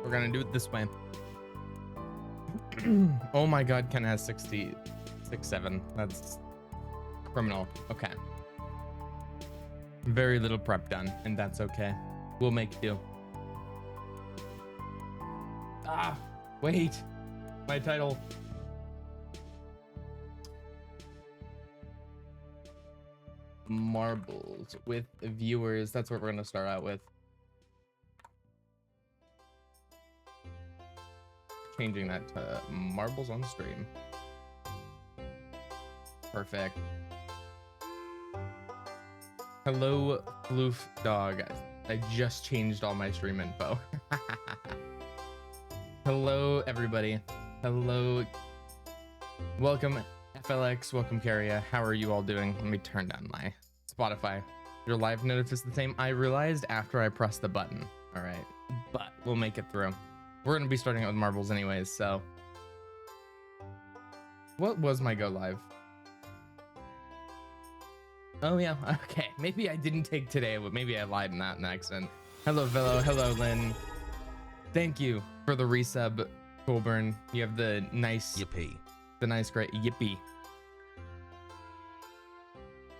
We're gonna do it this way. Oh my god, Ken has 67. That's criminal. Okay. Very little prep done, and that's okay. We'll make do. Ah, wait. My title. Marbles with viewers. That's what we're gonna start out with. Changing that to marbles on stream. Perfect. Hello, Floof Dog. I just changed all my stream info. Hello, everybody. Hello. Welcome, FLX. Welcome, Carria. How are you all doing? Let me turn down my Spotify. Your live notice is the same. I realized after I pressed the button. All right, but we'll make it through. We're gonna be starting out with marbles anyways, so. What was my go live? Oh yeah, okay. Maybe I didn't take today, but maybe I lied in that accent. Hello, Velo. Hello, Lynn. Thank you for the resub, Colburn. You have the nice Yippee. The nice great yippee.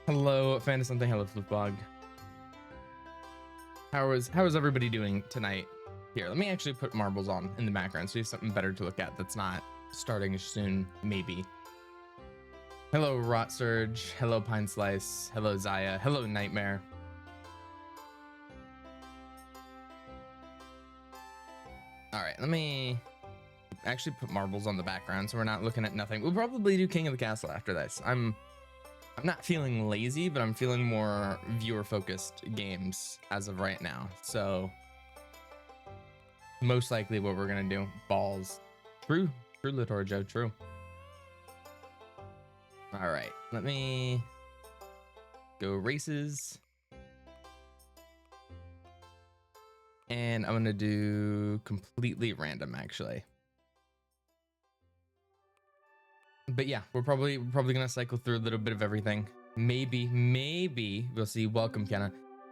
Hello, Fan of Something. Hello, Flipbog. How is everybody doing tonight? Here, let me actually put marbles on in the background so you have something better to look at that's not starting soon, maybe. Hello, Rot Surge. Hello, Pine Slice. Hello, Zaya. Hello, Nightmare. All right, let me actually put marbles on the background so we're not looking at nothing. We'll probably do King of the Castle after this. I'm not feeling lazy, but I'm feeling more viewer focused games as of right now. So most likely what we're gonna do, balls. True, Litorjo, true. All right, let me go races. And I'm gonna do completely random actually. But yeah, we're probably gonna cycle through a little bit of everything. Maybe we'll see. Welcome, Kenna.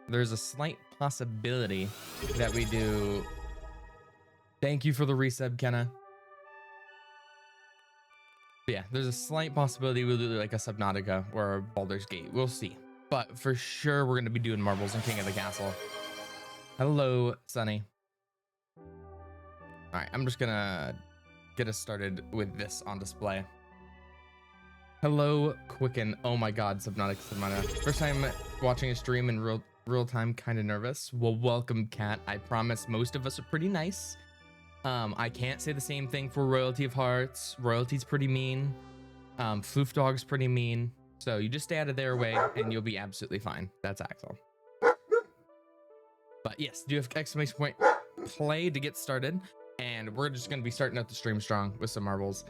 There's a slight possibility that we do. Thank you for the resub, Kenna. But yeah, there's a slight possibility we'll do like a Subnautica or a Baldur's Gate. We'll see. But for sure, we're gonna be doing marbles and King of the Castle. Hello, Sunny. All right, I'm just gonna get us started with this on display. Hello, Quicken. Oh my god, Subnautica. First time watching a stream in real time, kind of nervous. Well, welcome, Cat. I promise most of us are pretty nice. I can't say the same thing for Royalty of Hearts. Royalty's pretty mean. Floof Dog's pretty mean. So you just stay out of their way and you'll be absolutely fine. That's Axel. But yes, do have exclamation point play to get started. And we're just going to be starting out the stream strong with some marbles.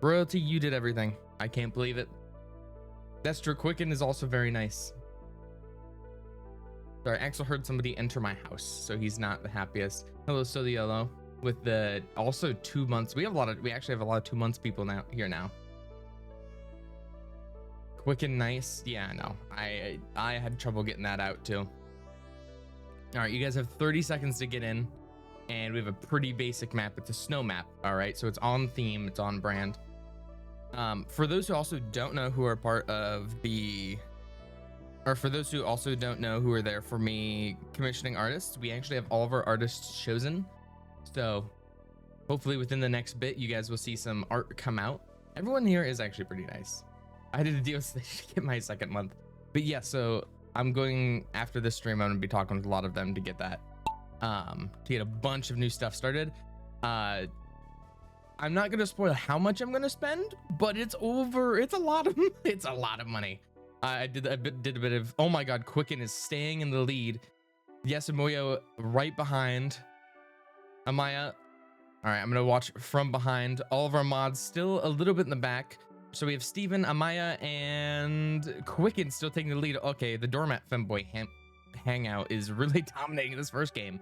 Royalty, you did everything. I can't believe it. That's true. Quicken is also very nice. Sorry, Axel heard somebody enter my house, so he's not the happiest. Hello, Soliolo. With the also 2 months. We actually have a lot of 2 months people now here now. Quicken nice. Yeah, no. I had trouble getting that out too. All right, you guys have 30 seconds to get in, and we have a pretty basic map. It's a snow map. All right, so it's on theme, it's on brand. For those who also don't know who are part of the, or for those who also don't know who are there for me commissioning artists, we actually have all of our artists chosen. So hopefully within the next bit, you guys will see some art come out. Everyone here is actually pretty nice. I did a deal so they should get my second month. But yeah, so I'm going after this stream. I'm gonna be talking with a lot of them to get that, to get a bunch of new stuff started. I'm not gonna spoil how much I'm gonna spend, but it's a lot of money. I did a bit of, oh my god, Quicken is staying in the lead. Yes, Moyo right behind. Amaya. All right, I'm gonna watch from behind. All of our mods still a little bit in the back. So we have Steven, Amaya, and Quicken still taking the lead. Okay, the Doormat Femboy Hangout is really dominating this first game.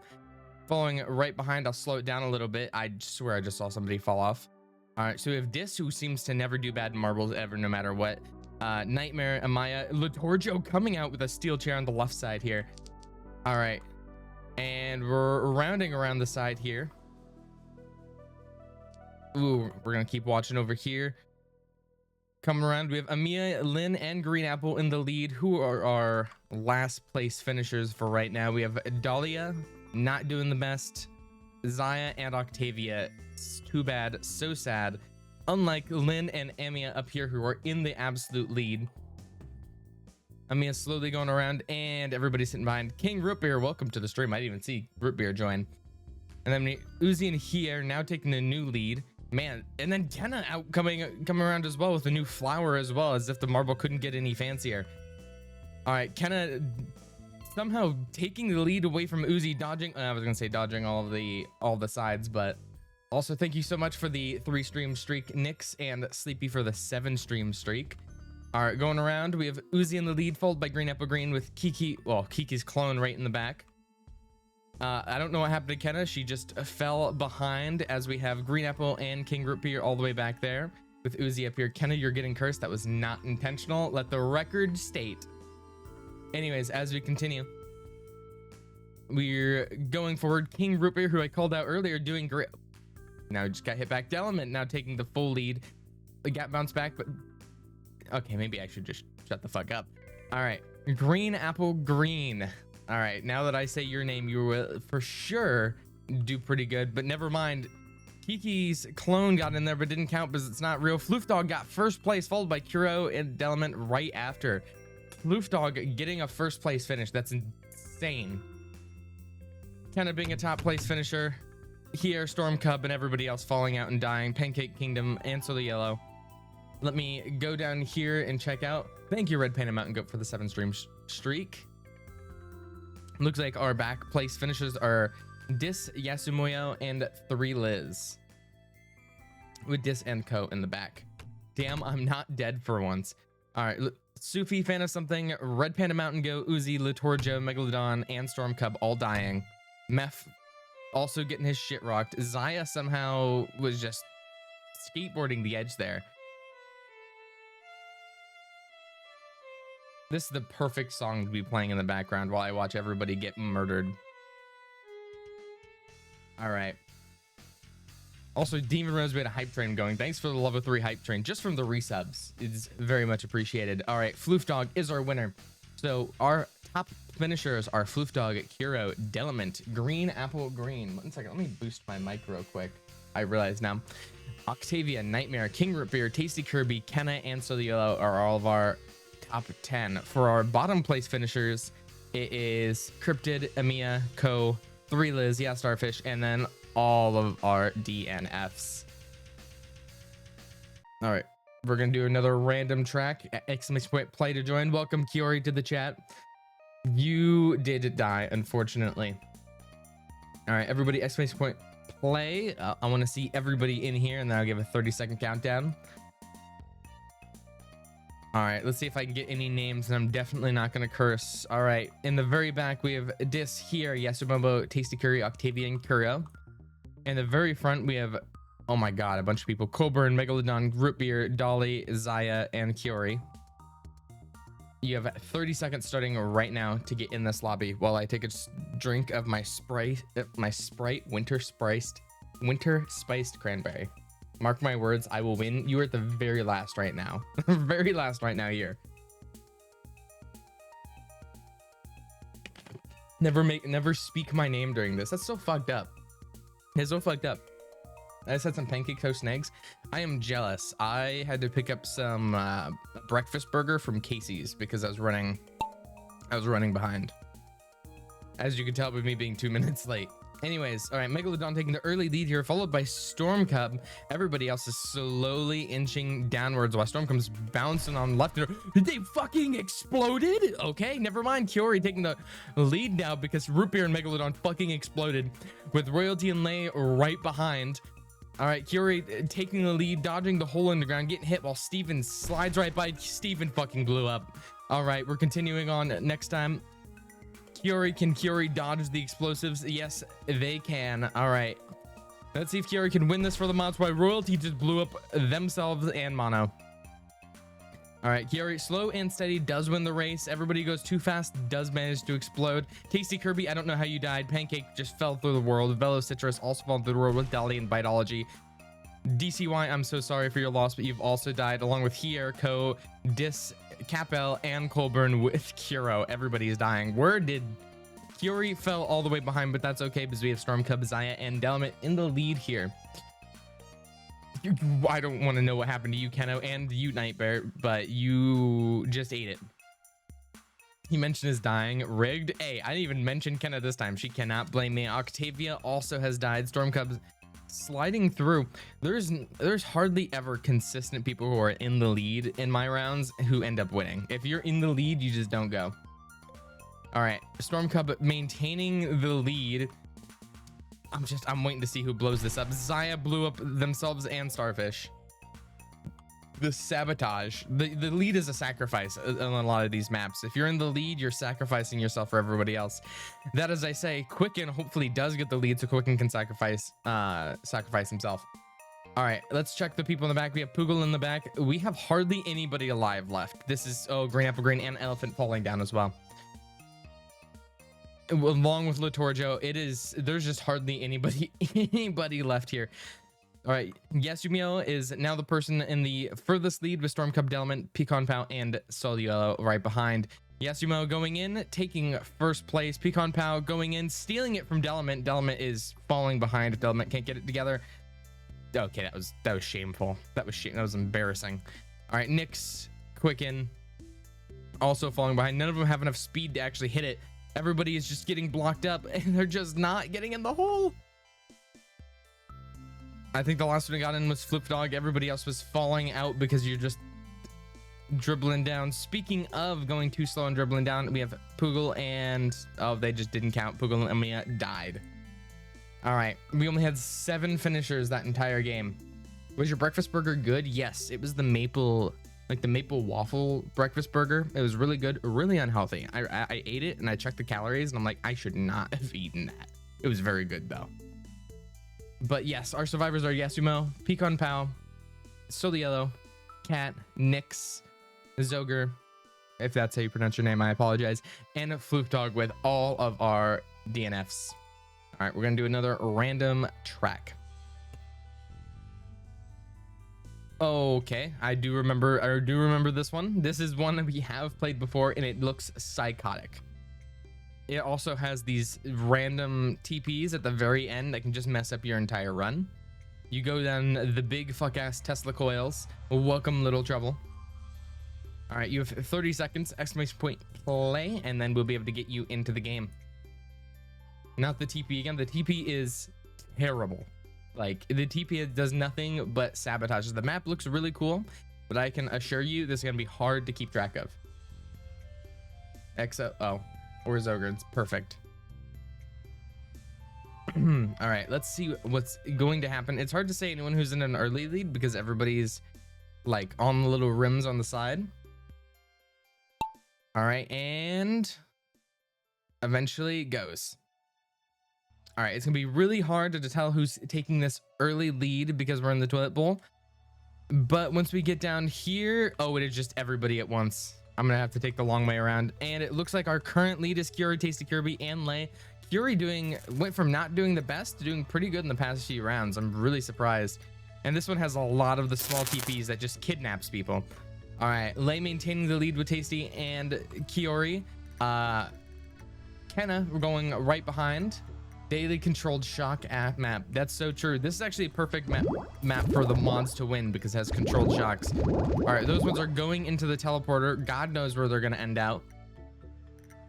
Following right behind, I'll slow it down a little bit. I swear I just saw somebody fall off. All right, so we have Dis, who seems to never do bad in marbles ever, no matter what. Nightmare, Amaya, Litorjo coming out with a steel chair on the left side here. All right, and we're rounding around the side here. Ooh, we're gonna keep watching over here. Coming around, we have Amiya, Lynn, and Green Apple in the lead, who are our last place finishers for right now. We have Dahlia, not doing the best. Zaya and Octavia, it's too bad, so sad. Unlike Lynn and Amiya up here, who are in the absolute lead. Amiya slowly going around, and everybody's sitting behind. King Root Beer, welcome to the stream. I didn't even see Root Beer join. And then Uzi and Hier now taking the new lead. Man, and then Kenna coming around as well with a new flower as well, as if the marble couldn't get any fancier. All right, Kenna somehow taking the lead away from Uzi, dodging. I was gonna say dodging all the sides, but also thank you so much for the 3-stream streak, Nyx, and Sleepy for the 7-stream streak. All right, going around, we have Uzi in the lead, followed by Green Apple Green with Kiki. Well, Kiki's clone right in the back. I don't know what happened to Kenna. She just fell behind, as we have Green Apple and King Root Beer all the way back there with Uzi up here. Kenna, you're getting cursed. That was not intentional. Let the record state. Anyways, as we continue, we're going forward. King Root Beer, who I called out earlier, doing great. Now just got hit back to Element, now taking the full lead. The gap bounced back, but okay, maybe I should just shut the fuck up. All right, Green Apple Green. All right, now that I say your name, you will for sure do pretty good, but never mind. Kiki's clone got in there, but didn't count because it's not real. Floof Dog got first place, followed by Kuro and Delement right after. Floof Dog getting a first place finish. That's insane. Kind of being a top place finisher. Here, Storm Cub and everybody else falling out and dying. Pancake Kingdom and Solar Yellow. Let me go down here and check out. Thank you, Red Panda Mountain Goat, for the 7-stream streak. Looks like our back place finishers are Dis, Yasumoyo, and 3 Liz. With Dis and Co in the back. Damn, I'm not dead for once. All right, Sufi, Fan of Something, Red Panda Mountain Goat, Uzi, Litorjo, Megalodon, and Storm Cub all dying. Meph also getting his shit rocked. Zaya somehow was just skateboarding the edge there. This is the perfect song to be playing in the background while I watch everybody get murdered. All right. Also, Demon Rose, we had a hype train going. Thanks for the level 3 hype train, just from the resubs. It's very much appreciated. All right, Floof Dog is our winner. So our top finishers are Floof Dog, Kuro, Delement, Green Apple Green. 1 second, let me boost my mic real quick. I realize now. Octavia, Nightmare, King Root Beer, Tasty Kirby, Kenna, and Soliolo are all of our top 10. For our bottom place finishers, it is Cryptid, Amiya, Co, 3 Liz, yeah, Starfish, and then all of our DNFs. All right, we're gonna do another random track. Exclamation point play to join. Welcome Kiori to the chat. You did die, unfortunately. All right, everybody, exclamation point play. I want to see everybody in here, and then I'll give a 30-second countdown. All right, let's see if I can get any names, and I'm definitely not going to curse. All right, in the very back, we have Dis, here, Yasumabo, Tasty Curry, Octavia, and Kuro. In the very front, we have, oh my god, a bunch of people. Coburn, Megalodon, Root Beer, Dolly, Zaya, and Kiori. You have 30 seconds starting right now to get in this lobby while I take a drink of my Sprite winter spiced cranberry. Mark my words, I will win. You are at the very last right now. Very last right now here. Never speak my name during this. That's so fucked up. It's so fucked up. I just had some pancake toast and eggs. I am jealous. I had to pick up some breakfast burger from Casey's because I was running behind. As you can tell with me being 2 minutes late. Anyways, all right, Megalodon taking the early lead here, followed by Storm Cub. Everybody else is slowly inching downwards while Storm Cub's bouncing on left. They fucking exploded? Okay, never mind. Kiori taking the lead now because Root Beer and Megalodon fucking exploded with Royalty and Lay right behind. All right, Kiori taking the lead, dodging the hole in the ground, getting hit while Steven slides right by. Steven fucking blew up. All right, we're continuing on next time. Kiori, can Kiori dodge the explosives? Yes, they can. All right. Let's see if Kiori can win this for the mods while Royalty just blew up themselves and Mono. All right, Kiori, slow and steady, does win the race. Everybody goes too fast, does manage to explode. Tasty Kirby, I don't know how you died. Pancake just fell through the world. Velo Citrus also fell through the world with Dolly and Bitology. DCY, I'm so sorry for your loss, but you've also died along with Hier, Ko, Dis, Capel, and Colburn with Kuro. Everybody is dying. Where did Fury fell all the way behind, but that's okay because we have Storm Cub, Zaya, and Delmet in the lead here. I don't want to know what happened to you, Keno, and you, Nightbear, but you just ate it. He mentioned his dying. Rigged. Hey, I didn't even mention Kenna this time. She cannot blame me. Octavia also has died. Storm Cub sliding through. There's hardly ever consistent people who are in the lead in my rounds who end up winning. If you're in the lead, you just don't go. All right, Storm Cub maintaining the lead. I'm waiting to see who blows this up. Zaya blew up themselves and Starfish. The sabotage. The lead is a sacrifice on a lot of these maps. If you're in the lead, you're sacrificing yourself for everybody else. That, as I say, Quicken hopefully does get the lead, so Quicken can sacrifice himself. All right, let's check the people in the back. We have Poogle in the back. We have hardly anybody alive left. This is, oh, Green Apple Green and Elephant falling down as well. Along with Latorjo, there's just hardly anybody left here. All right, Yasumio is now the person in the furthest lead with Storm Cub, Delmet, Pecan Pao, and Soluelo right behind. Yasumo going in, taking first place. Pecan Pao going in, stealing it from Delmet. Delmet is falling behind. Delmet can't get it together. Okay, that was shameful. That was embarrassing. All right, Nyx, Quicken, also falling behind. None of them have enough speed to actually hit it. Everybody is just getting blocked up, and they're just not getting in the hole. I think the last one who got in was Flip Dog. Everybody else was falling out because you're just dribbling down. Speaking of going too slow and dribbling down, we have Poogle and... oh, they just didn't count. Poogle and Emiya died. All right. We only had 7 finishers that entire game. Was your breakfast burger good? Yes. It was the maple... like the maple waffle breakfast burger. It was really good, really unhealthy. I ate it and I checked the calories and I'm like, I should not have eaten that. It was very good though. But yes, our survivors are Yasumo, Pecan Pao, Soliello, Cat, Nyx, Zoger, if that's how you pronounce your name, I apologize, and Fluke Dog with all of our DNFs. All right, we're gonna do another random track. Okay, I do remember this one. This is one that we have played before and it looks psychotic. It also has these random TPs at the very end that can just mess up your entire run. You go down the big fuck ass Tesla coils. Welcome, Little Trouble. All right, you have 30 seconds, exclamation point, play, and then we'll be able to get you into the game. Not the TP again. The TP is terrible. Like, the TP does nothing but sabotages. The map looks really cool, but I can assure you this is going to be hard to keep track of. EXO, oh, or Zoger, it's perfect. All right, let's see what's going to happen. It's hard to say anyone who's in an early lead because everybody's like on the little rims on the side. All right, and eventually goes. All right, it's gonna be really hard to tell who's taking this early lead because we're in the toilet bowl. But once we get down here, oh, it is just everybody at once. I'm gonna have to take the long way around. And it looks like our current lead is Curie, Tasty Kirby, and Lay. Curie went from not doing the best to doing pretty good in the past few rounds. I'm really surprised. And this one has a lot of the small TPs that just kidnaps people. All right, Lay maintaining the lead with Tasty and Kiori. Kenna, we're going right behind. Daily controlled shock map. That's so true. This is actually a perfect map for the mods to win because it has controlled shocks. All right, those ones are going into the teleporter. God knows where they're going to end out.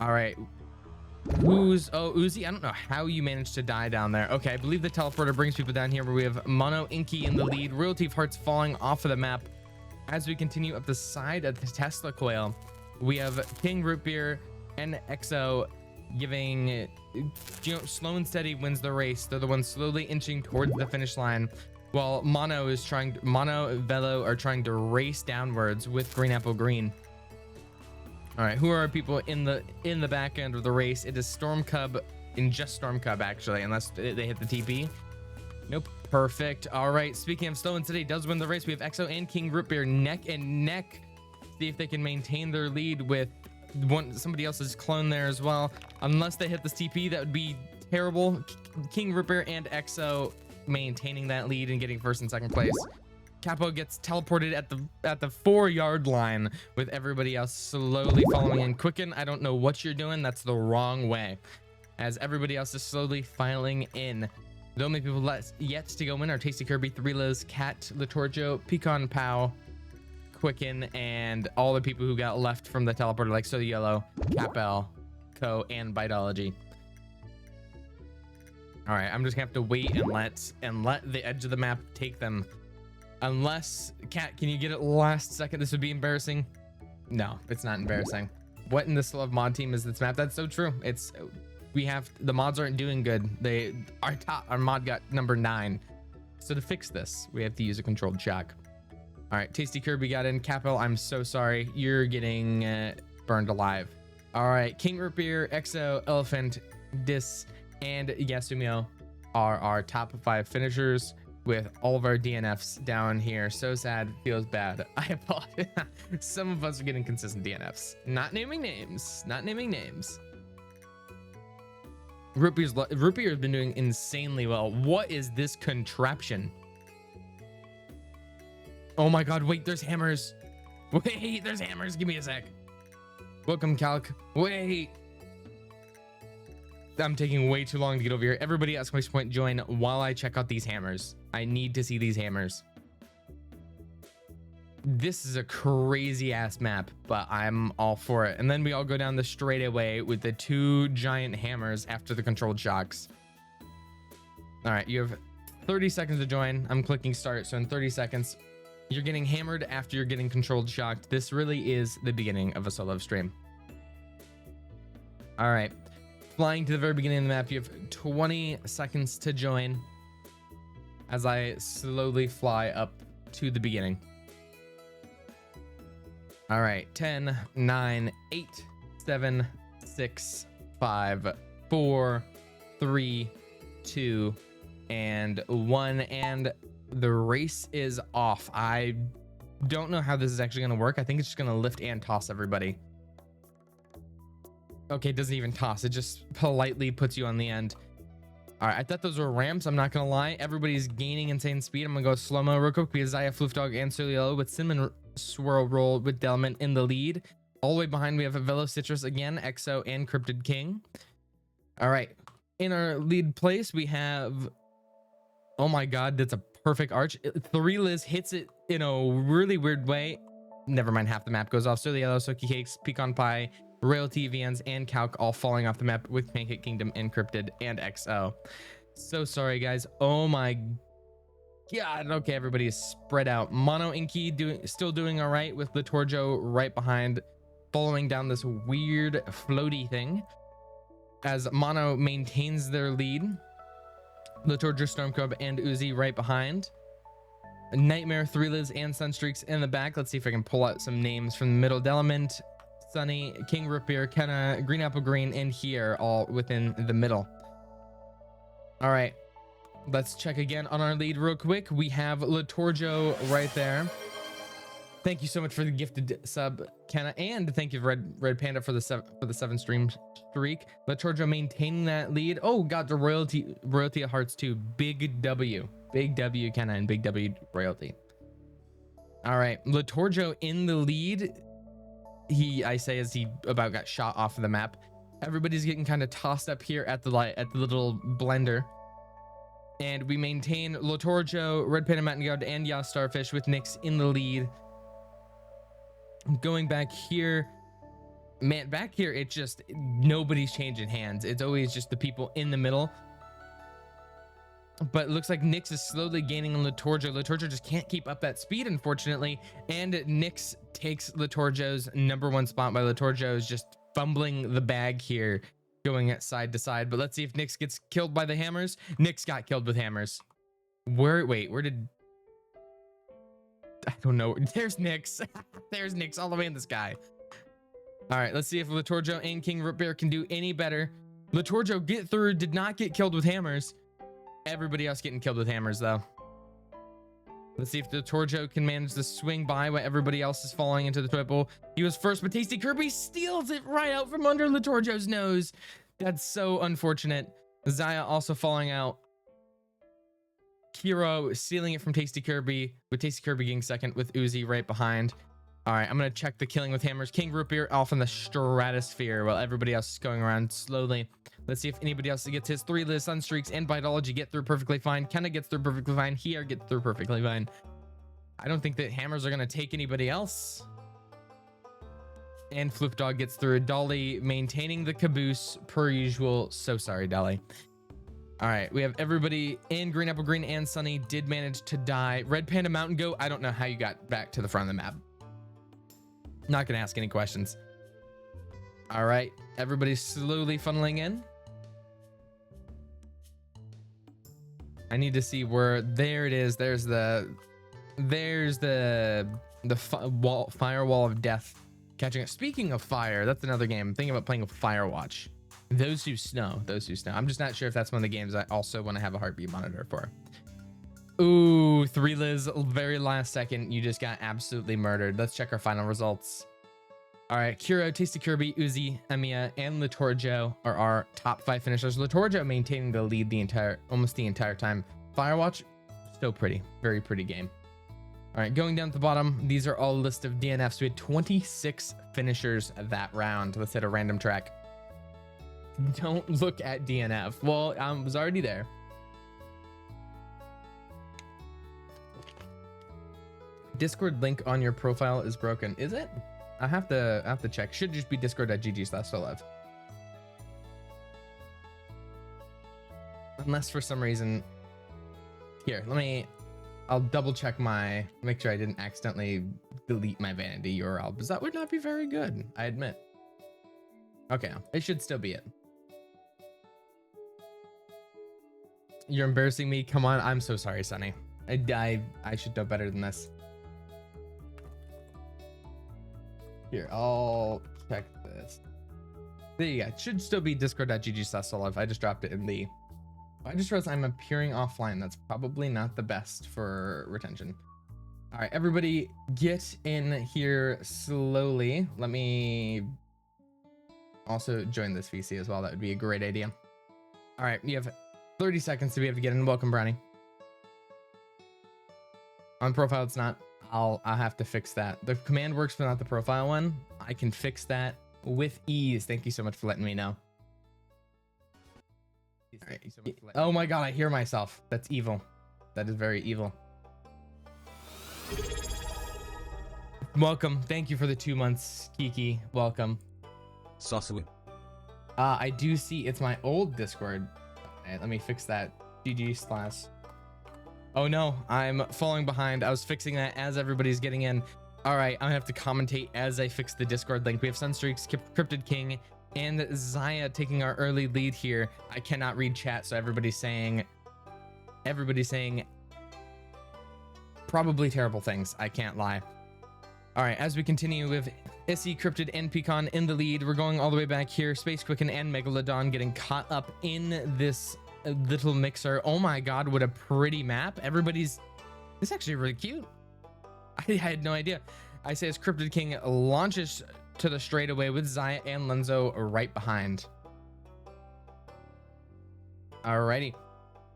All right. Uzi? I don't know how you managed to die down there. Okay, I believe the teleporter brings people down here where we have Mono Inky in the lead. Real Thief Hearts falling off of the map. As we continue up the side of the Tesla coil, we have King Root Beer and EXO giving... slow and steady wins the race. They're the ones slowly inching towards the finish line, while Mono Velo are trying to race downwards with Green Apple Green. All right, who are our people in the back end of the race? It is Storm Cub, and just Storm Cub actually, unless they hit the TP. Nope. Perfect. All right, speaking of slow and steady does win the race. We have EXO and King Root Beer neck and neck. See if they can maintain their lead with somebody else's clone there as well. Unless they hit this TP, that would be terrible. King Ripper and EXO maintaining that lead and getting first and second place. Capo gets teleported at the 4-yard line with everybody else slowly following in. Quicken, I don't know what you're doing. That's the wrong way. As everybody else is slowly filing in. The only people yet to go in are Tasty Kirby, Three Liz, Cat, Litorjo, Pecan Pow, Quicken, and all the people who got left from the teleporter like So Yellow, Capel, Co, and Bitology. All right, I'm just gonna have to wait and let the edge of the map take them. Unless, Cat, can you get it last second? This would be embarrassing. No, it's not embarrassing. What in this love mod team is this map? That's so true. The mods aren't doing good. Our mod got number 9. So to fix this, we have to use a controlled shock. All right, Tasty Kirby got in. Capel, I'm so sorry. You're getting burned alive. All right, King Root Beer, Exo, Elephant, Dis, and Yasumio are our top 5 finishers, with all of our DNFs down here. So sad, feels bad. I apologize. Some of us are getting consistent DNFs. Not naming names. Root Beer has been doing insanely well. What is this contraption? Oh my god, wait, there's hammers. Wait, there's hammers. Give me a sec. Welcome, Calc. Wait. I'm taking way too long to get over here. Everybody at exclamation point join while I check out these hammers. I need to see these hammers. This is a crazy ass map, but I'm all for it. And then we all go down the straightaway with the 2 giant hammers after the controlled shocks. All right, you have 30 seconds to join. I'm clicking start. So in 30 seconds, you're getting hammered after you're getting controlled shocked. This really is the beginning of a solo stream. All right. Flying to the very beginning of the map, you have 20 seconds to join as I slowly fly up to the beginning. All right, 10, 9, 8, 7, 6, 5, 4, 3, 2, and 1, and the race is off. I don't know how this is actually going to work. I think it's just going to lift and toss everybody. Okay, it doesn't even toss. It just politely puts you on the end. All right, I thought those were ramps. I'm not going to lie. Everybody's gaining insane speed. I'm going to go slow-mo real quick because Zaya, Floofdog, and Surly with Cinnamon Swirl Roll with Delman in the lead. All the way behind, we have Velo Citrus again, Exo, and Cryptid King. All right, in our lead place, we have... Oh my god, that's a perfect arch. Three Liz hits it in a really weird way. Never mind, half the map goes off. Surly Yellow, Soaky Cakes, Pecan Pie, Royalty, VNs, and Calc all falling off the map with Pancake Kingdom, Encrypted, and XO. So sorry, guys. Oh my god. Okay, everybody is spread out. Mono Inky still doing all right with Litorjo right behind, following down this weird floaty thing as Mono maintains their lead. Litorjo, Stormcub, and Uzi right behind. Nightmare, Three Liz, and Sunstreaks in the back. Let's see if I can pull out some names from the middle. Delement, Sunny, King Root Beer, Kenna, Green Apple Green, and here all within the middle. All right, let's check again on our lead real quick. We have Litorjo right there. Thank you so much for the gifted sub, Kenna, and thank you Red Panda for the 7 stream streak. Litorjo maintaining that lead. Oh, got the royalty of hearts too. Big W, Kenna, and big W royalty. All right, Litorjo in the lead. I say as he about got shot off of the map. Everybody's getting kind of tossed up here at the little blender, and we maintain Litorjo, Red Panda, Mountain God, and Yas Starfish with Nyx in the lead. Going back here, man, back here it's just nobody's changing hands. It's always just the people in the middle. But it looks like Nyx is slowly gaining on Litorjo. Litorjo just can't keep up that speed, unfortunately. And Nyx takes Litorjo's #1 spot, by Litorjo is just fumbling the bag here, going at side to side. But let's see if Nyx gets killed by the hammers. Nyx got killed with hammers. Where did... I don't know. There's Nyx. There's Nyx all the way in the sky. All right, let's see if Litorjo and King Root Beer can do any better. Litorjo get through, did not get killed with hammers. Everybody else getting killed with hammers, though. Let's see if Litorjo can manage to swing by while everybody else is falling into the triple. He was first, but Tasty Kirby steals it right out from under Litorjo's nose. That's so unfortunate. Zaya also falling out. Hero stealing it from Tasty Kirby, with Tasty Kirby getting second with Uzi right behind. All right, I'm gonna check the killing with hammers. King Root Beer off in the stratosphere while everybody else is going around slowly. Let's see if anybody else gets his 3 Liz Sunstreaks and Vitology get through perfectly fine. Kenna gets through perfectly fine. Here gets through perfectly fine. I don't think that hammers are gonna take anybody else. And Floof Dog gets through. Dolly maintaining the caboose per usual. So sorry, Dolly. All right, we have everybody in Green Apple Green and Sunny did manage to die. Red Panda Mountain Goat, I don't know how you got back to the front of the map. Not gonna ask any questions. All right, everybody's slowly funneling in. I need to see where, there it is. There's the firewall of death catching it. Speaking of fire, that's another game. I'm thinking about playing a Firewatch. Those Who Snow. I'm just not sure if that's one of the games I also want to have a heartbeat monitor for. Ooh, 3 Liz, very last second. You just got absolutely murdered. Let's check our final results. All right, Kuro, Tasty Kirby, Uzi, Emiya, and Latorjo are our top 5 finishers. Latorjo maintaining the lead almost the entire time. Firewatch, so pretty, very pretty game. All right, going down to the bottom, these are all a list of DNFs. We had 26 finishers that round. Let's hit a random track. Don't look at DNF. Well, I was already there. Discord link on your profile is broken. Is it? I have to check. Should just be discord.gg/solof. Unless for some reason. Here, I'll double check make sure I didn't accidentally delete my vanity URL, because that would not be very good, I admit. Okay, it should still be it. You're embarrassing me. Come on, I'm so sorry, Sunny. I should know better than this. Here, I'll check this. There you go. It should still be discord.gg/solof. I just dropped it in the... I just realized I'm appearing offline. That's probably not the best for retention. All right, everybody get in here slowly. Let me also join this VC as well. That would be a great idea. All right, you have 30 seconds to be able to get in. Welcome, Brownie. On profile, it's not. I'll have to fix that. The command works, but not the profile one. I can fix that with ease. Thank you so much for letting me know. Right. Oh my god, I hear myself. That's evil. That is very evil. Welcome. Thank you for the 2 months, Kiki. Welcome. Saucy. I do see it's my old Discord. Right, let me fix that. GG/. Oh no, I'm falling behind. I was fixing that as everybody's getting in. All right, I'm gonna have to commentate as I fix the Discord link. We have Sunstreaks, Cryptid King, and Zaya taking our early lead here. I cannot read chat, so everybody's saying probably terrible things. I can't lie. All right, as we continue with Issy, Cryptid, and Pecan in the lead, we're going all the way back here. Space Quicken and Megalodon getting caught up in this little mixer. Oh my god, what a pretty map. It's actually really cute. I had no idea. I say as Cryptid King launches to the straightaway with Zaya and Lenzo right behind. Alrighty,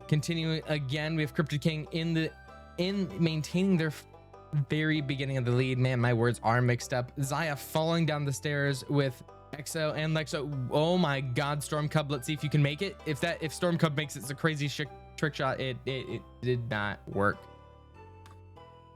continuing again, we have Cryptid King in maintaining their very beginning of the lead. Man, my words are mixed up. Zaya falling down the stairs with Exo and Lexo. Oh my god, Storm Cub, let's see if you can make it. If Storm Cub makes it, it's a crazy trick shot. It did not work.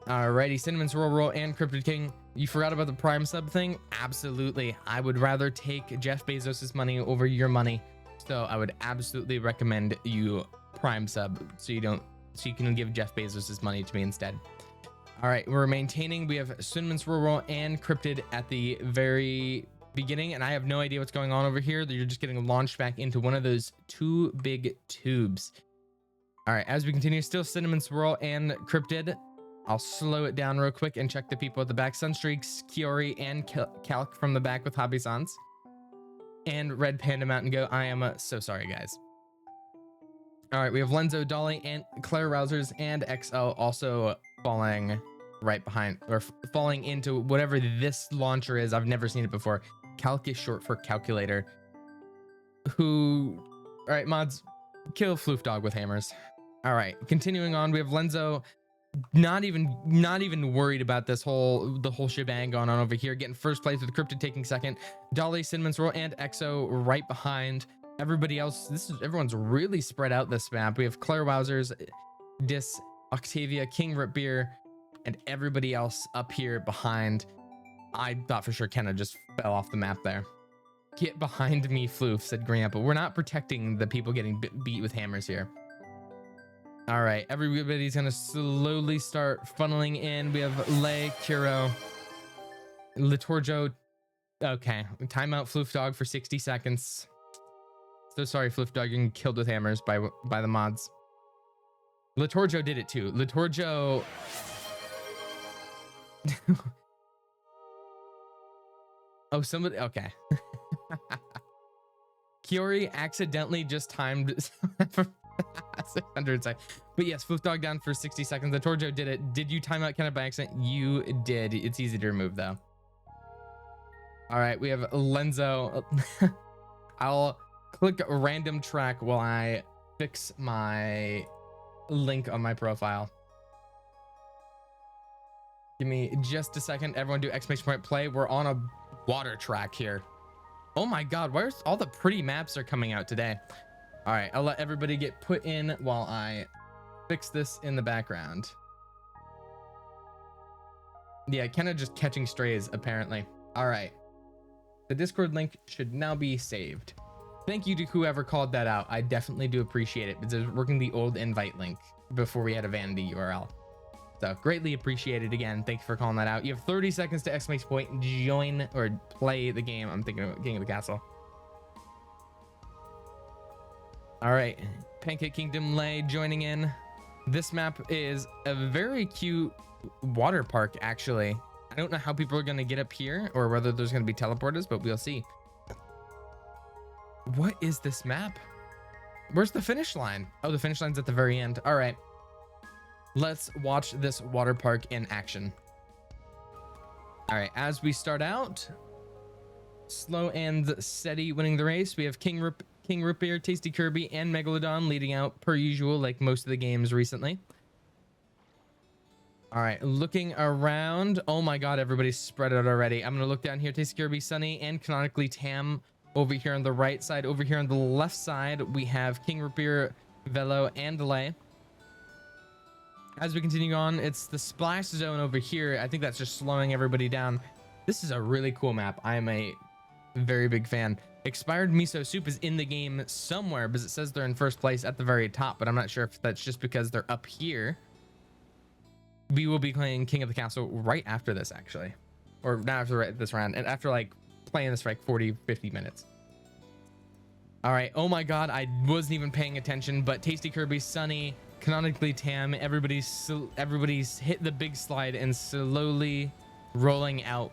Alrighty, Cinnamon Swirl Roll and Cryptid King. You forgot about the Prime sub thing? Absolutely. I would rather take Jeff Bezos's money over your money. So I would absolutely recommend you Prime sub so you can give Jeff Bezos's money to me instead. All right, we're maintaining. We have Cinnamon Swirl Roll and Cryptid at the very beginning, and I have no idea what's going on over here. You're just getting launched back into one of those 2 big tubes. All right, as we continue, still Cinnamon Swirl and Cryptid. I'll slow it down real quick and check the people at the back. Sunstreaks, Kiori, and Calc from the back with Hobby Sans. And Red Panda Mountain Goat. I am so sorry, guys. All right, we have Lenzo, Dolly, and Claire Rousers, and XL also falling right behind, or falling into whatever this launcher is. I've never seen it before. Calc is short for calculator. All right, mods, kill Floof Dog with hammers. All right, continuing on, we have Lenzo not even worried about the whole shebang going on over here, getting first place with Cryptid taking second, Dolly, Cinnamon's Roll, and Exo right behind. Everybody else, everyone's really spread out this map. We have Claire Wowzers, Dis, Octavia, King Rootbeer, and everybody else up here behind. I thought for sure Kenna just fell off the map there. Get behind me, Floof, said Green Apple. We're not protecting the people getting beat with hammers here. All right, everybody's gonna slowly start funneling in. We have Lay, Kuro, Litorjo. Okay, timeout Floof Dog for 60 seconds. So sorry, Floof Dog, you're getting killed with hammers by the mods. Litorjo did it too. Litorjo. Oh, somebody. Okay. Kiori accidentally just timed 600 seconds. But yes, Floof Dog down for 60 seconds. The Torjo did it. Did you time out Kenna by accident? You did. It's easy to remove though. All right, we have Lenzo. I'll click a random track while I fix my link on my profile. Give me just a second. Everyone do exclamation point play. We're on a water track here. Oh my God, where's all the pretty maps are coming out today? All right, I'll let everybody get put in while I fix this in the background. Yeah, Kenna just catching strays apparently. All right, the Discord link should now be saved. Thank you to whoever called that out. I definitely do appreciate it because I was working the old invite link before we had a vanity URL. So greatly appreciated again. Thank you for calling that out. You have 30 seconds to exclamation point join or play the game. I'm thinking of King of the Castle. All right, Pancake Kingdom Lay joining in. This map is a very cute water park, actually. I don't know how people are going to get up here or whether there's going to be teleporters, but we'll see. What is this map? Where's the finish line? Oh, the finish line's at the very end. All right, let's watch this water park in action. All right, as we start out, slow and steady winning the race. We have King Rootbeer, Tasty Kirby, and Megalodon leading out per usual, like most of the games recently. All right, looking around. Oh my God, everybody's spread out already. I'm gonna look down here. Tasty Kirby, Sunny, and canonically Tam over here on the right side. Over here on the left side, we have King Rootbeer, Velo, and Delay. As we continue on, it's the splash zone over here. I think that's just slowing everybody down. This is a really cool map. I am a very big fan. Expired Miso Soup is in the game somewhere because it says they're in first place at the very top, but I'm not sure if that's just because they're up here. We will be playing King of the Castle right after this, actually, or not after this round, and after like playing this for like 40-50 minutes. All right, oh my God, I wasn't even paying attention, but Tasty Kirby, Sunny, canonically Tam, everybody's hit the big slide and slowly rolling out.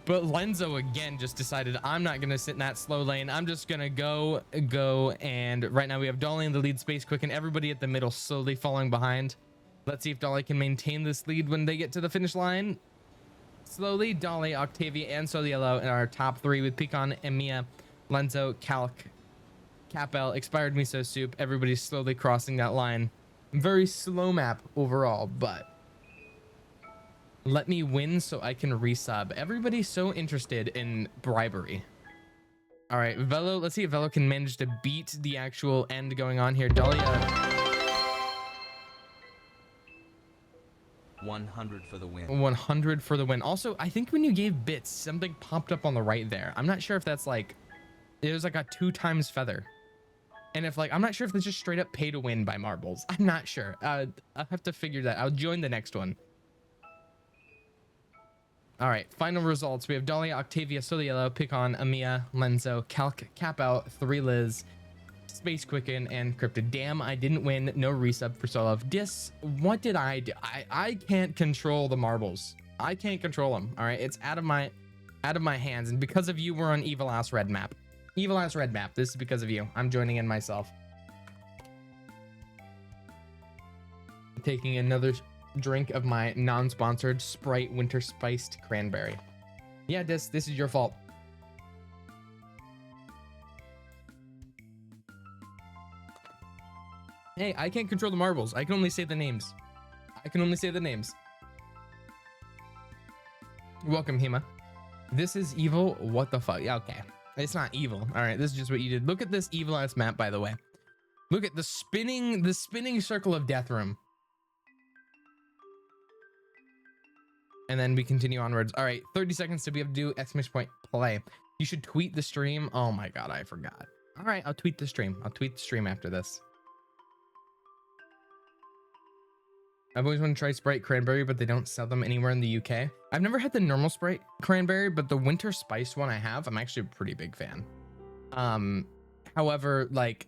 But Lenzo again just decided, I'm not gonna sit in that slow lane. I'm just gonna go. And right now we have Dolly in the lead, Space Quick, and everybody at the middle slowly falling behind. Let's see if Dolly can maintain this lead when they get to the finish line. Slowly, Dolly, Octavia, and Soliello in our top three with Pecan, Emiya, Lenzo, Calc, Capel, Expired Miso Soup. Everybody's slowly crossing that line. Very slow map overall, but let me win so I can resub. Everybody's so interested in bribery. All right, Velo, let's see if Velo can manage to beat the actual end going on here. Dahlia. 100 for the win. 100 for the win. Also, I think when you gave bits, something popped up on the right there. I'm not sure if that's like, it was like a 2 times feather. And if like, I'm not sure if it's just straight up pay to win by marbles. I'm not sure. I'll have to figure that. I'll join the next one. All right, final results. We have Dahlia, Octavia, Soliello, Pecan, Emiya, Lenzo, Calc, Capel, 3 Liz, Space Quicken, and Cryptid. Damn, I didn't win. No resub for Solov. Dis, what did I do? I can't control the marbles. I can't control them. All right, it's out of my hands. And because of you, we're on Evil Ass Red map. Evil Ass Red map. This is because of you. I'm joining in myself. Taking another drink of my non-sponsored Sprite Winter Spiced Cranberry. Yeah, this is your fault. Hey, I can't control the marbles. I can only say the names. I can only say the names. Welcome, Hema. This is evil. What the fuck? Yeah, okay. It's not evil. All right, this is just what you did. Look at this evil ass map, by the way. Look at the spinning circle of death room. And then we continue onwards. All right, 30 seconds to be able to do exclamation point play. You should tweet the stream. Oh my God, I forgot. All right, I'll tweet the stream. I'll tweet the stream after this. I've always wanted to try Sprite Cranberry, but they don't sell them anywhere in the UK. I've never had the normal Sprite Cranberry, but the winter spice one I have, I'm actually a pretty big fan. However, like,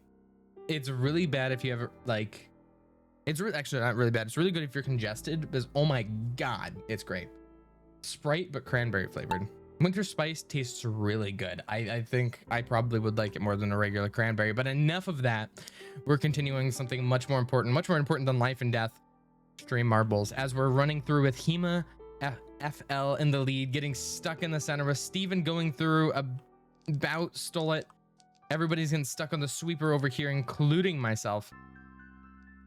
it's really bad if you ever, like, it's really, actually not really bad. It's really good if you're congested, because oh my God, it's great. Sprite, but cranberry flavored. Winter spice tastes really good. I think I probably would like it more than a regular cranberry, but enough of that. We're continuing something much more important than life and death. Stream marbles as we're running through with Hema FL in the lead, getting stuck in the center with Steven going through about stole it. Everybody's getting stuck on the sweeper over here, including myself.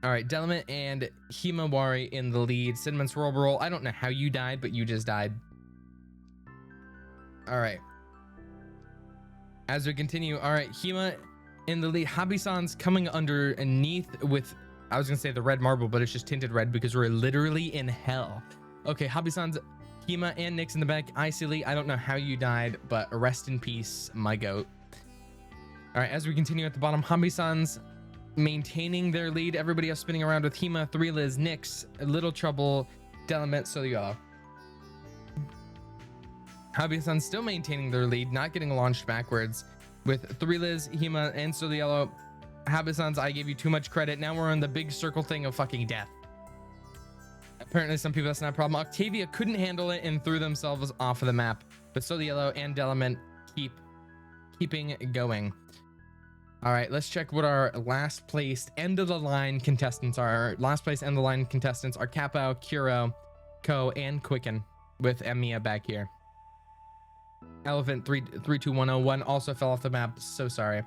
All right, Delimit and Himawari in the lead. Cinnamon Swirl Roll. I don't know how you died, but you just died. All right. As we continue, all right, Hema in the lead. Habisan's coming underneath with, I was gonna say the red marble, but it's just tinted red because we're literally in hell. Okay, Habisan's, Hema and Nick's in the back. Icily, I don't know how you died, but rest in peace, my goat. All right, as we continue at the bottom, Habisan's maintaining their lead. Everybody else spinning around with Hema, 3 Liz, Nyx, Little Trouble, Delimit, Soyala. Habisan's still maintaining their lead, not getting launched backwards with 3 Liz, Hema, and Soliello. Habisan's, I gave you too much credit. Now we're on the big circle thing of fucking death. Apparently some people, that's not a problem. Octavia couldn't handle it and threw themselves off of the map. But Soliello and Delimit keeping going. All right, let's check what our last placed end of the line contestants are. Our last place end of the line contestants are Capo, Kuro, Ko, and Quicken with Emiya back here. Elephant 32101 also fell off the map. So sorry.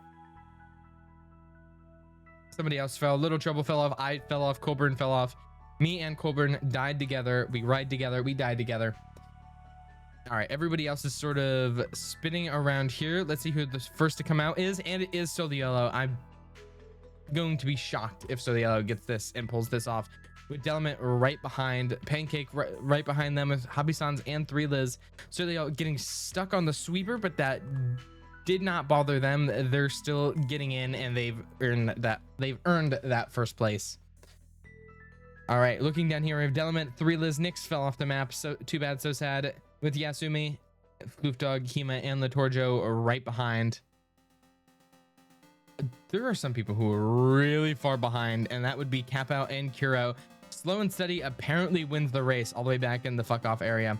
Somebody else fell. Little Trouble fell off. I fell off. Colburn fell off. Me and Colburn died together. We ride together. We died together. All right, everybody else is sort of spinning around here. Let's see who the first to come out is, and it is Soliello. I'm going to be shocked if Soliello gets this and pulls this off. With Delimit right behind, Pancake right behind them with Habisan's and 3 Liz. Soliello getting stuck on the sweeper, but that did not bother them. They're still getting in, and they've earned that first place. All right, looking down here, we have Delimit, 3 Liz, Nyx fell off the map. So too bad, so sad. With Yasumi, Floofdog, Hema, and Latorjo right behind. There are some people who are really far behind, and that would be Capo and Kuro. Slow and Steady apparently wins the race all the way back in the fuck off area.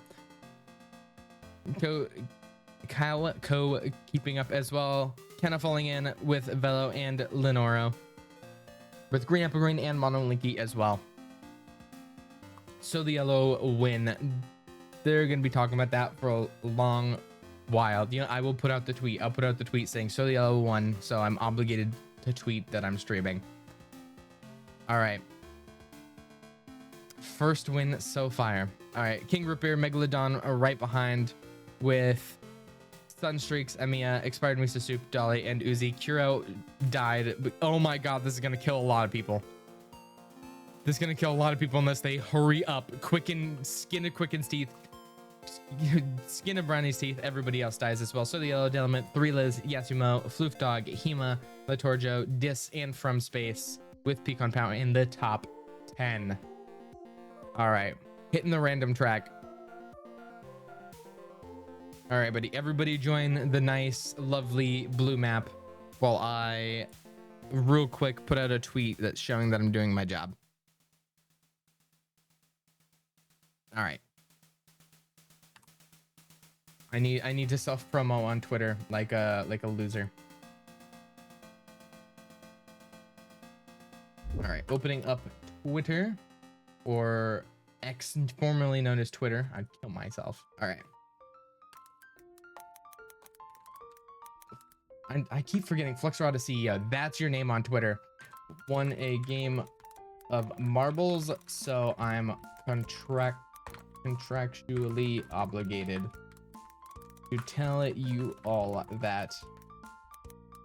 Kyle keeping up as well. Kenna falling in with Velo and Lenoro. With Green Apple Green and Monolinky as well. So the yellow win. They're going to be talking about that for a long while. You know, I will put out the tweet. I'll put out the tweet saying So the yellow won. So I'm obligated to tweet that I'm streaming. All right. First win so far. All right. King Root Beer, Megalodon are right behind with Sunstreaks, Emiya, Expired Miso Soup, Dolly, and Uzi. Kuro died. Oh my God, this is going to kill a lot of people. This is going to kill a lot of people unless they hurry up. Skin of Quicken's teeth. Skin of Brownie's teeth. Everybody else dies as well. So the yellow Delimit, 3 Liz, Yasumo, Floofdog, Hema, Latorjo, Dis, and From Space with Pecan Power in the top 10. All right, hitting the random track. All right, buddy. Everybody join the nice, lovely blue map while I real quick put out a tweet that's showing that I'm doing my job. All right. I need to self promo on Twitter like a loser. All right, opening up Twitter, or X, formerly known as Twitter. I'd kill myself. All right. I keep forgetting Fluxrod CEO. That's your name on Twitter. won a game of marbles, so I'm contractually obligated to tell you all that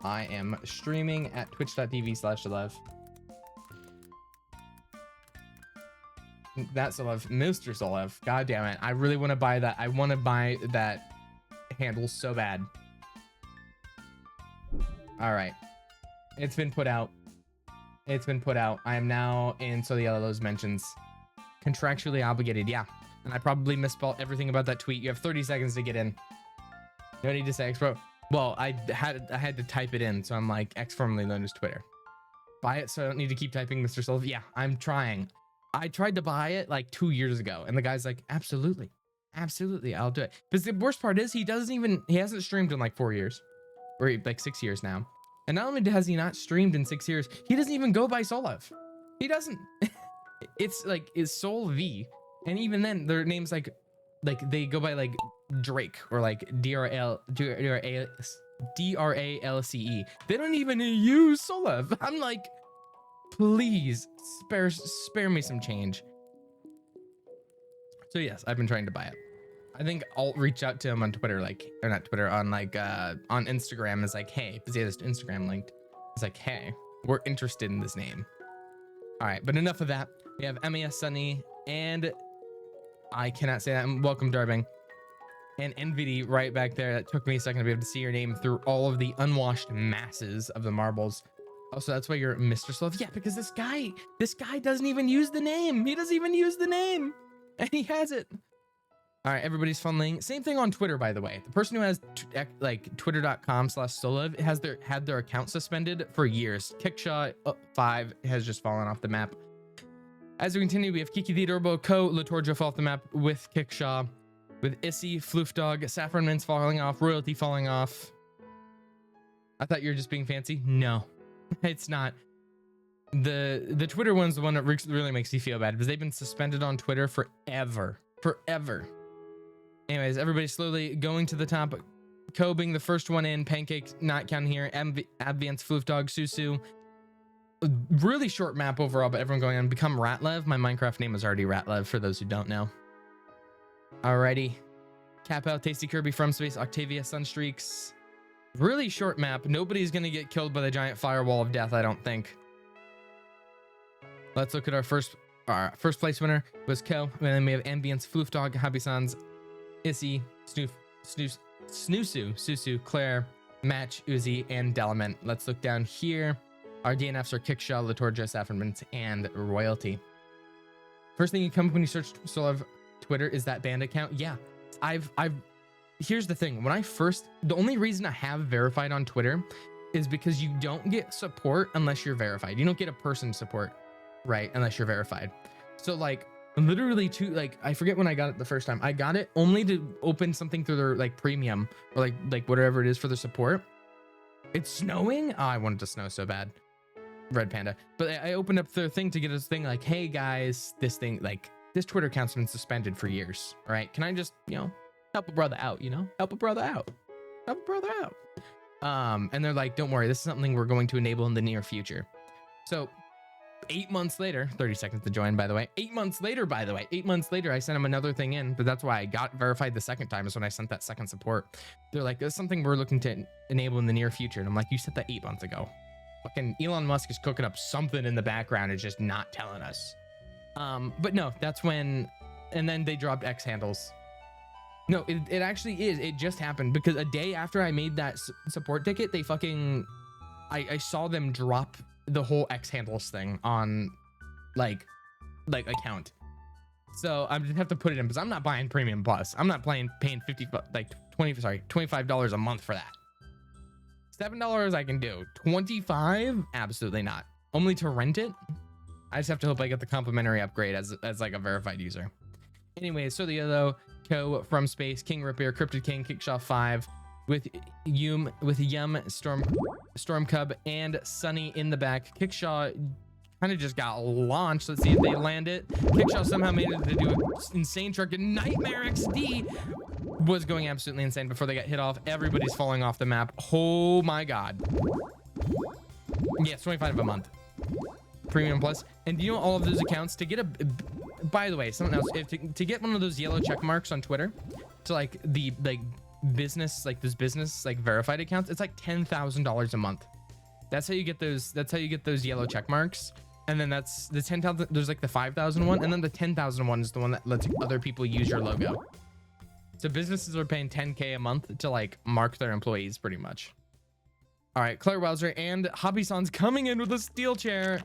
I am streaming at twitch.tv/Solev. That's Solev, Mr. Solev. God damn it. I really want to buy that. I want to buy that handle so bad. All right. It's been put out. It's been put out. I am now in Soliello's mentions. Contractually obligated. Yeah. And I probably misspelled everything about that tweet. You have 30 seconds to get in. No need to say X Pro. Well, I had to type it in. So I'm like X formerly known as Twitter. Buy it so I don't need to keep typing Mr. Solev. Yeah, I'm trying. I tried to buy it like 2 years ago, and the guy's like, absolutely, I'll do it. But the worst part is he hasn't streamed in like 4 years, or like 6 years now. And not only has he not streamed in 6 years, he doesn't even go by Solev. He doesn't. It's like, it's Sol V. And even then their name's like they go by like Drake or like DRALCE. They don't even use Solev. I'm like, please spare me some change. So yes, I've been trying to buy it. I think I'll reach out to him on Twitter, like, or not Twitter, on like on Instagram. Is like, hey, because he has Instagram linked. It's like, hey, we're interested in this name. All right, but enough of that. We have MES Sunny and I cannot say that. Welcome, Darbing. And NVD right back there. That took me a second to be able to see your name through all of the unwashed masses of the marbles. Also, that's why you're Mr. Solev. Yeah, because this guy doesn't even use the name. He doesn't even use the name. And he has it. All right, everybody's funneling. Same thing on Twitter, by the way. The person who has like twitter.com/Solev had their account suspended for years. Kickshaw 5 has just fallen off the map. As we continue, we have Kiki the Adorable, Latorja fall off the map with Kickshaw, with Issy, Floofdog, Saffron Mints falling off, Royalty falling off. I thought you were just being fancy. No, it's not. The Twitter one's the one that really makes you feel bad because they've been suspended on Twitter forever. Anyways, everybody's slowly going to the top. Co being the first one in, Pancake not counting here, Advance, Floofdog, Susu. Really short map overall, but everyone going on. Become Ratlev. My Minecraft name is already Ratlev for those who don't know. Alrighty. Cap-Out, Tasty Kirby, From Space, Octavia, Sunstreaks. Really short map. Nobody's gonna get killed by the giant firewall of death, I don't think. Let's look at our first place winner was Co. And then we have Ambience, Floofdog, Happy Sans, Issy, Snoosu, Susu, Claire, Match, Uzi, and Delament. Let's look down here. Our DNFs are Kickshaw, Latorja, Saffron Mints, and Royalty. First thing you come up when you search Solev Twitter is that band account. Yeah, here's the thing. The only reason I have verified on Twitter is because you don't get support unless you're verified. You don't get a person support, right? Unless you're verified. So like literally I forget when I got it the first time. I got it only to open something through their like premium or like whatever it is for the support. It's snowing. Oh, I wanted to snow so bad. Red Panda. But I opened up their thing to get this thing like, hey guys, this Twitter account's been suspended for years. All right. Can I just, help a brother out, help a brother out. And they're like, don't worry, this is something we're going to enable in the near future. So 8 months later, 30 seconds to join, by the way. 8 months later, I sent them another thing in, but that's why I got verified the second time is when I sent that second support. They're like, there's something we're looking to enable in the near future. And I'm like, you said that 8 months ago. Fucking Elon Musk is cooking up something in the background. It's just not telling us. But no, that's when, and then they dropped X handles. No, it actually is. It just happened because a day after I made that support ticket, they fucking, I saw them drop the whole X handles thing on like account. So I just have to put it in because I'm not buying Premium Plus. I'm not paying $25 a month for that. $7 I can do. 25? Absolutely not. Only to rent it. I just have to hope I get the complimentary upgrade as like a verified user. Anyway, so the other Co, From Space, King Ripier, Cryptid King, Kickshaw 5 with Yum, Storm Cub, and Sunny in the back. Kickshaw kind of just got launched. Let's see if they land it. Kickshaw somehow made it to do an insane truck. Nightmare XD was going absolutely insane before they got hit off. Everybody's falling off the map. Oh my god. Yes, 25 a month. Premium Plus. And you know, all of those accounts to get a, by the way, something else, if to get one of those yellow check marks on Twitter to like the business, like this business like verified accounts, it's like $10,000 a month. That's how you get those. That's how you get those yellow check marks. And then that's the 10,000. There's like the 5,000 one, and then the 10,000 one is the one that lets other people use your logo. So businesses are paying 10K a month to like mark their employees, pretty much. All right, Claire Wowzer and Hobby-san's coming in with a steel chair,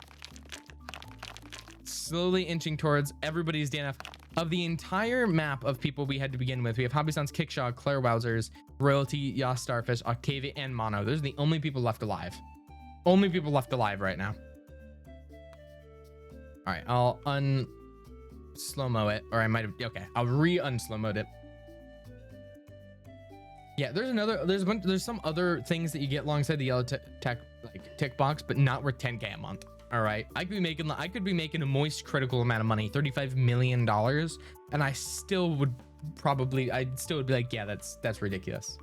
slowly inching towards everybody's DNF. Of the entire map of people we had to begin with, we have Hobby-san's, Kickshaw, Claire Wowzer's, Royalty, Yas Starfish, Octavia, and Mono. Those are the only people left alive. Only people left alive right now. All right, I'll slow-mo it, or I might have, okay, I'll re-unslow-moed it. Yeah, there's some other things that you get alongside the yellow tick box, but not worth 10K a month. All right, I could be making a moist critical amount of money, $35 million, and I'd still would be like, yeah, that's ridiculous.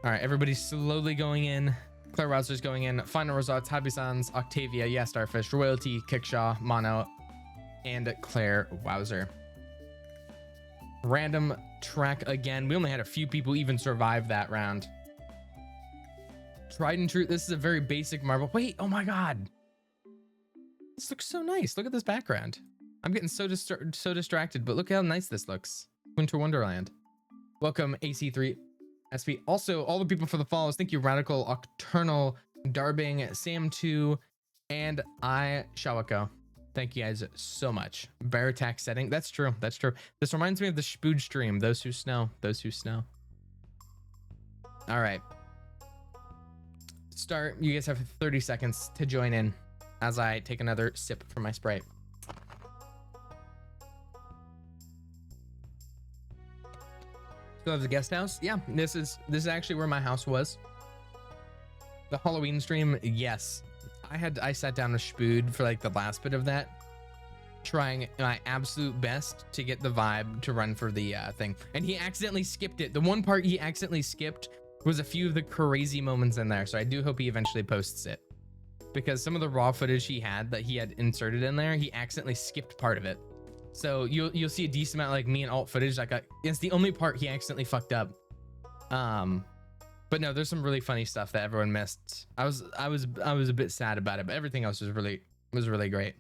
All right, everybody's slowly going in. Claire Wowzer's going in. Final results: Hobby-san's, Octavia, Yes Starfish, Royalty, Kickshaw, Mono, and Claire Wowzer. Random track again. We only had a few people even survive that round. Tried and true. This is a very basic marble. Wait, oh my god, this looks so nice. Look at this background. I'm getting so distracted, but look how nice this looks. Winter Wonderland. Welcome AC3 SP. Also, all the people for the follows. Thank you, Radical, Octernal, Darbing, Sam2, and I Shawako. Thank you guys so much. Bear attack setting. That's true. That's true. This reminds me of the Spood stream. Those who snow. Those who snow. All right. Start. You guys have 30 seconds to join in as I take another sip from my Sprite. Still have the guest house. Yeah, this is actually where my house was. The Halloween stream. Yes, I sat down with Spood for like the last bit of that, trying my absolute best to get the vibe to run for the thing, and he accidentally skipped it. The one part he accidentally skipped was a few of the crazy moments in there, so I do hope he eventually posts it, because some of the raw footage he had inserted in there, he accidentally skipped part of it. So you'll see a decent amount like me and alt footage. Like it's the only part he accidentally fucked up. But no, there's some really funny stuff that everyone missed. I was a bit sad about it, but everything else was really great.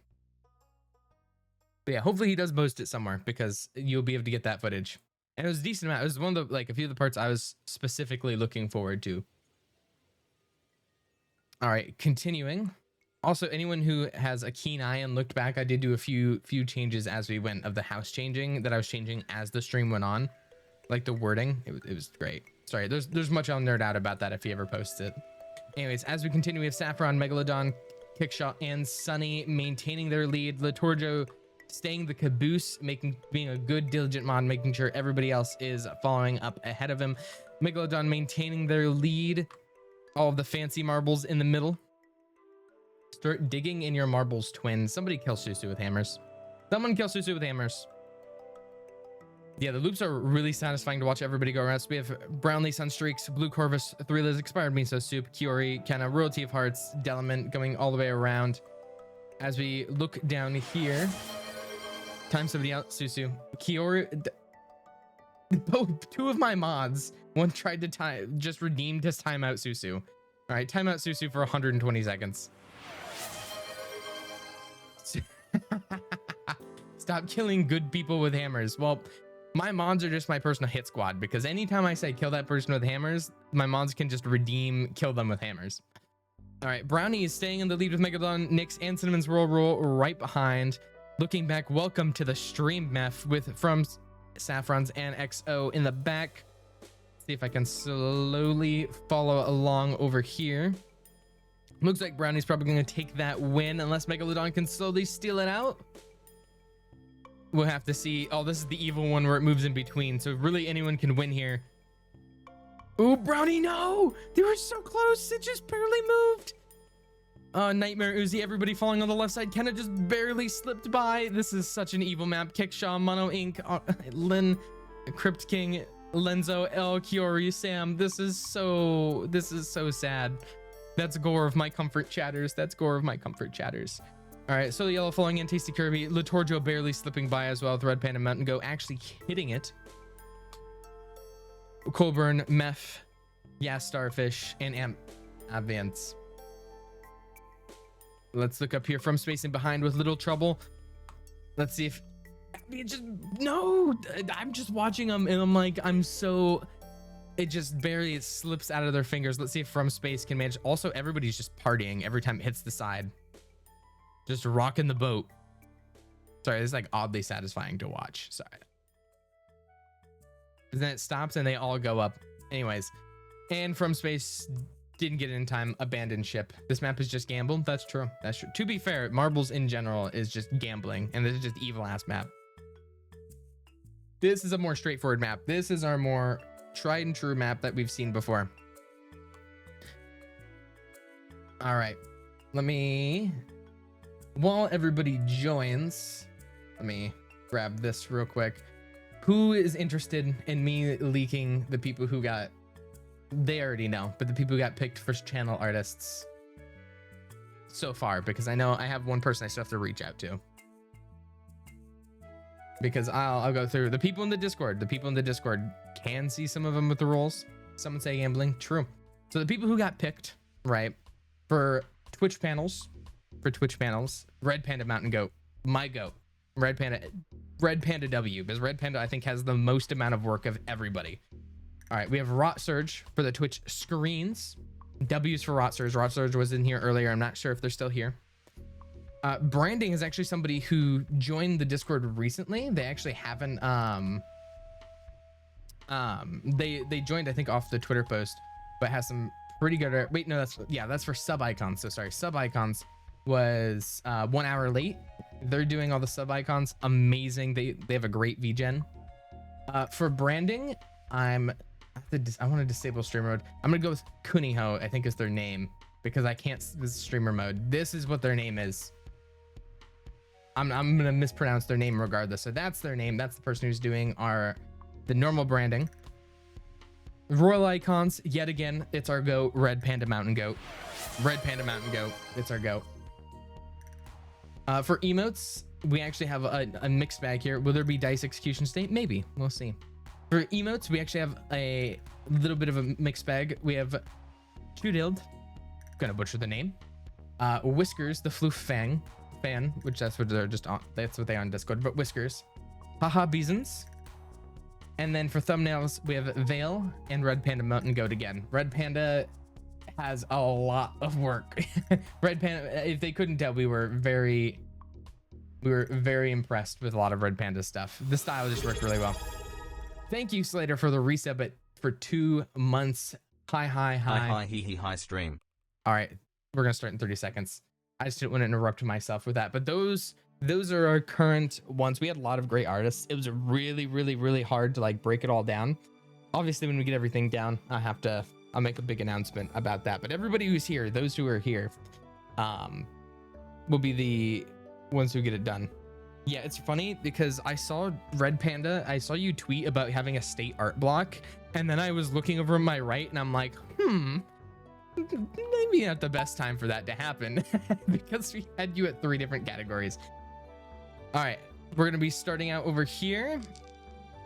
But yeah, hopefully he does post it somewhere, because you'll be able to get that footage. And it was a decent amount. It was one of the, like, a few of the parts I was specifically looking forward to. All right, continuing. Also, anyone who has a keen eye and looked back, I did do a few changes as we went of the house changing that I was changing as the stream went on, like the wording. It was great. Sorry, there's much I'll nerd out about that if he ever posts it. Anyways, as we continue, we have Saffron, Megalodon, Kickshaw, and Sunny maintaining their lead. Latorjo staying the caboose, being a good diligent mod, making sure everybody else is following up ahead of him. Megalodon maintaining their lead. All of the fancy marbles in the middle. Start digging in your marbles, twin. Somebody kill Susu with hammers. Someone kill Susu with hammers. Yeah, the loops are really satisfying to watch everybody go around. So we have Brownlee, Sunstreaks, Blue Corvus, Three Liz, Expired Miso Soup, Kiori, Kenna, Royalty of Hearts, Delamant going all the way around. As we look down here, time somebody out, Susu. Kiori, both two of my mods, one tried to just redeemed his timeout Susu. All right, timeout Susu for 120 seconds. Stop killing good people with hammers. Well, my mods are just my personal hit squad, because anytime I say kill that person with hammers, my mods can just kill them with hammers. All right, Brownie is staying in the lead with Megalodon, Nyx, and Cinnamon's roll right behind. Looking back, welcome to the stream, Meth, from Saffron's and XO in the back. See if I can slowly follow along over here. Looks like Brownie's probably going to take that win unless Megalodon can slowly steal it out. We'll have to see. Oh, this is the evil one where it moves in between. So really anyone can win here. Ooh, Brownie, no! They were so close. It just barely moved. Nightmare Uzi, everybody falling on the left side. Kenna just barely slipped by. This is such an evil map. Kickshaw, Mono Inc., Lin, Crypt King, Lenzo, El, Kiori, Sam. This is so sad. That's gore of my comfort chatters. That's gore of my comfort chatters. All right, so the yellow falling in, Tasty Kirby, Litorjo barely slipping by as well with Red Panda Mountain Goat actually hitting it. Colburn, Meph, Yas Starfish, and Advance. Let's look up here from Space and Behind with Little Trouble. Let's see if no, I'm just watching them and I'm like, it just barely slips out of their fingers. Let's see if From Space can manage. Also, everybody's just partying every time it hits the side. Just rocking the boat. Sorry, this is like oddly satisfying to watch. Sorry. Then it stops and they all go up. Anyways, and From Space didn't get it in time. Abandoned ship. This map is just gamble. That's true. That's true. To be fair, Marbles in general is just gambling, and this is just evil ass map. This is a more straightforward map. This is our more tried and true map that we've seen before. All right, while everybody joins, let me grab this real quick. Who is interested in me leaking the people who got, they already know, but the people who got picked for channel artists so far? Because I know I have one person I still have to reach out to. Because I'll go through the people in the Discord. The people in the Discord can see some of them with the roles. Someone say gambling. True. So the people who got picked, right, for Twitch panels, Red Panda Mountain Goat, my goat, Red Panda W, because Red Panda I think has the most amount of work of everybody. All right, we have Rot Surge for the Twitch screens. W's for Rot Surge. Rot Surge was in here earlier. I'm not sure if they're still here. Branding is actually somebody who joined the Discord recently. They actually haven't they joined I think off the Twitter post, but has some pretty good wait, no, that's for sub icons. So sorry, sub icons was 1 hour late. They're doing all the sub icons. Amazing. They have a great VGen. For branding, I want to disable streamer mode. I'm gonna go with Kuniho, I think is their name, because I can't, this is streamer mode. This is what their name is. I'm gonna mispronounce their name regardless. So that's their name. That's the person who's doing the normal branding. Royal icons, yet again, it's our goat, Red Panda Mountain Goat. Red Panda Mountain Goat, it's our goat. For emotes, we actually have a mixed bag here. Will there be Dice Execution State? Maybe, we'll see. For emotes, we actually have a little bit of a mixed bag. We have Chudild, gonna butcher the name. Whiskers, the Floof fan, which that's what they're just on. That's what they are on Discord. But Whiskers, Haha Bisons, and then for thumbnails, we have Veil and Red Panda Mountain Goat again. Red Panda has a lot of work. Red Panda, if they couldn't tell, we were very impressed with a lot of Red Panda stuff. The style just worked really well. Thank you, Slater, for the resub for 2 months. Hi stream. All right, we're gonna start in 30 seconds. I just didn't want to interrupt myself with that, but those are our current ones. We had a lot of great artists. It was really hard to like break it all down. Obviously, when we get everything down, I'll make a big announcement about that. But everybody who's here, those who are here, will be the ones who get it done. Yeah, it's funny because I saw Red Panda, I saw you tweet about having a state art block, and then I was looking over on my right and I'm like, maybe not the best time for that to happen because we had you at 3 different categories. All right, we're gonna be starting out over here.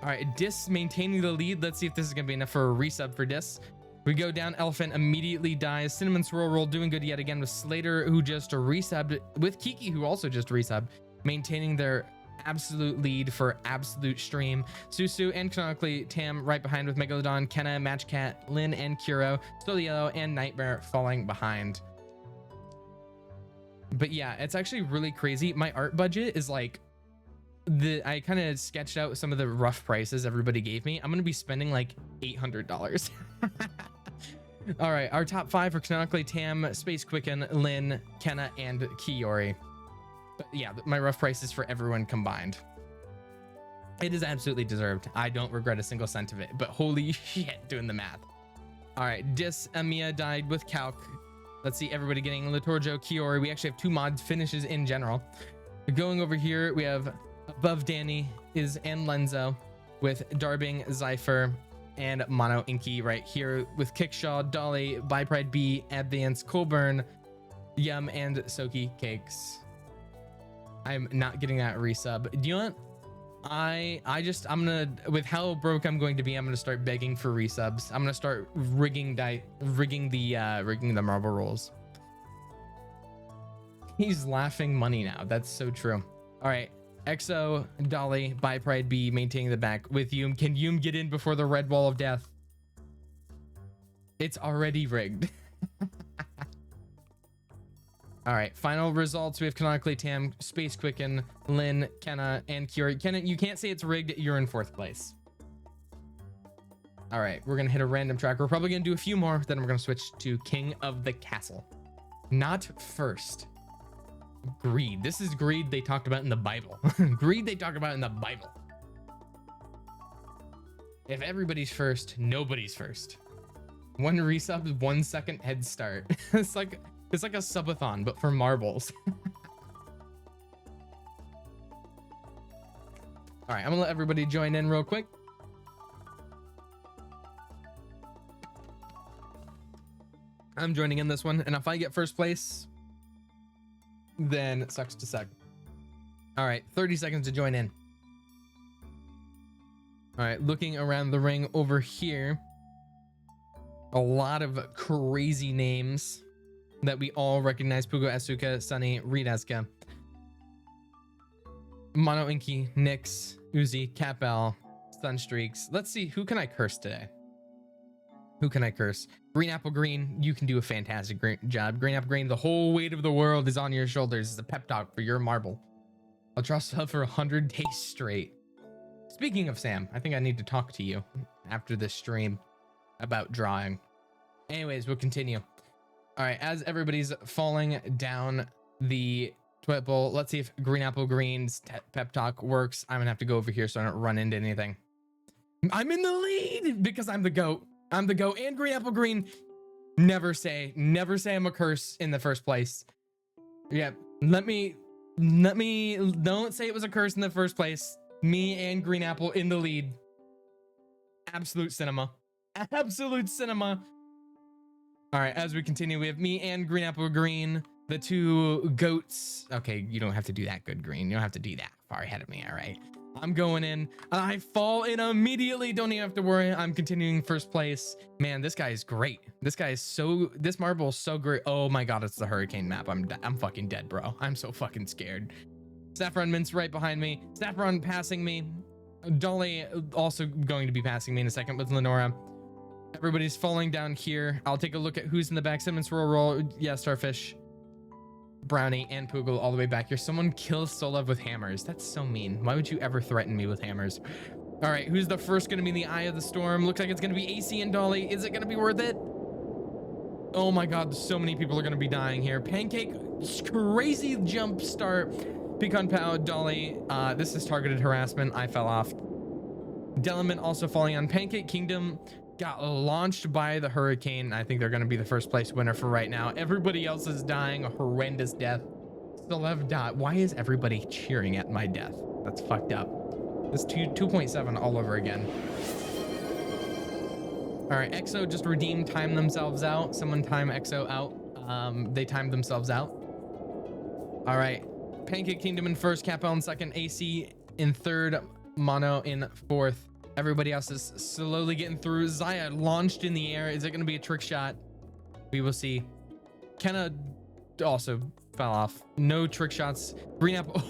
All right, Dis maintaining the lead. Let's see if this is gonna be enough for a resub for Dis. We go down, Elephant immediately dies. Cinnamon Swirl Roll doing good yet again with Slater, who just resubbed, with Kiki, who also just resubbed, maintaining their absolute lead for absolute stream. Susu and canonically Tam right behind with Megalodon, Kenna, Matchcat, Lynn, and Kuro. Still Yellow and Nightmare falling behind. But yeah, it's actually really crazy. My art budget is like, I kind of sketched out some of the rough prices everybody gave me. I'm gonna be spending like $800. All right, our top 5 are canonically Tam, Space Quicken, Lynn, Kenna, and Kiori. But yeah, my rough prices for everyone combined. It is absolutely deserved. I don't regret a single cent of it, but holy shit, doing the math. All right, Dis Amia died with Calc. Let's see, everybody getting Litorjo, Kiori. We actually have 2 mod finishes in general. Going over here, we have Above Danny and Lenzo with Darbing, Zypher, and Mono Inky right here with Kickshaw, Dolly, Bypride B, Advance, Colburn, Yum, and Soki Cakes. I'm not getting that resub. Do you want? I'm gonna, with how broke I'm going to be, I'm gonna start begging for resubs. I'm gonna start rigging the marble rolls. He's laughing money now. That's so true. All right, EXO, Dolly, Bypride B maintaining the back with Yum. Can Yum get in before the red wall of death? It's already rigged. All right, final results. We have Canonically Tam, Space Quicken, Lynn, Kenna, and Kira. Kenna, you can't say it's rigged. You're in 4th place. All right, we're gonna hit a random track. We're probably gonna do a few more, then we're gonna switch to King of the Castle. Not first. Greed. This is greed they talked about in the Bible. Greed they talk about in the Bible. If everybody's first, nobody's first. 1 resub, 1 second head start. It's like a subathon, but for marbles. All right, I'm gonna let everybody join in real quick. I'm joining in this one, and if I get first place, then it sucks to suck. All right, 30 seconds to join in. All right, looking around the ring over here, a lot of crazy names that we all recognize: Pugo, Asuka, Sunny, Reed Asuka, Mono Inky, Nyx, Uzi, Capel, Sunstreaks. Let's see, who can I curse today? Who can I curse? Green Apple Green, you can do a fantastic job. Green Apple Green, the whole weight of the world is on your shoulders. It's a pep talk for your marble. I'll draw stuff for 100 days straight. Speaking of Sam, I think I need to talk to you after this stream about drawing. Anyways, we'll continue. All right, as everybody's falling down the toilet bowl, let's see if Green Apple Green's pep talk works. I'm gonna have to go over here so I don't run into anything. I'm in the lead because I'm the GOAT. I'm the GOAT. And Green Apple Green, never say I'm a curse in the first place. Yeah, don't say it was a curse in the first place. Me and Green Apple in the lead. Absolute cinema. Absolute cinema. All right, as we continue, we have me and Green Apple Green, the 2 goats. Okay, you don't have to do that, good Green. You don't have to do that far ahead of me, all right? I'm going in. I fall in immediately. Don't even have to worry. I'm continuing first place. Man, this guy is great. This marble is so great. Oh my God, it's the hurricane map. I'm fucking dead, bro. I'm so fucking scared. Saffron Mint's right behind me. Saffron passing me. Dolly also going to be passing me in a second with Lenora. Everybody's falling down here. I'll take a look at who's in the back. Simmons roll. Yeah, Starfish, Brownie, and Poogle all the way back here. Someone kills Solev with hammers. That's so mean. Why would you ever threaten me with hammers? All right, who's the first going to be in the eye of the storm? Looks like it's going to be AC and Dolly. Is it going to be worth it? Oh my God, so many people are going to be dying here. Pancake, crazy jump start. Pecan Pow, Dolly. This is targeted harassment. I fell off. Delaman also falling on. Pancake Kingdom got launched by the hurricane. I think they're going to be the first place winner for right now. Everybody else is dying a horrendous death. Solev died. Why is everybody cheering at my death? That's fucked up. It's 2.7 all over again. All right, EXO just redeemed, timed themselves out. Someone time EXO out. They timed themselves out. All right, Pancake Kingdom in first, Capel in second, AC in third, Mono in fourth. Everybody else is slowly getting through. Zaya launched in the air. Is it going to be a trick shot? We will see. Kenna also fell off. No trick shots. Green Apple.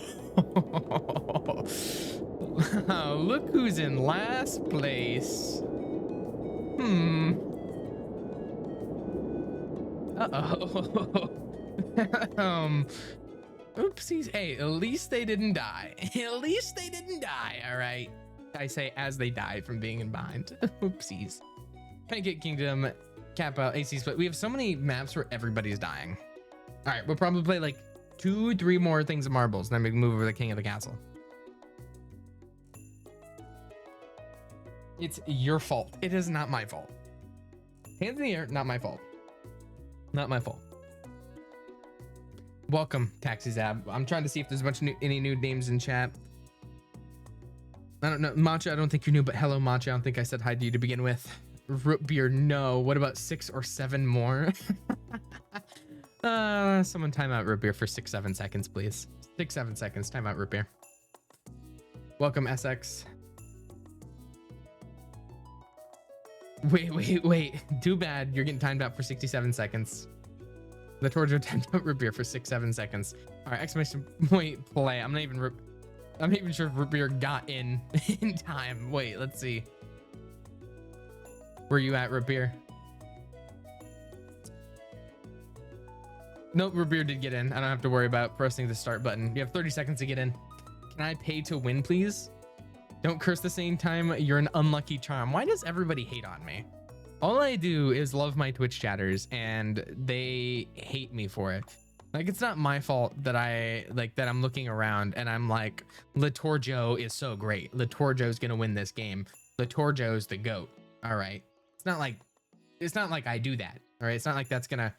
Look who's in last place. Uh-oh. Oopsies. Hey, at least they didn't die. At least they didn't die. All right. I say as they die from being in bind. Oopsies. Pancake Kingdom, Kappa, AC Split. We have so many maps where everybody's dying. All right, we'll probably play like 2-3 more things of marbles, then we can move over to the King of the Castle. It's your fault. It is not my fault. Hands in the air, not my fault. Not my fault. Welcome, Taxi Zab. I'm trying to see if there's a bunch of any new names in chat. I don't know. Matcha, I don't think you're new, but hello, Matcha. I don't think I said hi to you to begin with. Root beer, no. What about 6 or 7 more? Someone time out root beer for 6-7 seconds, please. 6-7 seconds. Time out root beer. Welcome, SX. Wait. Too bad. You're getting timed out for 67 seconds. The Torjo timed out root beer for 6-7 seconds. All right, exclamation point play. I'm not even sure if root beer got in time. Wait, let's see. Where you at, root beer? Nope, root beer did get in. I don't have to worry about pressing the start button. You have 30 seconds to get in. Can I pay to win, please? Don't curse the same time. You're an unlucky charm. Why does everybody hate on me? All I do is love my Twitch chatters and they hate me for it. Like, it's not my fault that I'm looking around and I'm like, Litorjo is so great. Litorjo's gonna win this game. Litorjo's the GOAT. All right. It's not like I do that. All right. It's not like that's gonna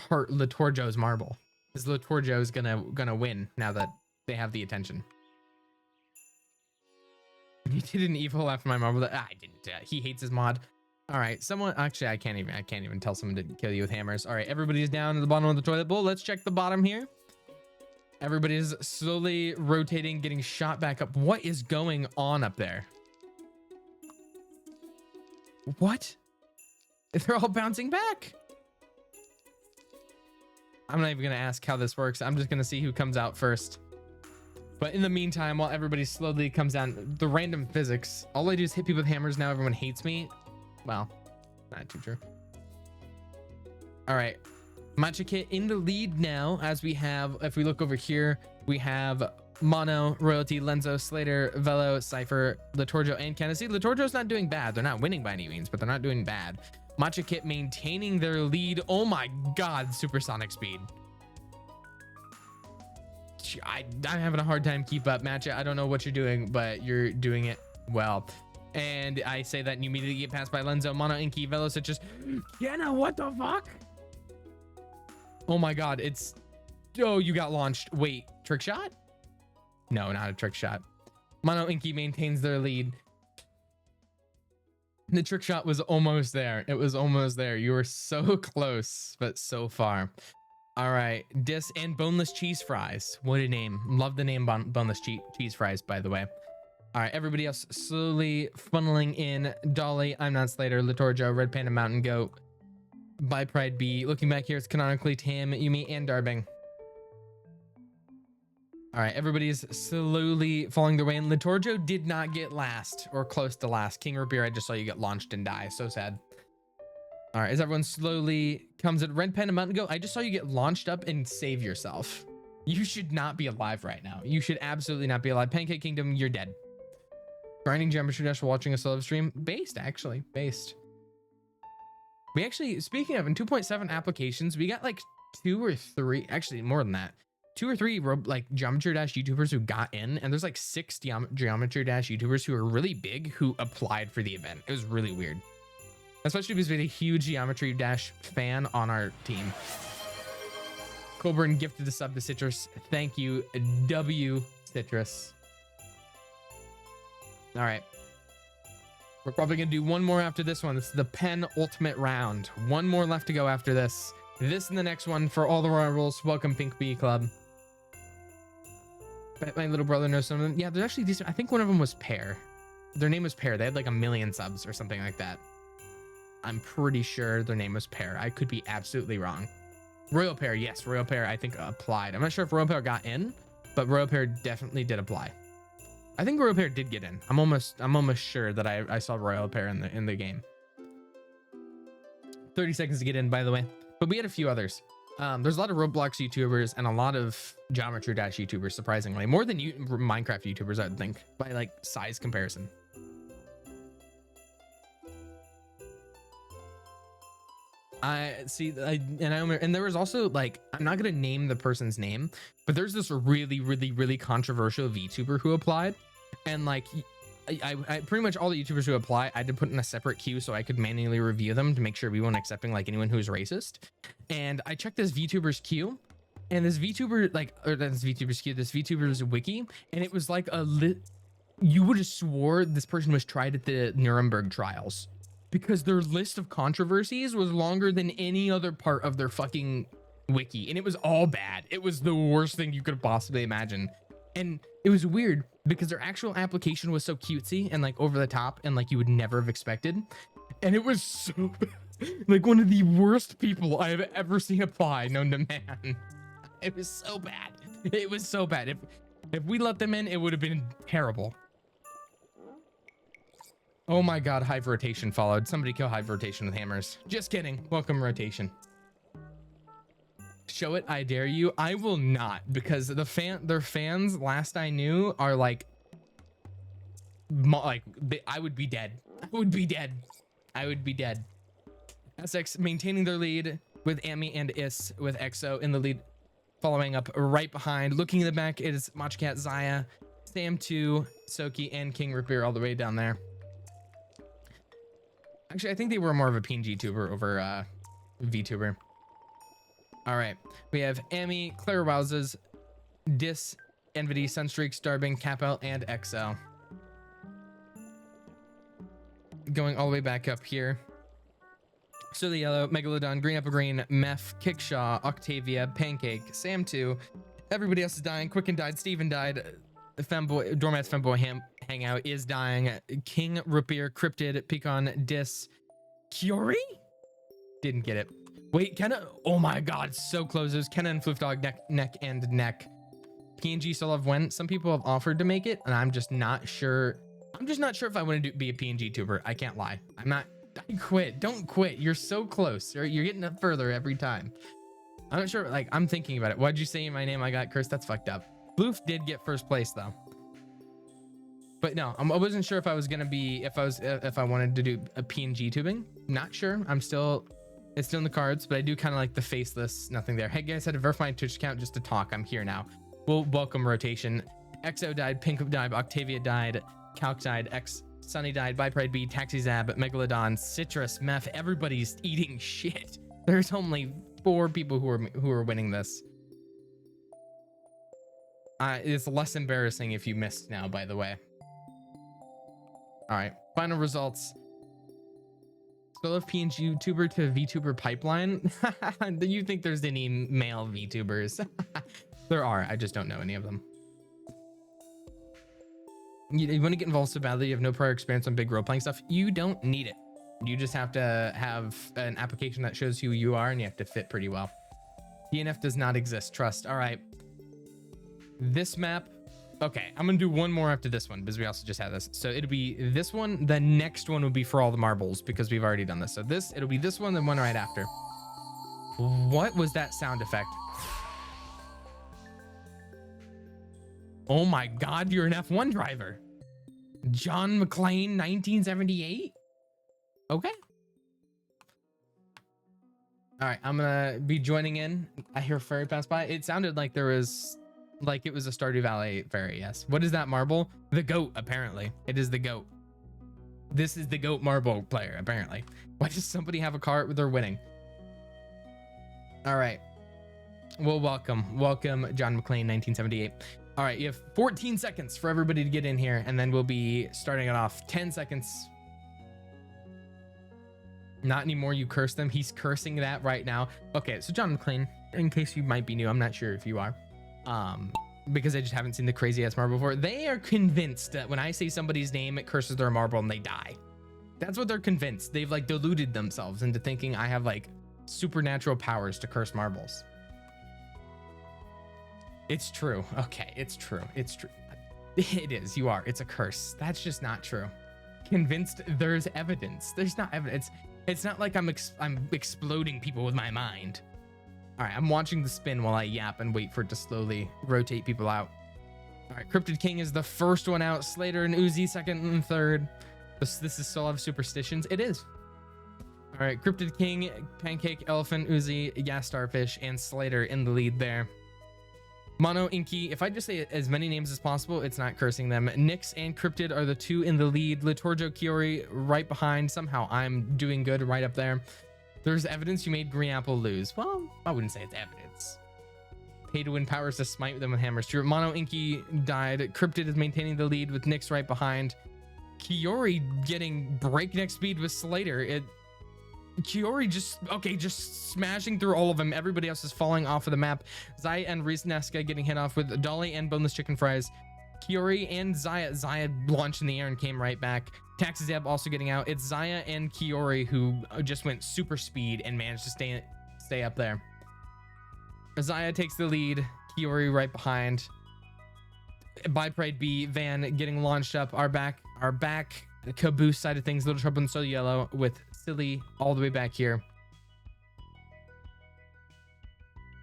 hurt Litorjo's marble. Because Litorjo's gonna win now that they have the attention. You did an evil after my marble. I didn't. He hates his mod. All right, someone actually I can't even tell someone to kill you with hammers. All right, everybody's down at the bottom of the toilet bowl. Let's check the bottom here. Everybody's slowly rotating, getting shot back up. What is going on up there? What? They're all bouncing back. I'm not even gonna ask how this works. I'm just gonna see who comes out first. But in the meantime, while everybody slowly comes down, the random physics, all I do is hit people with hammers. Now everyone hates me. Well, not too true. All right, Matcha Kit in the lead now, as we have, if we look over here, we have Mono, Royalty, Lenzo, Slater, Velo, Cypher, Litorjo, and Kennedy. Litorjo's not doing bad. They're not winning by any means, but they're not doing bad. Matcha Kit maintaining their lead. Oh my God, supersonic speed. I'm having a hard time keep up, Matcha. I don't know what you're doing, but you're doing it well. And I say that and you immediately get passed by Lenzo, Mono, Inky, Velo, such as Jenna. What the fuck? Oh my God, it's, oh, you got launched. Wait, trick shot? No, not a trick shot. Mono, Inky maintains their lead. The trick shot was almost there. It was almost there. You were so close, but so far. All right, Dis and Boneless Cheese Fries. What a name. Love the name Boneless Cheese Fries, by the way. All right, everybody else slowly funneling in. Dolly, I'm Not Slater, Litorjo, Red Panda Mountain Goat, By Pride B. Looking back here, it's canonically Tam, Yumi, and Darbing. All right, everybody's slowly falling their way in. Litorjo did not get last or close to last. King Rapier, I just saw you get launched and die. So sad. All right, as everyone slowly comes in. Red Panda Mountain Goat, I just saw you get launched up and save yourself. You should not be alive right now. You should absolutely not be alive. Pancake Kingdom, you're dead. Grinding Geometry Dash while watching a solo stream. Based, actually. Based. We actually, speaking of, in 2.7 applications, we got like 2 or 3, actually more than that. 2 or 3 like Geometry Dash YouTubers who got in, and there's like 6 Geometry Dash YouTubers who are really big who applied for the event. It was really weird. Especially because we had a huge Geometry Dash fan on our team. Colburn gifted a sub to Citrus. Thank you, W Citrus. All right. We're probably going to do one more after this one. This is the penultimate round. One more left to go after this. This and the next one for all the Royal Rules. Welcome, Pink Bee Club. Bet my little brother knows some of them. Yeah, there's actually decent. I think one of them was Pear. Their name was Pear. They had like 1 million subs or something like that. I'm pretty sure their name was Pear. I could be absolutely wrong. Royal Pear, yes, Royal Pear I think applied. I'm not sure if Royal Pear got in, but Royal Pear definitely did apply. I think Royal Pear did get in. I'm almost sure that I saw Royal Pear in the game. 30 seconds to get in, by the way. But we had a few others. There's a lot of Roblox YouTubers and a lot of Geometry Dash YouTubers, surprisingly. More than Minecraft YouTubers, I would think, by like size comparison. I see, and there was also like, I'm not gonna name the person's name, but there's this really controversial VTuber who applied, and like, I pretty much all the YouTubers who apply, I had to put in a separate queue so I could manually review them to make sure we weren't accepting like anyone who's racist. And I checked this VTuber's queue, and this VTuber this VTuber's wiki, and it was like you would have swore this person was tried at the Nuremberg trials, because their list of controversies was longer than any other part of their fucking wiki, and it was all bad. It was the worst thing you could possibly imagine. And it was weird because their actual application was so cutesy and like over the top and like you would never have expected. And it was so like one of the worst people I have ever seen apply known to man. It was so bad. It was so bad. If we let them in, it would have been terrible. Oh my God, Hive Rotation followed. Somebody kill Hive Rotation with hammers. Just kidding. Welcome Rotation. Show it, I dare you. I will not, because their fans, last I knew, are like I would be dead. I would be dead. I would be dead. SX maintaining their lead with Ami and Is with EXO in the lead, following up right behind. Looking in the back, it is Machicat, Zaya, Sam2, Soki, and King Rootbeer all the way down there. Actually, I think they were more of a PNG tuber over VTuber. All right, we have Ami, Claire Wowzes, Dis, Envity, Sunstreak, Starbing, Capel, and EXO. Going all the way back up here. So the Yellow, Megalodon, Green Apple Green, Meph, Kickshaw, Octavia, Pancake, Sam2. Everybody else is dying. Quicken died, Steven died. Femboy, Dormat's Femboy Hangout is dying. King Rootbeer, Cryptid, Pecan, Dis, Kiori? Didn't get it. Wait, Kenna, oh my God, so close. It was Kenna and Floofdog neck and neck. PNG still have went. Some people have offered to make it, and I'm just not sure. I'm just not sure if I want to be a PNG tuber. I can't lie. I'm not. I quit. Don't quit. You're so close. You're getting up further every time. I'm not sure. Like, I'm thinking about it. Why'd you say my name? I got cursed. That's fucked up. Floof did get first place though. But no, I wasn't sure if I was gonna be if I wanted to do a PNG tubing. Not sure. It's still in the cards, but I do kind of like the faceless, nothing there. Hey guys, I had to verify my Twitch account just to talk. I'm here now. Well, welcome Rotation. EXO died, Pink died, Octavia died, Calc died, Sunny died, Bipride B, Taxi Zab, Megalodon, Citrus, Meph. Everybody's eating shit. There's only 4 people who are winning this. It's less embarrassing if you missed now, by the way. All right, final results. Still of PNG YouTuber to VTuber pipeline. Do you think there's any male VTubers? There are. I just don't know any of them. You want to get involved so badly, you have no prior experience on big role playing stuff. You don't need it. You just have to have an application that shows who you are, and you have to fit pretty well. DNF does not exist. Trust. All right. This map. Okay, I'm gonna do one more after this one because we also just had this. So it'll be this one. The next one will be for all the marbles because we've already done this. So it'll be this one, then one right after. What was that sound effect? Oh my God, you're an F1 driver. John McClane, 1978. Okay. All right, I'm gonna be joining in. I hear a fairy pass by. It sounded like there was. Like it was a Stardew Valley fairy, yes. What is that marble? The goat, apparently. It is the goat. This is the goat marble player, apparently. Why does somebody have a cart with their winning? All right. Well, welcome, John McClane, 1978. All right, you have 14 seconds for everybody to get in here, and then we'll be starting it off. 10 seconds. Not anymore, you curse them. He's cursing that right now. Okay, so John McClane, in case you might be new, I'm not sure if you are. Because I just haven't seen the crazy ass marble before. They are convinced that when I say somebody's name, it curses their marble and they die. That's what they're convinced. They've like deluded themselves into thinking I have like supernatural powers to curse marbles. It's true. Okay, it's true. It's true. It is. You are. It's a curse. That's just not true. Convinced there's evidence. There's not evidence. It's not like I'm exploding people with my mind. All right, I'm watching the spin while I yap and wait for it to slowly rotate people out. All right, Cryptid King is the first one out. Slater and Uzi second and third. This is still have superstitions. It is. All right, Cryptid King, Pancake, Elephant, Uzi, Gas Starfish, and Slater in the lead there. Mono, Inky, if I just say as many names as possible, it's not cursing them. Nyx and Cryptid are the 2 in the lead. Litorjo, Kiori right behind. Somehow I'm doing good right up there. There's evidence you made Green Apple lose. Well, I wouldn't say it's evidence. Pay to win powers to smite them with hammers. True. Mono Inky died. Cryptid is maintaining the lead with Nyx right behind. Kiori getting breakneck speed with Slater. Kiori just smashing through all of them. Everybody else is falling off of the map. Zaya and Rizneska getting hit off with Dolly and boneless chicken fries. Kiori and Zaya launched in the air and came right back. Taxi Zeb also getting out. It's Zaya and Kiori who just went super speed and managed to stay up there. Zaya takes the lead. Kiori right behind. By Pride B, Van getting launched up. Our back caboose side of things. Little Trouble in So Yellow with Silly all the way back here.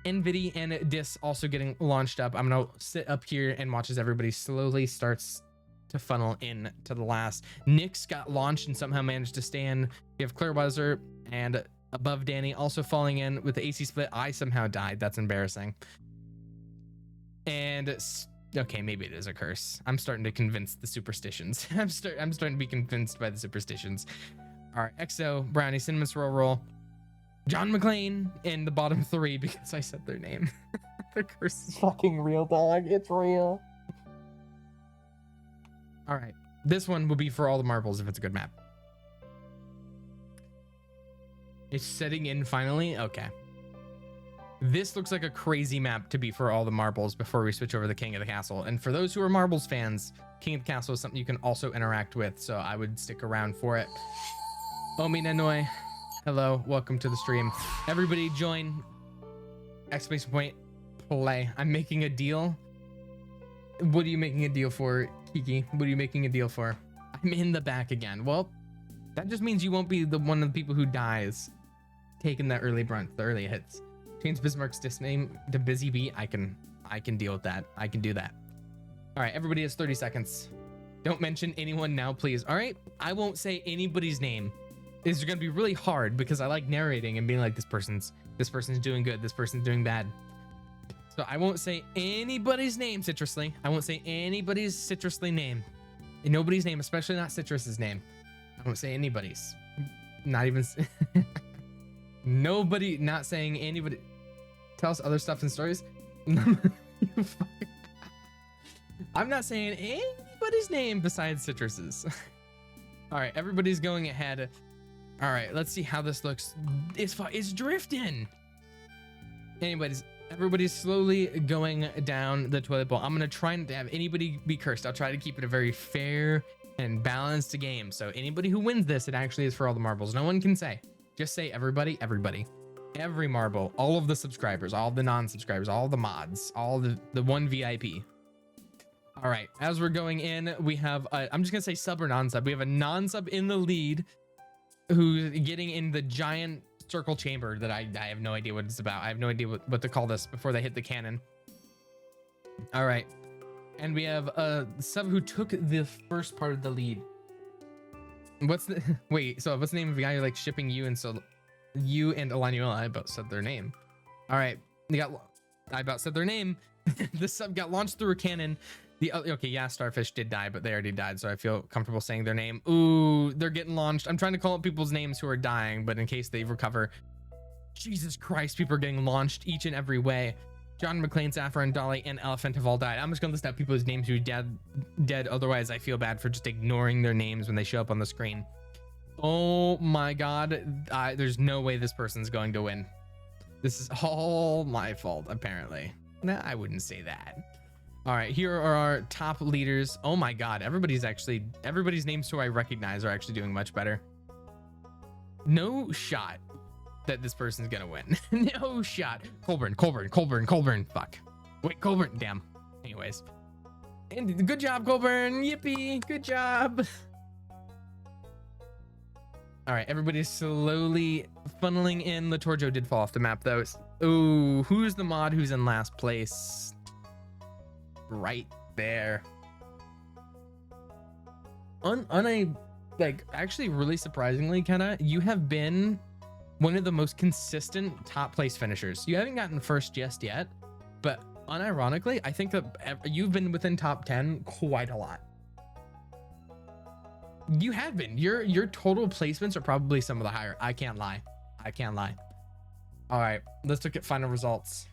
Nvidia and Dis also getting launched up. I'm gonna sit up here and watch as everybody slowly starts to funnel in to the last. Nyx got launched and somehow managed to stay in. We have Clairweiser and above Danny also falling in with the AC split. I somehow died. That's embarrassing. And okay, maybe it is a curse. I'm starting to convince the superstitions. I'm starting to be convinced by the superstitions. All right, EXO, Brownie, Cinnamon Swirl Roll, John McClane in the bottom 3 because I said their name. The curse is fucking real, dog. It's real. All right, this one will be for all the marbles if it's a good map. It's setting in finally. Okay. This looks like a crazy map to be for all the marbles before we switch over to King of the Castle. And for those who are marbles fans, King of the Castle is something you can also interact with. So I would stick around for it. Omi Nanoi, hello, welcome to the stream. Everybody join, exclamation point, play. I'm making a deal. What are you making a deal for, Kiki? What are you making a deal for? I'm in the back again. Well, that just means you won't be the one of the people who dies taking that early brunt, the early hits. Change Bismarck's disc name to Busy Bee. I can deal with that. I can do that. All right, everybody has 30 seconds. Don't mention anyone now, please. All right, I won't say anybody's name. It's gonna be really hard because I like narrating and being like, this person's doing good, this person's doing bad. So I won't say anybody's name, Citrusly. I won't say anybody's Citrusly name. And nobody's name, especially not Citrus's name. I won't say anybody's. Not even nobody, not saying anybody. Tell us other stuff and stories. I'm not saying anybody's name besides Citrus's. All right, everybody's going ahead. All right, let's see how this looks. It's drifting. Anyways, everybody's slowly going down the toilet bowl. I'm gonna try not to have anybody be cursed. I'll try to keep it a very fair and balanced game. So anybody who wins this, it actually is for all the marbles. No one can say. Just say everybody, every marble, all of the subscribers, all the non-subscribers, all the mods, all the one VIP. All right, as we're going in, we have I'm just gonna say sub or non-sub. We have a non-sub in the lead who's getting in the giant circle chamber that I have no idea what it's about. I have no idea what to call this before they hit the cannon. All right, and we have a sub who took the first part of the lead. What's the wait? So what's the name of the guy who like shipping you and so you and Elanuela? I about said their name. All right, I about said their name. The sub got launched through a cannon. Okay, yeah, Starfish did die, but they already died, so I feel comfortable saying their name. Ooh, they're getting launched. I'm trying to call up people's names who are dying, but in case they recover. Jesus Christ, people are getting launched each and every way. John McClane, Saffron, Dolly, and Elephant have all died. I'm just gonna list out people's names who are dead. Otherwise, I feel bad for just ignoring their names when they show up on the screen. Oh my God, there's no way this person's going to win. This is all my fault, apparently. Nah, I wouldn't say that. All right, here are our top leaders. Oh my God, everybody's names who I recognize are actually doing much better. No shot that this person's gonna win. No shot. Colburn. Fuck. Wait, Colburn. Damn. Anyways. And good job, Colburn. Yippee. Good job. All right, everybody's slowly funneling in. Latorjo did fall off the map though. Ooh, who's the mod who's in last place? Right there. Actually really surprisingly, Kenna, you have been one of the most consistent top place finishers. You haven't gotten first just yet, but unironically, I think that you've been within top 10 quite a lot. You have been. Your total placements are probably some of the higher. I can't lie. All right, let's look at final results.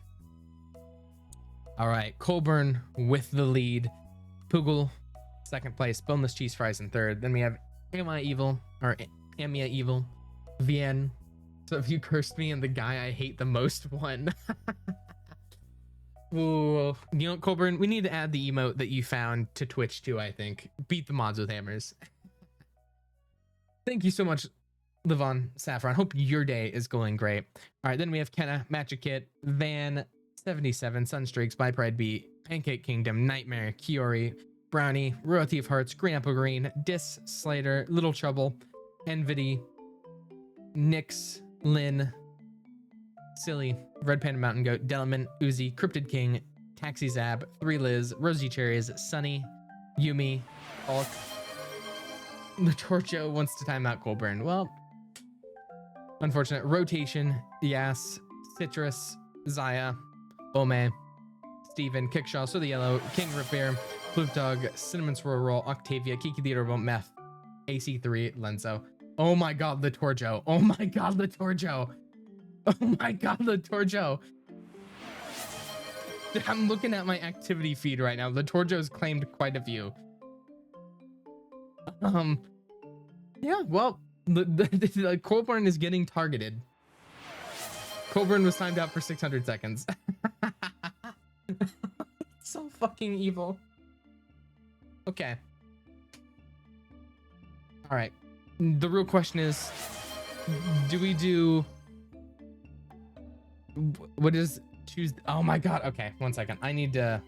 All right, Colburn with the lead. Pugel, second place. Boneless cheese fries in third. Then we have Amia Evil, Vienne. So if you cursed me and the guy I hate the most won. Ooh, you know, Colburn, we need to add the emote that you found to Twitch too, I think. Beat the mods with hammers. Thank you so much, Livon Saffron. Hope your day is going great. All right, then we have Kenna, Magic Kit, Van, 77, Sunstreaks, By Pride B, Pancake Kingdom, Nightmare, Kiori, Brownie, Royalty of Hearts, Green Apple Green, Dis, Slater, Little Trouble, Envity, Nyx, Lynn, Silly, Red Panda Mountain Goat, Delman, Uzi, Cryptid King, Taxi Zab, 3 Liz, Rosie Cherries, Sunny, Yumi, Hulk. Latorcho wants to time out Colburn. Well, unfortunate. Rotation, Yas, Citrus, Zaya, Ome, Steven, Kickshaw, So the Yellow, King Repair, Blue Dog, Cinnamon Swirl Roll, Octavia, Kiki the Adorable, Meth, AC3, Lenzo. Oh my god, Latorjo. Oh my god, Latorjo. Oh my god, Latorjo. I'm looking at my activity feed right now. Latorjo's claimed quite a few. Yeah, well, the Colburn is getting targeted. Colburn was timed out for 600 seconds. So fucking evil. Okay. All right. The real question is, do we do... What is Tuesday? Oh my god. Okay, 1 second. I need to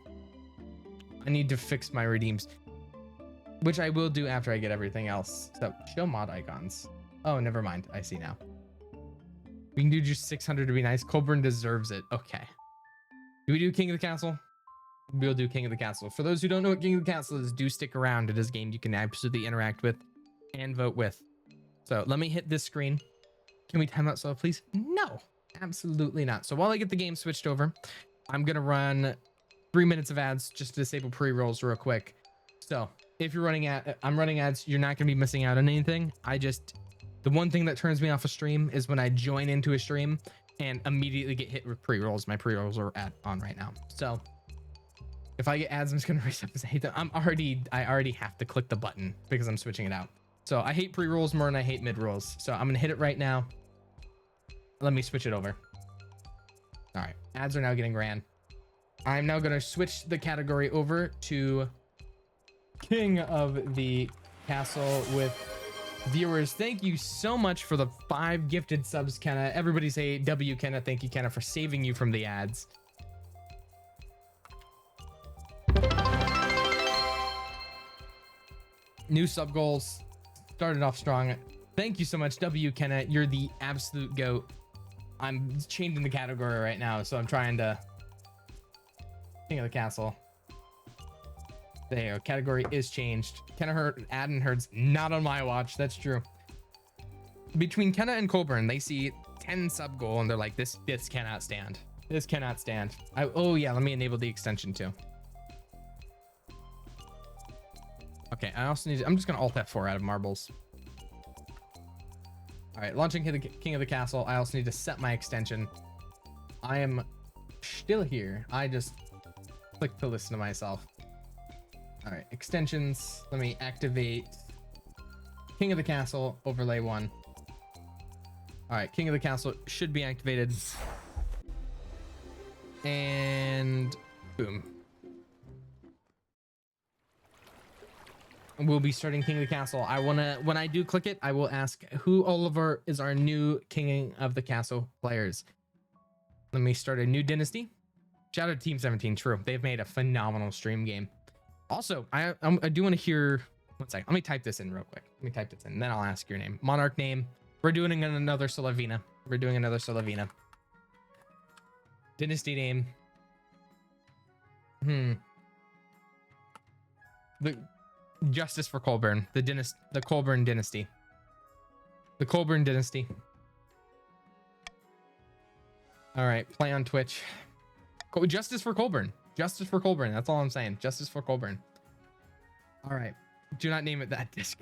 fix my redeems, which I will do after I get everything else. So show mod icons. Oh, never mind. I see now. We can do just 600 to be nice. Colburn deserves it. Okay. Do we do King of the Castle? We'll do King of the Castle. For those who don't know what King of the Castle is, do stick around. It is a game you can absolutely interact with and vote with. So let me hit this screen. Can we time out slow, please? No, absolutely not. So while I get the game switched over, I'm going to run 3 minutes of ads just to disable pre-rolls real quick. So if you're running I'm running ads, you're not going to be missing out on anything. The one thing that turns me off a stream is when I join into a stream and immediately get hit with pre-rolls. My pre-rolls are on right now. So if I get ads, I'm just going to raise up and hate them. I already have to click the button because I'm switching it out. So I hate pre-rolls more than I hate mid-rolls. So I'm going to hit it right now. Let me switch it over. All right. Ads are now getting ran. I'm now going to switch the category over to King of the Castle with viewers. Thank you so much for the 5 gifted subs, Kenna. Everybody say W, Kenna. Thank you, Kenna, for saving you from the ads. New sub goals. Started off strong. Thank you so much, W, Kenna. You're the absolute GOAT. I'm changing the category right now, so I'm trying to... King of the Castle. There you go. Category is changed. Kenna Adden Herd's not on my watch. That's true. Between Kenna and Colburn, they see 10 sub goal and they're like, this cannot stand. This cannot stand. Oh yeah, let me enable the extension too. Okay, I also need... I'm just gonna alt F4 out of marbles. All right, launching King of the Castle. I also need to set my extension. I am still here. I just click to listen to myself. All right, extensions. Let me activate King of the Castle overlay 1. All right, King of the Castle should be activated. And boom. We'll be starting King of the Castle. When I do click it, I will ask who Oliver is our new King of the Castle players. Let me start a new dynasty. Shout out to Team 17. True, they've made a phenomenal stream game. Also, I do want to hear. 1 second. Let me type this in real quick. Let me type this in, and then I'll ask your name. Monarch name. We're doing another Solavina. Dynasty name. The Justice for Colburn. The Colburn dynasty. The Colburn dynasty. All right, play on Twitch. Justice for Colburn. Justice for Colburn. That's all I'm saying. Justice for Colburn. All right. Do not name it that disc.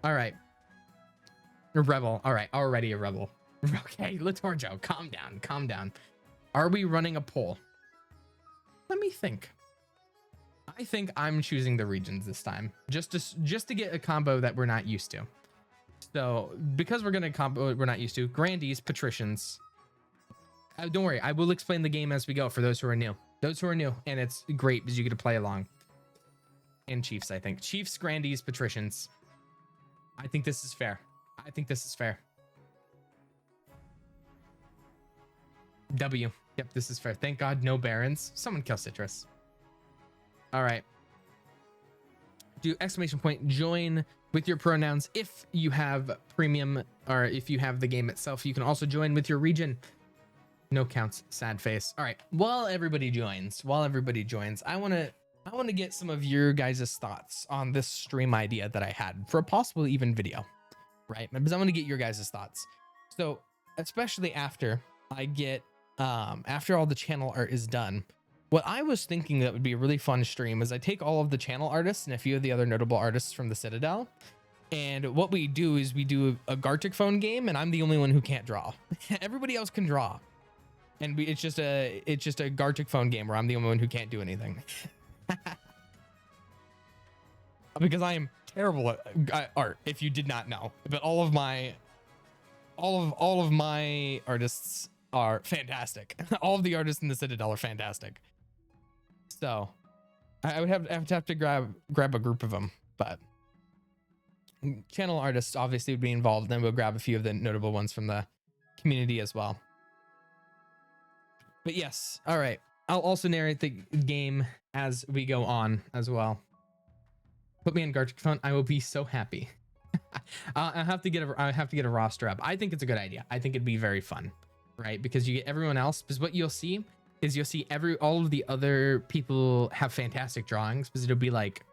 All right. A rebel. All right. Already a rebel. Okay. Latorjo, calm down. Calm down. Are we running a poll? Let me think. I think I'm choosing the regions this time, just to get a combo that we're not used to. So because we're gonna combo we're not used to, Grandies, Patricians. Don't worry, I will explain the game as we go for those who are new. Those who are new, and it's great because you get to play along. And Chiefs, I think. Chiefs, Grandies, Patricians. I think this is fair. I think this is fair. W. Yep, this is fair. Thank God, no Barons. Someone kill Citrus. All right. Do exclamation point join with your pronouns if you have premium, or if you have the game itself. You can also join with your region. No counts. Sad face. All right. While everybody joins, I want to get some of your guys' thoughts on this stream idea that I had for a possible even video, right? Because I want to get your guys' thoughts. So especially after I get after all the channel art is done, what I was thinking that would be a really fun stream is I take all of the channel artists and a few of the other notable artists from the Citadel, and what we do is we do a Gartic phone game, and I'm the only one who can't draw. Everybody else can draw, and it's just a Gartic phone game where I'm the only one who can't do anything. Because I am terrible at art, if you did not know. But all of my artists are fantastic. All of the artists in the Citadel are fantastic. So I would have to grab a group of them, but channel artists obviously would be involved. Then we'll grab a few of the notable ones from the community as well. But yes, all right. I'll also narrate the game as we go on as well. Put me in Gartic phone. I will be so happy. I have to get a roster up. I think it's a good idea. I think it'd be very fun, right? Because you get everyone else. Because what you'll see is all of the other people have fantastic drawings. Because it'll be like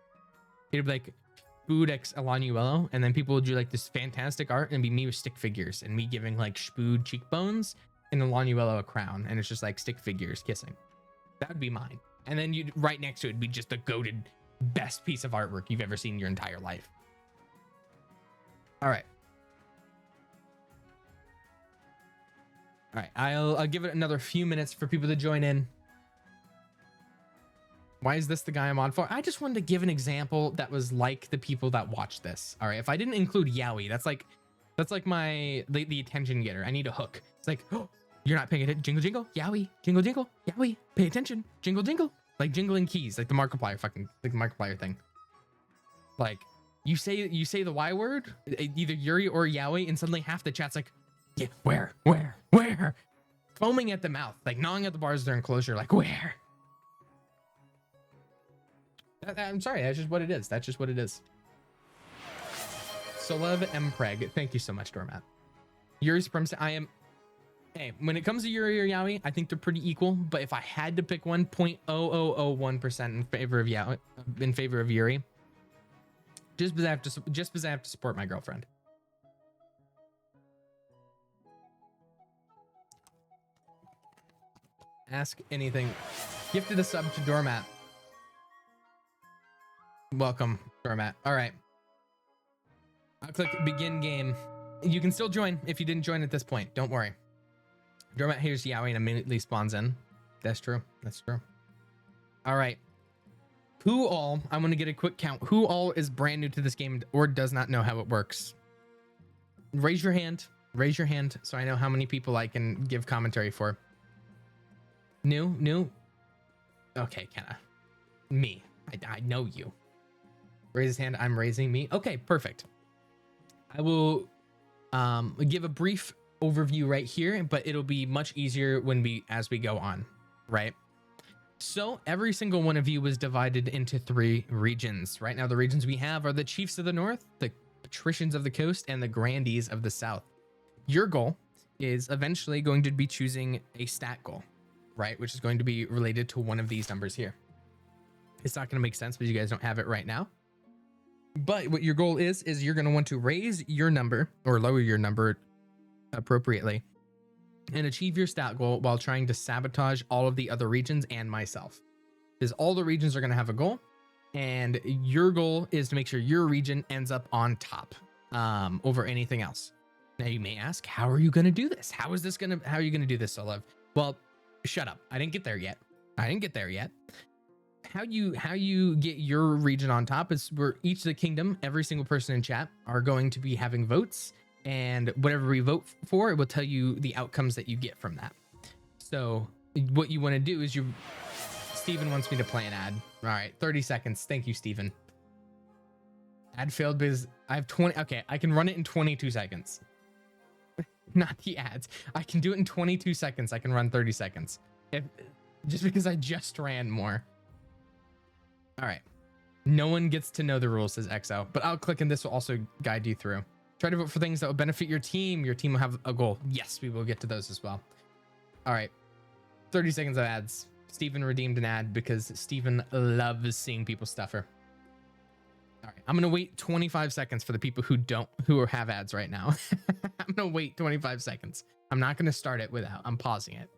Spood x Elanuelo, and then people will do like this fantastic art, and be me with stick figures, and me giving like Spood cheekbones and Elanuelo a crown, and it's just like stick figures kissing. That'd be mine. And then you right next to it would be just the goated best piece of artwork you've ever seen in your entire life. All right. All right, I'll give it another few minutes for people to join in. Why is this the guy I'm on for? I just wanted to give an example that was like the people that watch this. All right, if I didn't include Yowie, that's like the attention getter. I need a hook. It's like, oh, you're not paying attention. Jingle jingle, Yowie, jingle jingle, Yowie, pay attention, jingle jingle, like jingling keys, like the Markiplier Markiplier thing. Like you say the Y word, either Yuri or Yowie, and suddenly half the chat's like, yeah, where? Foaming at the mouth, like gnawing at the bars of their enclosure, like where? I'm sorry, that's just what it is. Solev Mpreg, thank you so much, Doormat. Yuri's supremacy. Hey, when it comes to Yuri or Yowie, I think they're pretty equal. But if I had to pick 1.0001% in favor of Yuri, just because I have to support my girlfriend. Ask anything. Gifted a sub to Doormat. Welcome, Doormat. All right. I'll click begin game. You can still join if you didn't join at this point. Don't worry. Doormat hears Yowie and immediately spawns in. That's true. All right. Who all, I'm going to get a quick count. Who all is brand new to this game or does not know how it works? Raise your hand so I know how many people I can give commentary for. New? Okay, Kenna. Me. I know you. Raise his hand. I'm raising me. Okay, perfect. I will give a brief overview right here, but it'll be much easier as we go on, right? So every single one of you was divided into 3 regions. Right now, the regions we have are the Chiefs of the North, the Patricians of the Coast, and the Grandies of the South. Your goal is eventually going to be choosing a stat goal, right? Which is going to be related to one of these numbers here. It's not going to make sense because you guys don't have it right now. But what your goal is you're going to want to raise your number or lower your number appropriately and achieve your stat goal while trying to sabotage all of the other regions and myself. Because all the regions are going to have a goal, and your goal is to make sure your region ends up on top over anything else. Now you may ask, how are you going to do this? How are you going to do this, Solev? Well, shut up. I didn't get there yet. I didn't get there yet. How you get your region on top is where each of the kingdom, every single person in chat are going to be having votes, and whatever we vote for, it will tell you the outcomes that you get from that. So what you want to do is Steven wants me to play an ad. All right, 30 seconds. Thank you, Steven. Ad failed because I have 20. Okay, I can run it in 22 seconds. Not the ads. I can do it in 22 seconds. I can run 30 seconds. Just because I just ran more. All right. No one gets to know the rules, says XO, but I'll click and this will also guide you through. Try to vote for things that will benefit your team. Your team will have a goal. Yes, we will get to those as well. All right. 30 seconds of ads. Steven redeemed an ad because Steven loves seeing people stuffer. All right. I'm going to wait 25 seconds for the people who have ads right now. I'm going to wait 25 seconds. I'm not going to start it I'm pausing it.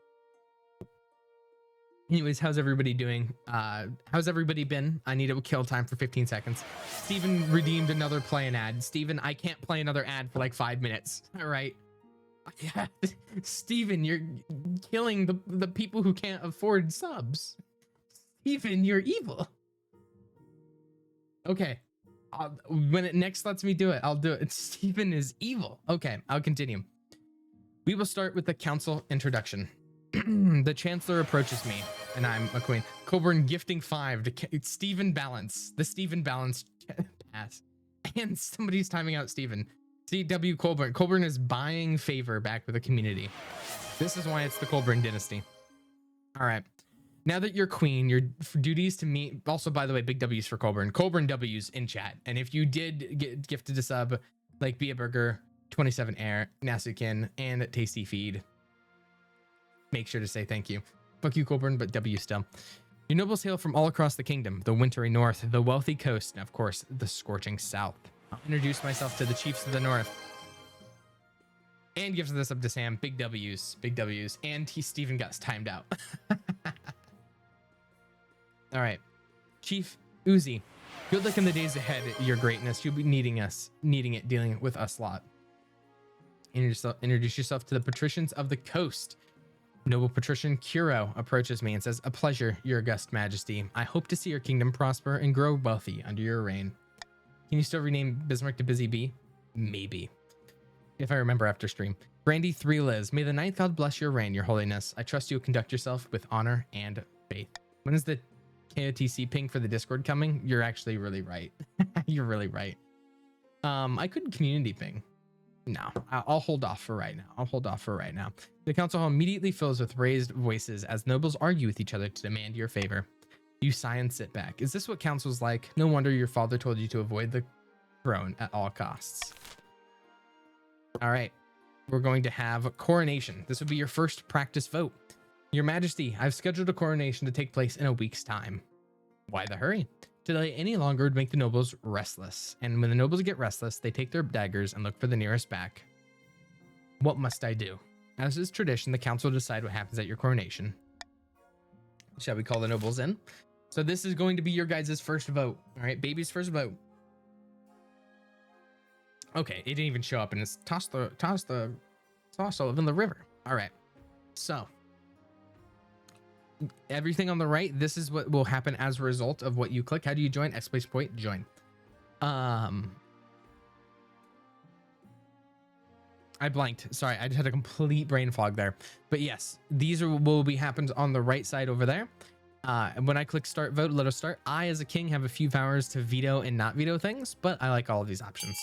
Anyways, how's everybody doing? How's everybody been? I need to kill time for 15 seconds. Steven redeemed another play an ad. Steven, I can't play another ad for like 5 minutes. All right. Yeah. Steven, you're killing the people who can't afford subs. Steven, you're evil. Okay. When it next lets me do it, I'll do it. Steven is evil. Okay, I'll continue. We will start with the council introduction. The chancellor approaches me, and I'm a queen. Colburn gifting 5 to Steven Balance. The Steven Balance pass. And somebody's timing out Steven. CW Colburn. Colburn is buying favor back with the community. This is why it's the Colburn dynasty. All right. Now that you're queen, your duties to me. Also, by the way, big W's for Colburn. Colburn W's in chat. And if you did get gifted a sub, like Be a Burger, 27 Air, Nasukin, and Tasty Feed, make sure to say thank you. Fuck you, Colburn, but W still. Your nobles hail from all across the kingdom, the wintry north, the wealthy coast, and of course, the scorching south. I'll introduce myself to the chiefs of the north. And gives this up to Sam. Big W's. Big W's. And Steven got timed out. All right. Chief Uzi. Good luck in the days ahead, your greatness. You'll be needing it, dealing with us lot. Introduce yourself to the patricians of the coast. Noble patrician Kuro approaches me and says, "A pleasure, your august majesty. I hope to see your kingdom prosper and grow wealthy under your reign." Can you still rename Bismarck to Busy Bee? Maybe. If I remember after stream. Brandy 3 Liz. May the ninth god bless your reign, your holiness. I trust you'll conduct yourself with honor and faith. When is the KOTC ping for the Discord coming? You're actually really right. You're really right. I could community ping. No, I'll hold off for right now. The council hall immediately fills with raised voices as nobles argue with each other to demand your favor. You sigh and sit back. Is this what council's like? No wonder your father told you to avoid the throne at all costs. All right, we're going to have coronation. This would be your first practice vote. Your Majesty, I've scheduled a coronation to take place in a week's time. Why the hurry? To delay any longer would make the nobles restless. And when the nobles get restless, they take their daggers and look for the nearest back. What must I do? As is tradition, the council will decide what happens at your coronation. Shall we call the nobles in? So this is going to be your guys' first vote. All right, baby's first vote. Okay, it didn't even show up, and it's toss Sullivan in the river. All right, so everything on the right, this is what will happen as a result of what you click. How do you join? Exclamation point, join. I blanked. Sorry, I just had a complete brain fog there. But yes, these will be happens on the right side over there. And when I click start vote, let us start. I, as a king, have a few powers to veto and not veto things, but I like all of these options.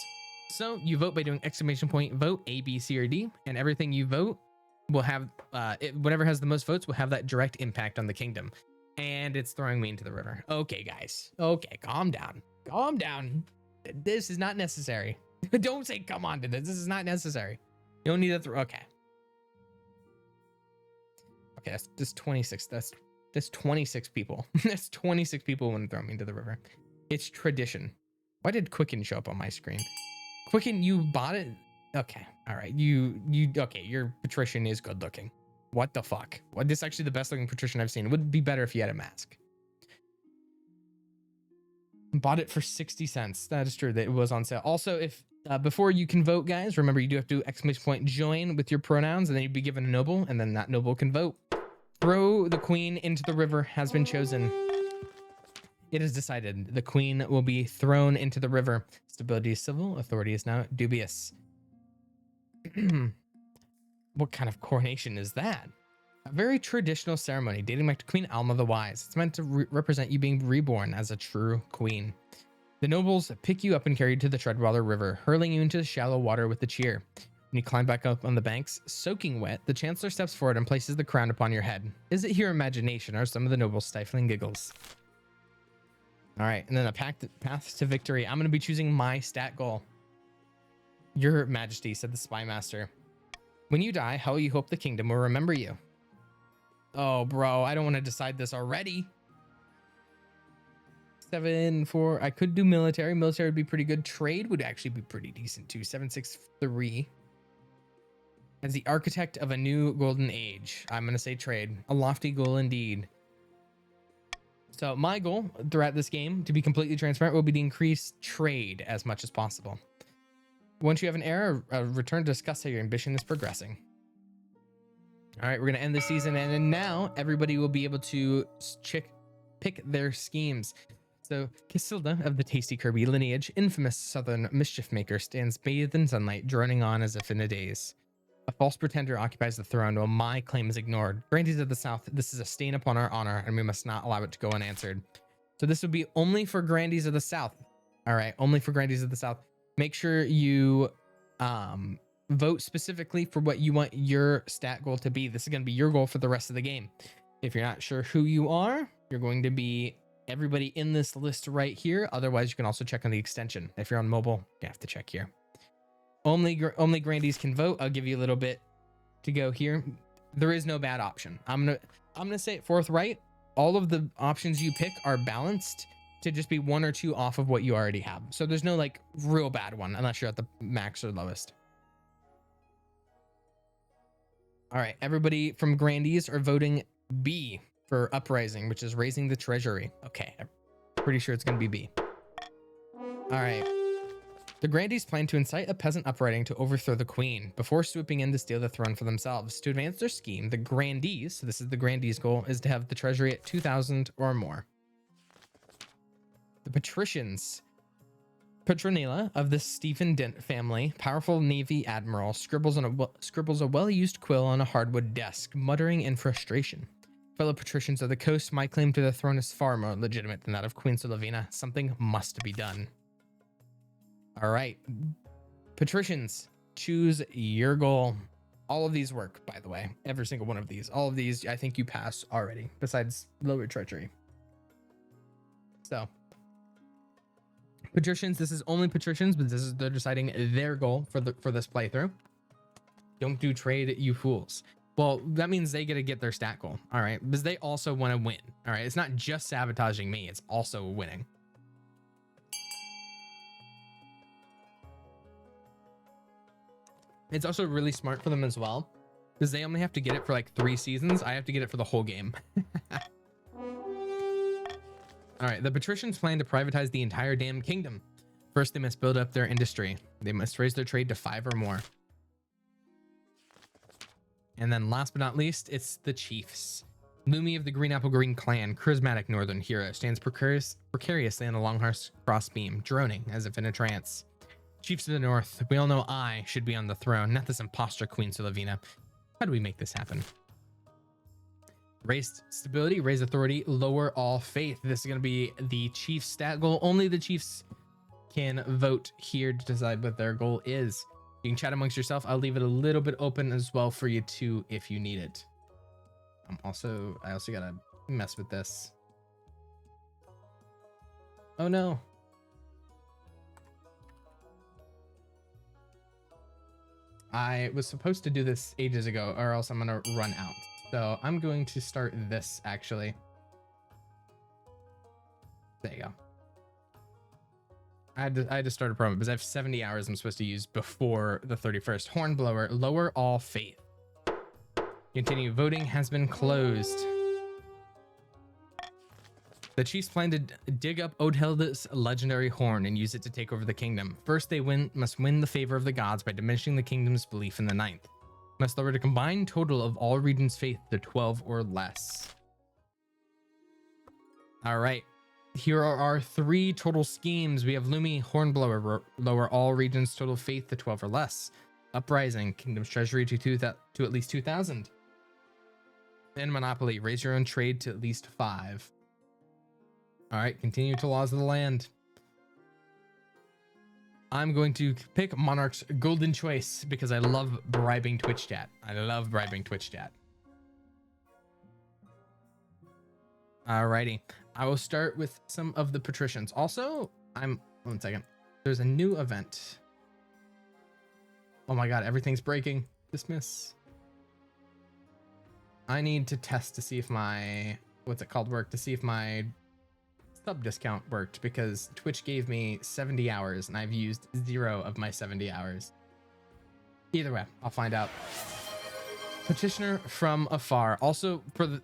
So you vote by doing exclamation point vote A, B, C, or D, and everything you vote will have whatever has the most votes will have that direct impact on the kingdom. And it's throwing me into the river. Okay, guys. Okay, calm down. Calm down. This is not necessary. Don't say come on to this. This is not necessary. You don't need to throw. Okay. Okay, that's 26. That's 26 people. That's 26 people want to throw me into the river. It's tradition. Why did Quicken show up on my screen? Quicken, you bought it? Okay. All right. Okay. Your patrician is good looking. What the fuck? What? This is actually the best looking patrician I've seen. It would be better if you had a mask. Bought it for 60 cents. That is true. That it was on sale. Also, if before you can vote, guys, remember you do have to do exclamation point join with your pronouns, and then you'd be given a noble, and then that noble can vote. Throw the queen into the river has been chosen. It is decided. The queen will be thrown into the river. Stability is civil. Authority is now dubious. What kind of coronation is that? A very traditional ceremony dating back to Queen Alma the Wise. It's meant to represent you being reborn as a true queen. The nobles pick you up and carry you to the Treadwater River, hurling you into the shallow water with a cheer. When you climb back up on the banks, soaking wet, the Chancellor steps forward and places the crown upon your head. Is it your imagination or some of the nobles' stifling giggles? All right, and then a path to victory. I'm going to be choosing my stat goal. Your Majesty, said the Spy Master. When you die, how will you hope the kingdom will remember you? Oh, bro, I don't want to decide this already. 7-4. I could do military. Military would be pretty good. Trade would actually be pretty decent too. 7-6-3. As the architect of a new golden age, I'm going to say trade. A lofty goal indeed. So my goal throughout this game, to be completely transparent, will be to increase trade as much as possible. Once you have an error, return to discuss how your ambition is progressing. All right, we're going to end the season, and now everybody will be able to pick their schemes. So Casilda of the Tasty Kirby lineage, infamous southern mischief maker, stands bathed in sunlight, droning on as if in a daze. A false pretender occupies the throne while my claim is ignored. Grandees of the South, this is a stain upon our honor, and we must not allow it to go unanswered. So this would be only for Grandees of the South. All right, only for Grandees of the South. Make sure you vote specifically for what you want your stat goal to be. This is going to be your goal for the rest of the game. If you're not sure who you are, you're going to be everybody in this list right here. Otherwise, you can also check on the extension. If you're on mobile, you have to check here. Only Grandees can vote. I'll give you a little bit to go here. There is no bad option. I'm gonna say it forthright. All of the options you pick are balanced to just be one or two off of what you already have. So there's no like real bad one unless you're at the max or lowest. All right, everybody from Grandees are voting B for Uprising, which is raising the treasury. Okay, I'm pretty sure it's gonna be B. All right. The Grandees plan to incite a peasant uprising to overthrow the queen before swooping in to steal the throne for themselves. To advance their scheme, the Grandees, so this is the Grandees' goal, is to have the treasury at 2,000 or more. The Patricians. Petronilla of the Stephen Dent family, powerful Navy admiral, scribbles a well-used quill on a hardwood desk, muttering in frustration. Fellow patricians of the coast, my claim to the throne is far more legitimate than that of Queen Solovina. Something must be done. All right, patricians, choose your goal. All of these work, by the way. Every single one of these. All of these, I think you pass already, besides lower treachery. So, patricians, this is only patricians, but they're deciding their goal for this playthrough. Don't do trade, you fools. Well, that means they get to get their stat goal. All right, because they also want to win. All right, it's not just sabotaging me; it's also winning. It's also really smart for them as well, because they only have to get it for like 3 seasons. I have to get it for the whole game. All right, the patricians plan to privatize the entire damn kingdom. First, they must build up their industry. They must raise their trade to 5 or more. And then last but not least, it's the chiefs. Lumi of the Green Apple Green clan, charismatic northern hero, stands precariously on a long cross beam, droning as if in a trance. Chiefs of the North, we all know I should be on the throne, not this imposter Queen Solovina. How do we make this happen? Raise stability, raise authority, lower all faith. This is going to be the Chiefs' stat goal. Only the Chiefs can vote here to decide what their goal is. You can chat amongst yourself. I'll leave it a little bit open as well for you too if you need it. I also gotta mess with this. Oh no. I was supposed to do this ages ago, or else I'm gonna run out. So I'm going to start this actually. There you go. I had to start a promo because I have 70 hours I'm supposed to use before the 31st. Hornblower, lower all faith. Continue. Voting has been closed. The Chiefs plan to dig up Odhilda's legendary horn and use it to take over the kingdom. First, they must win the favor of the gods by diminishing the kingdom's belief in the ninth. must lower the combined total of all regions' faith to 12 or less. All right. Here are our 3 total schemes. We have Lumi, Hornblower, lower all regions' total faith to 12 or less. Uprising, Kingdom's Treasury to at least 2,000. And Monopoly, raise your own trade to at least 5. All right, continue to laws of the land. I'm going to pick Monarch's Golden Choice because I love bribing Twitch chat. I love bribing Twitch chat. Alrighty, I will start with some of the patricians. Also, one second. There's a new event. Oh my god, everything's breaking. Dismiss. I need to test to see if my, what's it called, worked, to see if my sub discount worked, because Twitch gave me 70 hours and I've used 0 of my 70 hours. Either way, I'll find out. Petitioner from afar. Also, for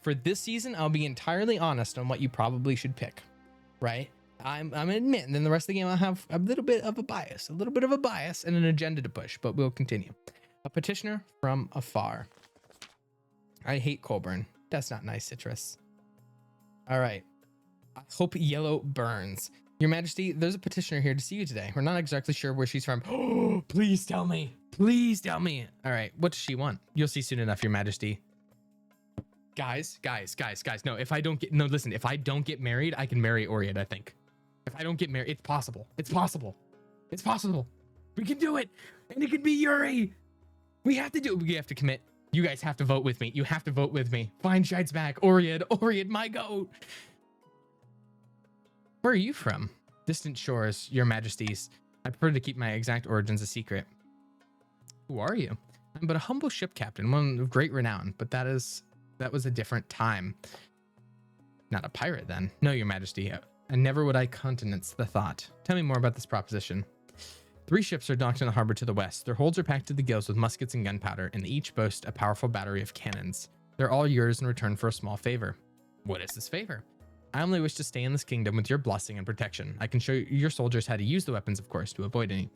for this season, I'll be entirely honest on what you probably should pick, right? I'm admitting, then the rest of the game I'll have a little bit of a bias and an agenda to push, but we'll continue. A petitioner from afar. I hate Colburn. That's not nice, Citrus. All right. I hope yellow burns. Your Majesty, there's a petitioner here to see you today. We're not exactly sure where she's from. Oh, please tell me. Please tell me. All right. What does she want? You'll see soon enough, Your Majesty. Guys. No, if I don't get married, I can marry Oriad, I think. If I don't get married, it's possible. It's possible. We can do it. And it could be Yuri. We have to do it. We have to commit. You guys have to vote with me. You have to vote with me. Fine Shide's back. Oriad, my goat. Where are you from? Distant shores, Your Majesties. I prefer to keep my exact origins a secret. Who are you? I'm but a humble ship captain, one of great renown, but that was a different time. Not a pirate then. No, Your Majesty. And never would I countenance the thought. Tell me more about this proposition. 3 ships are docked in the harbor to the west. Their holds are packed to the gills with muskets and gunpowder, and each boast a powerful battery of cannons. They're all yours in return for a small favor. What is this favor? I only wish to stay in this kingdom with your blessing and protection. I can show your soldiers how to use the weapons, of course, to avoid any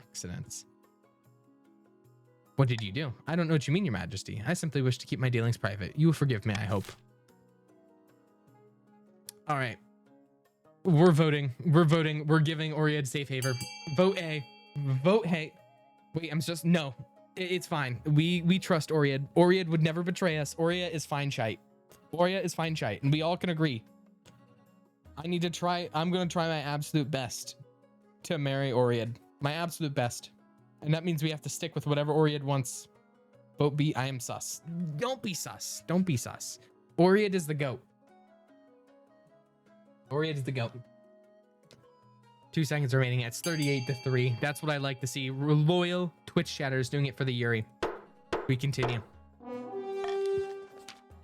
accidents. What did you do? I don't know what you mean, Your Majesty. I simply wish to keep my dealings private. You will forgive me, I hope. All right. We're voting. We're giving Oriad safe haven. Vote A. Vote hey. Wait, no. It's fine. We trust Oriad. Oriad would never betray us. Oriad is fine shite. And we all can agree. I'm going to try my absolute best to marry Oriad. My absolute best. And that means we have to stick with whatever Oriad wants. Vote B. I am sus. Don't be sus. Oriad is the goat. 2 seconds remaining. It's 38-3. That's what I like to see. Loyal Twitch chatters doing it for the Yuri. We continue.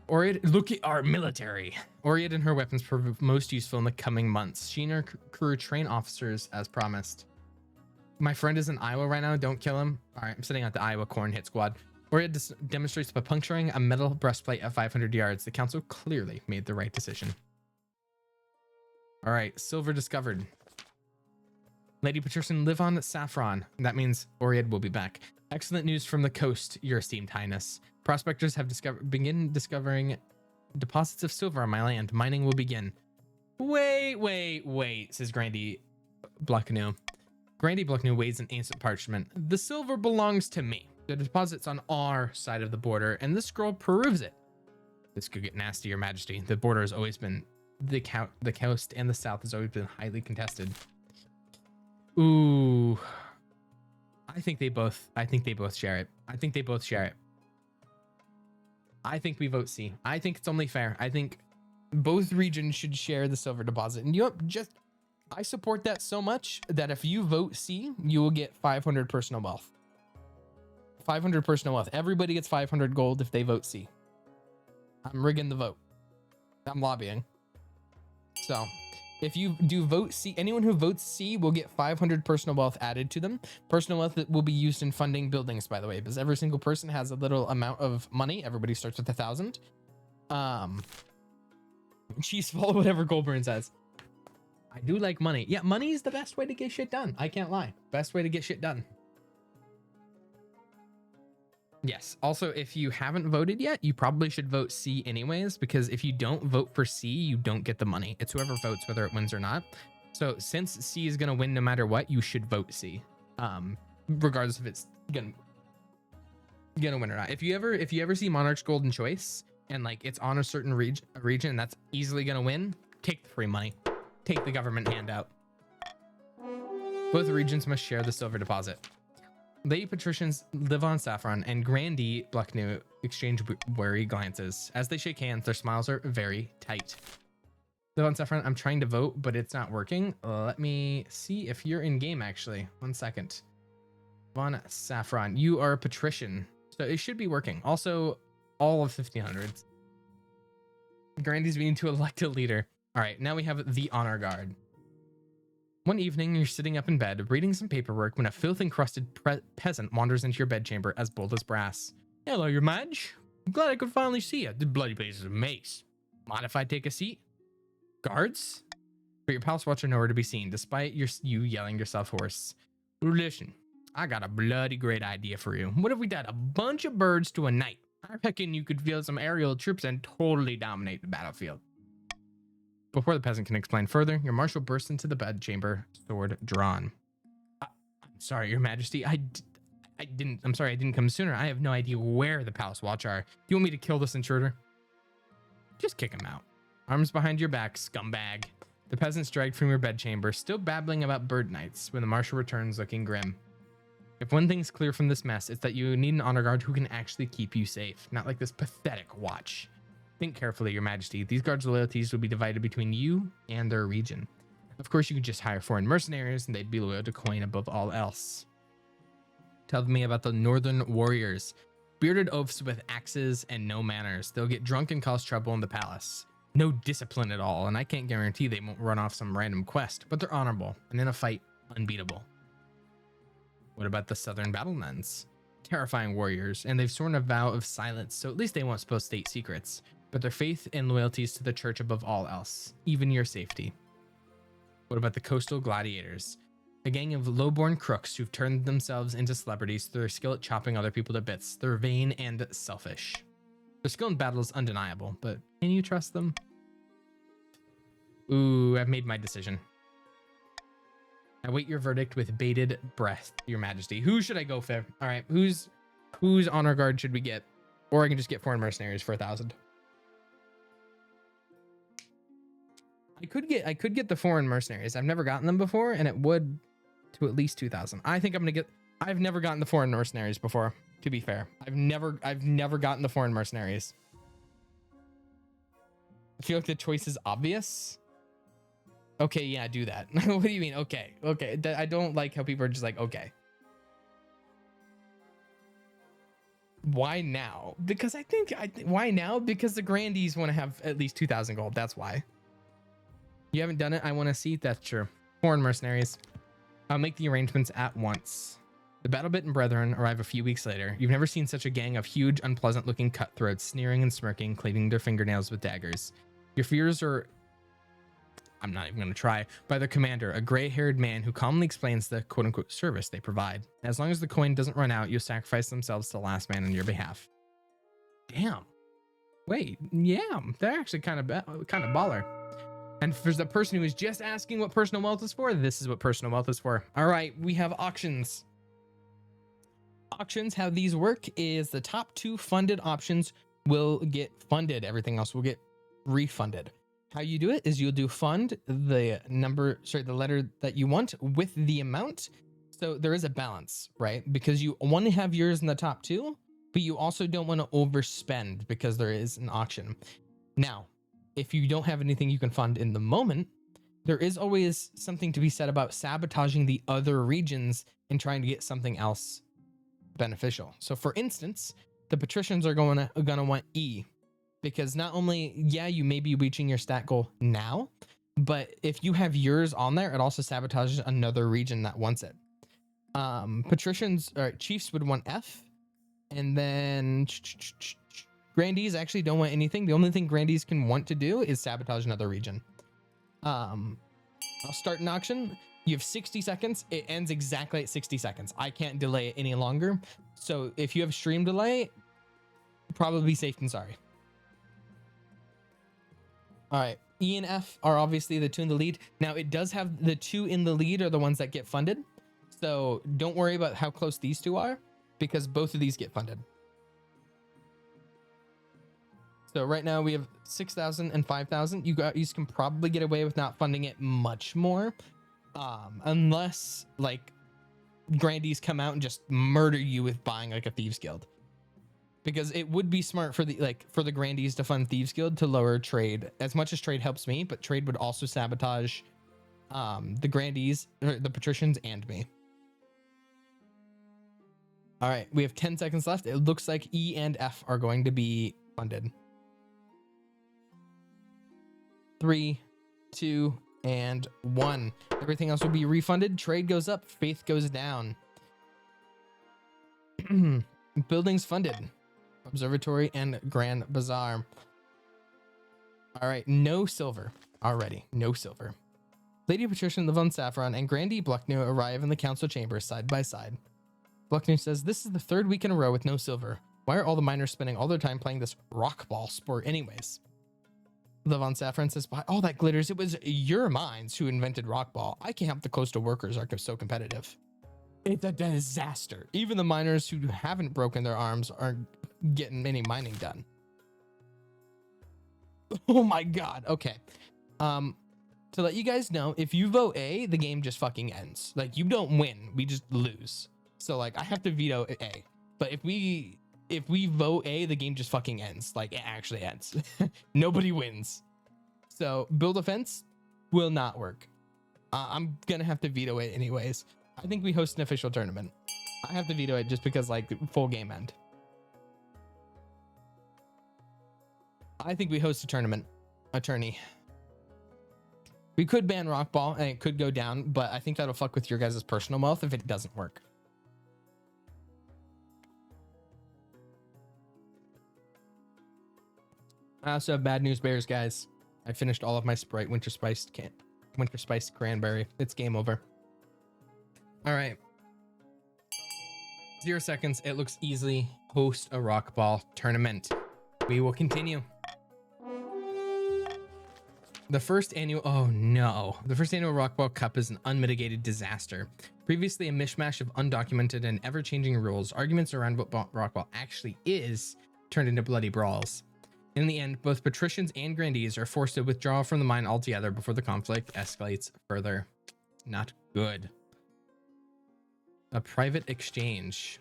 Oriad, look at our military. Oriad and her weapons prove most useful in the coming months. She and her crew train officers as promised. My friend is in Iowa right now. Don't kill him. All right, I'm sitting at the Iowa Corn Hit Squad. Oriad demonstrates by puncturing a metal breastplate at 500 yards. The council clearly made the right decision. All right, silver discovered. Lady Patrician live on Saffron. That means Oriad will be back. Excellent news from the coast, Your Esteemed Highness. Prospectors have begin discovering deposits of silver on my land. Mining will begin. Wait, says Grandy Blocknew. Grandy Blocknew waves an ancient parchment. The silver belongs to me. The deposit's on our side of the border, and this scroll proves it. This could get nasty, Your Majesty. The border has always been the coast and the south has always been highly contested. Ooh. I think they both share it. I think we vote C. I think it's only fair. I think both regions should share the silver deposit. And I support that so much that if you vote C, you will get 500 personal wealth. 500 personal wealth. Everybody gets 500 gold if they vote C. I'm rigging the vote. I'm lobbying. So if you do vote C, anyone who votes C will get 500 personal wealth added to them. Personal wealth that will be used in funding buildings, by the way, because every single person has a little amount of money. Everybody starts with 1,000. Cheese, follow whatever Goldburn says. I do like money. Yeah, money is the best way to get shit done. I can't lie. Best way to get shit done. Yes. Also, if you haven't voted yet, you probably should vote C anyways, because if you don't vote for C, you don't get the money. It's whoever votes, whether it wins or not. So since C is going to win no matter what, you should vote C, regardless if it's gonna win or not. If you ever see Monarch's Golden Choice and like it's on a certain region that's easily going to win, take the free money, take the government handout. Both regions must share the silver deposit. Lady patricians Livon Saffron and Grandee Blucknew exchange wary glances. As they shake hands, their smiles are very tight. Livon Saffron, I'm trying to vote, but it's not working. Let me see if you're in game, actually. 1 second. Livon Saffron, you are a patrician, so it should be working. Also, all of 1500s. Grandee's meaning to elect a leader. All right, now we have the honor guard. One evening, you're sitting up in bed, reading some paperwork, when a filth-encrusted peasant wanders into your bedchamber as bold as brass. Hello, your Madge. I'm glad I could finally see you. This bloody place is a maze. Mind if I take a seat? Guards? But your palace watch are nowhere to be seen, despite you yelling yourself hoarse. Listen, I got a bloody great idea for you. What if we tied a bunch of birds to a knight? I reckon you could field some aerial troops and totally dominate the battlefield. Before the peasant can explain further, your marshal bursts into the bedchamber, sword drawn. I'm sorry, your majesty. I'm sorry I didn't come sooner. I have no idea where the palace watch are. Do you want me to kill this intruder? Just kick him out. Arms behind your back, scumbag. The peasant's dragged from your bedchamber, still babbling about bird nights, when the marshal returns looking grim. If one thing's clear from this mess, it's that you need an honor guard who can actually keep you safe, not like this pathetic watch. Think carefully, your majesty. These guards' loyalties will be divided between you and their region. Of course, you could just hire foreign mercenaries and they'd be loyal to coin above all else. Tell me about the northern warriors. Bearded oafs with axes and no manners. They'll get drunk and cause trouble in the palace. No discipline at all, and I can't guarantee they won't run off some random quest, but they're honorable, and in a fight, unbeatable. What about the southern battlenuns? Terrifying warriors, and they've sworn a vow of silence, so at least they won't spill state secrets. But their faith and loyalties to the church above all else, even your safety. What about the coastal gladiators? A gang of low-born crooks who've turned themselves into celebrities through their skill at chopping other people to bits. They're vain and selfish. Their skill in battle is undeniable, but can you trust them? Ooh, I've made my decision. I wait your verdict with bated breath, your majesty. Who should I go for? All right, whose honor guard should we get? Or I can just get foreign mercenaries for 1,000. I could get the foreign mercenaries. I've never gotten them before, and it would to at least 2,000. I think I'm gonna get. I've never gotten the foreign mercenaries before. To be fair, I've never gotten the foreign mercenaries. I feel like the choice is obvious. Okay, yeah, do that. What do you mean? Okay. I don't like how people are just like, okay. Why now? Because why now? Because the Grandees want to have at least 2,000 gold. That's why. You haven't done it. I want to see. That's true. Foreign mercenaries. I'll make the arrangements at once. The battle-bitten brethren arrive a few weeks later. You've never seen such a gang of huge, unpleasant-looking cutthroats, sneering and smirking, cleaving their fingernails with daggers. Your fears are... I'm not even going to try. By their commander, a gray-haired man who calmly explains the quote-unquote service they provide. As long as the coin doesn't run out, you'll sacrifice themselves to the last man on your behalf. Damn. Wait, yeah, they're actually kind of baller. And for the person who was just asking what personal wealth is for, this is what personal wealth is for. All right, we have auctions. Auctions, how these work is the top 2 funded options will get funded. Everything else will get refunded. How you do it is you'll do fund the letter that you want with the amount. So there is a balance, right? Because you want to have yours in the top 2, but you also don't want to overspend because there is an auction. Now, if you don't have anything you can fund in the moment, there is always something to be said about sabotaging the other regions and trying to get something else beneficial. So for instance, the patricians are gonna want E, because not only, yeah, you may be reaching your stat goal now, but if you have yours on there, it also sabotages another region that wants it. Patricians or chiefs would want F, and then Grandees actually don't want anything. The only thing Grandees can want to do is sabotage another region. I'll start an auction. You have 60 seconds. It ends exactly at 60 seconds. I can't delay it any longer. So if you have stream delay, probably be safe than sorry. All right. E and F are obviously the two in the lead. Now it does have the two in the lead are the ones that get funded. So don't worry about how close these two are because both of these get funded. So right now we have 6,000 and 5,000. You can probably get away with not funding it much more. Unless like grandees come out and just murder you with buying like a Thieves Guild. Because it would be smart for the grandees to fund Thieves Guild to lower trade. As much as trade helps me, but trade would also sabotage the grandees, the patricians, and me. All right, we have 10 seconds left. It looks like E and F are going to be funded. 3, 2, and 1. Everything else will be refunded. Trade goes up, faith goes down. Buildings funded. Observatory and Grand Bazaar. All right, no silver already. No silver. Lady Patrician Levon Saffron and Grandee Blucknew arrive in the council chambers side by side. Blucknew says, "This is the third week in a row with no silver. Why are all the miners spending all their time playing this rock ball sport anyways?" Levon Saffron says, "By all that glitters, it was your minds who invented rock ball. I can't help the coastal workers are so competitive. It's a disaster. Even the miners who haven't broken their arms aren't getting any mining done." Oh my god. Okay. To let you guys know, if you vote A, the game just fucking ends. Like, you don't win, we just lose. So like, I have to veto A. But if we vote A, the game just fucking ends. Like, it actually ends. Nobody wins. So build a fence will not work. I'm gonna have to veto it anyways. I think we host an official tournament. I have to veto it just because like full game end. I think we host a tournament. Attorney. We could ban rock ball and it could go down, but I think that'll fuck with your guys' personal wealth if it doesn't work. I also have bad news bears, guys. I finished all of my Sprite winter spiced cranberry. It's game over. All right. 0 seconds. It looks easily host a rock ball tournament. We will continue. The first annual Rock Ball Cup is an unmitigated disaster. Previously a mishmash of undocumented and ever-changing rules, arguments around what Rock Ball actually is turned into bloody brawls. In the end, both patricians and grandees are forced to withdraw from the mine altogether before the conflict escalates further. Not good. A private exchange.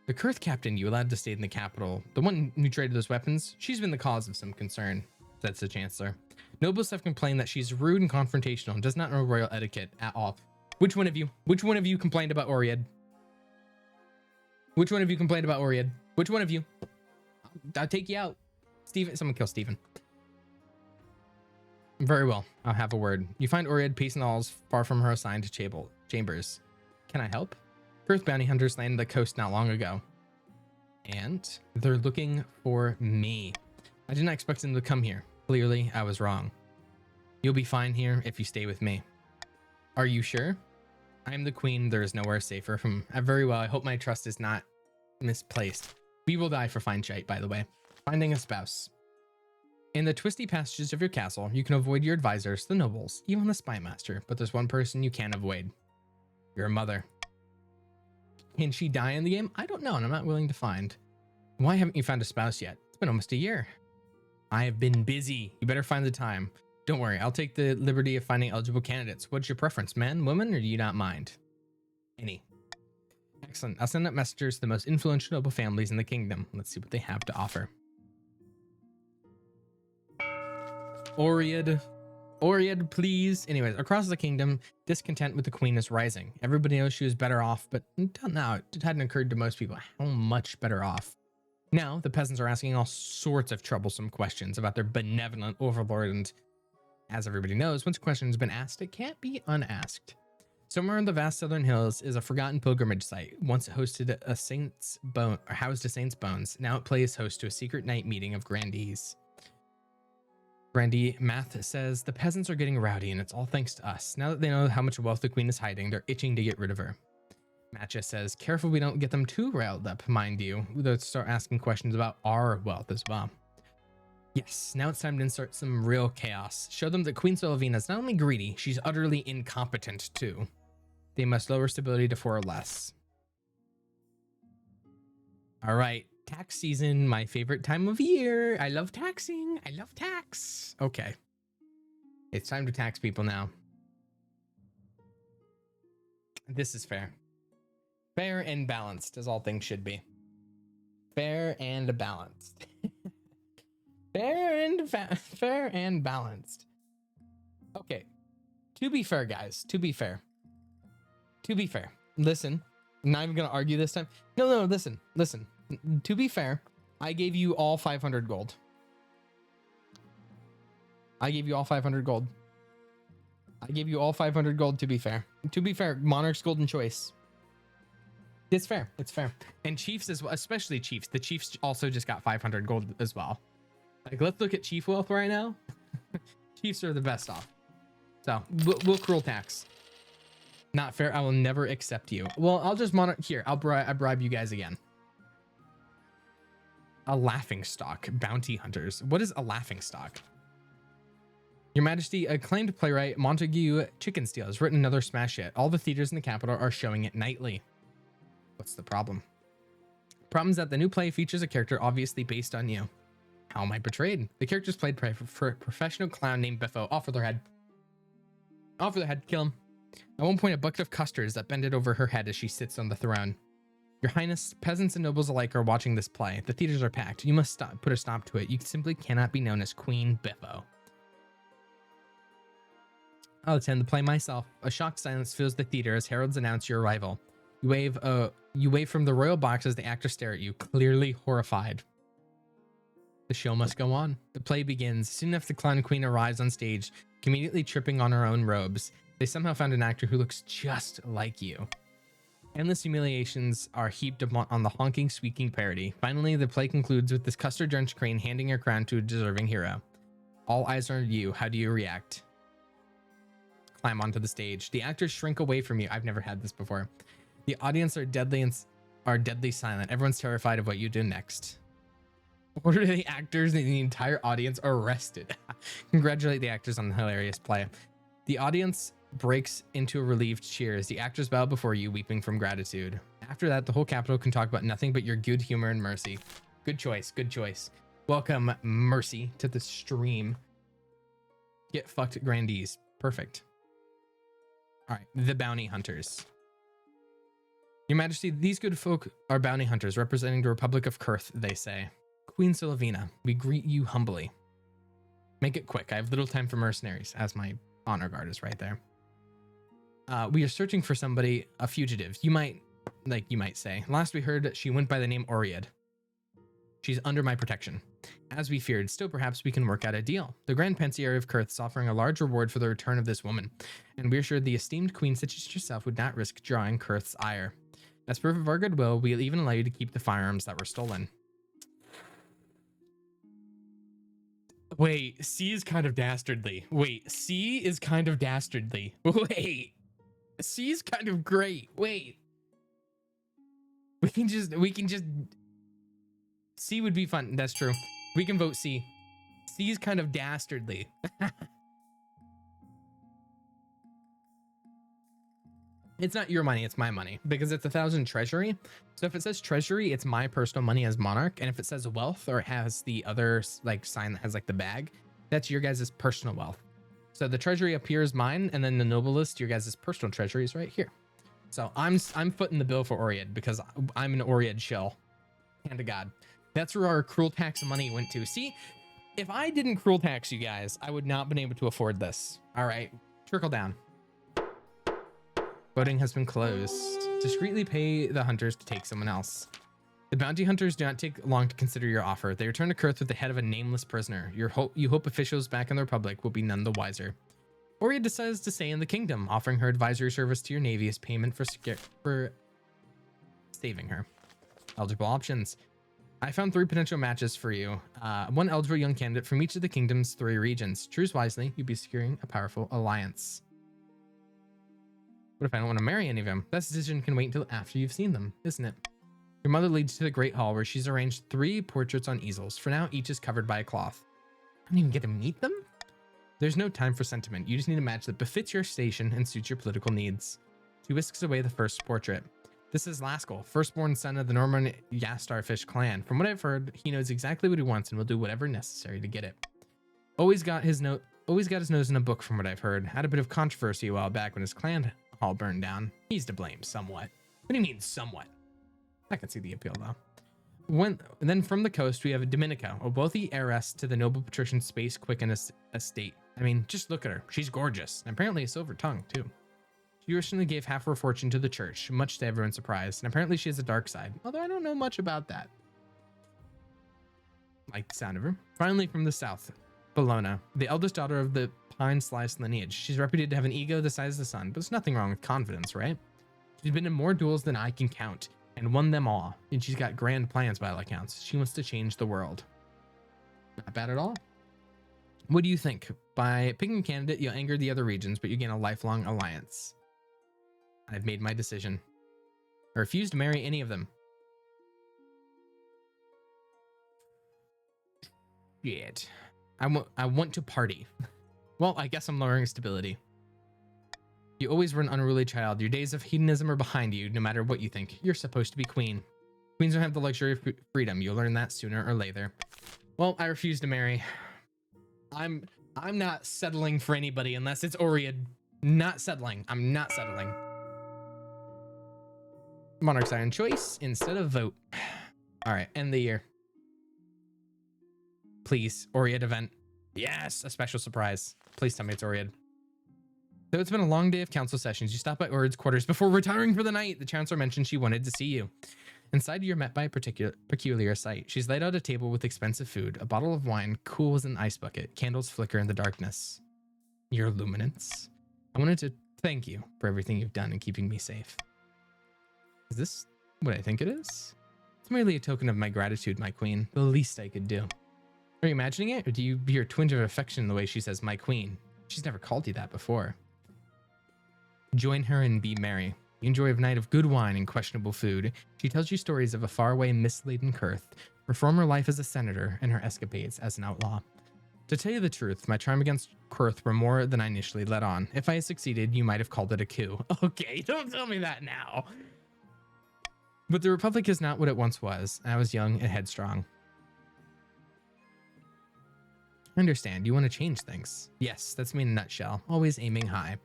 The Kurth captain you allowed to stay in the capital, the one who traded those weapons, she's been the cause of some concern, says the chancellor. Nobles have complained that she's rude and confrontational and does not know royal etiquette at all. Which one of you complained about Oriad? Which one of you complained about Oriad? Which one of you? I'll take you out. Steven, someone kill Steven. Very well, I'll have a word. You find Oriad pacing the halls far from her assigned chambers. Can I help? Kurth bounty hunters landed the coast not long ago. And they're looking for me. I did not expect them to come here. Clearly, I was wrong. You'll be fine here if you stay with me. Are you sure? I am the queen. There is nowhere safer from... very well. I hope my trust is not misplaced. We will die for fine shite, by the way. Finding a spouse. In the twisty passages of your castle, you can avoid your advisors, the nobles, even the spy master. But there's one person you can't avoid. Your mother. Can she die in the game? I don't know, and I'm not willing to find. Why haven't you found a spouse yet? It's been almost a year. I have been busy. You better find the time. Don't worry, I'll take the liberty of finding eligible candidates. What's your preference, man, woman, or do you not mind? Any. Excellent. I'll send out messengers to the most influential noble families in the kingdom. Let's see what they have to offer. Oriad, please. Anyways, across the kingdom, discontent with the queen is rising. Everybody knows she was better off, but until now, it hadn't occurred to most people how much better off. Now, the peasants are asking all sorts of troublesome questions about their benevolent overlord, and as everybody knows, once a question has been asked, it can't be unasked. Somewhere in the vast southern hills is a forgotten pilgrimage site. Once it hosted a saint's bone, or housed a saint's bones. Now it plays host to a secret night meeting of grandees. Brandy Math says the peasants are getting rowdy and it's all thanks to us. Now that they know how much wealth the queen is hiding, they're itching to get rid of her. Matcha says, careful we don't get them too riled up, mind you. They'll start asking questions about our wealth as well. Yes, now it's time to insert some real chaos. Show them that Queen Sylvina is not only greedy, she's utterly incompetent too. They must lower stability to 4 or less. All right, tax season, my favorite time of year. I love taxing. I love tax. Okay. It's time to tax people now. This is fair. Fair and balanced, as all things should be. Fair and balanced. Fair and balanced. Okay. To be fair, guys. To be fair. Listen. I'm not even gonna argue this time. No, listen. To be fair, I gave you all 500 gold. I gave you all 500 gold. To be fair. Monarch's golden choice. It's fair. And Chiefs as well, especially Chiefs. The Chiefs also just got 500 gold as well. Like, let's look at Chief wealth right now. Chiefs are the best off. So we'll cruel tax. Not fair. I will never accept you. Well, I'll just here. I bribe you guys again. A laughing stock. Bounty hunters. What is a laughing stock? Your Majesty, acclaimed playwright Montague Chickensteel has written another smash hit. All the theaters in the capital are showing it nightly. What's the problem? Problem is that the new play features a character obviously based on you. How am I betrayed? The character's played for a professional clown named Biffo. Off with their head. Kill him. At one point, a bucket of custard is bended over her head as she sits on the throne. Your Highness, peasants and nobles alike are watching this play. The theaters are packed. You must put a stop to it. You simply cannot be known as Queen Biffo. I'll attend the play myself. A shocked silence fills the theater as heralds announce your arrival. You wave from the royal box as the actors stare at you, clearly horrified. The show must go on. The play begins. Soon after the clown queen arrives on stage, immediately tripping on her own robes. They somehow found an actor who looks just like you. Endless humiliations are heaped on the honking, squeaking parody. Finally, the play concludes with this custard-drenched crane handing her crown to a deserving hero. All eyes are on you. How do you react? Climb onto the stage. The actors shrink away from you. I've never had this before. The audience are deadly silent. Everyone's terrified of what you do next. Order the actors and the entire audience arrested. Congratulate the actors on the hilarious play. The audience breaks into a relieved cheer as the actors bow before you, weeping from gratitude. After that, the whole capital can talk about nothing but your good humor and mercy. Good choice. Welcome, Mercy, to the stream. Get fucked, grandees. Perfect. All right, the bounty hunters. Your Majesty, these good folk are bounty hunters representing the Republic of Kurth, they say. Queen Sylvina, we greet you humbly. Make it quick. I have little time for mercenaries, as my honor guard is right there. We are searching for somebody, a fugitive. You might say. Last we heard, she went by the name Oriad. She's under my protection. As we feared, still perhaps we can work out a deal. The Grand Pensier of Kurth is offering a large reward for the return of this woman, and we're sure the esteemed queen such as yourself would not risk drawing Kurth's ire. As proof of our goodwill, we'll even allow you to keep the firearms that were stolen. Wait, C is kind of dastardly. Wait, C is kind of dastardly. Wait, C is kind of great. Wait, we can just C would be fun. That's true. We can vote C. C is kind of dastardly. It's not your money, it's my money, because it's 1,000 treasury. So if it says treasury, it's my personal money as monarch. And if it says wealth, or it has the other like sign that has like the bag, that's your guys' personal wealth. So the treasury up here is mine, and then the noble list, your guys' personal treasury is right here. So I'm footing the bill for Oriad because I'm an Oriad shill. Hand to God. That's where our cruel tax money went to. See, if I didn't cruel tax you guys, I would not have been able to afford this. All right, trickle down. Voting has been closed. Discreetly pay the hunters to take someone else. The bounty hunters do not take long to consider your offer. They return to Kurth with the head of a nameless prisoner. You hope officials back in the Republic will be none the wiser. Oriad decides to stay in the kingdom, offering her advisory service to your navy as payment for saving her. Eligible options. I found 3 potential matches for you. 1 eligible young candidate from each of the kingdom's 3 regions. Choose wisely. You'll be securing a powerful alliance. What if I don't want to marry any of them? That decision can wait until after you've seen them, isn't it? Your mother leads you to the Great Hall, where she's arranged 3 portraits on easels. For now, each is covered by a cloth. I don't even get to meet them? There's no time for sentiment. You just need a match that befits your station and suits your political needs. She whisks away the first portrait. This is Laskell, firstborn son of the Norman Yastarfish clan. From what I've heard, he knows exactly what he wants and will do whatever necessary to get it. Always got his nose in a book, from what I've heard. Had a bit of controversy a while back when his clan hall burned down. He's to blame somewhat. What do you mean somewhat? I can see the appeal though. Then from the coast we have Dominica, a wealthy heiress to the noble patrician Space Quicken estate. I mean, just look at her. She's gorgeous, and apparently a silver tongue too. She recently gave half her fortune to the church, much to everyone's surprise, and apparently she has a dark side, although I don't know much about that. Like the sound of her. Finally, from the south, Bologna, the eldest daughter of the Pine Slice lineage. She's reputed to have an ego the size of the sun, but there's nothing wrong with confidence, right? She's been in more duels than I can count, and won them all, and she's got grand plans by all accounts. She wants to change the world. Not bad at all. What do you think? By picking a candidate, you'll anger the other regions, but you gain a lifelong alliance. I've made my decision. I refuse to marry any of them. Shit. I want to party. Well, I guess I'm lowering stability. You always were an unruly child. Your days of hedonism are behind you, no matter what you think. You're supposed to be queen. Queens don't have the luxury of freedom. You'll learn that sooner or later. Well, I refuse to marry. I'm not settling for anybody unless it's Oread. Not settling. I'm not settling. Monarch's Iron choice instead of vote. All right, end the year. Please, Oread event. Yes, a special surprise. Please tell me it's Oread. Though it's been a long day of council sessions, you stop by Oread's quarters before retiring for the night. The chancellor mentioned she wanted to see you. Inside, you're met by a peculiar sight. She's laid out a table with expensive food, a bottle of wine cool as an ice bucket. Candles flicker in the darkness. Your luminance. I wanted to thank you for everything you've done in keeping me safe. Is this what I think it is? It's merely a token of my gratitude, my queen. The least I could do. Are you imagining it, or do you hear a twinge of affection in the way she says, my queen? She's never called you that before. Join her and be merry. You enjoy a night of good wine and questionable food. She tells you stories of a faraway, mist-laden Kurth, her former life as a senator, and her escapades as an outlaw. To tell you the truth, my triumph against Kurth were more than I initially let on. If I had succeeded, you might have called it a coup. Okay, don't tell me that now. But the Republic is not what it once was. I was young and headstrong. I understand. You want to change things. Yes, that's me in a nutshell. Always aiming high.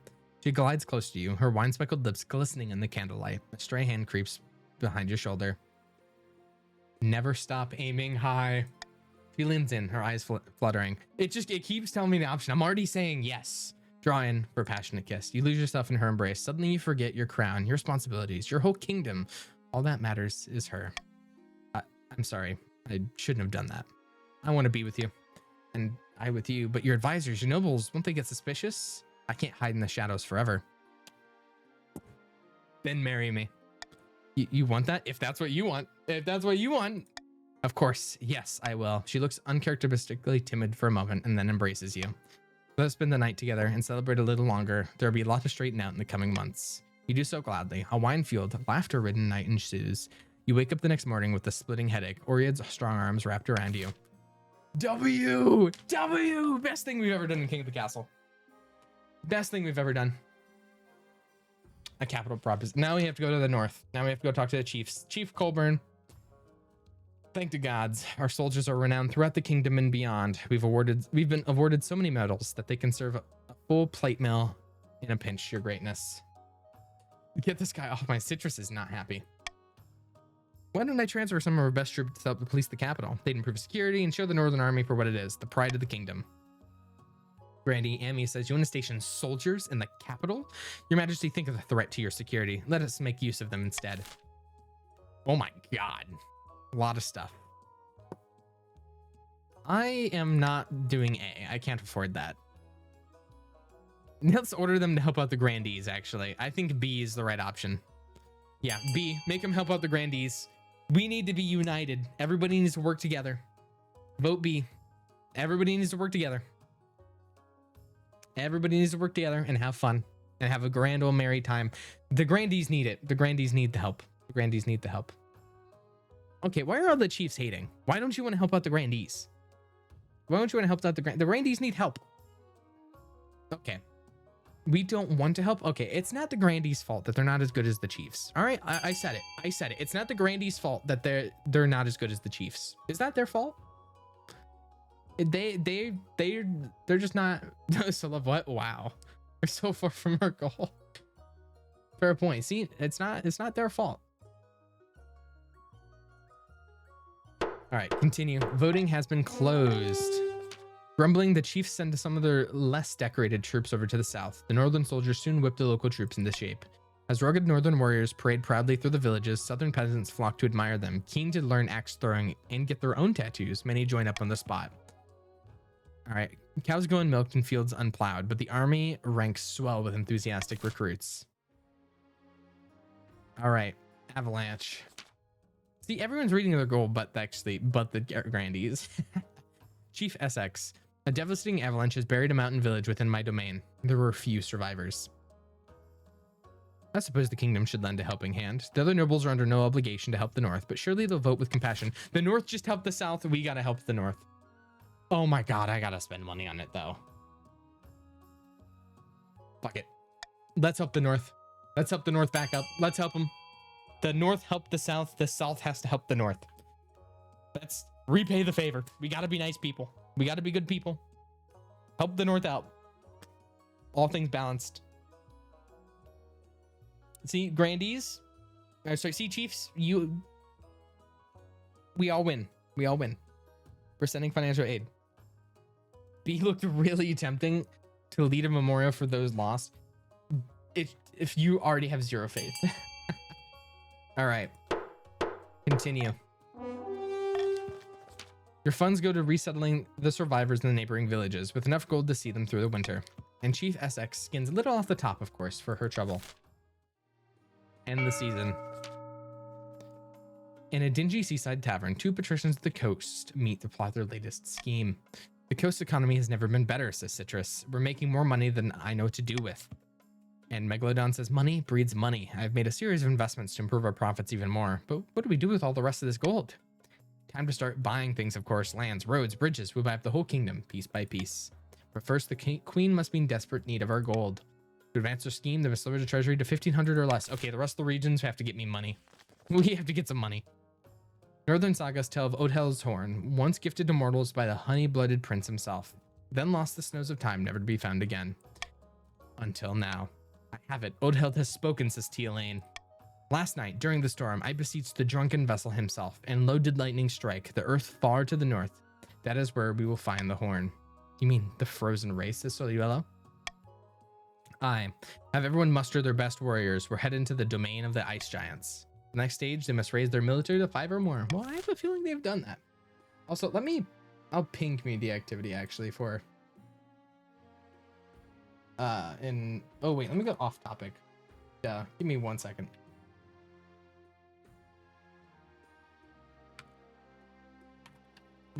She glides close to you, her wine-speckled lips glistening in the candlelight. A stray hand creeps behind your shoulder. Never stop aiming high. She leans in, her eyes fluttering. It keeps telling me the option. I'm already saying yes. Draw in for a passionate kiss. You lose yourself in her embrace. Suddenly you forget your crown, your responsibilities, your whole kingdom. All that matters is her. I'm sorry. I shouldn't have done that. I want to be with you. And I with you. But your advisors, your nobles, won't they get suspicious? I can't hide in the shadows forever. Then marry me. You want that? If that's what you want. If that's what you want. Of course. Yes, I will. She looks uncharacteristically timid for a moment and then embraces you. Let's spend the night together and celebrate a little longer. There'll be a lot to straighten out in the coming months. You do so gladly. A wine-fueled, laughter-ridden night ensues. You wake up the next morning with a splitting headache. Oread's strong arms wrapped around you. W! Best thing we've ever done in King of the Castle. Best thing we've ever done. A capital proposition. Now we have to go to the north. Now we have to go talk to the chiefs. Chief Colburn. Thank the gods. Our soldiers are renowned throughout the kingdom and beyond. We've been awarded so many medals that they can serve a full plate mill in a pinch, your greatness. Get this guy off. My citrus is not happy. Why don't I transfer some of our best troops to help to police the capital? They'd improve security and show the Northern Army for what it is, the pride of the kingdom. Brandy, Amy says, you want to station soldiers in the capital? Your Majesty, think of the threat to your security. Let us make use of them instead. Oh my god. A lot of stuff. I am not doing A. I can't afford that. Let's order them to help out the grandees, actually. I think B is the right option. Yeah, B. Make them help out the grandees. We need to be united. Everybody needs to work together. Vote B. Everybody needs to work together. Everybody needs to work together and have fun and have a grand old merry time. The Grandees need it. The Grandees need the help. The Grandees need the help. Okay, why are all the chiefs hating? Why don't you want to help out the Grandees? Why don't you want to help out the Grandees need help? Okay. We don't want to help. Okay, it's not the Grandees' fault that they're not as good as the Chiefs. All right, I said it. I said it. It's not the Grandees' fault that they're not as good as the Chiefs. Is that their fault? They're just not. So love what? Wow, they're so far from our goal. Fair point. See, it's not their fault. All right, continue. Voting has been closed. Grumbling, the chiefs send some of their less decorated troops over to the south. The northern soldiers soon whip the local troops into shape. As rugged northern warriors parade proudly through the villages, southern peasants flock to admire them. Keen to learn axe throwing and get their own tattoos, many join up on the spot. All right, cows go unmilked and fields unplowed, but the army ranks swell with enthusiastic recruits. All right, Avalanche. See, everyone's reading their goal, but the Grandees. Chief SX. A devastating avalanche has buried a mountain village within my domain. There were few survivors. I suppose the kingdom should lend a helping hand. The other nobles are under no obligation to help the north, but surely they'll vote with compassion. The north just helped the south. We gotta help the north. Oh my god, I gotta spend money on it though. Fuck it. Let's help the north. Let's help the north back up. Let's help them. The north helped the south. The south has to help the north. Let's repay the favor. We gotta be nice people. We gotta be good people. Help the north out. All things balanced. See, Grandees. Sorry, see, Chiefs. We all win. We all win. We're sending financial aid. B looked really tempting to lead a memorial for those lost. If you already have zero faith. All right. Continue. Your funds go to resettling the survivors in the neighboring villages with enough gold to see them through the winter. And Chief SX skins a little off the top, of course, for her trouble. End the season. In a dingy seaside tavern, two patricians of the coast meet to plot their latest scheme. The coast economy has never been better, says Citrus. We're making more money than I know what to do with. And Megalodon says, money breeds money. I've made a series of investments to improve our profits even more. But what do we do with all the rest of this gold? Time to start buying things, of course. Lands, roads, bridges. We'll buy up the whole kingdom, piece by piece. But first, the queen must be in desperate need of our gold. To advance our scheme, they must lower the treasury to 1,500 or less. Okay, the rest of the regions have to get me money. We have to get some money. Northern sagas tell of Odhel's horn, once gifted to mortals by the honey-blooded prince himself, then lost the snows of time, never to be found again. Until now. I have it. Odhel has spoken, says Tialaine. Last night, during the storm, I beseeched the drunken vessel himself, and lo did lightning strike the earth far to the north. That is where we will find the horn. You mean the frozen race, says Soluelo? Aye. Have everyone muster their best warriors. We're headed into the domain of the ice giants. The next stage, they must raise their military to 5 or more. Well, I have a feeling they've done that. Also, I'll ping community activity actually for, oh wait, let me go off topic. Yeah, give me 1 second.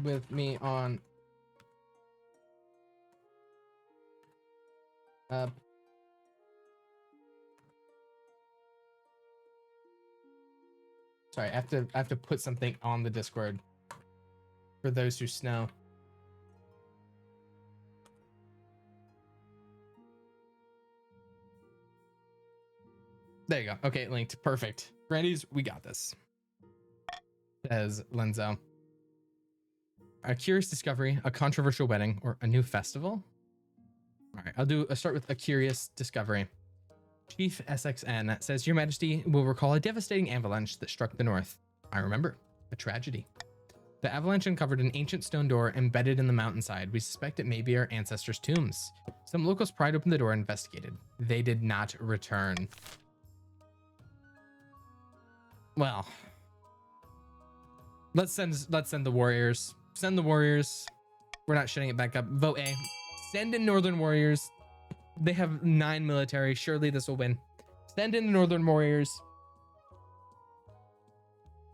With me on, sorry, I have to put something on the Discord for those who snow. There you go. Okay, linked. Perfect. Grandees, we got this. Says Lenzo. A curious discovery, a controversial wedding, or a new festival? All right, I'll start with a curious discovery. Chief SXN says, Your Majesty will recall a devastating avalanche that struck the north. I remember. A tragedy. The avalanche uncovered an ancient stone door embedded in the mountainside. We suspect it may be our ancestors' tombs. Some locals pried open the door and investigated. They did not return. Well, let's send the warriors. Send the warriors. We're not shutting it back up. Vote A. Send in northern warriors. They have 9 military. Surely this will win. Send in the northern warriors.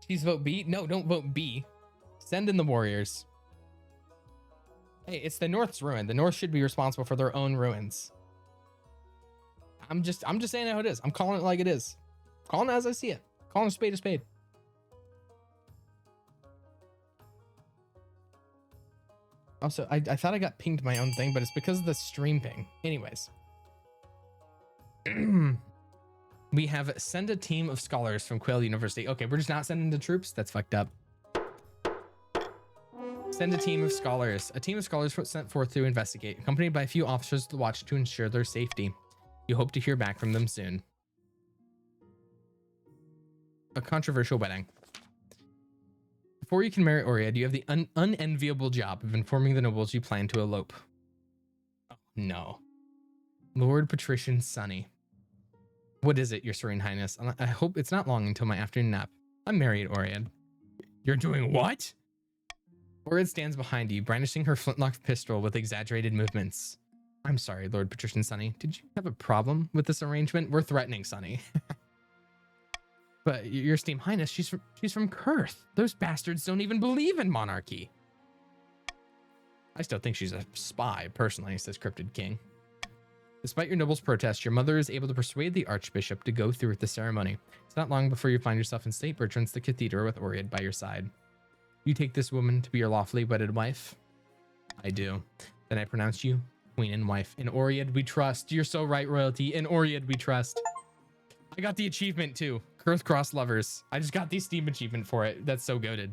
Please vote B. No, don't vote B. Send in the warriors. Hey, it's the North's ruin. The North should be responsible for their own ruins. I'm just saying how it is. I'm calling it like it is. Calling it as I see it. Calling a spade a spade. Also, I thought I got pinged my own thing, but it's because of the stream ping. Anyways. We have send a team of scholars from Quail University. Okay, we're just not sending the troops. That's fucked up. Send a team of scholars. A team of scholars sent forth to investigate, accompanied by a few officers of the watch to ensure their safety. You hope to hear back from them soon. A controversial wedding. Before you can marry Oread, you have the unenviable job of informing the nobles you plan to elope. Oh, no. Lord Patrician Sonny. What is it, Your Serene Highness? I hope it's not long until my afternoon nap. I'm married, Oread. You're doing what? Oread stands behind you, brandishing her flintlock pistol with exaggerated movements. I'm sorry, Lord Patrician Sonny. Did you have a problem with this arrangement? We're threatening Sonny. But Your Esteemed Highness, she's from Kurth. Those bastards don't even believe in monarchy. I still think she's a spy, personally, says Cryptid King. Despite your noble's protest, your mother is able to persuade the Archbishop to go through with the ceremony. It's not long before you find yourself in St. Bertrand's the Cathedral with Oread by your side. You take this woman to be your lawfully wedded wife? I do. Then I pronounce you queen and wife. In Oread we trust. You're so right, royalty. In Oread we trust. I got the achievement too. Kurth Cross Lovers. I just got the Steam achievement for it. That's so goated.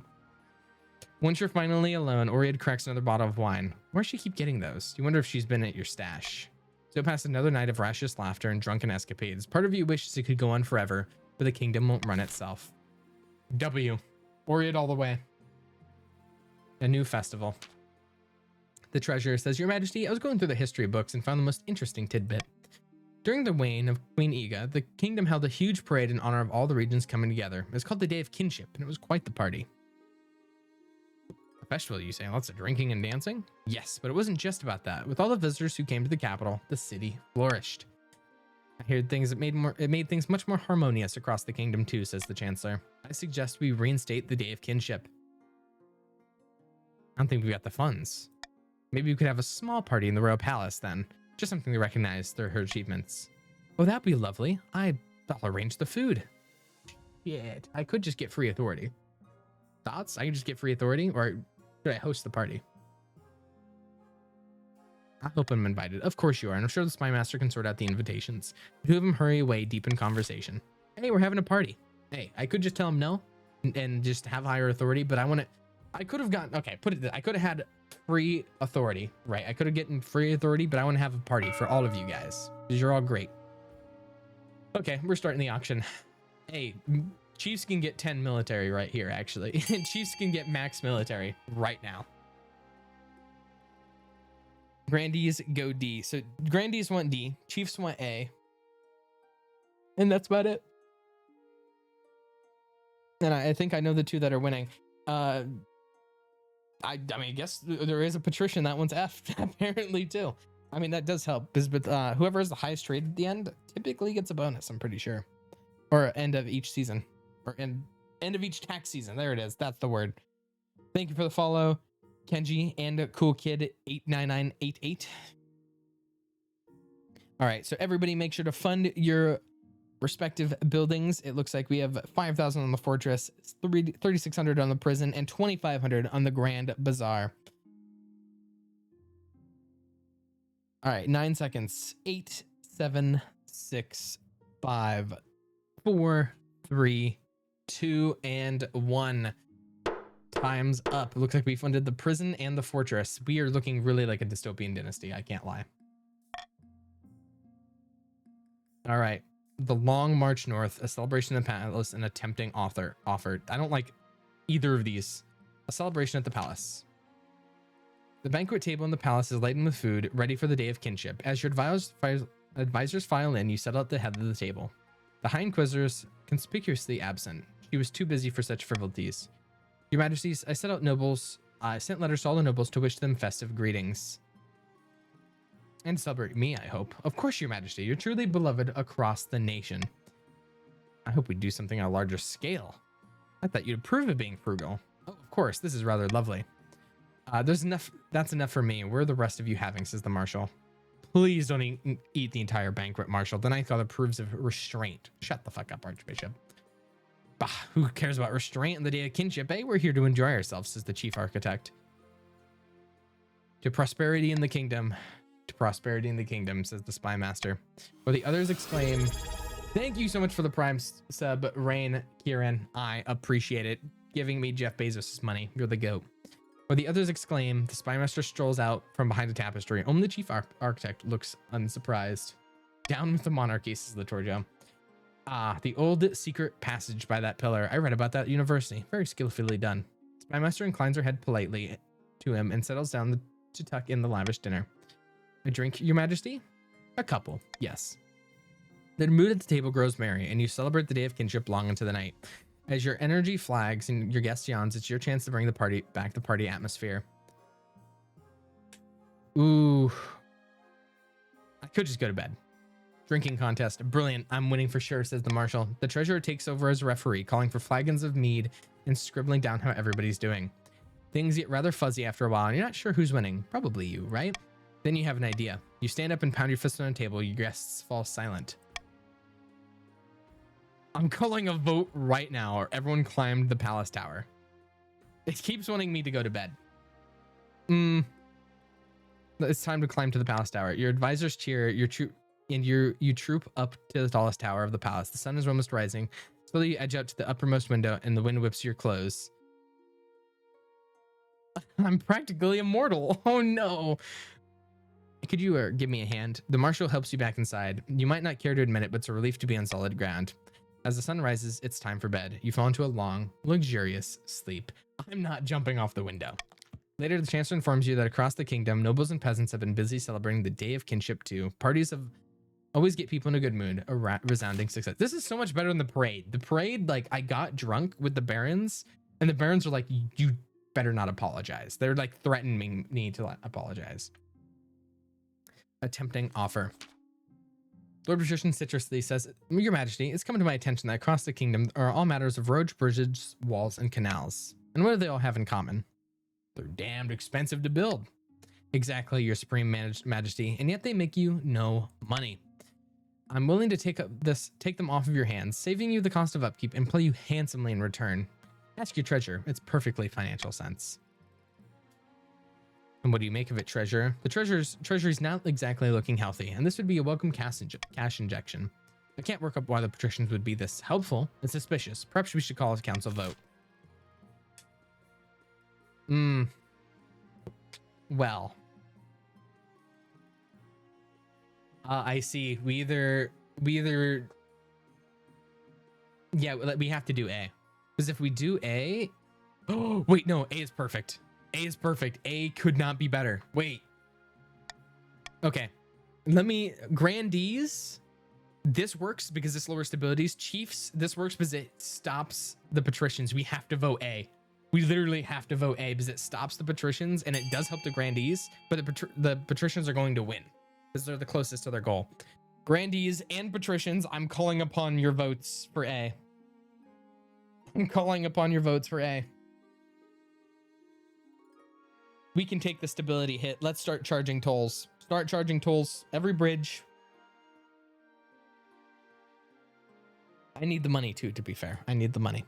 Once you're finally alone, Oread cracks another bottle of wine. Where's she keep getting those? You wonder if she's been at your stash. So past another night of raucous laughter and drunken escapades. Part of you wishes it could go on forever, but the kingdom won't run itself. W. Oread all the way. A new festival. The treasurer says, Your Majesty, I was going through the history books and found the most interesting tidbit. During the reign of Queen Ega, the kingdom held a huge parade in honor of all the regions coming together. It was called the Day of Kinship, and it was quite the party. A festival, you say? Lots of drinking and dancing? Yes, but it wasn't just about that. With all the visitors who came to the capital, the city flourished. I heard things that made things much more harmonious across the kingdom too, says the Chancellor. I suggest we reinstate the Day of Kinship. I don't think we've got the funds. Maybe we could have a small party in the Royal Palace then. Just something to recognize her achievements. Oh, that'd be lovely. I'll arrange the food. Shit. I could just get free authority. Thoughts? I can just get free authority, or should I host the party? I hope I'm invited. Of course you are, and I'm sure the Spy Master can sort out the invitations. The two of them hurry away deep in conversation. Hey, we're having a party. Hey, I could just tell them no and just have higher authority, but I could have gotten, okay, I could have had free authority, right? I could have gotten free authority, but I want to have a party for all of you guys because you're all great. Okay, we're starting the auction. Hey, Chiefs can get 10 military right here, actually. Chiefs can get max military right now. Grandees go D. So Grandees want D, Chiefs want A. And that's about it. And I think I know the two that are winning. I mean, I guess there is a patrician. That one's F, apparently, too. I mean, that does help. But whoever has the highest trade at the end typically gets a bonus, I'm pretty sure. Or end of each season. Or end of each tax season. There it is. That's the word. Thank you for the follow, Kenji and Cool Kid 89988. All right, so everybody make sure to fund your respective buildings. It looks like we have 5,000 on the fortress, 3,600 on the prison, and 2,500 on the Grand Bazaar. All right, 9 seconds. 8, 7, 6, 5, 4, 3, 2, and 1. Time's up. It looks like we funded the prison and the fortress. We are looking really like a dystopian dynasty. I can't lie. All right. The Long March North, a celebration in the palace, and a tempting offer. I don't like either of these. A celebration at the palace. The banquet table in the palace is laden with food, ready for the Day of Kinship. As your advisors file in, you settle at the head of the table. The High Inquisitor is conspicuously absent. She was too busy for such frivolities. Your Majesties, I sent letters to all the nobles to wish them festive greetings. And celebrate me, I hope. Of course, Your Majesty. You're truly beloved across the nation. I hope we do something on a larger scale. I thought you'd approve of being frugal. Oh, of course, this is rather lovely. There's enough. That's enough for me. Where are the rest of you having, says the marshal. Please don't eat the entire banquet, Marshal. The Ninth God approves of restraint. Shut the fuck up, Archbishop. Bah, who cares about restraint on the day of kinship, eh? We're here to enjoy ourselves, says the chief architect. To prosperity in the kingdom. To prosperity in the kingdom, says the spy master. While the others exclaim, thank you so much for the prime sub, Rain, Kieran. I appreciate it. Giving me Jeff Bezos' money. You're the goat. While the others exclaim, the spy master strolls out from behind the tapestry. Only the chief architect looks unsurprised. Down with the monarchy, says Litorjo. Ah, the old secret passage by that pillar. I read about that at university. Very skillfully done. Spy master inclines her head politely to him and settles down to tuck in the lavish dinner. A drink, your majesty? A couple, yes. The mood at the table grows merry, and you celebrate the day of kinship long into the night. As your energy flags and your guest yawns, it's your chance to bring the party atmosphere. Ooh. I could just go to bed. Drinking contest. Brilliant. I'm winning for sure, says the marshal. The treasurer takes over as referee, calling for flagons of mead and scribbling down how everybody's doing. Things get rather fuzzy after a while, and you're not sure who's winning. Probably you, right? Then you have an idea. You stand up and pound your fist on the table. Your guests fall silent. I'm calling a vote right now, or everyone climbed the palace tower. It keeps wanting me to go to bed. It's time to climb to the palace tower. Your advisors cheer, you troop up to the tallest tower of the palace. The sun is almost rising. Slowly you edge out to the uppermost window, and the wind whips your clothes. I'm practically immortal. Oh no. Could you give me a hand? The marshal helps you back inside. You might not care to admit it, but it's a relief to be on solid ground. As the sun rises, it's time for bed. You fall into a long, luxurious sleep. I'm not jumping off the window. Later, the chancellor informs you that across the kingdom, nobles and peasants have been busy celebrating the day of kinship too. Parties have always get people in a good mood, a resounding success. This is so much better than the parade. The parade, like, I got drunk with the barons, and the barons are like, you better not apologize. They're like threatening me to apologize. A tempting offer. Lord Patrician citrusly says, Your Majesty, it's come to my attention that across the kingdom are all matters of roads, bridges, walls, and canals. And what do they all have in common? They're damned expensive to build. Exactly, Your Supreme Majesty, and yet they make you no money. I'm willing to take them off of your hands, saving you the cost of upkeep, and play you handsomely in return. Ask your treasurer. It's perfectly financial sense. And what do you make of it, treasurer? The treasury's not exactly looking healthy, and this would be a welcome cash injection. I can't work up why the patricians would be this helpful. It's suspicious. Perhaps we should call a council vote. Well. I see. We either yeah, we have to do A. Because if we do A, oh wait, no, A is perfect. A is perfect. A could not be better. Wait. Okay. Grandees. This works because this lowers stabilities. Chiefs, this works because it stops the patricians. We have to vote A. We literally have to vote A because it stops the patricians and it does help the grandees, but the patricians are going to win because they're the closest to their goal. Grandees and patricians, I'm calling upon your votes for A. I'm calling upon your votes for A. We can take the stability hit. Let's start charging tolls. Start charging tolls. Every bridge. I need the money too, to be fair. I need the money.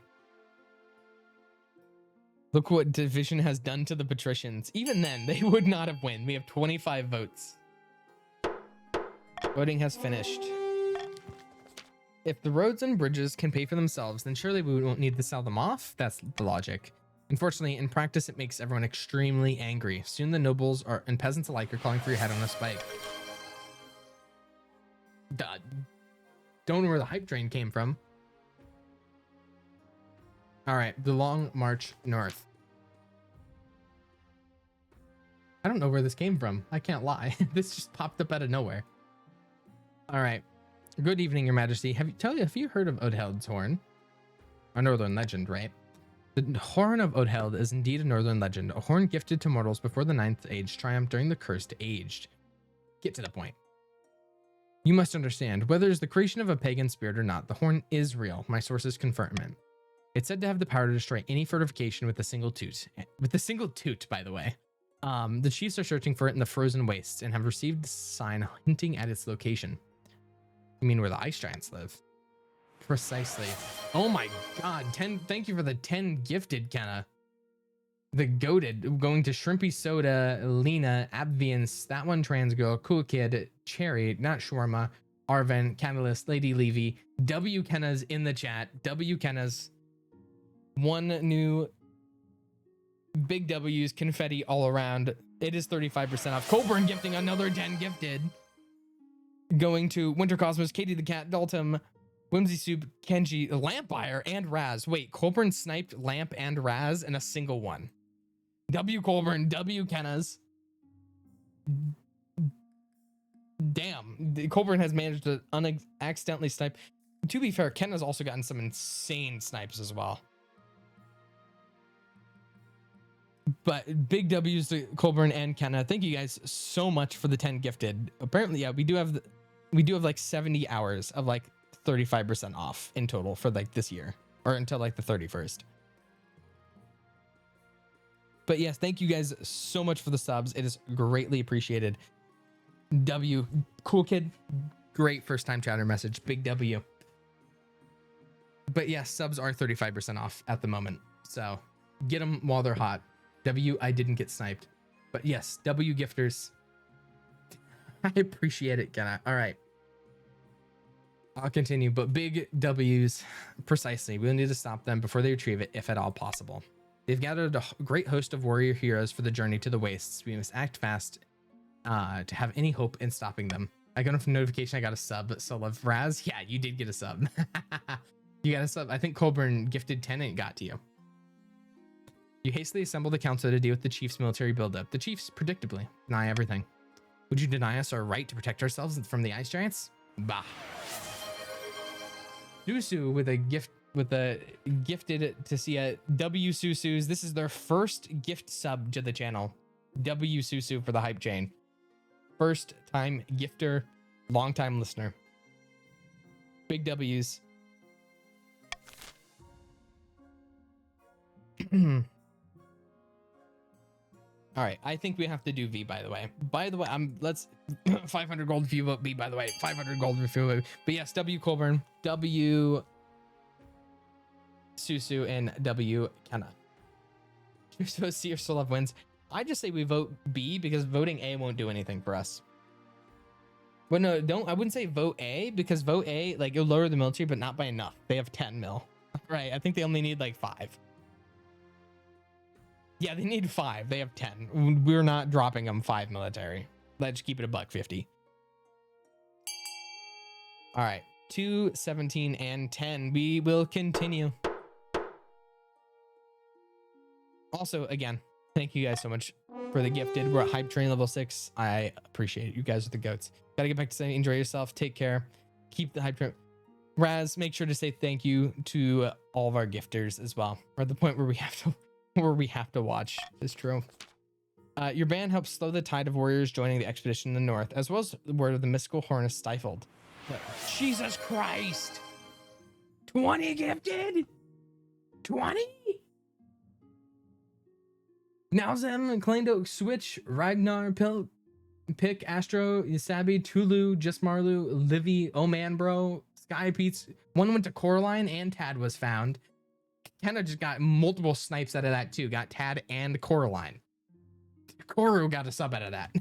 Look what division has done to the patricians. Even then, they would not have won. We have 25 votes. Voting has finished. If the roads and bridges can pay for themselves, then surely we won't need to sell them off. That's the logic. Unfortunately, in practice, it makes everyone extremely angry. Soon the nobles and peasants alike are calling for your head on a spike. Don't know where the hype train came from. All right, the long march north. I don't know where this came from. I can't lie. This just popped up out of nowhere. All right. Good evening, Your Majesty. Have you heard of Odheld's horn? A northern legend, right? The horn of Odheld is indeed a northern legend, a horn gifted to mortals before the Ninth Age triumphed during the Cursed Age. Get to the point. You must understand, whether it's the creation of a pagan spirit or not, the horn is real. My sources confirm it. It's said to have the power to destroy any fortification with a single toot. With a single toot, by the way. The Chiefs are searching for it in the frozen wastes and have received a sign hinting at its location. You mean where the ice giants live? Precisely. Oh my god, 10. Thank you for the 10 gifted, Kenna. The goated going to Shrimpy Soda, Lena, Abvians, that one trans girl, Cool Kid, Cherry, not Shawarma, Arven, Catalyst, Lady Levy, W Kenna's in the chat. W Kenna's. One new big W's, confetti all around. It is 35% off. Colburn gifting another 10 gifted. Going to Winter Cosmos, Katie the Cat, Dalton, Whimsy Soup, Kenji, Lampire, and Raz. Wait, Colburn sniped Lamp and Raz in a single one. W Colburn, W Kenna's. Damn, Colburn has managed to accidentally snipe. To be fair, Kenna's also gotten some insane snipes as well. But big W's to Colburn and Kenna. Thank you guys so much for the 10 gifted. Apparently, yeah, we do have like 70 hours of like 35% off in total for like this year or until like the 31st. But yes, thank you guys so much for the subs. It is greatly appreciated. W, Cool Kid, great first time chatter message. Big W. But yes, subs are 35% off at the moment. So get them while they're hot. W, I didn't get sniped. But yes, W gifters. I appreciate it, Kenna. All right. I'll continue, but big W's, precisely. We'll need to stop them before they retrieve it, if at all possible. They've gathered a great host of warrior heroes for the journey to the wastes. We must act fast to have any hope in stopping them. I got a notification I got a sub, so love Raz. Yeah, you did get a sub. You got a sub. I think Colburn gifted 10 and it got to you. You hastily assembled a council to deal with the Chiefs' military buildup. The Chiefs, predictably, deny everything. Would you deny us our right to protect ourselves from the ice giants? Bah. Susu with a gift, with a gifted to see a W Susus. This is their first gift sub to the channel. W Susu for the hype chain. First time gifter, long time listener. Big W's. All right, I think we have to do V, by the way. By the way, let's 500 gold if you vote B, by the way. 500 gold if you vote. But yes, W Colburn, W Susu, and W Kenna. You're supposed to see your still love wins. I just say we vote B because voting A won't do anything for us. Well, no, I wouldn't say vote A because vote A, like, it'll lower the military, but not by enough. They have 10 mil. Right, I think they only need like 5. Yeah, they need 5. They have 10. We're not dropping them 5 military. Let's keep it $150. All right, 2, 17, and 10. We will continue. Also, again, thank you guys so much for the gifted. We're at hype train level 6. I appreciate it. You guys are the goats. Gotta get back to saying enjoy yourself. Take care. Keep the hype train. Raz, make sure to say thank you to all of our gifters as well. We're at the point where we have to watch. It's true. Your band helps slow the tide of warriors joining the expedition in the north, as well as the word of the mystical horn is stifled. But, Jesus Christ! 20 gifted? 20? Nowzem, Kalendo, Switch, Ragnar, Pick, Astro, Yasabi, Tulu, Just Marlu, Livy, Oh Man Bro, Sky Pete's. One went to Coraline and Tad was found. Kenna just got multiple snipes out of that too. Got Tad and Coraline. Koru got a sub out of that.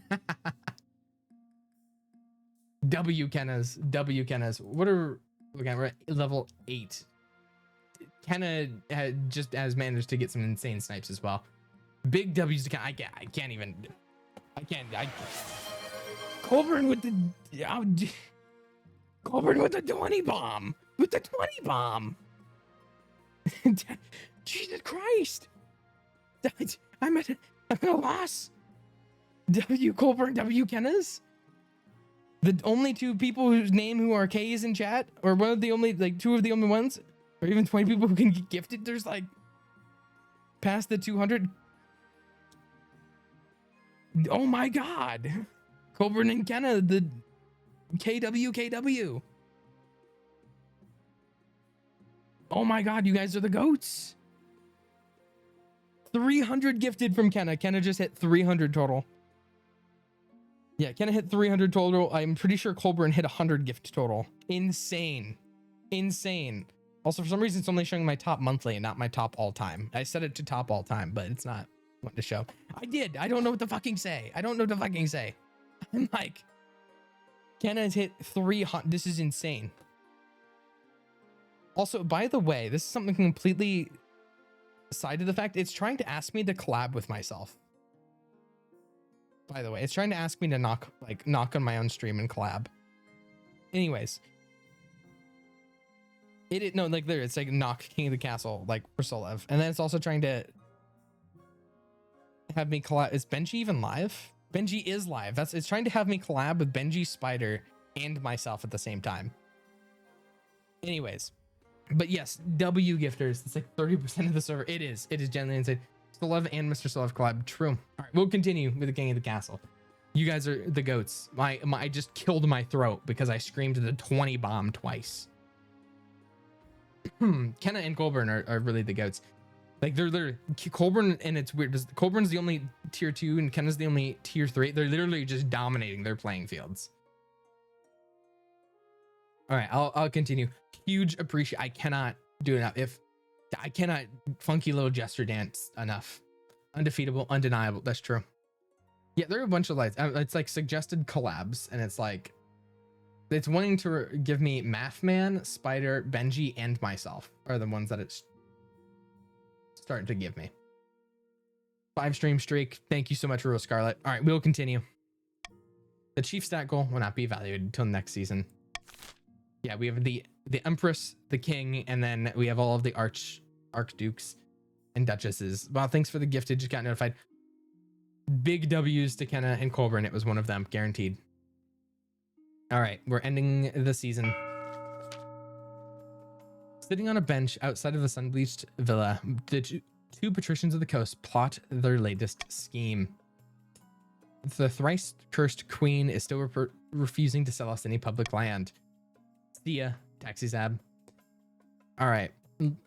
W Kenna's. What are we got? We're at level 8. Kenna just has managed to get some insane snipes as well. Big W's to I can't even. Colburn with the Colburn with the 20 bomb. With the 20 bomb. Jesus Christ. I'm at a loss. W Colburn, W Kenna's. The only 2 people whose name who are K's in chat, or one of the only, like 2 of the only ones, or even 20 people who can get gifted. There's like past the 200. Oh my God. Colburn and Kenna, the KW. Oh my god, you guys are the goats. 300 gifted from Kenna. Kenna just hit 300 total. Yeah, Kenna hit 300 total. I'm pretty sure Colburn hit 100 gift total. Insane. Insane. Also, for some reason, it's only showing my top monthly and not my top all time. I set it to top all time, but it's not what to show. I did. I don't know what to fucking say. I don't know what to fucking say. I'm like, Kenna has hit 300. This is insane. Also, by the way, this is something completely aside of the fact it's trying to ask me to collab with myself. By the way, it's trying to ask me to knock on my own stream and collab. Anyways, no, like there, it's like knock King of the Castle, like for Solev, and then it's also trying to have me collab. Is Benji even live? Benji is live. It's trying to have me collab with Benji, Spider, and myself at the same time. Anyways, but yes, W gifters. It's like 30% of the server. It is genuinely insane. Solev and Mr. Solev collab. True. All right, we'll continue with the King of the Castle. You guys are the goats. I just killed my throat because I screamed the 20 bomb twice. Kenna and Colburn are really the goats. Like they're Colburn, and it's weird. Colburn's the only tier 2 and Kenna's the only tier 3. They're literally just dominating their playing fields. All right, I'll continue. Huge appreciate. I cannot do enough. I cannot funky little gesture dance enough. Undefeatable, undeniable. That's true. Yeah, there are a bunch of lights. It's like suggested collabs, and it's like it's wanting to give me Mathman, Spider, Benji, and myself are the ones that it's starting to give me. 5 stream streak. Thank you so much, Rural Scarlet. All right, we will continue. The chief stat goal will not be evaluated until next season. Yeah, we have the Empress, the King, and then we have all of the Archdukes and Duchesses. Wow, thanks for the gifted. Just got notified. Big W's to Kenna and Colburn. It was one of them, guaranteed. All right, we're ending the season. Sitting on a bench outside of the sun-bleached villa, the two patricians of the coast plot their latest scheme. The thrice cursed queen is still refusing to sell us any public land. See ya, Taxizab. All right,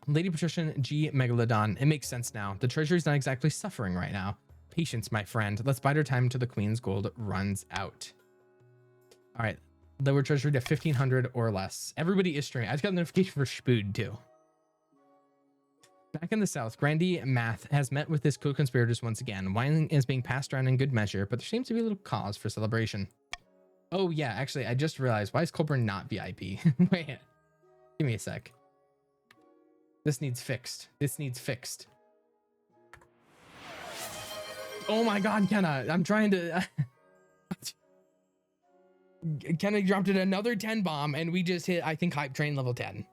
Lady Patrician G Megalodon. It makes sense now. The treasury's not exactly suffering right now. Patience, my friend. Let's bide our time until the queen's gold runs out. All right, lower treasury to 1,500 or less. Everybody is streaming. I just got a notification for Spood too. Back in the south, Grandy Math has met with his co-conspirators once again. Wine is being passed around in good measure, but there seems to be a little cause for celebration. Oh yeah, actually, I just realized, why is Colburn not VIP? Wait, give me a sec. This needs fixed. This needs fixed. Oh my god, Kenna, I'm trying to... Kenna dropped it another 10 bomb, and we just hit, I think, Hype Train level 10.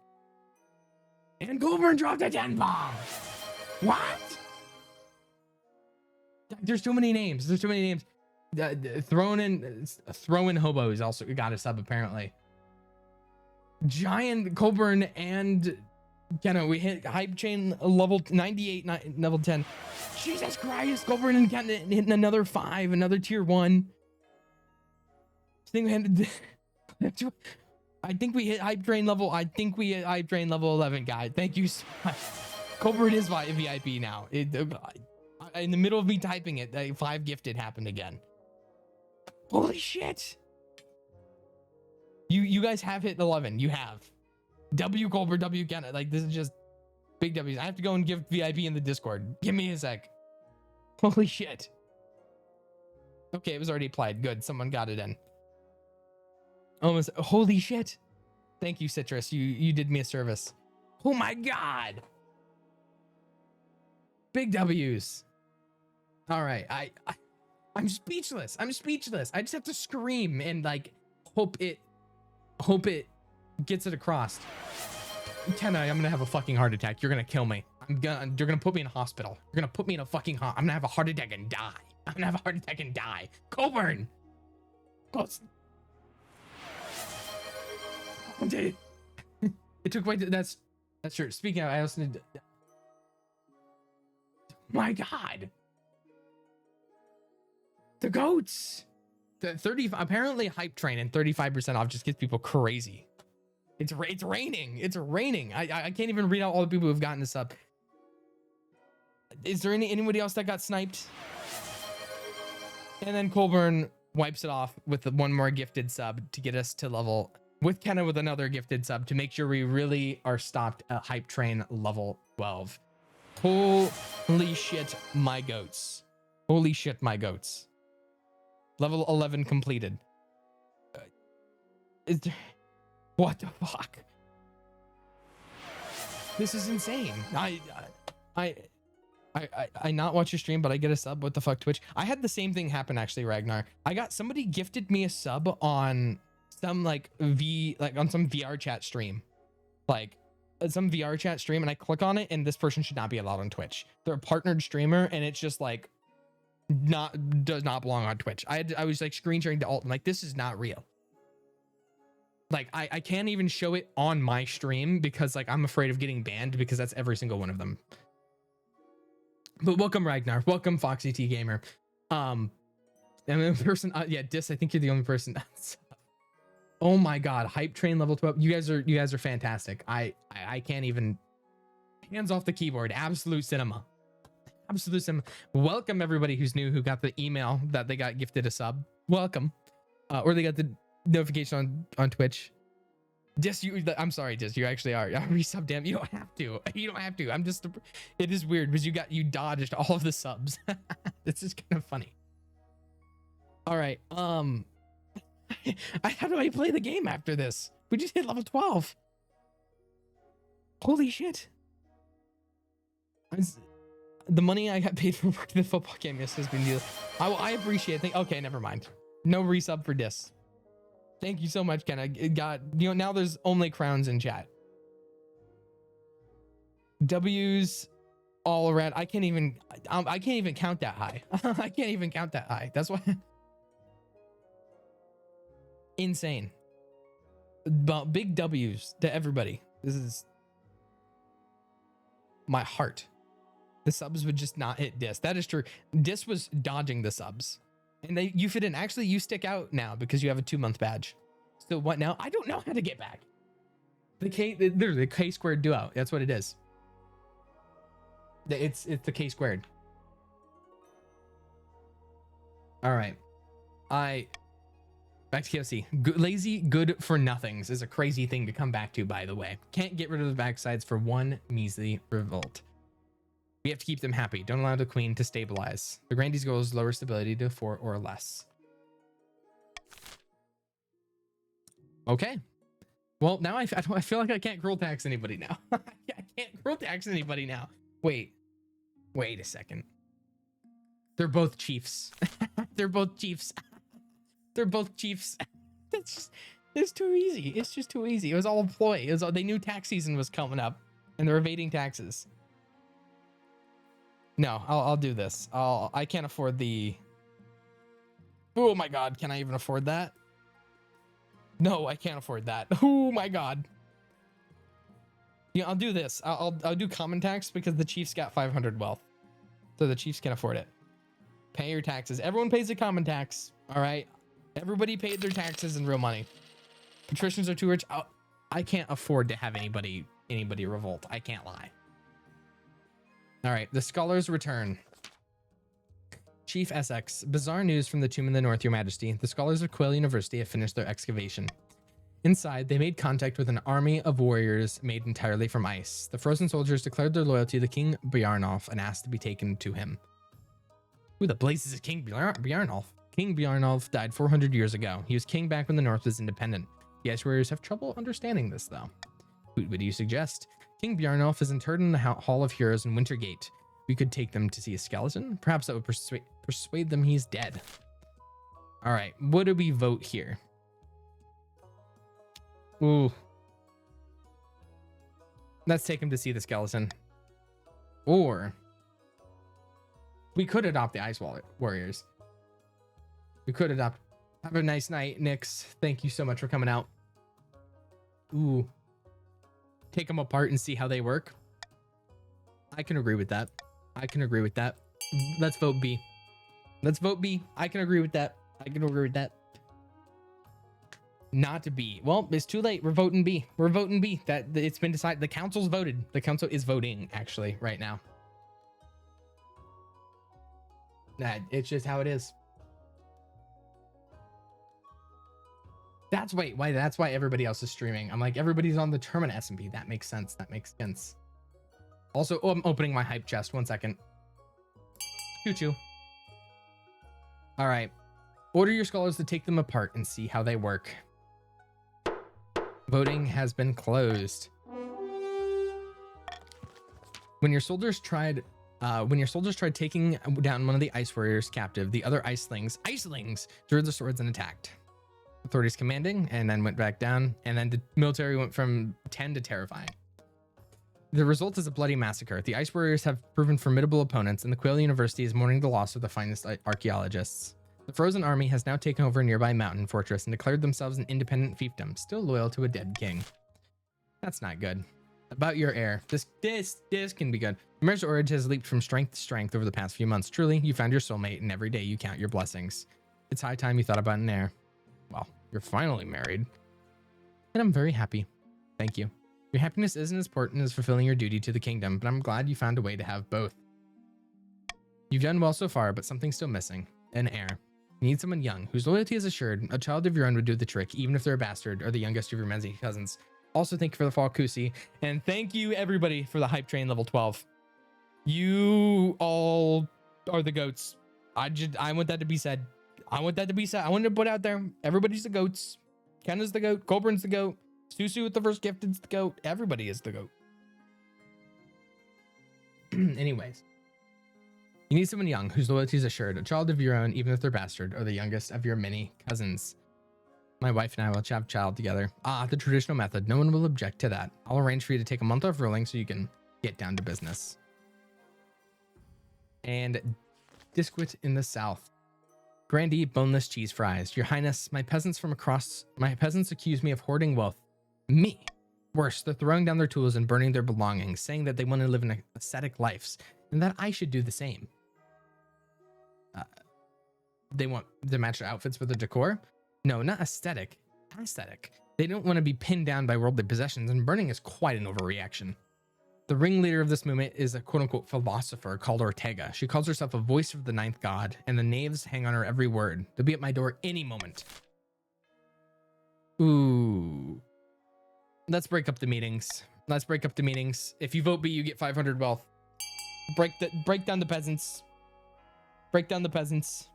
And Colburn dropped a 10 bomb! What? There's too many names. There's too many names. Thrown in Hobos also got a sub, apparently. Giant Colburn and Kenna, we hit Hype Chain level 98, level 10. Jesus Christ, Colburn and Kenna hitting another 5, another tier 1. I think we hit Hype Train level. I think we hit Hype Train level 11, guys. Thank you so much. Colburn is VIP now. In the middle of me typing it, 5 gifted happened again. Holy shit. You guys have hit 11. You have. W Colburn, W Kenna. Like, this is just big W's. I have to go and give VIP in the Discord. Give me a sec. Holy shit. Okay, it was already applied. Good. Someone got it in. Almost. Holy shit. Thank you, Citrus. You did me a service. Oh my god. Big W's. All right. I'm speechless. I'm speechlless. I just have to scream and like hope it gets it across. Kenna, I'm gonna have a fucking heart attack. You're gonna kill me. You're gonna put me in a hospital. You're gonna put me in a fucking I'm gonna have a heart attack and die. I'm gonna have a heart attack and die. Colburn. It took way. That's true. Speaking of, I also need. My God. The goats. The 30. Apparently, Hype Train and 35% off just gets people crazy. It's raining. It's raining. I can't even read out all the people who've gotten this up. Is there anybody else that got sniped? And then Colburn wipes it off with one more gifted sub to get us to level, with Kenna with another gifted sub to make sure we really are stopped at Hype Train level 12. Holy shit, my goats. Holy shit, my goats. Level 11 completed. What the fuck? This is insane. I not watch your stream, but I get a sub. What the fuck, Twitch? I had the same thing happen actually, Ragnar. Somebody gifted me a sub on some on some VR chat stream, some VR chat stream, and I click on it, and this person should not be allowed on Twitch. They're a partnered streamer, and it's just like does not belong on Twitch. I was like screen sharing to Alton, like this is not real. Like I can't even show it on my stream because like I'm afraid of getting banned because that's every single one of them. But welcome Ragnar, welcome Foxy T Gamer. And the person, yeah, Dis, I think you're the only person. Oh my god, Hype Train level 12. You guys are fantastic. I can't even, hands off the keyboard. Absolute cinema. Absolute cinema. Welcome everybody who's new, who got the email that they got gifted a sub. Welcome. Or they got the notification on Twitch. Dis, I'm sorry, Dis, you actually are. Resub, damn, you don't have to. You don't have to. I'm just, it is weird because you dodged all of the subs. This is kind of funny. All right, how do I play the game after this? We just hit level 12. Holy shit. The money I got paid for working the football game has been deal. I appreciate it. Okay, never mind. No resub for Dis. Thank you so much, Ken. Now there's only crowns in chat. W's all around. I can't even count that high. I can't even count that high. That's why. Insane. But big W's to everybody. This is my heart. The subs would just not hit Dis. That is true. Dis was dodging the subs. And you fit in. Actually, you stick out now because you have a 2-month badge. So what now? I don't know how to get back. The K squared duo. That's what it is. It's the K squared. All right. Back to KFC. Lazy good for nothings is a crazy thing to come back to, by the way. Can't get rid of the backsides for one measly revolt. We have to keep them happy. Don't allow the queen to stabilize. The Grandy's goal is lower stability to 4 or less. Okay. Well, now I feel like I can't girl tax anybody now. I can't girl tax anybody now. Wait a second. They're both chiefs. They're both chiefs. They're both chiefs. It's too easy. It's just too easy. It was all a ploy. They knew tax season was coming up and they're evading taxes. No, I'll do this. I can't afford the. Oh my god, can I even afford that? No, I can't afford that. Oh my god. Yeah, I'll do this. I'll do common tax because the Chiefs got 500 wealth, so the Chiefs can afford it. Pay your taxes. Everyone pays a common tax. All right, everybody paid their taxes in real money. Patricians are too rich. I can't afford to have anybody revolt. I can't lie. All right, the scholars return. Chief Essex, bizarre news from the tomb in the north, Your Majesty. The scholars of Quail University have finished their excavation. Inside, they made contact with an army of warriors made entirely from ice. The frozen soldiers declared their loyalty to King Bjarnolf and asked to be taken to him. Who the blazes is King Bjarnolf? King Bjarnolf died 400 years ago. He was king back when the north was independent. The ice warriors have trouble understanding this, though. What do you suggest? King Bjarnolf is interred in the Hall of Heroes in Wintergate. We could take them to see a skeleton. Perhaps that would persuade them he's dead. All right, what do we vote here? Ooh. Let's take him to see the skeleton. Or we could adopt the Ice Warriors. We could adopt. Have a nice night, Nyx. Thank you so much for coming out. Ooh. Take them apart and see how they work. I can agree with that. I can agree with that. Let's vote B. Let's vote B. I can agree with that. I can agree with that. Not to B. Well, it's too late. We're voting B. We're voting B. That it's been decided. The council's voted. The council is voting actually right now. That it's just how it is. That's why that's why everybody else is streaming. I'm like, everybody's on the Termina SMP. That makes sense. That makes sense. Also, oh, I'm opening my hype chest. 1 second. Choo-choo. All right. Order your scholars to take them apart and see how they work. Voting has been closed. When your soldiers tried taking down one of the ice warriors captive, the other icelings drew their swords and attacked. Authorities commanding, and then went back down, and then the military went from 10 to terrifying. The result is a bloody massacre. The ice warriors have proven formidable opponents, and the Quail University is mourning the loss of the finest archaeologists. The Frozen Army has now taken over a nearby mountain fortress and declared themselves an independent fiefdom, still loyal to a dead king. That's not good. About your heir. This can be good. Mir's Orage has leaped from strength to strength over the past few months. Truly, you found your soulmate, and every day you count your blessings. It's high time you thought about an heir. Well, you're finally married. And I'm very happy. Thank you. Your happiness isn't as important as fulfilling your duty to the kingdom, but I'm glad you found a way to have both. You've done well so far, but something's still missing. An heir. You need someone young, whose loyalty is assured. A child of your own would do the trick, even if they're a bastard or the youngest of your many cousins. Also, thank you for the fall, Kusi. And thank you, everybody, for the hype train level 12. You all are the goats. I want that to be said. I want that to be said. I want to put out there, everybody's the goats. Ken is the goat. Colburn's the goat. Susu with the first gifted's the goat. Everybody is the goat. Anyways. You need someone young, whose loyalty is assured. A child of your own, even if they're bastard, or the youngest of your many cousins. My wife and I will have a child together. Ah, the traditional method. No one will object to that. I'll arrange for you to take a month off ruling so you can get down to business. And Disquit in the south. Grandee boneless cheese fries. Your Highness, my peasants accuse me of hoarding wealth. Me. Worse, they're throwing down their tools and burning their belongings, saying that they want to live in ascetic lives, and that I should do the same. They want to match their outfits with the decor? No, not aesthetic. Aesthetic. They don't want to be pinned down by worldly possessions, and burning is quite an overreaction. The ringleader of this movement is a quote-unquote philosopher called Ortega. She calls herself a voice of the ninth god, and the knaves hang on her every word. They'll be at my door any moment. Ooh. Let's break up the meetings. Let's break up the meetings. If you vote B, you get 500 wealth. Break down the peasants. Break down the peasants.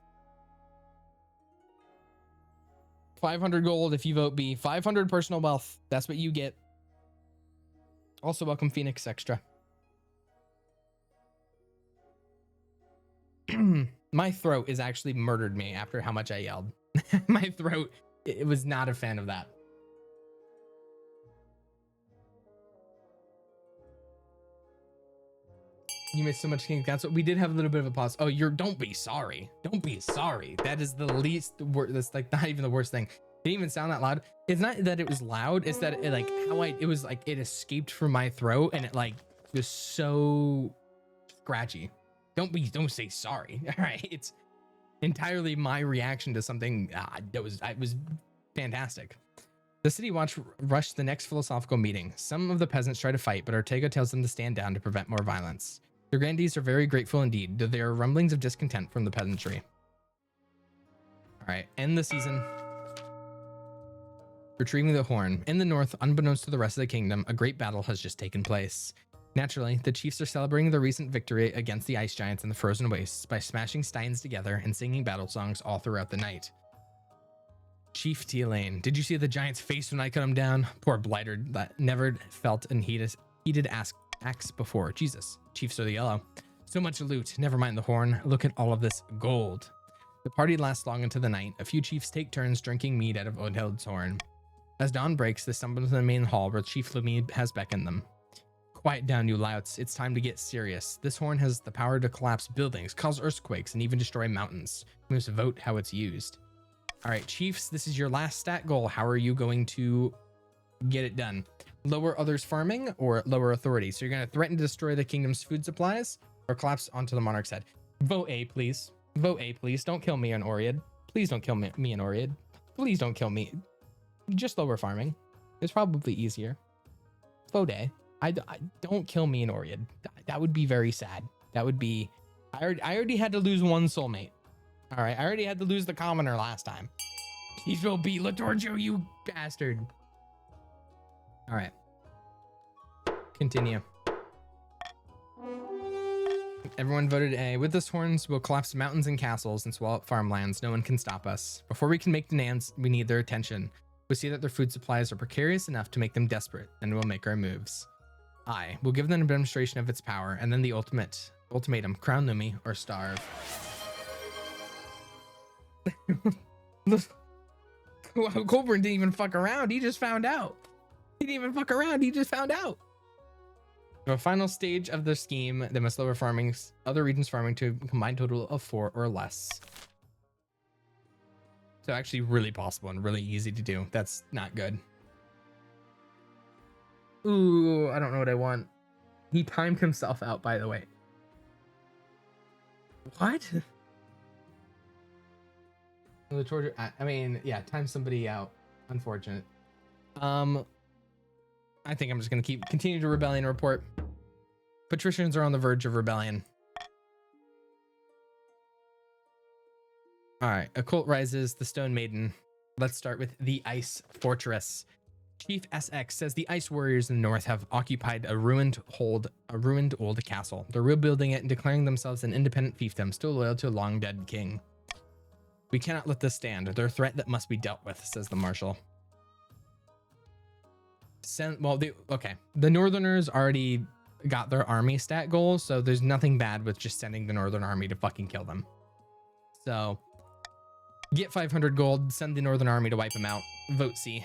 500 gold if you vote B. 500 personal wealth. That's what you get. Also, welcome Phoenix Extra. My throat is actually murdered me after how much I yelled. My throat, it was not a fan of that. You missed so much King Council. We did have a little bit of a pause. Oh, don't be sorry. Don't be sorry. That is the least worst. That's like not even the worst thing. It didn't even sound that loud. It's not that it was loud. It's that it was like it escaped from my throat and it like was so scratchy. Don't say sorry. All right. It's entirely my reaction to something that was fantastic. The city watch rushed the next philosophical meeting. Some of the peasants try to fight, but Ortega tells them to stand down to prevent more violence. The grandees are very grateful indeed, though there are rumblings of discontent from the peasantry. All right, end the season. Retrieving the horn. In the north, unbeknownst to the rest of the kingdom, a great battle has just taken place. Naturally, the chiefs are celebrating the recent victory against the ice giants in the frozen wastes by smashing steins together and singing battle songs all throughout the night. Chief T-Lane, did you see the giant's face when I cut him down? Poor blighter that never felt an heated axe before. Jesus, chiefs are the yellow. So much loot, never mind the horn. Look at all of this gold. The party lasts long into the night. A few chiefs take turns drinking mead out of Odheld's horn. As dawn breaks, they stumble into the main hall where Chief Lemid has beckoned them. Quiet down, you louts. It's time to get serious. This horn has the power to collapse buildings, cause earthquakes, and even destroy mountains. We must vote how it's used. All right, chiefs, this is your last stat goal. How are you going to get it done? Lower others' farming or lower authority? So you're going to threaten to destroy the kingdom's food supplies or collapse onto the monarch's head. Vote A, please. Vote A, please. Don't kill me and Oriad. Please don't kill me and Oriad. Please don't kill me. just lower farming. It's probably easier. Fode, I don't kill me in Oriad. That would be very sad. That would be. I already had to lose one soulmate. All right, I already had to lose the commoner last time. He will be Latorgio, you bastard. All right. Continue. Everyone voted A. With this horns, we'll collapse mountains and castles and swallow up farmlands. No one can stop us. Before we can make demands, we need their attention. We see that their food supplies are precarious enough to make them desperate, and we'll make our moves. I will give them a demonstration of its power, and then the ultimatum: crown Lumi or starve. Colburn didn't even fuck around. He just found out. He didn't even fuck around. He just found out. The final stage of the scheme, they must lower other regions farming to a combined total of 4 or less. So actually really possible and really easy to do. That's not good. Ooh, I don't know what I want. He timed himself out, by the way. What? I mean, yeah, time somebody out. Unfortunate. I think I'm just gonna continue to rebellion report. Patricians are on the verge of rebellion. All right, a cult rises, the Stone Maiden. Let's start with the Ice Fortress. Chief SX says the Ice Warriors in the north have occupied a ruined old castle. They're rebuilding it and declaring themselves an independent fiefdom, still loyal to a long dead king. We cannot let this stand. They're a threat that must be dealt with, says the marshal. Okay. The Northerners already got their army stat goal, so there's nothing bad with just sending the Northern army to fucking kill them. So get 500 gold, send the Northern army to wipe them out. Vote C.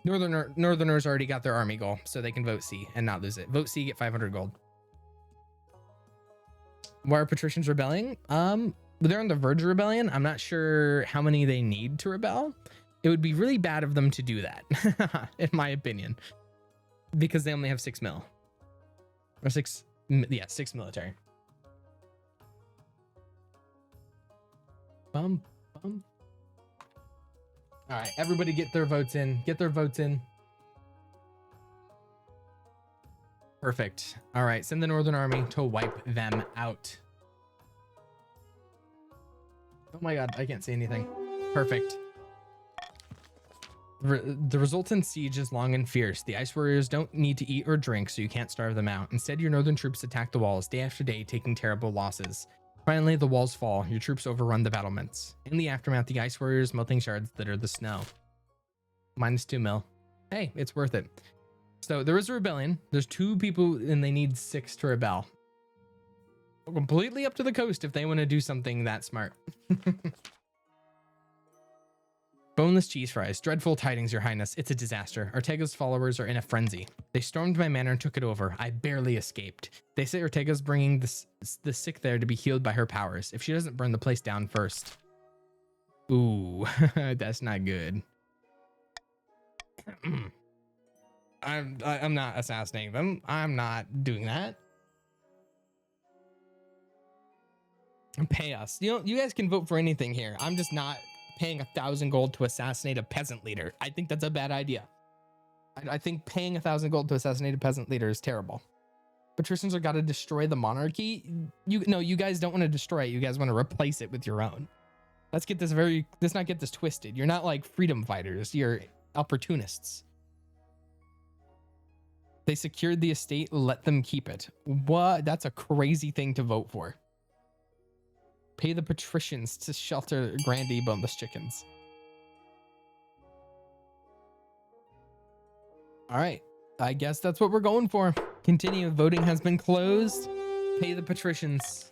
Northerners already got their army goal, so they can vote C and not lose it. Vote C, get 500 gold. Why are patricians rebelling? They're on the verge of rebellion. I'm not sure how many they need to rebel. It would be really bad of them to do that, in my opinion, because they only have 6 mil. Or 6 military. Bum. All right, everybody get their votes in. Get their votes in. Perfect. All right, send the Northern Army to wipe them out. Oh my god, I can't see anything. Perfect. The resultant siege is long and fierce. The Ice Warriors don't need to eat or drink, so you can't starve them out. Instead, your northern troops attack the walls day after day, taking terrible losses. Finally, the walls fall. Your troops overrun the battlements. In the aftermath, the Ice Warriors melting shards litter the snow. -2 mil. Hey, it's worth it. So there is a rebellion. There's 2 people and they need 6 to rebel. Completely up to the coast if they want to do something that smart. Boneless cheese fries. Dreadful tidings, your highness. It's a disaster. Ortega's followers are in a frenzy. They stormed my manor and took it over. I barely escaped. They say Ortega's bringing the sick there to be healed by her powers. If she doesn't burn the place down first. Ooh, that's not good. I'm not assassinating them. I'm not doing that. Pay us. You guys can vote for anything here. I'm just not paying 1,000 gold to assassinate a peasant leader. I think that's a bad idea. I think paying 1,000 gold to assassinate a peasant leader is terrible. Patricians are got to destroy the monarchy. You guys don't want to destroy it. You guys want to replace it with your own. Let's not get this twisted. You're not like freedom fighters. You're opportunists. They secured the estate. Let them keep it. What? That's a crazy thing to vote for. Pay the patricians to shelter Grandy boneless chickens. All right. I guess that's what we're going for. Continue. Voting has been closed. Pay the patricians.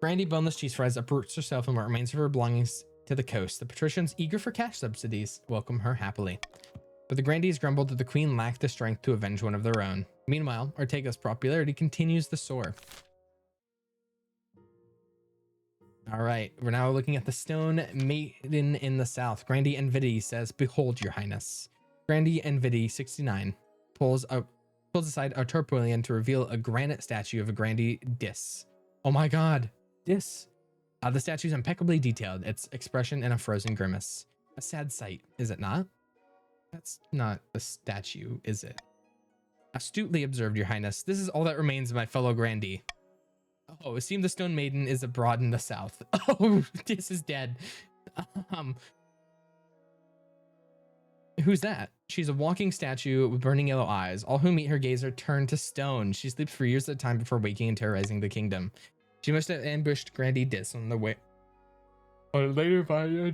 Grandy boneless cheese fries uproots herself and what remains of her belongings to the coast. The patricians, eager for cash subsidies, welcome her happily. But the Grandys grumbled that the queen lacked the strength to avenge one of their own. Meanwhile, Ortega's popularity continues to soar. All right, we're now looking at the Stone Maiden in the south. Grandy Envidi says, "Behold, your highness." Grandy Envidi, 69, pulls aside a tarpaulin to reveal a granite statue of a Grandy Dis. Oh my god, Dis. The statue is impeccably detailed, its expression in a frozen grimace. A sad sight, is it not? That's not a statue, is it? Astutely observed, Your Highness. This is all that remains of my fellow grandee. Oh, esteem the Stone Maiden is abroad in the south. Oh, this is dead. Um, who's that? She's a walking statue with burning yellow eyes. All who meet her gaze are turned to stone. She sleeps for years at a time before waking and terrorizing the kingdom. She must have ambushed Grandee Dis on the way. Or later via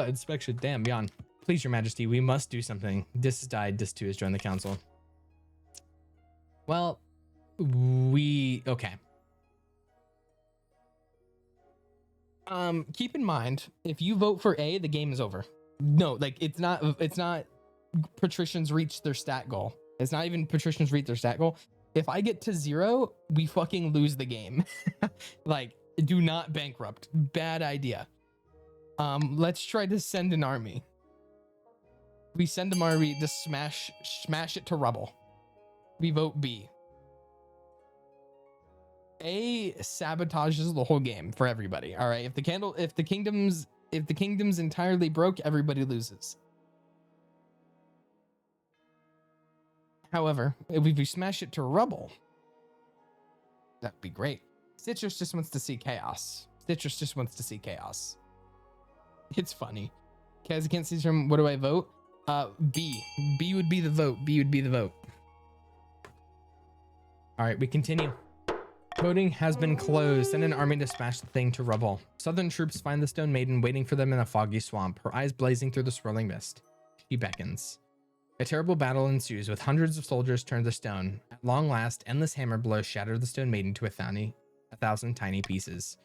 inspection. Damn, Jan. Please, Your Majesty, we must do something. Dis has died. Dis 2 has joined the council. Well, okay. Keep in mind, if you vote for A, the game is over. No, like it's not patricians reach their stat goal. It's not even patricians reach their stat goal. If I get to 0, we fucking lose the game. Like, do not bankrupt. Bad idea. Let's try to send an army. We send an army to smash it to rubble. We vote B. A sabotages the whole game for everybody. All right. If the kingdom's entirely broke, everybody loses. However, if we smash it to rubble, that'd be great. Citrus just wants to see chaos. It's funny. Kaz, I can't see from what do I vote? B. B would be the vote. All right, we continue. Voting has been closed. Send an army to smash the thing to rubble. Southern troops find the Stone Maiden waiting for them in a foggy swamp, her eyes blazing through the swirling mist. She beckons. A terrible battle ensues with hundreds of soldiers turned to stone. At long last, endless hammer blows shatter the Stone Maiden to a thousand tiny pieces.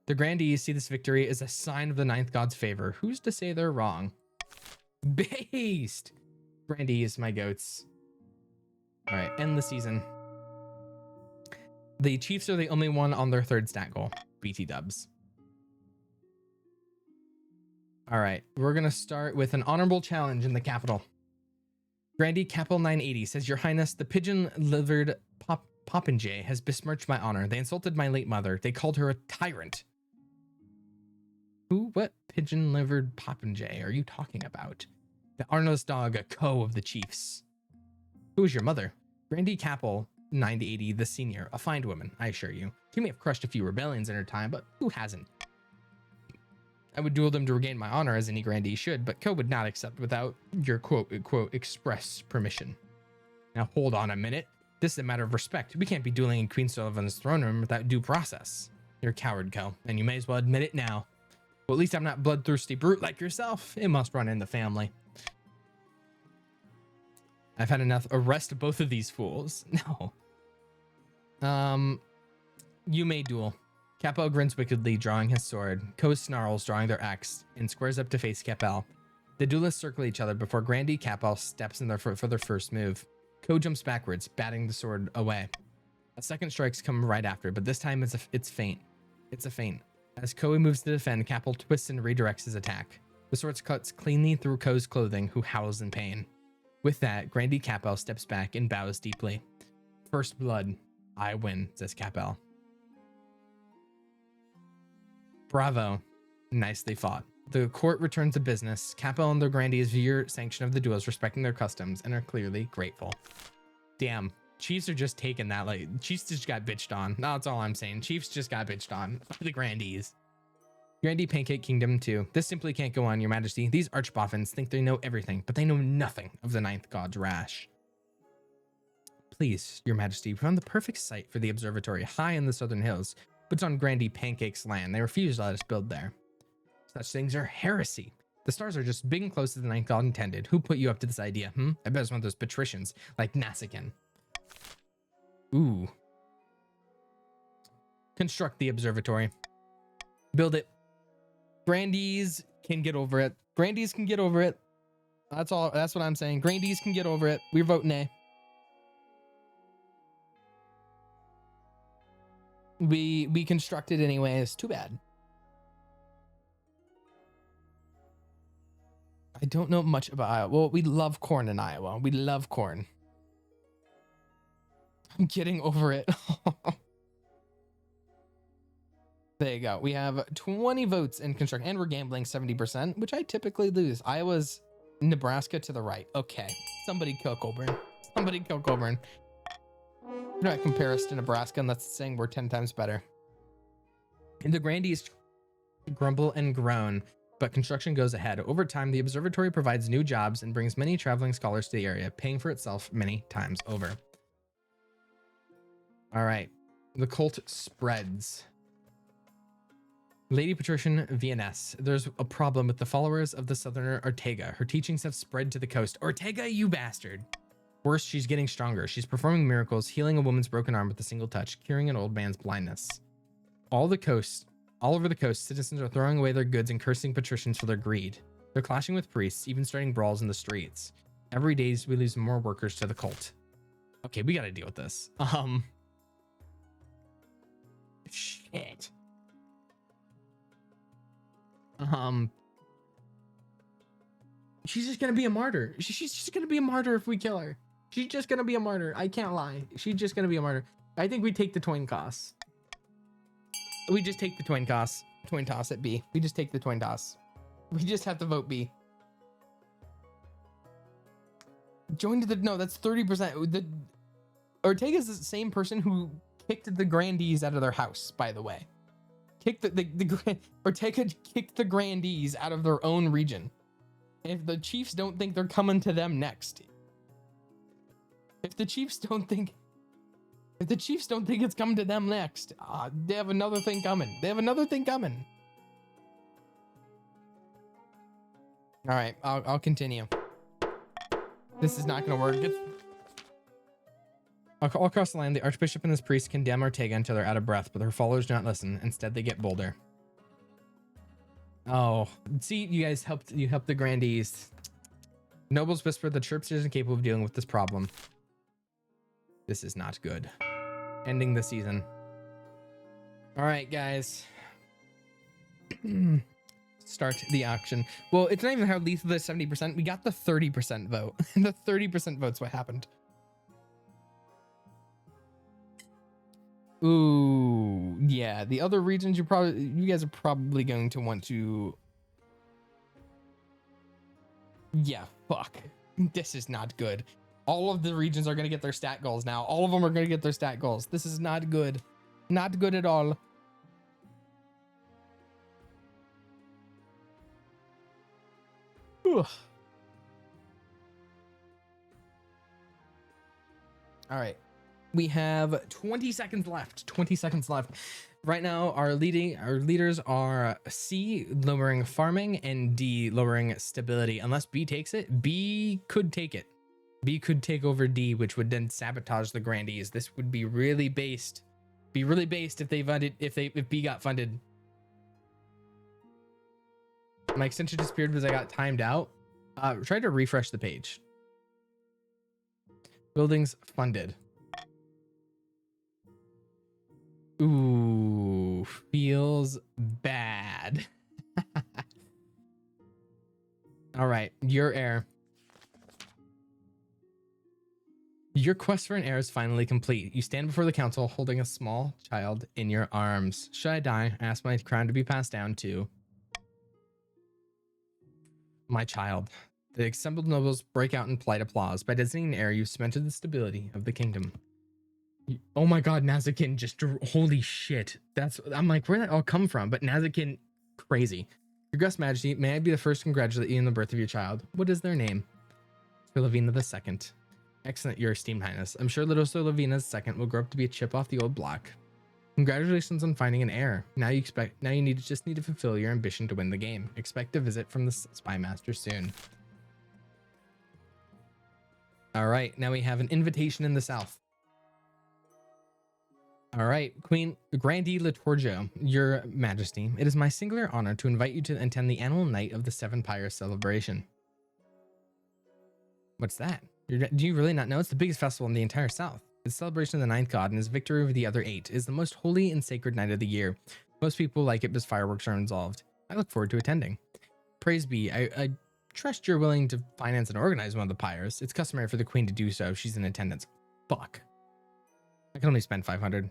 The grandees see this victory as a sign of the ninth god's favor. Who's to say they're wrong? Based! Grandees, my goats. All right, end the season. The Chiefs are the only one on their third stat goal. BT dubs. All right, we're going to start with an honorable challenge in the capital. Grandee Capel 980 says, Your Highness, the pigeon-livered popinjay has besmirched my honor. They insulted my late mother. They called her a tyrant. Who? What pigeon-livered popinjay are you talking about? The Arnos dog, a co of the Chiefs. Who is your mother? Grandee Capel 980, the senior, a fine woman, I assure you. She may have crushed a few rebellions in her time, but who hasn't? I would duel them to regain my honor, as any grandee should, but Co would not accept without your quote-unquote express permission. Now hold on a minute. This is a matter of respect. We can't be dueling in Queen Sullivan's throne room without due process. You're a coward, Co, and you may as well admit it now. Well, at least I'm not bloodthirsty brute like yourself. It must run in the family. I've had enough. Arrest both of these fools. No. You may duel. Capel grins wickedly, drawing his sword. Co snarls, drawing their axe, and squares up to face Capel. The duelists circle each other before Grandee Capel steps in for their first move. Co jumps backwards, batting the sword away. A second strikes come right after, but this time it's faint. It's a feint. As Koei moves to defend, Capel twists and redirects his attack. The sword cuts cleanly through Ko's clothing, who howls in pain. With that, Grandee Capel steps back and bows deeply. First blood. I win, says Capel. Bravo. Nicely fought. The court returns to business. Capel and the grandees view your sanction of the duels, respecting their customs, and are clearly grateful. Damn. Chiefs are just taking that, like, Chiefs just got bitched on. That's all I'm saying. Chiefs just got bitched on. The grandees. Grandee Pancake Kingdom 2. This simply can't go on, Your Majesty. These archboffins think they know everything, but they know nothing of the ninth god's rash. Please, Your Majesty, we found the perfect site for the observatory high in the southern hills, but it's on Grandee Pancake's land. They refuse to let us build there. Such things are heresy. The stars are just big and close to the ninth god intended. Who put you up to this idea, I bet it's one of those patricians, like Nassican. Ooh. Construct the observatory. Build it. Grandees can get over it. Grandees can get over it. That's all. That's what I'm saying. Grandees can get over it. We're voting A. We constructed anyway. It's too bad. I don't know much about Iowa. Well, we love corn in Iowa. We love corn. I'm getting over it. There you go. We have 20 votes in construction, and we're gambling 70%, which I typically lose. Iowa's Nebraska to the right. Okay. Somebody kill Colburn. Somebody kill Colburn. Do not compare us to Nebraska unless it's saying we're 10 times better. And the Grandees grumble and groan, but construction goes ahead. Over time, the observatory provides new jobs and brings many traveling scholars to the area, paying for itself many times over. All right. The cult spreads. Lady Patrician Vianess. There's a problem with the followers of the Southerner Ortega. Her teachings have spread to the coast. Ortega, you bastard. Worse, she's getting stronger. She's performing miracles, healing a woman's broken arm with a single touch, curing an old man's blindness. All over the coast, citizens are throwing away their goods and cursing patricians for their greed. They're clashing with priests, even starting brawls in the streets. Every day we lose more workers to the cult. Okay, we gotta deal with this. Shit. She's just gonna be a martyr. She's just gonna be a martyr if we kill her. She's just gonna be a martyr. I can't lie. She's just gonna be a martyr. I think we take the coin toss. We just take the coin toss. Coin toss at B. We just take the coin toss. We just have to vote B. Join to the no. That's 30%. The Ortega's the same person who kicked the Grandees out of their house. By the way, Ortega kicked the Grandees out of their own region. If the Chiefs don't think they're coming to them next, if the Chiefs don't think it's coming to them next, they have another thing coming. They have another thing coming. All right, I'll continue. This is not gonna work. All across the land, the Archbishop and his priests condemn Ortega until they're out of breath, but her followers do not listen. Instead, they get bolder. Oh, see, you guys helped the Grandees. Nobles whisper the church isn't capable of dealing with this problem. This is not good. Ending the season. All right, guys. Start the auction. Well, it's not even how lethal the 70%. We got the 30% vote. The 30% vote's what happened. Ooh, yeah. The other regions you guys are probably going to want to. Yeah, fuck. This is not good. All of the regions are going to get their stat goals now. All of them are going to get their stat goals. This is not good. Not good at all. Whew. All right. We have 20 seconds left. 20 seconds left. Right now, our leaders are C, lowering farming, and D, lowering stability. Unless B takes it, B could take it. B could take over D, which would then sabotage the Grandees. This would be really based. If they funded, if B got funded. My extension disappeared because I got timed out. Try to refresh the page. Buildings funded. Ooh, feels bad. All right, your heir. Your quest for an heir is finally complete. You stand before the council holding a small child in your arms. Should I die? I ask my crown to be passed down to my child. The assembled nobles break out in polite applause. By designating an heir, you've cemented the stability of the kingdom. Oh my god, Nazakin just holy shit. I'm like, where'd that all come from? But Nazakin, crazy. Your August Majesty, may I be the first to congratulate you on the birth of your child. What is their name? Philovina II. Excellent, your esteemed highness. I'm sure little Philovina II will grow up to be a chip off the old block. Congratulations on finding an heir. Now you just need to fulfill your ambition to win the game. Expect a visit from the Spy Master soon. All right, now we have an invitation in the south. All right, Queen Grandee Liturgia, your majesty, it is my singular honor to invite you to attend the annual night of the Seven Pyres celebration. What's that? Do you really not know? It's the biggest festival in the entire south. It's a celebration of the ninth god and his victory over the other 8. It is the most holy and sacred night of the year. Most people like it because fireworks are involved. I look forward to attending. Praise be, I trust you're willing to finance and organize one of the pyres. It's customary for the queen to do so if she's in attendance. Fuck. I can only spend 500.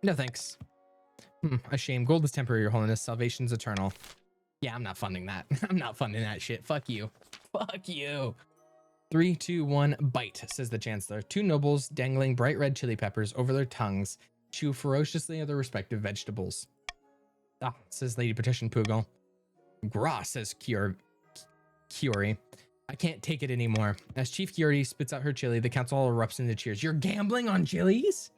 No thanks. A shame. Gold is temporary, your holiness. Salvation's eternal. Yeah, I'm not funding that. I'm not funding that shit. Fuck you. Fuck you. 3, 2, 1, bite, says the Chancellor. Two nobles dangling bright red chili peppers over their tongues chew ferociously at their respective vegetables. Ah, says Lady Patrician Poogle. Gra, says Kiori. I can't take it anymore. As Chief Kiori spits out her chili, the council all erupts into cheers. You're gambling on chilies?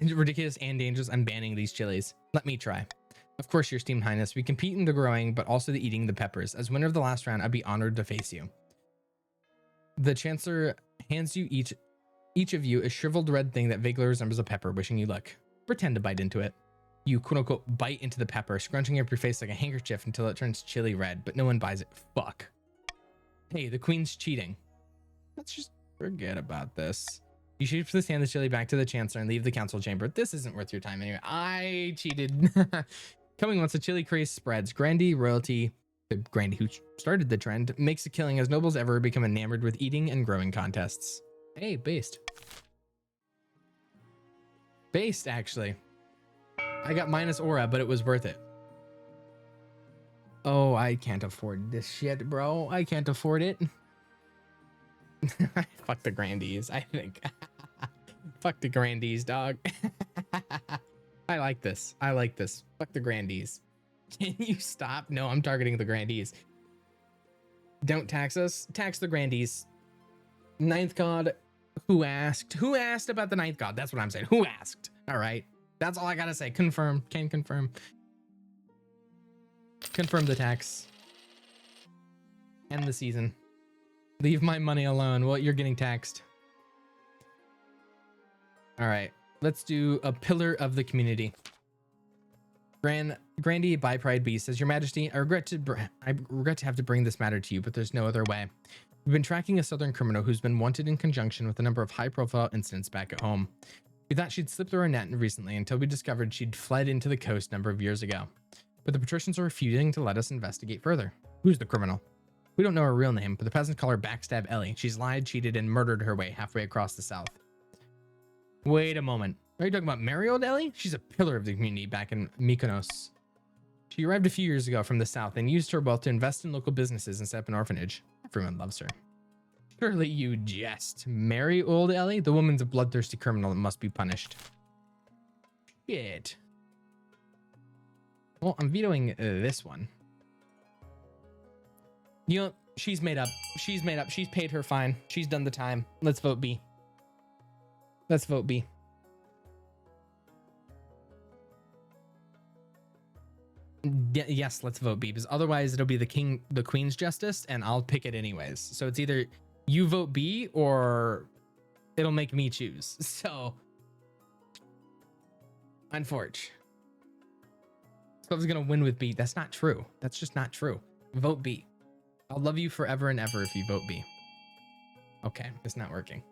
Ridiculous and dangerous. I'm banning these chilies. Let me try. Of course, your esteemed highness. We compete in the growing, but also the eating the peppers. As winner of the last round, I'd be honored to face you. The Chancellor hands you each of you a shriveled red thing that vaguely resembles a pepper, wishing you luck. Pretend to bite into it. You quote-unquote bite into the pepper, scrunching up your face like a handkerchief until it turns chili red, but no one buys it. Fuck. Hey, the queen's cheating. Let's just forget about this. You should just hand the chili back to the Chancellor and leave the council chamber. This isn't worth your time anyway. I cheated. Coming once the chili craze spreads, Grandy royalty, Grandy who started the trend, makes a killing as nobles ever become enamored with eating and growing contests. Hey, based. Based, actually. I got minus aura, but it was worth it. Oh, I can't afford this shit, bro. I can't afford it. Fuck the Grandies, I think. Fuck the Grandies, dog. I like this. I like this. Fuck the Grandies. Can you stop? No, I'm targeting the Grandies. Don't tax us. Tax the Grandies. Ninth God. Who asked? Who asked about the ninth God? That's what I'm saying. Who asked? All right. That's all I gotta say. Confirm. Can confirm. Confirm the tax. End the season. Leave my money alone. Well, you're getting taxed. All right. Let's do a pillar of the community. Grandy by Pride B says, Your Majesty, I regret to have to bring this matter to you, but there's no other way. We've been tracking a southern criminal who's been wanted in conjunction with a number of high-profile incidents back at home. We thought she'd slipped through our net recently until we discovered she'd fled into the coast a number of years ago. But the patricians are refusing to let us investigate further. Who's the criminal? We don't know her real name, but the peasants call her Backstab Ellie. She's lied, cheated, and murdered her way halfway across the south. Wait a moment. Are you talking about merry old Ellie? She's a pillar of the community back in Mykonos. She arrived a few years ago from the south and used her wealth to invest in local businesses and set up an orphanage. Everyone loves her. Surely you jest. Merry old Ellie? The woman's a bloodthirsty criminal that must be punished. Shit. Well, I'm vetoing this one. You know, she's made up. She's made up. She's paid her fine. She's done the time. Let's vote B. Let's vote B. Yes, let's vote B, because otherwise it'll be the Queen's Justice, and I'll pick it anyways. So it's either you vote B or it'll make me choose. So, unfortunate. So I was gonna win with B. That's not true. That's just not true. Vote B. I'll love you forever and ever if you vote B. Okay, it's not working.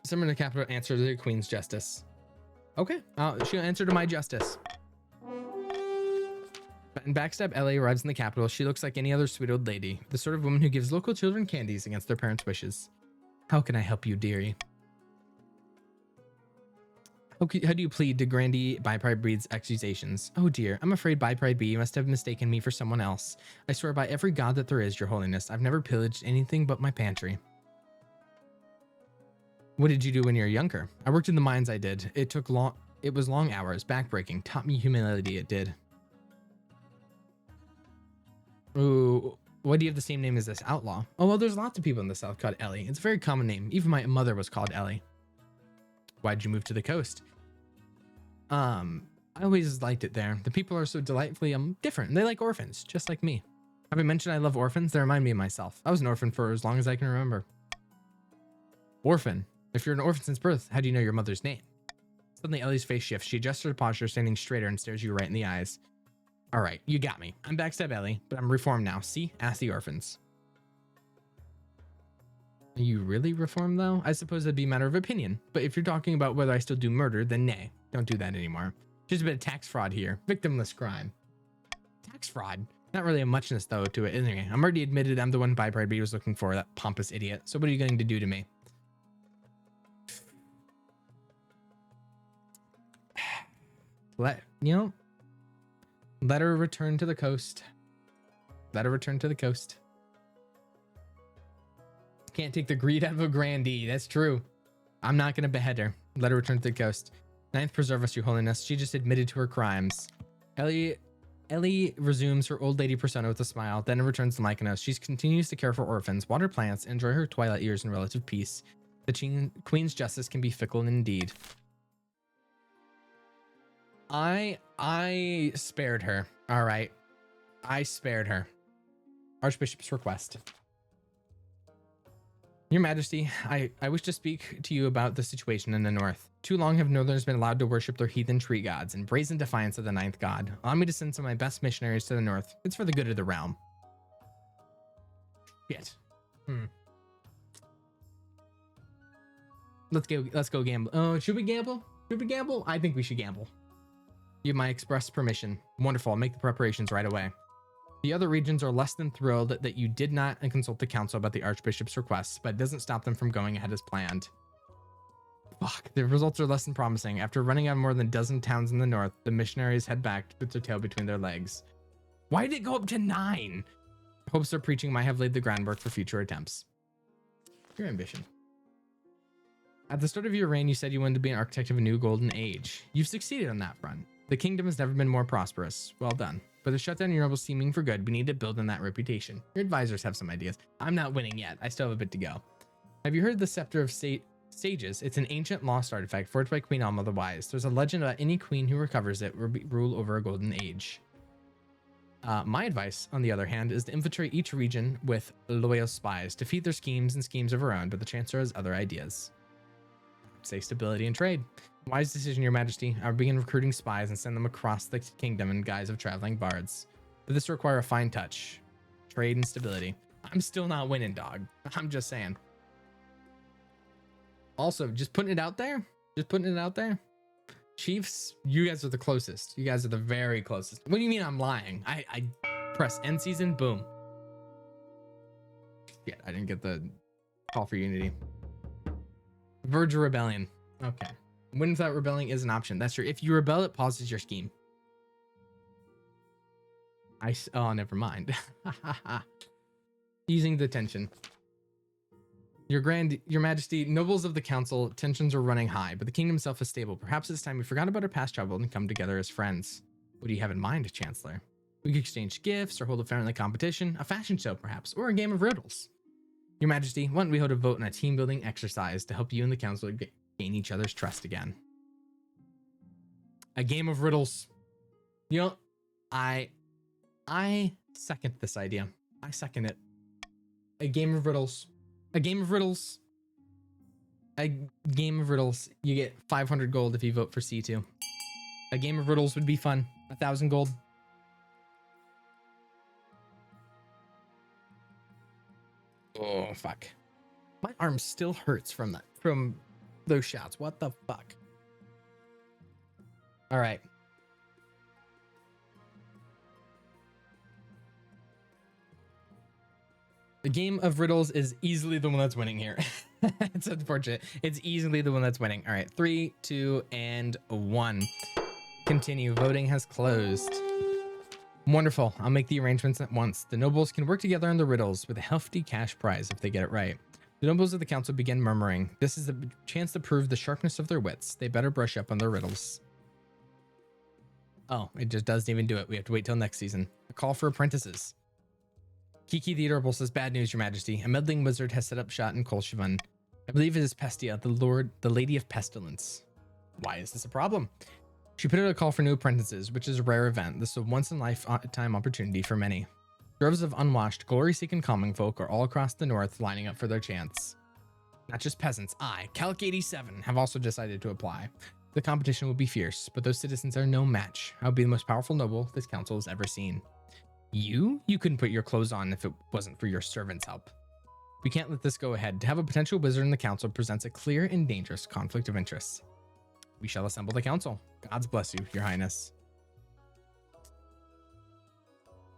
Someone in the capital answer to the Queen's Justice. Okay, she'll answer to my justice. And Backstab Ellie arrives in the capital. She looks like any other sweet old lady, the sort of woman who gives local children candies against their parents' wishes. How can I help you, dearie? How do you plead to Grandy by Pride Breed's accusations? Oh dear, I'm afraid by Pride B must have mistaken me for someone else. I swear by every god that there is, your holiness, I've never pillaged anything but my pantry. What did you do when you were younger? I worked in the mines, I did. It was long hours, backbreaking, taught me humility, it did. Ooh, why do you have the same name as this outlaw? Oh, well, there's lots of people in the south called Ellie. It's a very common name. Even my mother was called Ellie. Why'd you move to the coast? I always liked it there. The people are so delightfully different. They like orphans, just like me. Having mentioned I love orphans, they remind me of myself. I was an orphan for as long as I can remember. Orphan. If you're an orphan since birth, how do you know your mother's name? Suddenly Ellie's face shifts. She adjusts her posture, standing straighter, and stares you right in the eyes. All right, you got me. I'm Backstab Ellie, but I'm reformed now. See? Ask the orphans. Are you really reformed, though? I suppose that'd be a matter of opinion. But if you're talking about whether I still do murder, then nay. Don't do that anymore. Just a bit of tax fraud here. Victimless crime. Tax fraud? Not really a muchness, though, to it. Anyway, I'm already admitted I'm the one by Pride B was looking for, that pompous idiot. So what are you going to do to me? You know, let her return to the coast. Let her return to the coast. Can't take the greed out of a grandee. That's true. I'm not going to behead her. Let her return to the coast. Ninth, preserve us, your holiness. She just admitted to her crimes. Ellie resumes her old lady persona with a smile, then returns to Mykonos. She continues to care for orphans, water plants, and enjoy her twilight years in relative peace. The queen's justice can be fickle indeed. I spared her. All right. I spared her. Archbishop's request. Your Majesty, I wish to speak to you about the situation in the north. Too long have Northerners been allowed to worship their heathen tree gods in brazen defiance of the ninth god. Allow me to send some of my best missionaries to the north. It's for the good of the realm. Shit. Let's go gamble. Oh, should we gamble? Should we gamble? I think we should gamble. You have my express permission. Wonderful. I'll make the preparations right away. The other regions are less than thrilled that you did not consult the council about the Archbishop's requests, but it doesn't stop them from going ahead as planned. Fuck, the results are less than promising. After running out of more than a dozen towns in the north, the missionaries head back with their tail between their legs. Why did it go up to 9? Hopes their preaching might have laid the groundwork for future attempts. Your ambition. At the start of your reign, you said you wanted to be an architect of a new golden age. You've succeeded on that front. The kingdom has never been more prosperous. Well done. But to shut down your nobles seeming for good, we need to build on that reputation. Your advisors have some ideas. I'm not winning yet. I still have a bit to go. Have you heard of the Scepter of Sages? It's an ancient lost artifact forged by Queen Alma the Wise. There's a legend about any queen who recovers it will rule over a golden age. My advice, on the other hand, is to infiltrate each region with loyal spies, defeat their schemes and schemes of her own, but the Chancellor has other ideas. Say stability and trade. Wise decision, Your Majesty. I will begin recruiting spies and send them across the kingdom in guise of traveling bards. But this will require a fine touch. Trade and stability. I'm still not winning, dog. I'm just saying. Also, just putting it out there. Just putting it out there. Chiefs, you guys are the closest. You guys are the very closest. What do you mean I'm lying? I press end season, boom. Yeah, I didn't get the call for unity. Verge of rebellion. Okay. When without rebelling is an option. That's true. If you rebel, it pauses your scheme. Oh, never mind. Easing the tension. Your Majesty, nobles of the council, tensions are running high, but the kingdom itself is stable. Perhaps it's time we forgot about our past trouble and come together as friends. What do you have in mind, Chancellor? We could exchange gifts or hold a friendly competition, a fashion show perhaps, or a game of riddles. Your Majesty, why don't we hold a vote on a team building exercise to help you and the council gain each other's trust again? A game of riddles. You know, I second this idea. I second it. A game of riddles. A game of riddles. A game of riddles. You get 500 gold if you vote for C2. A game of riddles would be fun. 1,000 gold. Oh, fuck. My arm still hurts from those shots. What the fuck? All right. The game of riddles is easily the one that's winning here. It's unfortunate. It's easily the one that's winning. All right. 3, 2, and 1. Continue. Voting has closed. Wonderful. I'll make the arrangements at once. The nobles can work together on the riddles with a hefty cash prize if they get it right. The nobles of the council begin murmuring. This is a chance to prove the sharpness of their wits. They better brush up on their riddles. Oh, it just doesn't even do it. We have to wait till next season. A call for apprentices. Kiki the Adorable says, bad news, Your Majesty. A meddling wizard has set up shop in Kolshevan. I believe it is Pestia, the Lady of Pestilence. Why is this a problem? She put out a call for new apprentices, which is a rare event. This is a once-in-a-lifetime opportunity for many. Droves of unwashed, glory-seeking common folk are all across the north lining up for their chance. Not just peasants, Calc 87, have also decided to apply. The competition will be fierce, but those citizens are no match. I will be the most powerful noble this council has ever seen. You couldn't put your clothes on if it wasn't for your servants' help. We can't let this go ahead. To have a potential wizard in the council presents a clear and dangerous conflict of interests. We shall assemble the council. God's bless you, Your Highness.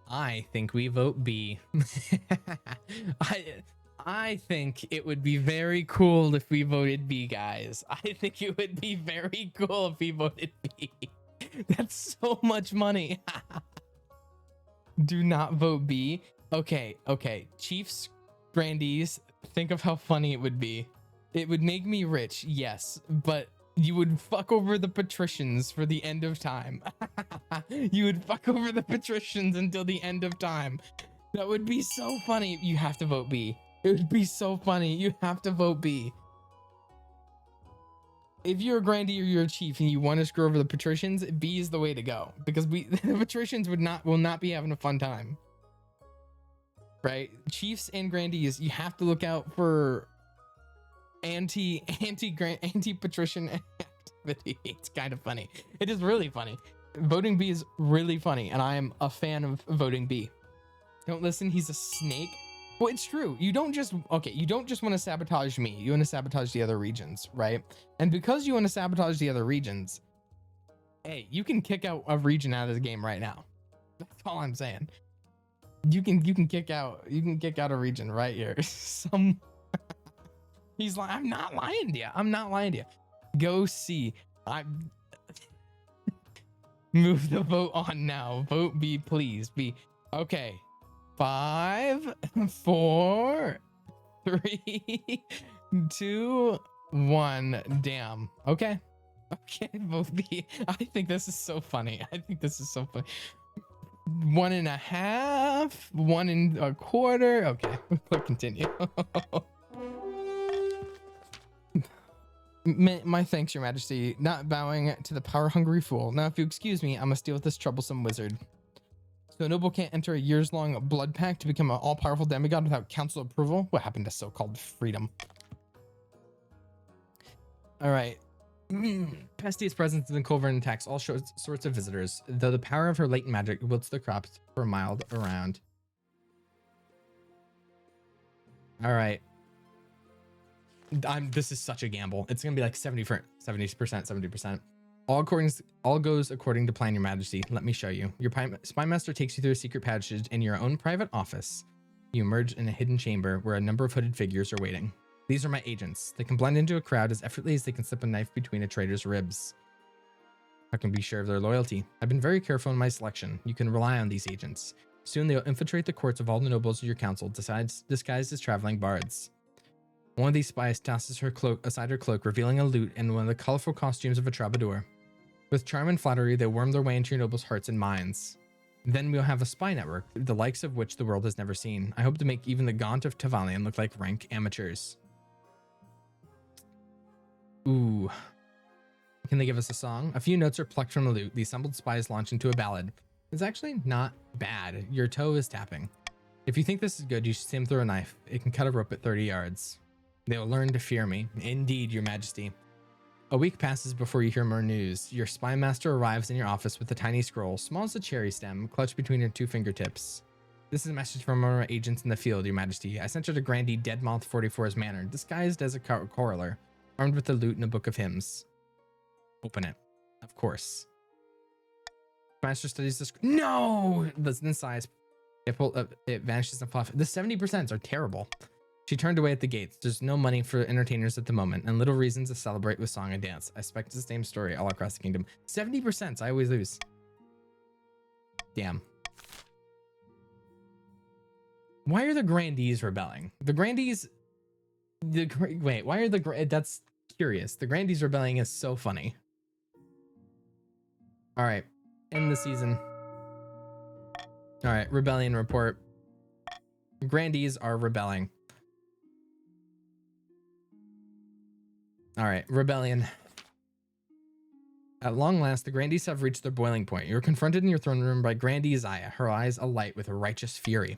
I think we vote B. I think it would be very cool if we voted B, guys. I think it would be very cool if we voted B. That's so much money. Do not vote B. Okay, okay. Chiefs, Grandees, think of how funny it would be. It would make me rich, yes, but you would fuck over the patricians for the end of time. You would fuck over the patricians until the end of time. That would be so funny. You have to vote B. It would be so funny. You have to vote B. If you're a grandee or you're a chief and you want to screw over the patricians, B is the way to go, because the patricians will not be having a fun time. Right? Chiefs and grandees, you have to look out for anti-patrician activity. It's kind of funny. It is really funny. Voting B is really funny, and I am a fan of voting B. Don't listen, he's a snake. Well, it's true. You don't just want to sabotage me. You want to sabotage the other regions, right? And because you want to sabotage the other regions, hey, you can kick out a region out of the game right now. That's all I'm saying. You can kick out a region right here. He's like, I'm not lying to you. I'm not lying to you. Go see. Move the vote on now. Vote B, please. B. Okay. 5, 4, 3, 2, 1. Damn. Okay. Okay, vote B. I think this is so funny. 1.5, 1.25. Okay, we'll continue. My thanks, Your Majesty. Not bowing to the power-hungry fool. Now, if you excuse me, I must deal with this troublesome wizard. So a noble can't enter a years-long blood pact to become an all-powerful demigod without council approval? What happened to so-called freedom? All right. Pestia's presence in the Culverin attacks all sorts of visitors, though the power of her latent magic wilts the crops for a mile around. All right. This is such a gamble. It's gonna be like 70%. All goes according to plan, Your Majesty. Let me show you. Your spy master takes you through a secret passage in your own private office. You emerge in a hidden chamber where a number of hooded figures are waiting. These are my agents. They can blend into a crowd as effortlessly as they can slip a knife between a traitor's ribs. I can be sure of their loyalty. I've been very careful in my selection. You can rely on these agents. Soon they'll infiltrate the courts of all the nobles of your council, disguised as traveling bards. One of these spies tosses aside her cloak, revealing a lute and one of the colorful costumes of a troubadour. With charm and flattery, they worm their way into your nobles' hearts and minds. Then we'll have a spy network, the likes of which the world has never seen. I hope to make even the Gaunt of Tavalion look like rank amateurs. Ooh. Can they give us a song? A few notes are plucked from the lute. The assembled spies launch into a ballad. It's actually not bad. Your toe is tapping. If you think this is good, you should see him through a knife. It can cut a rope at 30 yards. They will learn to fear me. Indeed, Your Majesty. A week passes before you hear more news. Your spy master arrives in your office with a tiny scroll, small as a cherry stem, clutched between your two fingertips. This is a message from one of our agents in the field, Your Majesty. I sent her to Grandee Deadmouth 44's manor, disguised as a coroller, armed with a lute and a book of hymns. Open it. Of course. Master studies the scroll. No! Listen inside. It vanishes and fluff. The 70% are terrible. She turned away at the gates. There's no money for entertainers at the moment, and little reasons to celebrate with song and dance. I expect the same story all across the kingdom. 70%, I always lose. Damn. Why are the Grandees rebelling? The Grandees... Wait, why are the... That's curious. The Grandees rebelling is so funny. All right. End the season. All right, rebellion report. Grandees are rebelling. All right, rebellion. At long last, the Grandees have reached their boiling point. You're confronted in your throne room by Grandee Zaya, her eyes alight with a righteous fury.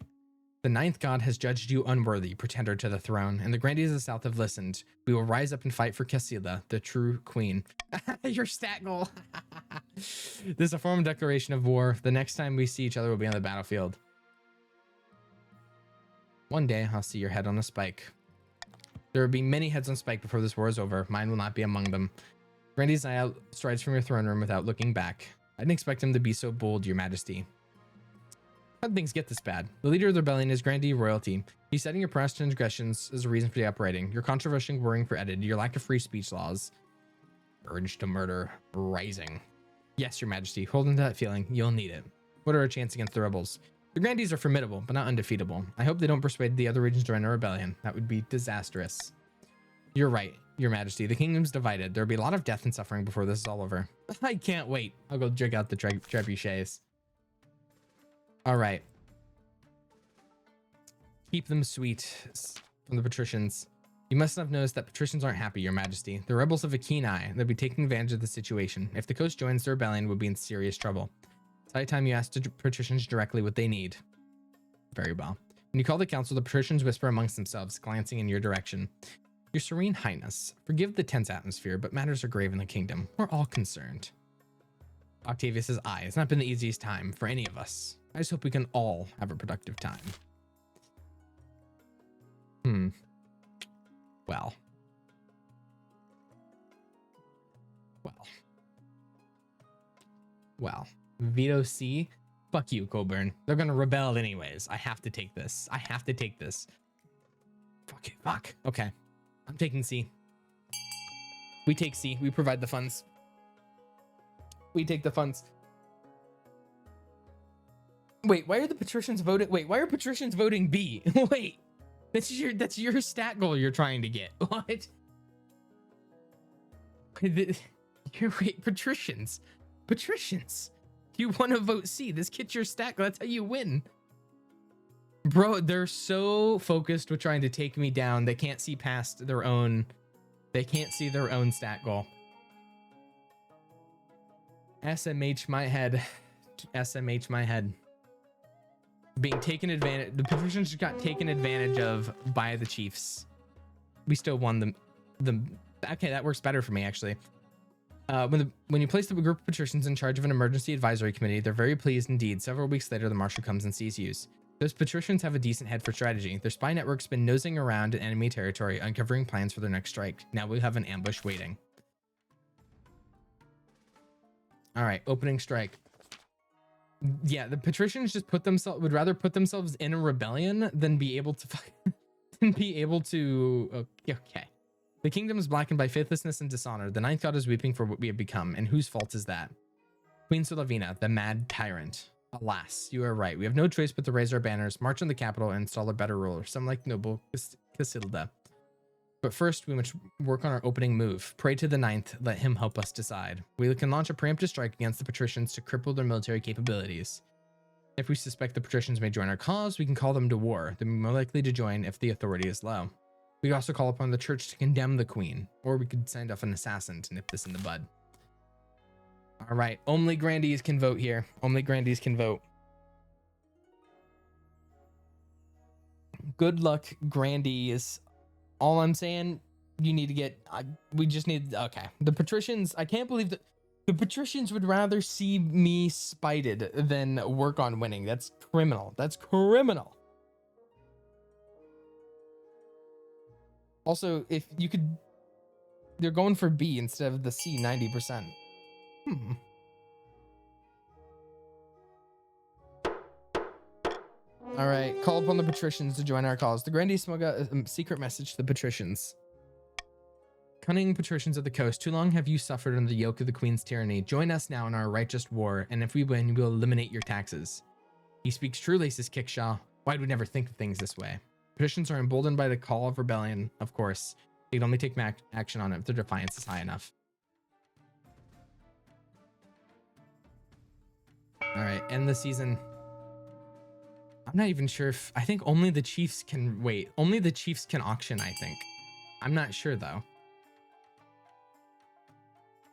The ninth god has judged you unworthy, pretender to the throne, and the Grandees of the south have listened. We will rise up and fight for Cassila, the true queen. Your stat goal. This is a formal declaration of war. The next time we see each other will be on the battlefield. One day, I'll see your head on a spike. There will be many heads on spike before this war is over. Mine will not be among them. Grandee Zaya strides from your throne room without looking back. I didn't expect him to be so bold, Your Majesty. How did things get this bad? The leader of the rebellion is Grandee royalty. He's citing your past transgressions as a reason for the uprising. Your controversy worrying for Edid. Your lack of free speech laws. Urge to murder rising. Yes, Your Majesty. Hold on to that feeling. You'll need it. What are our chances against the rebels? The Grandees are formidable, but not undefeatable. I hope they don't persuade the other regions to join a rebellion. That would be disastrous. You're right, Your Majesty. The kingdom's divided. There'll be a lot of death and suffering before this is all over. I can't wait. I'll go check out the trebuchets. All right. Keep them sweet from the patricians. You must have noticed that patricians aren't happy, Your Majesty. The rebels have a keen eye. They'll be taking advantage of the situation. If the coast joins the rebellion, we'll be in serious trouble. It's high time you ask the patricians directly what they need. Very well. When you call the council, the patricians whisper amongst themselves, glancing in your direction. Your Serene Highness, forgive the tense atmosphere, but matters are grave in the kingdom. We're all concerned. Octavius says, aye, it's not been the easiest time for any of us. I just hope we can all have a productive time. Well. Veto C. Fuck you, Coburn. They're gonna rebel anyways. I have to take this. Fuck it. Fuck. Okay. I'm taking C. We take C. We provide the funds. We take the funds. Wait, why are the patricians voting? Wait, why are patricians voting B? Wait. That's your stat goal you're trying to get. What? Wait, patricians. You want to vote C. This gets your stat goal. That's how you win. Bro, they're so focused with trying to take me down. They can't see past their own. They can't see their own stat goal. SMH my head. SMH my head. Being taken advantage. The patricians just got taken advantage of by the chiefs. We still won them. Okay, that works better for me actually. When you place the group of patricians in charge of an emergency advisory committee, they're very pleased indeed. Several weeks later, the marshal comes and sees you. Those patricians have a decent head for strategy. Their spy network's been nosing around in enemy territory, uncovering plans for their next strike. Now we have an ambush waiting. All right, opening strike. Yeah, the patricians just would rather put themselves in a rebellion than be able to okay. The kingdom is blackened by faithlessness and dishonor. The ninth god is weeping for what we have become, and whose fault is that? Queen Solavina, the mad tyrant. Alas, you are right. We have no choice but to raise our banners, march on the capital, and install a better ruler, some like noble Casilda. But first, we must work on our opening move. Pray to the ninth, let him help us decide. We can launch a preemptive strike against the patricians to cripple their military capabilities. If we suspect the patricians may join our cause, we can call them to war. They're more likely to join if the authority is low. We could also call upon the church to condemn the queen, or we could send off an assassin to nip this in the bud. All right, only grandees can vote here. Only grandees can vote. Good luck, grandees. All I'm saying, you need to get, we just need, okay. The patricians, I can't believe that the patricians would rather see me spited than work on winning. That's criminal. That's criminal. Also, if you could, they're going for B instead of the C 90%. All right, call upon the patricians to join our cause. The grandees smuggled a secret message to the patricians. Cunning patricians of the coast, too long have you suffered under the yoke of the queen's tyranny. Join us now in our righteous war, and if we win, we'll eliminate your taxes. He speaks truly, says Kickshaw. Why'd we never think of things this way? Patricians are emboldened by the call of rebellion, of course. They'd only take action on it if their defiance is high enough. All right, end the season. I'm not even sure if, I think only the chiefs can, wait, only the chiefs can auction, I think. I'm not sure though.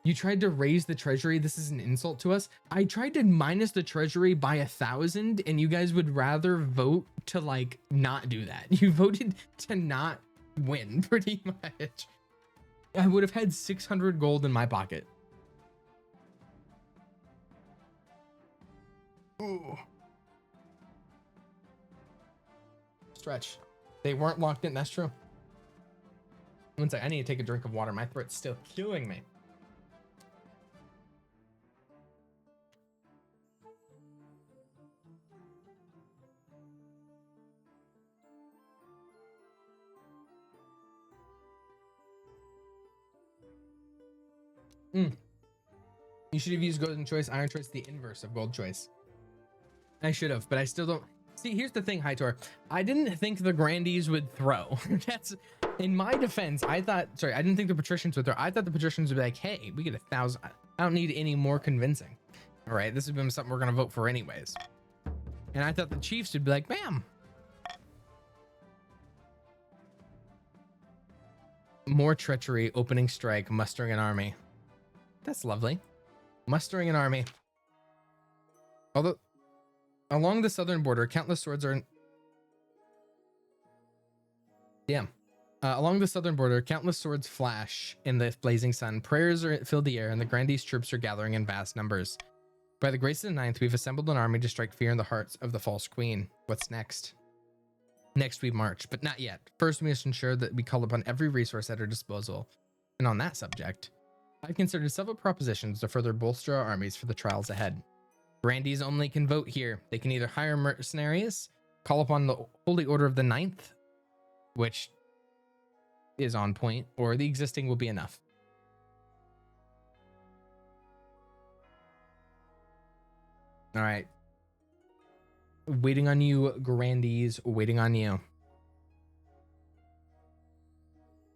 You tried to raise the treasury. This is an insult to us. I tried to minus the treasury by 1,000 and you guys would rather vote to like not do that. You voted to not win pretty much. I would have had 600 gold in my pocket. Ooh. Stretch. They weren't locked in. That's true. One sec. I need to take a drink of water. My throat's still killing me. You should have used golden choice. Iron choice, the inverse of gold choice. I should have, but I still don't. See, here's the thing, Hightor. I didn't think the Grandies would throw. That's, in my defense, I didn't think the Patricians would throw. I thought the Patricians would be like, hey, we get 1,000. I don't need any more convincing. All right, this has been something we're going to vote for anyways. And I thought the Chiefs would be like, bam. More treachery, opening strike, mustering an army. That's lovely. Mustering an army. Although, along the southern border, countless swords are... along the southern border, countless swords flash in the blazing sun. Prayers fill the air, and the Grandies troops are gathering in vast numbers. By the grace of the Ninth, we've assembled an army to strike fear in the hearts of the false queen. What's next? Next, we march, but not yet. First, we must ensure that we call upon every resource at our disposal. And on that subject, I've considered several propositions to further bolster our armies for the trials ahead. Grandies only can vote here. They can either hire mercenaries, call upon the Holy Order of the Ninth, which is on point, or the existing will be enough. All right. Waiting on you, Grandies. Waiting on you.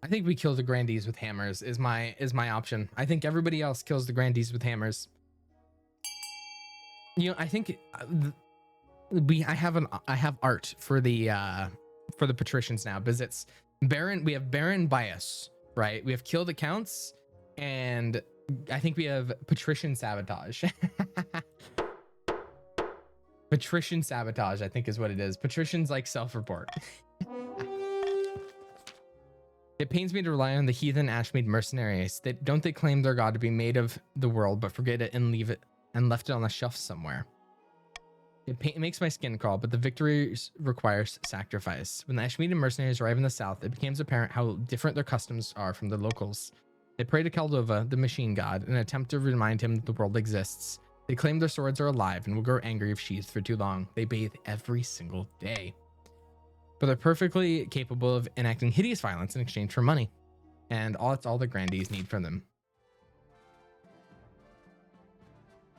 I think we kill the Grandies with hammers is my option. I think everybody else kills the Grandies with hammers. You know, I think I have art for the patricians now, because it's Baron. We have Baron Bias, right? We have kill the counts, and I think we have patrician sabotage. Patrician sabotage, I think is what it is. Patricians like self-report. It pains me to rely on the heathen Ashmead mercenaries. Don't they claim their god to be made of the world, but forget it and leave it and left it on the shelf somewhere? It makes my skin crawl, but the victory requires sacrifice. When the Ashmead mercenaries arrive in the south, it becomes apparent how different their customs are from the locals. They pray to Caldova, the machine god, in an attempt to remind him that the world exists. They claim their swords are alive and will grow angry if sheathed for too long. They bathe every single day. But they're perfectly capable of enacting hideous violence in exchange for money. And that's all the Grandies need from them.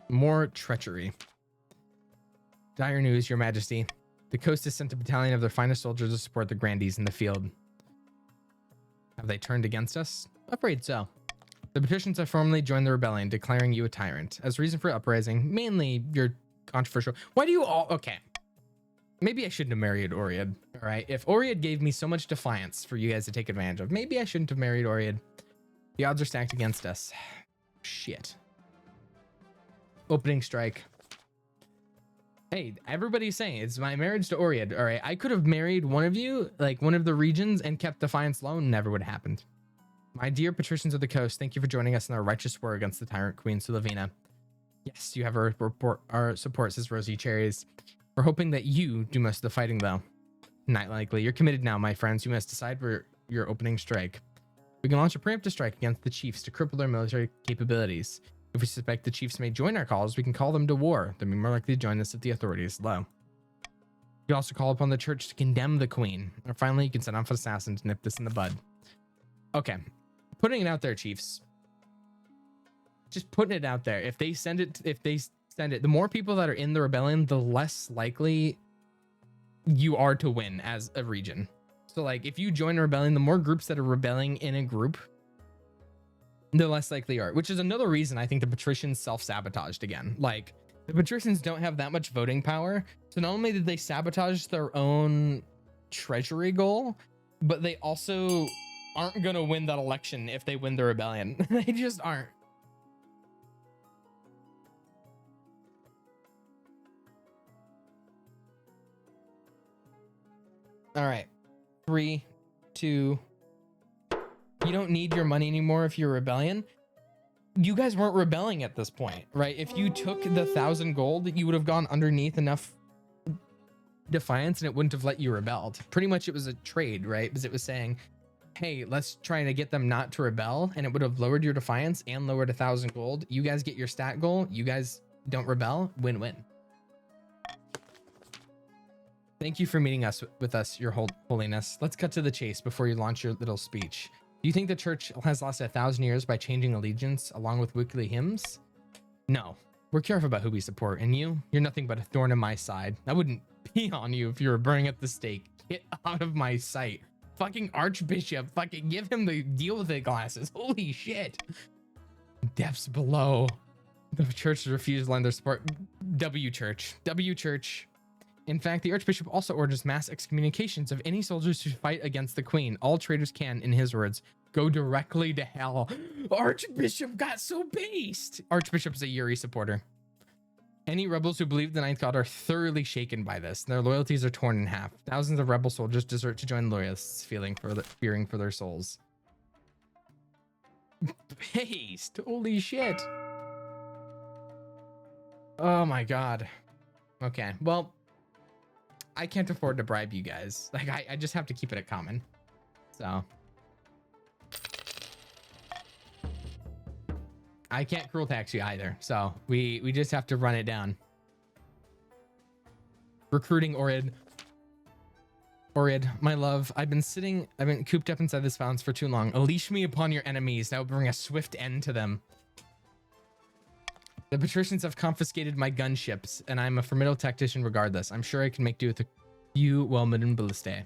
More treachery. Dire news, Your Majesty. The coast has sent a battalion of their finest soldiers to support the Grandies in the field. Have they turned against us? Afraid so. The patricians have formally joined the rebellion, declaring you a tyrant. As reason for uprising, mainly your controversial... Why do you all... Okay. Maybe I shouldn't have married Oriad, all right? If Oriad gave me so much defiance for you guys to take advantage of, maybe I shouldn't have married Oriad. The odds are stacked against us. Shit. Opening strike. Hey, everybody's saying it's my marriage to Oriad, all right? I could have married one of you, like one of the regions, and kept Defiance low, never would have happened. My dear patricians of the coast, thank you for joining us in our righteous war against the tyrant Queen Sulavina. Yes, you have our support, says Rosie Cherries. We're hoping that you do most of the fighting, though. Not likely. You're committed now, my friends. You must decide for your opening strike. We can launch a preemptive strike against the chiefs to cripple their military capabilities. If we suspect the chiefs may join our cause, we can call them to war. They'll be more likely to join us if the authority is low. You also call upon the church to condemn the queen. Or finally, you can send off an assassin to nip this in the bud. Okay. Putting it out there, chiefs. Just putting it out there. If they send it, the more people that are in the rebellion, the less likely you are to win as a region. So like if you join a rebellion, the more groups that are rebelling in a group, the less likely you are, which is another reason I think the patricians self-sabotaged again. Like the patricians don't have that much voting power. So not only did they sabotage their own treasury goal, but they also aren't going to win that election if they win the rebellion. They just aren't. All right. 3, 2. You don't need your money anymore if you're rebellion. You guys weren't rebelling at this point, right? If you took the 1,000 gold, you would have gone underneath enough defiance and it wouldn't have let you rebelled. Pretty much it was a trade, right? Because it was saying, hey, let's try to get them not to rebel, and it would have lowered your defiance and lowered 1,000 gold. You guys get your stat goal. You guys don't rebel. Win-win. Thank you for meeting us with us, your holiness. Let's cut to the chase before you launch your little speech. Do you think the church has lost 1,000 years by changing allegiance along with weekly hymns? No, we're careful about who we support, and you're nothing but a thorn in my side. I wouldn't pee on you if you were burning at the stake. Get out of my sight. Fucking Archbishop, fucking give him the deal with it glasses. Holy shit. Depths below. The church refused to lend their support. W Church. W Church. In fact, the Archbishop also orders mass excommunications of any soldiers who fight against the Queen. All traitors can, in his words, go directly to hell. Archbishop got so based. Archbishop's a Yuri supporter. Any rebels who believe the Ninth God are thoroughly shaken by this. Their loyalties are torn in half. Thousands of rebel soldiers desert to join loyalists, fearing for their souls. Based. Holy shit. Oh my god. Okay, well, I can't afford to bribe you guys. Like, I just have to keep it at common. So I can't cruel tax you either. So we just have to run it down. Recruiting Orid. Orid, my love, I've been cooped up inside this fountain for too long. Unleash me upon your enemies. That will bring a swift end to them. The patricians have confiscated my gunships, and I'm a formidable tactician regardless. I'm sure I can make do with you, well-midden balliste.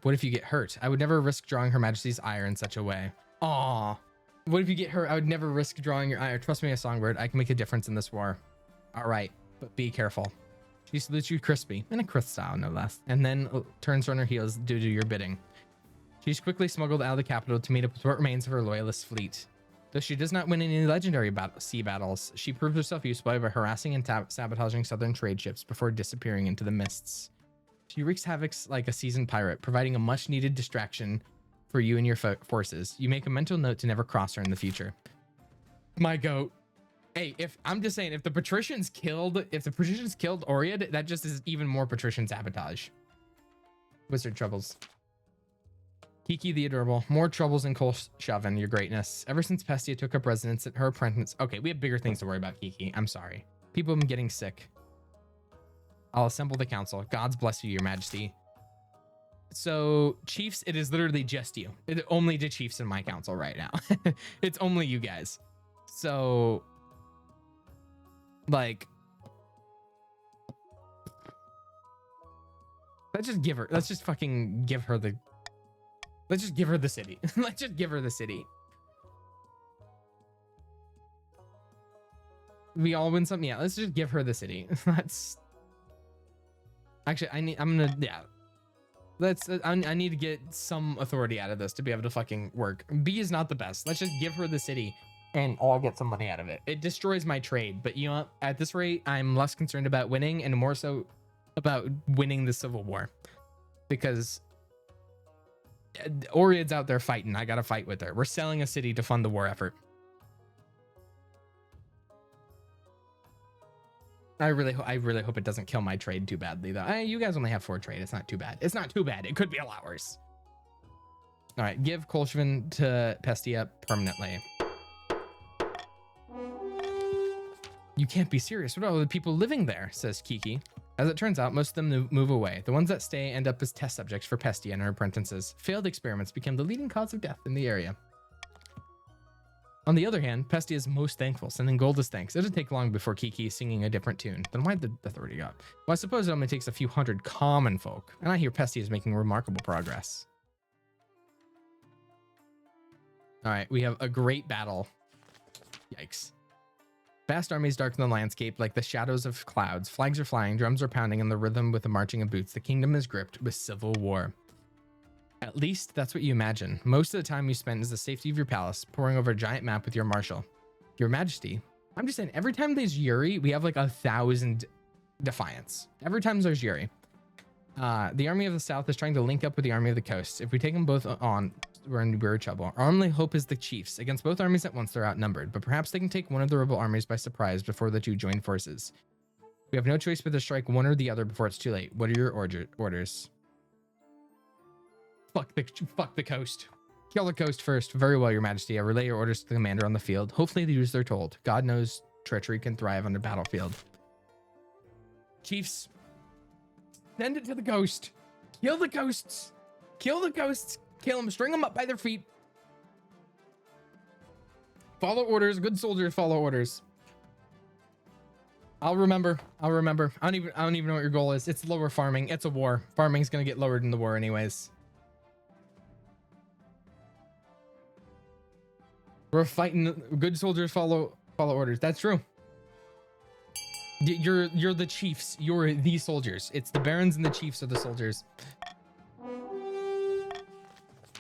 What if you get hurt? I would never risk drawing Her Majesty's ire in such a way. Aw. What if you get hurt? I would never risk drawing your ire. Trust me, a songbird. I can make a difference in this war. All right, but be careful. She salutes you crispy, in a Krith style, no less, and then turns on her heels due to your bidding. She's quickly smuggled out of the capital to meet up with what remains of her loyalist fleet. Though she does not win any legendary sea battles, she proves herself useful by harassing and sabotaging southern trade ships before disappearing into the mists. She wreaks havoc like a seasoned pirate, providing a much-needed distraction for you and your forces. You make a mental note to never cross her in the future. My goat. Hey, I'm just saying, if the patricians killed Orid, that just is even more patrician sabotage. Wizard troubles. Kiki the Adorable. More troubles in Kolshaven, your greatness. Ever since Pestia took up residence at her apprentice. Okay, we have bigger things to worry about, Kiki. I'm sorry. People have been getting sick. I'll assemble the council. Gods bless you, your majesty. So, chiefs, it is literally just you. Only the chiefs in my council right now. It's only you guys. So, like, let's just fucking give her the... Let's just give her the city. Let's just give her the city. We all win something. Yeah, let's just give her the city. That's actually, I need to get some authority out of this to be able to fucking work. B is not the best. Let's just give her the city and I'll get some money out of it. It destroys my trade, but you know, at this rate, I'm less concerned about winning and more so about winning the Civil War, because Orid's out there fighting. I gotta fight with her. We're selling a city to fund the war effort. I really hope it doesn't kill my trade too badly, though. You guys only have 4 trade. It's not too bad. It's not too bad. It could be a lot worse. All right, give Kolshaven to Pestia permanently. You can't be serious. What are all the people living there? Says Kiki. As it turns out, most of them move away. The ones that stay end up as test subjects for Pestia and her apprentices. Failed experiments became the leading cause of death in the area. On the other hand, Pestia is most thankful, sending gold as thanks. It doesn't take long before Kiki is singing a different tune. Then why'd the authority go? Well, I suppose it only takes a few hundred common folk, and I hear Pestia is making remarkable progress. All right, we have a great battle. Yikes. Vast armies darken the landscape like the shadows of clouds. Flags are flying, drums are pounding in the rhythm with the marching of boots. The kingdom is gripped with civil war. At least that's what you imagine. Most of the time you spend is the safety of your palace, poring over a giant map with your marshal. Your Majesty, I'm just saying, every time there's Yuri, we have like 1,000 defiance. Every time there's Yuri. The army of the south is trying to link up with the army of the coast. If we take them both on, we're in trouble. Our only hope is the chiefs. Against both armies at once, they're outnumbered, but perhaps they can take one of the rebel armies by surprise before the two join forces. We have no choice but to strike one or the other before it's too late. What are your orders? Fuck the coast. Kill the coast first. Very well, your majesty. I relay your orders to the commander on the field. Hopefully they do as they're told. God knows treachery can thrive on the battlefield. Chiefs, send it to the coast. Kill the coasts. Kill the coasts. Kill them. String them up by their feet. Follow orders. Good soldiers follow orders. I'll remember. I don't even know what your goal is. It's lower farming. It's a war. Farming's gonna get lowered in the war anyways. We're fighting. Good soldiers follow orders. That's true. You're the chiefs. You're the soldiers. It's the barons and the chiefs are the soldiers.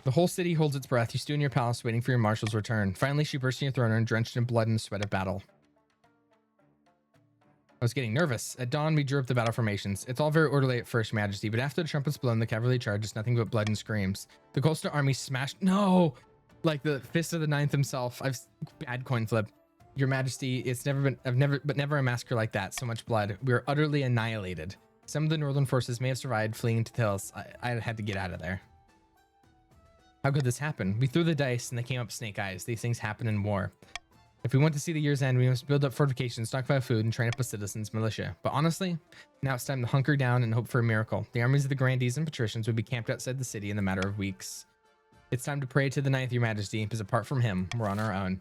The whole city holds its breath. You stew in your palace, waiting for your marshal's return. Finally, she bursts in your throne room, drenched in blood and the sweat of battle. I was getting nervous. At dawn, we drew up the battle formations. It's all very orderly at first, Majesty, but after the trumpet's blown, the cavalry charge is nothing but blood and screams. The coastal army smashed. No, like the fist of the ninth himself. Bad coin flip. Your Majesty, it's never a massacre like that. So much blood. We were utterly annihilated. Some of the northern forces may have survived, fleeing into the hills. I had to get out of there. How could this happen? We threw the dice and they came up snake eyes. These things happen in war. If we want to see the year's end, we must build up fortifications, stockpile food, and train up a citizens' militia. But honestly, now it's time to hunker down and hope for a miracle. The armies of the grandees and patricians would be camped outside the city in a matter of weeks. It's time to pray to the ninth, Your Majesty, because apart from him, we're on our own.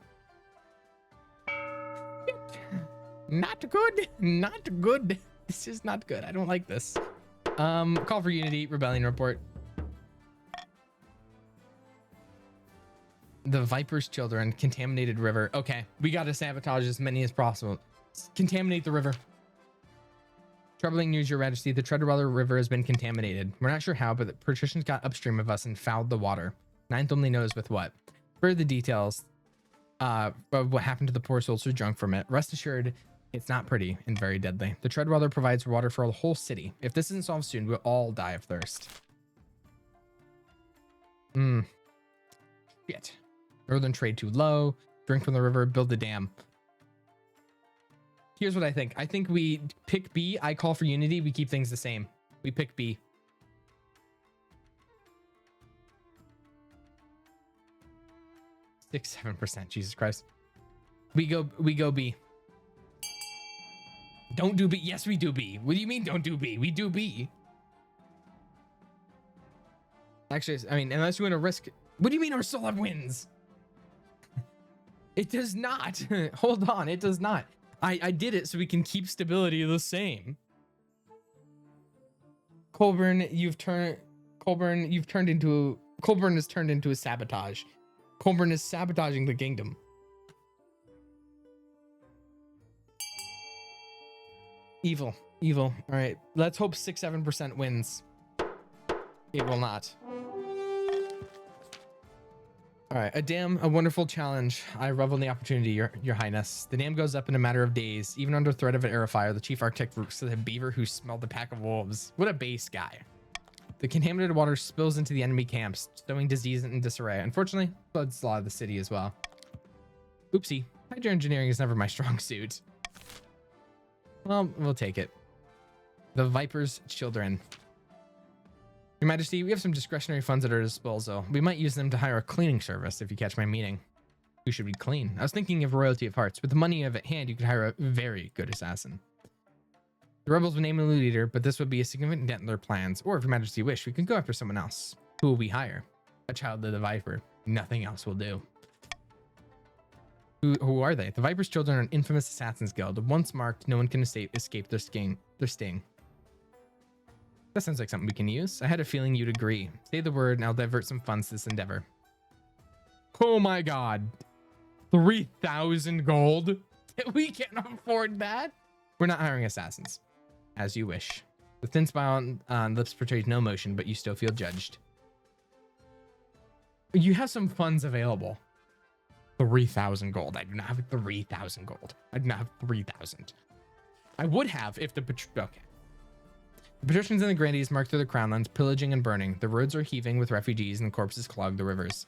Not good. Not good. This is not good. I don't like this. Call for unity. Rebellion report. The Viper's children. Contaminated river. Okay. We got to sabotage as many as possible. Contaminate the river. Troubling news, Your Majesty. The Treadwell River has been contaminated. We're not sure how, but the patricians got upstream of us and fouled the water. Ninth only knows with what. For the details of what happened to the poor souls who drunk from it, rest assured, it's not pretty and very deadly. The Treadweller provides water for the whole city. If this isn't solved soon, we'll all die of thirst. Shit. Northern trade too low. Drink from the river. Build the dam. Here's what I think. I think we pick B. I call for unity. We keep things the same. We pick B. Six, 7%. Jesus Christ. We go B. Don't do B. Yes, we do B. What do you mean don't do B? We do B. Actually, I mean, unless you want to risk. What do you mean our Solab wins? It does not. Hold on. It does not. I did it so we can keep stability the same. Colburn has turned into a sabotage. Colburn is sabotaging the kingdom. Evil. All right. Let's hope 6-7% wins. It will not. All right, a wonderful challenge. I revel in the opportunity, your highness. The dam goes up in a matter of days. Even under threat of an arrow fire, the chief architect looks to the beaver who smelled the pack of wolves. What a base guy. The contaminated water spills into the enemy camps, sowing disease and disarray. Unfortunately, floods a lot of the city as well. Oopsie. Hydroengineering is never my strong suit. Well, we'll take it. The Viper's children. Your Majesty, we have some discretionary funds at our disposal. We might use them to hire a cleaning service, if you catch my meaning. Who should we clean? I was thinking of Royalty of Hearts. With the money you have at hand, you could hire a very good assassin. The rebels would name a new leader, but this would be a significant dent in their plans. Or if Your Majesty wish, we could go after someone else. Who will we hire? A child of the Viper. Nothing else will do. Who are they? The Viper's children are an infamous assassins guild. Once marked, no one can escape their sting. That sounds like something we can use. I had a feeling you'd agree. Say the word and I'll divert some funds to this endeavor. Oh my god. 3,000 gold? We can't afford that. We're not hiring assassins. As you wish. The thin smile on lips portrays no emotion, but you still feel judged. You have some funds available. 3,000 gold. I do not have 3,000 gold. I do not have 3,000. I would have if the... Okay. The patricians and the grandees march through the crownlands, pillaging and burning. The roads are heaving with refugees and corpses clog the rivers.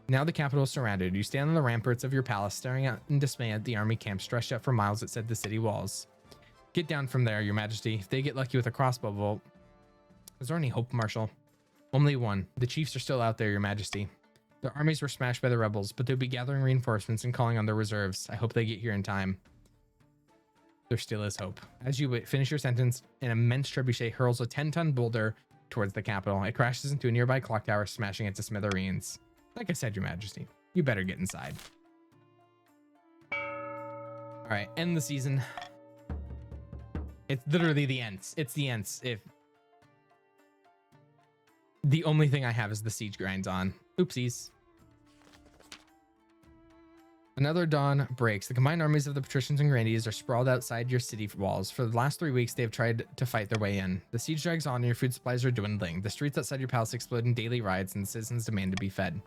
Now the capital is surrounded. You stand on the ramparts of your palace, staring out in dismay at the army camp stretched out for miles outside the city walls. Get down from there, Your Majesty. If they get lucky with a crossbow bolt... Is there any hope, Marshal? Only one. The chiefs are still out there, Your Majesty. Their armies were smashed by the rebels, but they'll be gathering reinforcements and calling on their reserves. I hope they get here in time. There still is hope. As you finish your sentence, an immense trebuchet hurls a 10-ton boulder towards the capital. It crashes into a nearby clock tower, smashing it to smithereens. Like I said, Your Majesty, you better get inside. All right, end the season. It's literally the ends. It's the ends. If the only thing I have is the siege grinds on. Oopsies. Another dawn breaks. The combined armies of the patricians and grandees are sprawled outside your city walls. For the last 3 weeks, they have tried to fight their way in. The siege drags on and your food supplies are dwindling. The streets outside your palace explode in daily riots and citizens demand to be fed.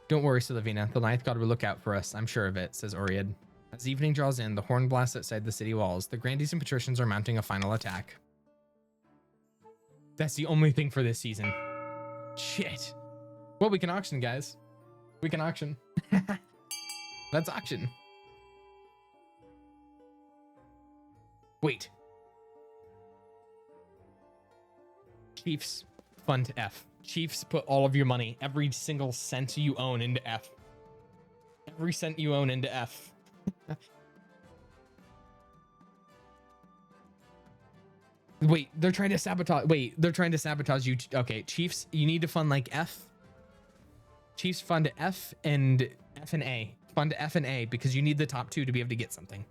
Don't worry, Silvina. The ninth god will look out for us. I'm sure of it, says Oriad. As evening draws in, the horn blasts outside the city walls. The grandees and patricians are mounting a final attack. That's the only thing for this season. Shit. Well, we can auction, guys. We can auction. Let's auction. Wait. Chiefs, fund F. Chiefs, put all of your money, every single cent you own, into F. Every cent you own into F. Wait, they're trying to sabotage. Wait, they're trying to sabotage you. Okay, Chiefs, you need to fund like F. Chiefs fund F and A. Fund F and A because you need the top two to be able to get something.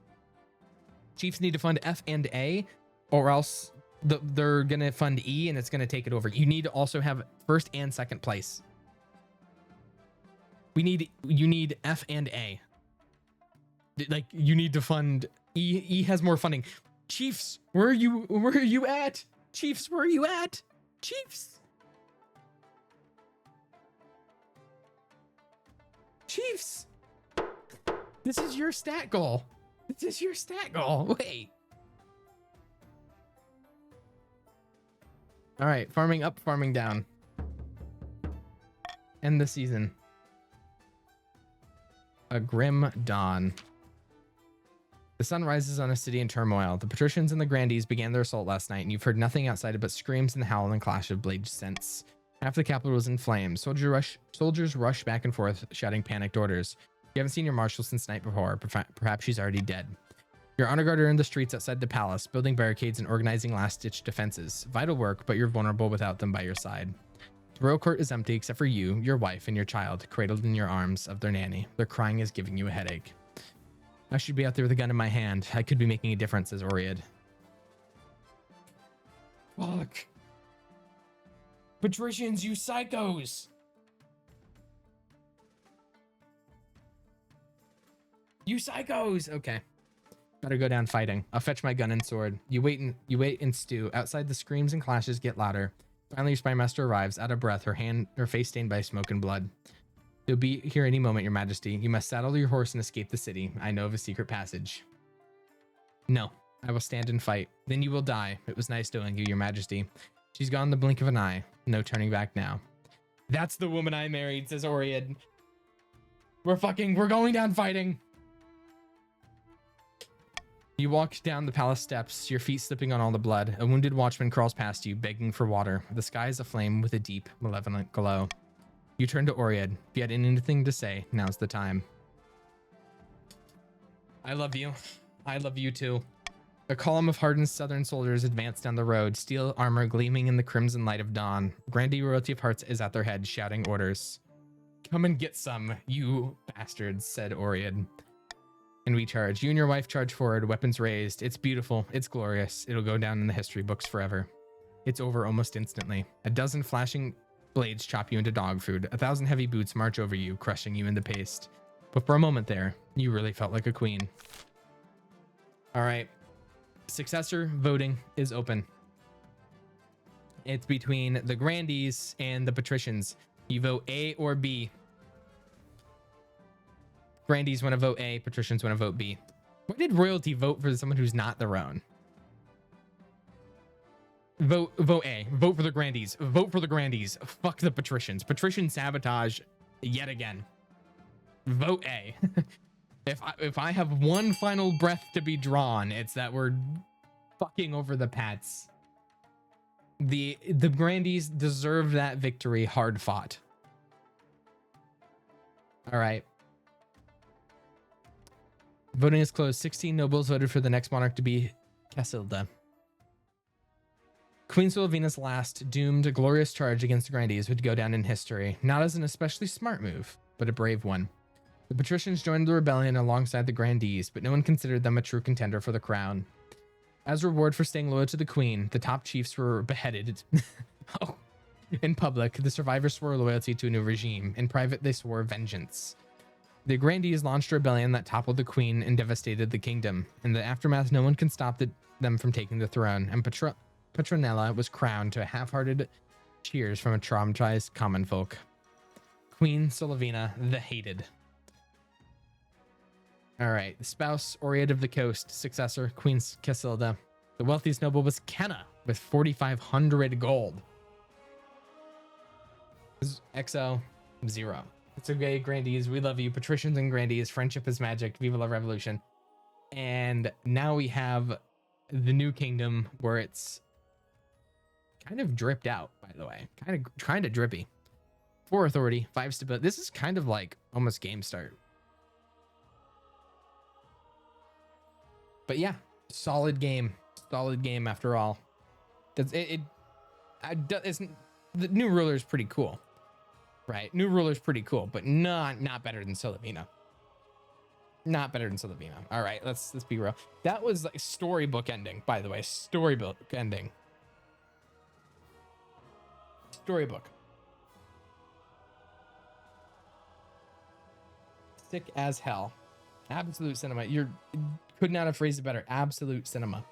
Chiefs need to fund F and A, or else they're gonna fund E and it's gonna take it over. You need to also have first and second place. You need F and A. Like you need to fund E. E has more funding. Chiefs, where are you at? Chiefs, where are you at? Chiefs. Chiefs. This is your stat goal. This is your stat goal. Wait. All right, farming up, farming down. End the season. A grim dawn. The sun rises on a city in turmoil. The patricians and the grandees began their assault last night, and you've heard nothing outside but screams and the howl and clash of blades since. Half the capital was in flames. Soldiers rush back and forth, shouting panicked orders. You haven't seen your marshal since night before. Perhaps she's already dead. Your honor guard are in the streets outside the palace, building barricades and organizing last-ditch defenses. Vital work, but you're vulnerable without them by your side. The royal court is empty except for you, your wife, and your child, cradled in your arms of their nanny. Their crying is giving you a headache. I should be out there with a gun in my hand. I could be making a difference, says Oriad. Fuck. Patricians, you psychos! You psychos! Okay. Gotta go down fighting. I'll fetch my gun and sword. You wait and stew. Outside, the screams and clashes get louder. Finally, your spymaster arrives, out of breath, her face stained by smoke and blood. You'll be here any moment, your majesty. You must saddle your horse and escape the city. I know of a secret passage. No, I will stand and fight. Then you will die. It was nice knowing you, your majesty. She's gone in the blink of an eye. No turning back now. That's the woman I married, says Oriad. We're going down fighting. You walk down the palace steps, your feet slipping on all the blood. A wounded watchman crawls past you, begging for water. The sky is aflame with a deep, malevolent glow. You turn to Oriad. If you had anything to say, now's the time. I love you. I love you too. A column of hardened southern soldiers advance down the road, steel armor gleaming in the crimson light of dawn. Grandee Royalty of Hearts is at their head, shouting orders. Come and get some, you bastards, said Oriad. And we charge. You and your wife charge forward, weapons raised. It's beautiful. It's glorious. It'll go down in the history books forever. It's over almost instantly. A dozen flashing blades chop you into dog food. 1,000 heavy boots march over you, crushing you into paste. But for a moment there, you really felt like a queen. All right. Successor voting is open. It's between the grandees and the patricians. You vote A or B. Grandees want to vote A, patricians want to vote B. Why did royalty vote for someone who's not their own? Vote A. Vote for the grandees. Vote for the grandees. Fuck the patricians. Patrician sabotage yet again. Vote A. If I have one final breath to be drawn, it's that we're fucking over the Pats. The grandees deserve that victory, hard fought. All right. Voting is closed. 16 nobles voted for the next monarch to be Casilda. Queen Silvina's last doomed glorious charge against the grandees would go down in history, not as an especially smart move, but a brave one. The patricians joined the rebellion alongside the grandees, but no one considered them a true contender for the crown. As reward for staying loyal to the queen, the top chiefs were beheaded. Oh. In public, the survivors swore loyalty to a new regime. In private, they swore vengeance. The grandees launched a rebellion that toppled the queen and devastated the kingdom. In the aftermath, no one can stop them from taking the throne, and Petronella was crowned to half-hearted cheers from a traumatized common folk. Queen Solavina the Hated. All right, the spouse, Oread of the Coast, successor, Queen Casilda. The wealthiest noble was Kenna with 4,500 gold. XO, 0. It's okay, grandees. We love you. Patricians and grandees. Friendship is magic. Viva la revolution. And now we have the new kingdom where it's kind of dripped out, by the way. Kind of drippy. 4 authority, 5 stability. This is kind of like almost game start. But yeah, solid game. Solid game after all. The new ruler is pretty cool. Right, new ruler's pretty cool, but not better than Solavina. Not better than Solavina. All right, let's be real. That was like storybook ending, by the way. Storybook ending. Storybook. Sick as hell. Absolute cinema. You could not have phrased it better. Absolute cinema.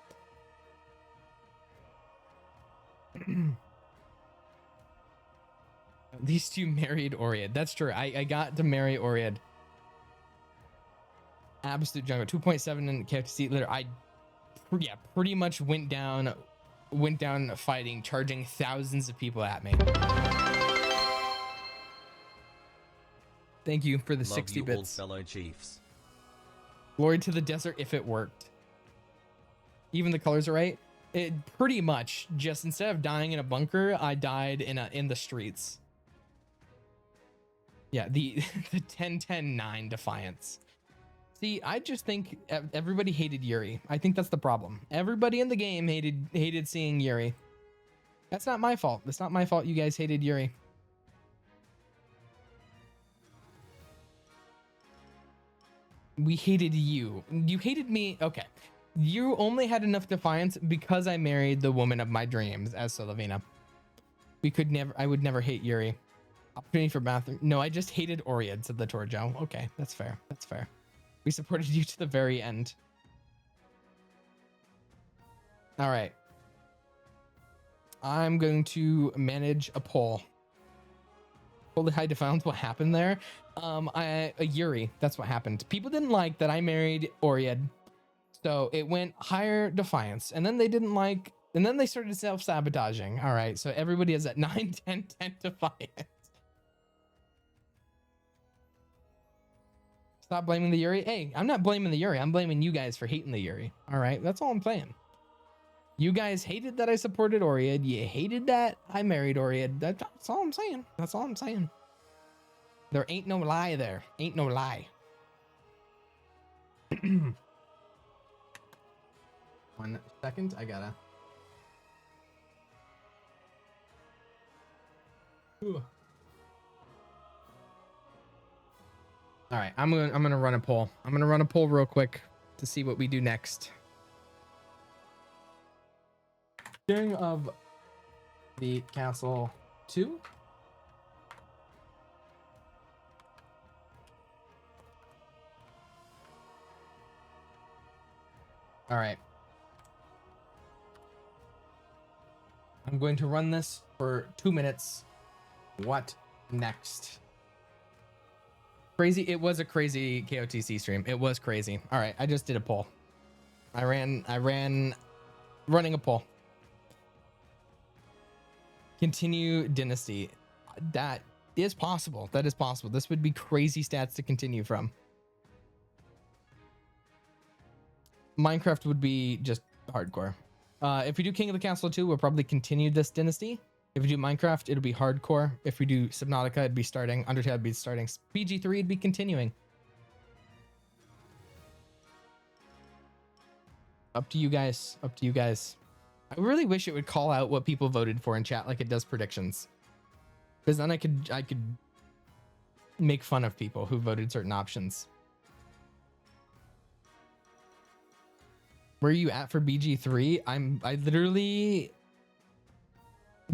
At least you married Oread. That's true. I got to marry Oread. Absolute jungle. 2.7 in KFC litter. Pretty much went down fighting, charging thousands of people at me. Thank you for the 60 bits. Old fellow chiefs. Glory to the desert if it worked. Even the colors are right. It pretty much just instead of dying in a bunker, I died in the streets. Yeah, the 10-10-9 Defiance. See, I just think everybody hated Yuri. I think that's the problem. Everybody in the game hated seeing Yuri. That's not my fault. That's not my fault you guys hated Yuri. We hated you. You hated me. Okay. You only had enough defiance because I married the woman of my dreams as Solavina. I would never hate Yuri. Opportunity for bathroom. No, I just hated Oread, said the Torjo. Okay, that's fair. That's fair. We supported you to the very end. All right. I'm going to manage a poll. Holy high defiance, what happened there? Yuri, that's what happened. People didn't like that I married Oread. So it went higher defiance. And then they didn't like, and then they started self-sabotaging. All right, so everybody is at 9, 10, 10 defiance. Stop blaming the Yuri. Hey, I'm not blaming the Yuri. I'm blaming you guys for hating the Yuri. All right, that's all I'm saying. You guys hated that I supported Oread. You hated that I married Oread. That's all I'm saying. That's all I'm saying. There ain't no lie there. Ain't no lie. 1 second. I gotta. Ooh. All right, I'm gonna run a poll. I'm gonna run a poll real quick to see what we do next. Sharing of the castle 2. All right. I'm going to run this for 2 minutes. What next? Crazy. It was a crazy KOTC stream. It was crazy. All right. I just did a poll. I ran running a poll. Continue dynasty. That is possible. That is possible. This would be crazy stats to continue from. Minecraft would be just hardcore. If we do King of the Castle 2, we'll probably continue this dynasty. If we do Minecraft, it'll be hardcore. If we do Subnautica, it'd be starting. Undertale would be starting. BG3 would be continuing. Up to you guys. Up to you guys. I really wish it would call out what people voted for in chat like it does predictions. Because then I could make fun of people who voted certain options. Where are you at for BG3? I literally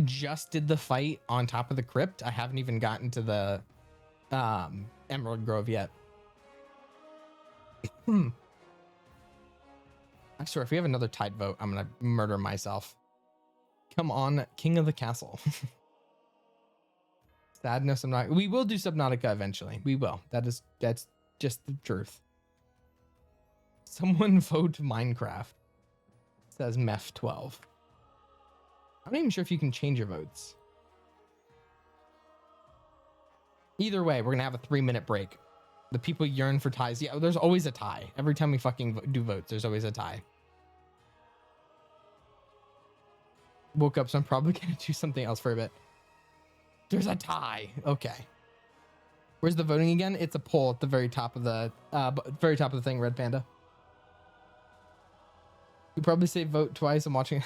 just did the fight on top of the crypt. I haven't even gotten to the Emerald Grove yet. I swear, if we have another tied vote, I'm gonna murder myself. Come on, King of the Castle. Sadness, we will do Subnautica eventually. We will. That's just the truth. Someone vote Minecraft. Says Mef12. I'm not even sure if you can change your votes. Either way, we're gonna have a 3-minute break. The people yearn for ties. Yeah, there's always a tie. Every time we fucking do votes, there's always a tie. Woke up, so I'm probably gonna do something else for a bit. There's a tie. Okay. Where's the voting again? It's a poll at the very top of the thing, Red Panda. You probably say vote twice. I'm watching.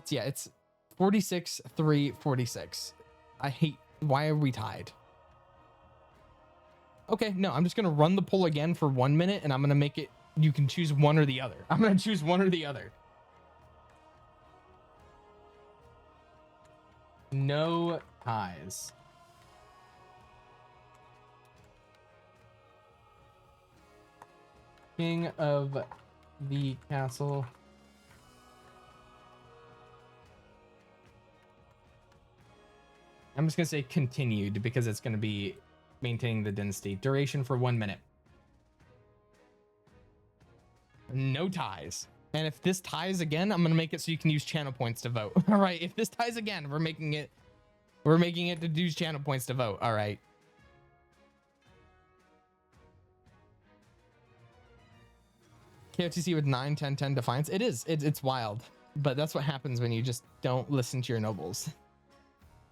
It's 46-3-46. I hate. Why are we tied? Okay, no, I'm just gonna run the poll again for 1 minute, and I'm gonna make it. You can choose one or the other. I'm gonna choose one or the other. No ties. King of the Castle. I'm just gonna say continued because it's gonna be maintaining the dynasty. Duration for 1 minute. No ties. And if this ties again, I'm gonna make it so you can use channel points to vote. All right. If this ties again, we're making it to use channel points to vote. All right. KFTC with 9, 10, 10 Defiance. It is. It's wild. But that's what happens when you just don't listen to your nobles.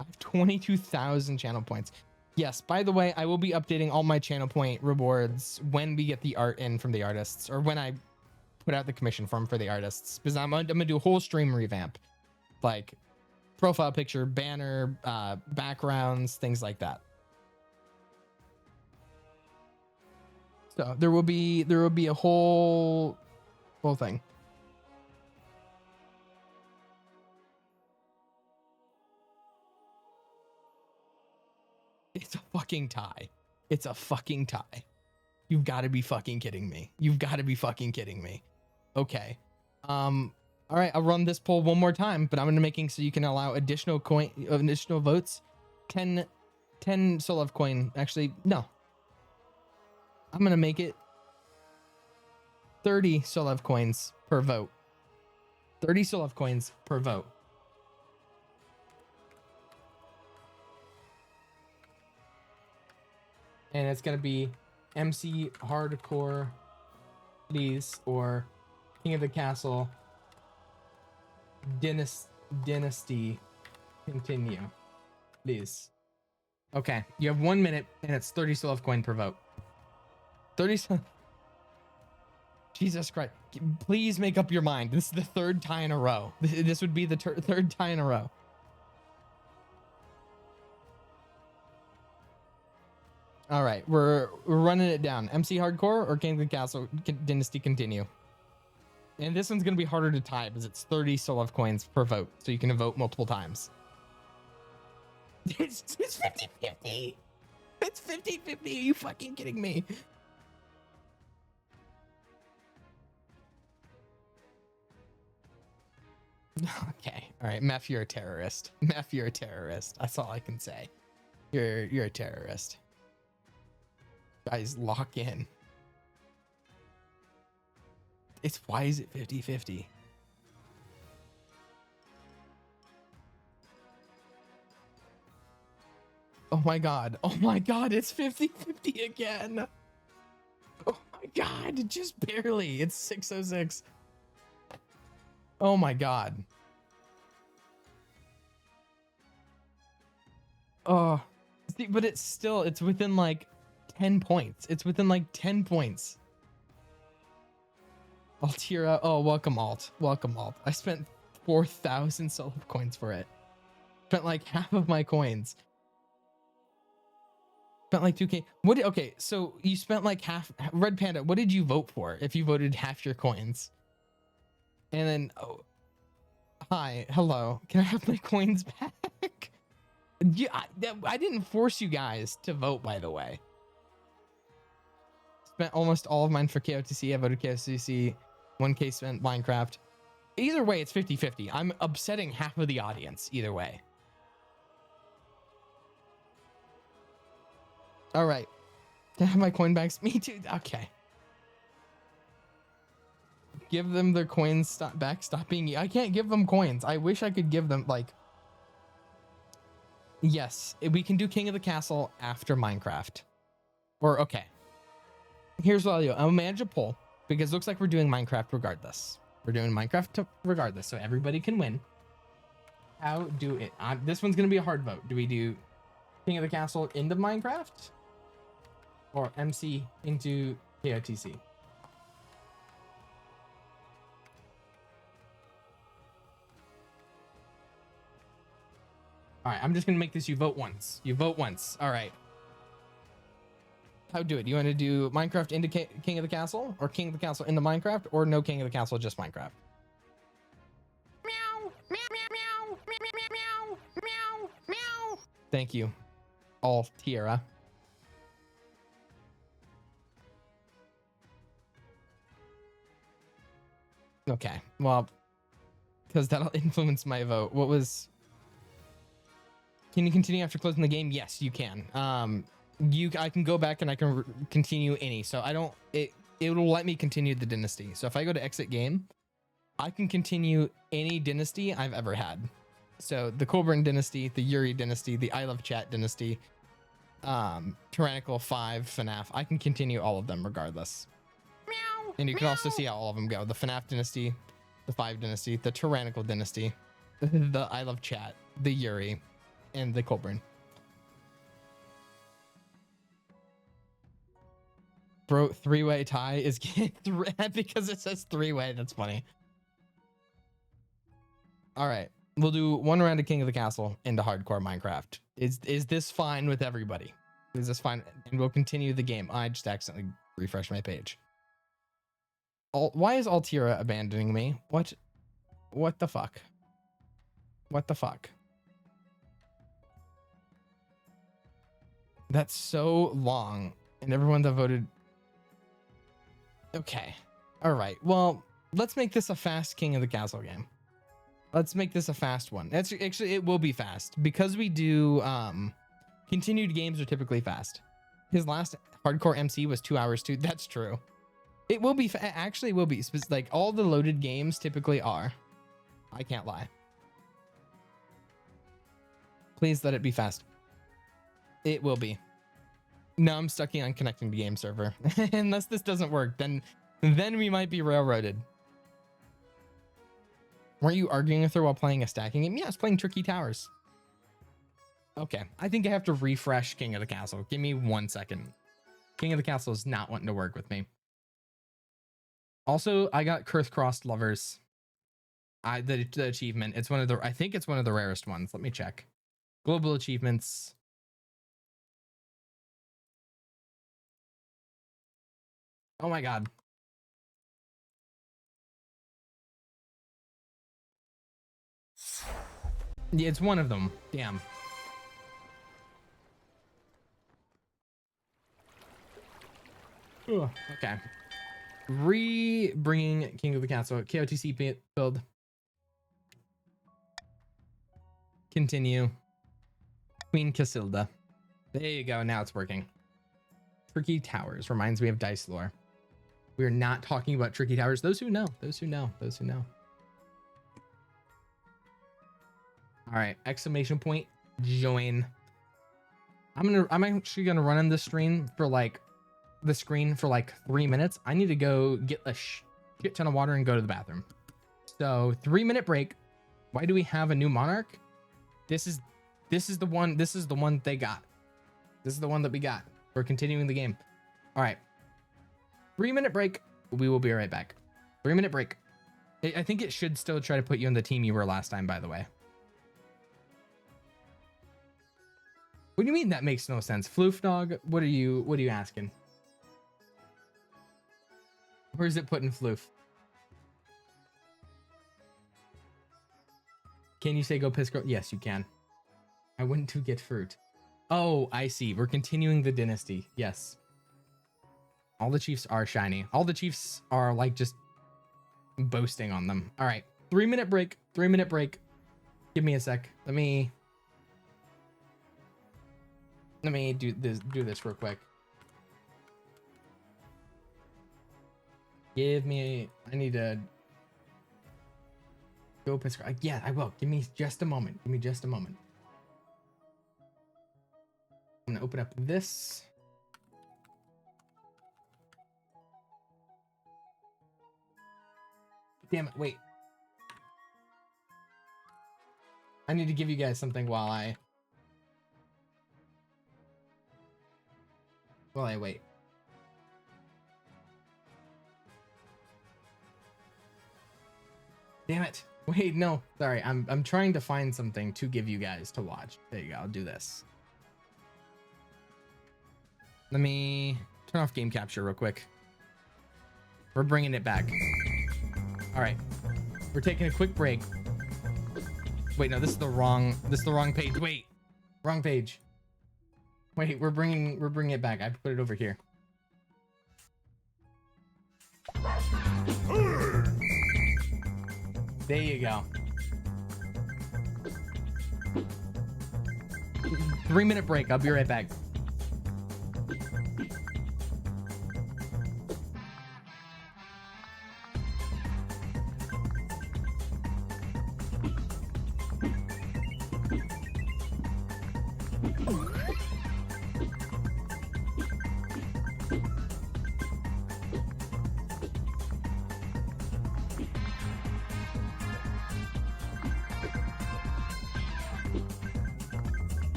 I have 22,000 channel points. Yes, by the way, I will be updating all my channel point rewards when we get the art in from the artists, or when I put out the commission form for the artists, because I'm gonna do a whole stream revamp, like profile picture, banner, backgrounds, things like that. So there will be a whole thing. It's a fucking tie. It's a fucking tie. You've got to be fucking kidding me. You've got to be fucking kidding me. Okay. All right, I'll run this poll one more time, but I'm gonna making so you can allow additional votes. 10 Solev coin. Actually, no. I'm gonna make it 30 Solev coins per vote. 30 Solev coins per vote. And it's gonna be MC Hardcore, please, or King of the Castle, Dynasty, continue, please. Okay, you have 1 minute, and it's 30 Solev coin per vote. 30. Jesus Christ! Please make up your mind. This is the third tie in a row. This would be the third tie in a row. All right, we're running it down. MC Hardcore or King of the Castle Dynasty continue. And this one's gonna be harder to tie because it's 30 Solev coins per vote, so you can vote multiple times. It's 50-50. It's 50-50. Are you fucking kidding me? Okay. All right, Meph, you're a terrorist. Meph, you're a terrorist. That's all I can say. You're a terrorist. Guys, lock in. Why is it 50-50? Oh my god. Oh my god, it's 50-50 again. Oh my god, just barely. It's 606. Oh my god. Oh, see, but it's within like 10 points. It's within like 10 points. Altira. Oh, welcome Alt. Welcome Alt. I spent 4,000 Solev coins for it. Spent like half of my coins. Spent like 2K. Okay, so you spent like half. Red Panda, what did you vote for if you voted half your coins? And then, oh, hi, hello. Can I have my coins back? Yeah, I didn't force you guys to vote, by the way. Spent almost all of mine for KOTC. I voted KOTC. 1K spent Minecraft. Either way, it's 50-50. I'm upsetting half of the audience either way. All right. Can I have my coin backs? Me too. Okay. Give them their coins back. Stop being... I can't give them coins. I wish I could give them, like... Yes, we can do King of the Castle after Minecraft. Or, okay. Here's what I'll do. I'll manage a poll, because it looks like we're doing Minecraft regardless. We're doing Minecraft regardless, so everybody can win. How do it? This one's going to be a hard vote. Do we do King of the Castle into Minecraft? Or MC into KOTC? All right, I'm just going to make this you vote once. You vote once. All right. How do it? You want to do Minecraft into King of the Castle, or King of the Castle into Minecraft, or no King of the Castle, just Minecraft? Meow, meow, meow, meow, meow, meow, meow, meow. Thank you, all Tierra. Okay, well, because that'll influence my vote. What was... Can you continue after closing the game? Yes, you can. I can go back and I can continue any. So I don't... It'll let me continue the dynasty. So if I go to exit game, I can continue any dynasty I've ever had. So the Colburn dynasty, the Yuri dynasty, the I Love Chat dynasty, Tyrannical 5, FNAF. I can continue all of them regardless. Meow, and you can also see how all of them go. The FNAF dynasty, the 5 dynasty, the Tyrannical dynasty, the I Love Chat, the Yuri, and the Colburn. Bro, 3-way tie is because it says 3-way. That's funny. All right, we'll do one round of King of the Castle into hardcore Minecraft. Is this fine with everybody? Is this fine? And we'll continue the game. I just accidentally refreshed my page. Why is Altira abandoning me? What the fuck? What the fuck? That's so long, and everyone that voted... Okay. All right. Well, let's make this a fast King of the Castle game. Let's make this a fast one. That's actually, it will be fast because we do continued games are typically fast. His last hardcore MC was 2 hours too. That's true. It will be actually will be like all the loaded games typically are. I can't lie. Please let it be fast. It will be. No, I'm stuck on connecting to game server. Unless this doesn't work, then we might be railroaded. Weren't you arguing with her while playing a stacking game? Yeah, I was playing Tricky Towers. Okay, I think I have to refresh King of the Castle. Give me 1 second. King of the Castle is not wanting to work with me. Also, I got Curse Crossed Lovers. The achievement. It's one of the... I think it's one of the rarest ones. Let me check. Global achievements... Oh my god. Yeah, it's one of them. Damn. Ugh, okay. Bringing King of the Castle. KOTC build. Continue. Queen Casilda. There you go. Now it's working. Tricky Towers reminds me of Dice Lore. We're not talking about Tricky Towers. Those who know, those who know, those who know. All right, exclamation point, join. I'm actually gonna run on this screen for like 3 minutes. I need to go get a shit ton of water and go to the bathroom. So 3-minute break. Why do we have a new monarch? This is the one they got. This is the one that we got. We're continuing the game. All right. 3-minute break. We will be right back. 3-minute break. I think it should still try to put you in the team you were last time, by the way. What do you mean that makes no sense? Floof dog, what are you asking? Where's it put in Floof? Can you say go piss girl? Yes, you can. I went to get fruit. Oh, I see. We're continuing the dynasty. Yes. All the chiefs are shiny. All the chiefs are like just boasting on them. All right. 3-minute break. 3-minute break. Give me a sec. Let me do this real quick. I need to go piss. Yeah, I will. Give me just a moment. Give me just a moment. I'm gonna open up this. Damn it, wait. I need to give you guys something while I wait. Damn it. Wait, no. Sorry. I'm trying to find something to give you guys to watch. There you go. I'll do this. Let me turn off game capture real quick. We're bringing it back. All right. We're taking a quick break. Wait, no, this is the wrong page. Wait. Wrong page. Wait, we're bringing it back. I have to put it over here. There you go. 3-minute break. I'll be right back.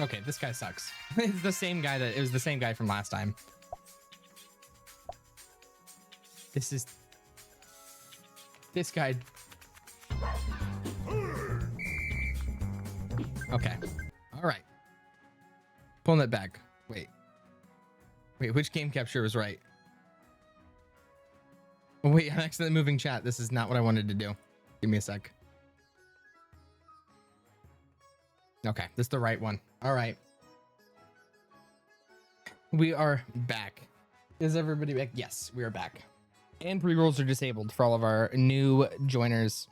Okay, this guy sucks. It's the same guy it was the same guy from last time. This guy. Okay. All right. Pulling that back. Wait, which game capture was right? Oh, wait, I'm accidentally moving chat. This is not what I wanted to do. Give me a sec. Okay, this is the right one. All right. We are back. Is everybody back? Yes, we are back. And pre-rolls are disabled for all of our new joiners.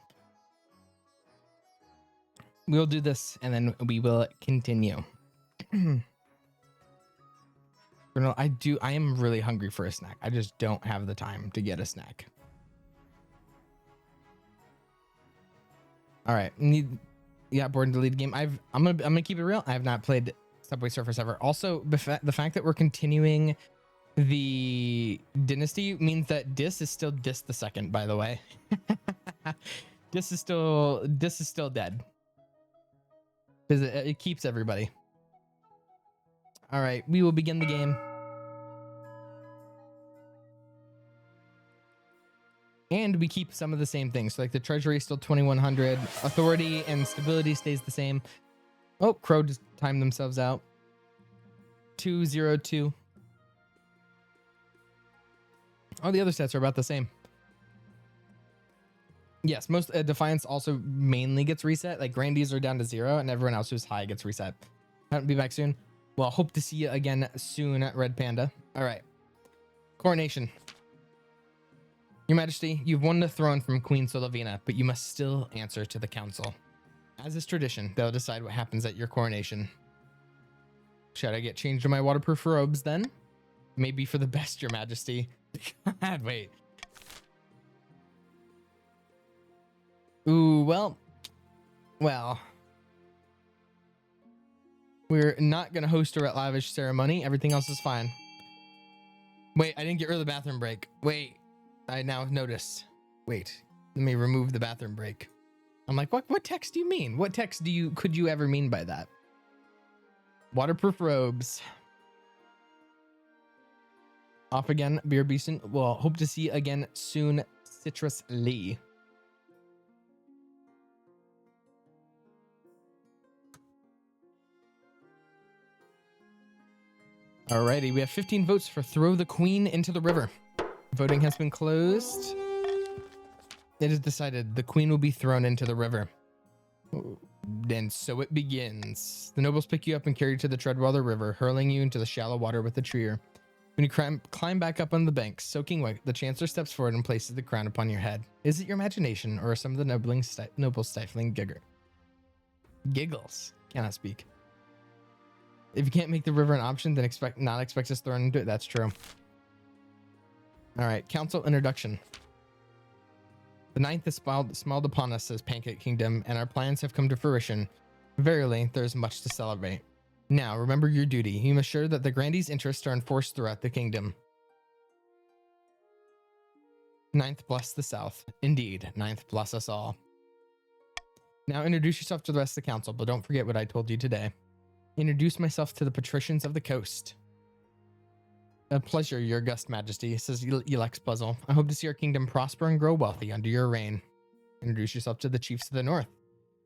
We'll do this and then we will continue. I am really hungry for a snack. I just don't have the time to get a snack. All right. Board and delete game. I'm gonna keep it real. I have not played Subway Surfers ever. Also, the fact that we're continuing the dynasty means that Dis is still Dis the second, by the way. Dis is still dead. Because it keeps everybody. All right, we will begin the game. And we keep some of the same things. So like the treasury is still 2100. Authority and stability stays the same. Oh, Crow just timed themselves out. 202. All the other stats are about the same. Yes, most Defiance also mainly gets reset. Like Grandies are down to 0 and everyone else who's high gets reset. I'll be back soon. Well, hope to see you again soon at Red Panda. All right. Coronation. Your Majesty, you've won the throne from Queen Solovina, but you must still answer to the council. As is tradition, they'll decide what happens at your coronation. Should I get changed to my waterproof robes then? Maybe for the best, Your Majesty. God, wait. Ooh, well. We're not going to host a lavish ceremony. Everything else is fine. Wait, I didn't get rid of the bathroom break. Wait. I now have noticed. Wait, let me remove the bathroom break. I'm like, what text do you mean? What text could you ever mean by that? Waterproof robes. Off again, Beer Beeson. Well, hope to see you again soon, Citrus Lee. Alrighty, we have 15 votes for throw the queen into the river. Voting has been closed. It is decided the queen will be thrown into the river. And so it begins. The nobles pick you up and carry you to the Treadwater River, hurling you into the shallow water with a tree. When you climb back up on the bank, soaking wet, the Chancellor steps forward and places the crown upon your head. Is it your imagination, or are some of the nobles stifling giggles? Cannot speak. If you can't make the river an option, then not expect us thrown into it. That's true. All right, council introduction. The ninth has smiled upon us, says Pancake Kingdom, and our plans have come to fruition. Verily, there is much to celebrate. Now, remember your duty. You must ensure that the Grandees' interests are enforced throughout the kingdom. Ninth, bless the South. Indeed, Ninth, bless us all. Now, introduce yourself to the rest of the council, but don't forget what I told you today. Introduce myself to the patricians of the coast. A pleasure, your august majesty, says Elex Puzzle. I hope to see our kingdom prosper and grow wealthy under your reign. Introduce yourself to the chiefs of the north.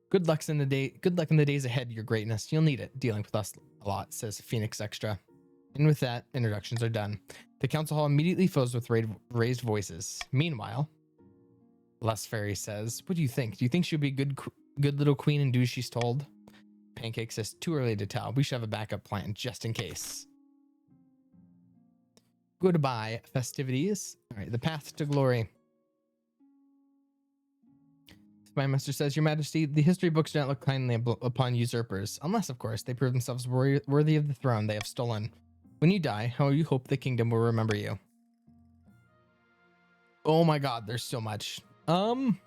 Good luck in the days ahead, your greatness. You'll need it, dealing with us a lot, says Phoenix Extra. And with that, introductions are done. The council hall immediately fills with raised voices. Meanwhile, Les Fairy says, what do you think? Do you think she'll be a good little queen and do as she's told? Pancake says, too early to tell. We should have a backup plan just in case. Goodbye, festivities. All right, the path to glory. Spymaster says, Your Majesty, the history books do not look kindly upon usurpers, unless, of course, they prove themselves worthy of the throne they have stolen. When you die, how you hope the kingdom will remember you? Oh my god, there's so much. Probably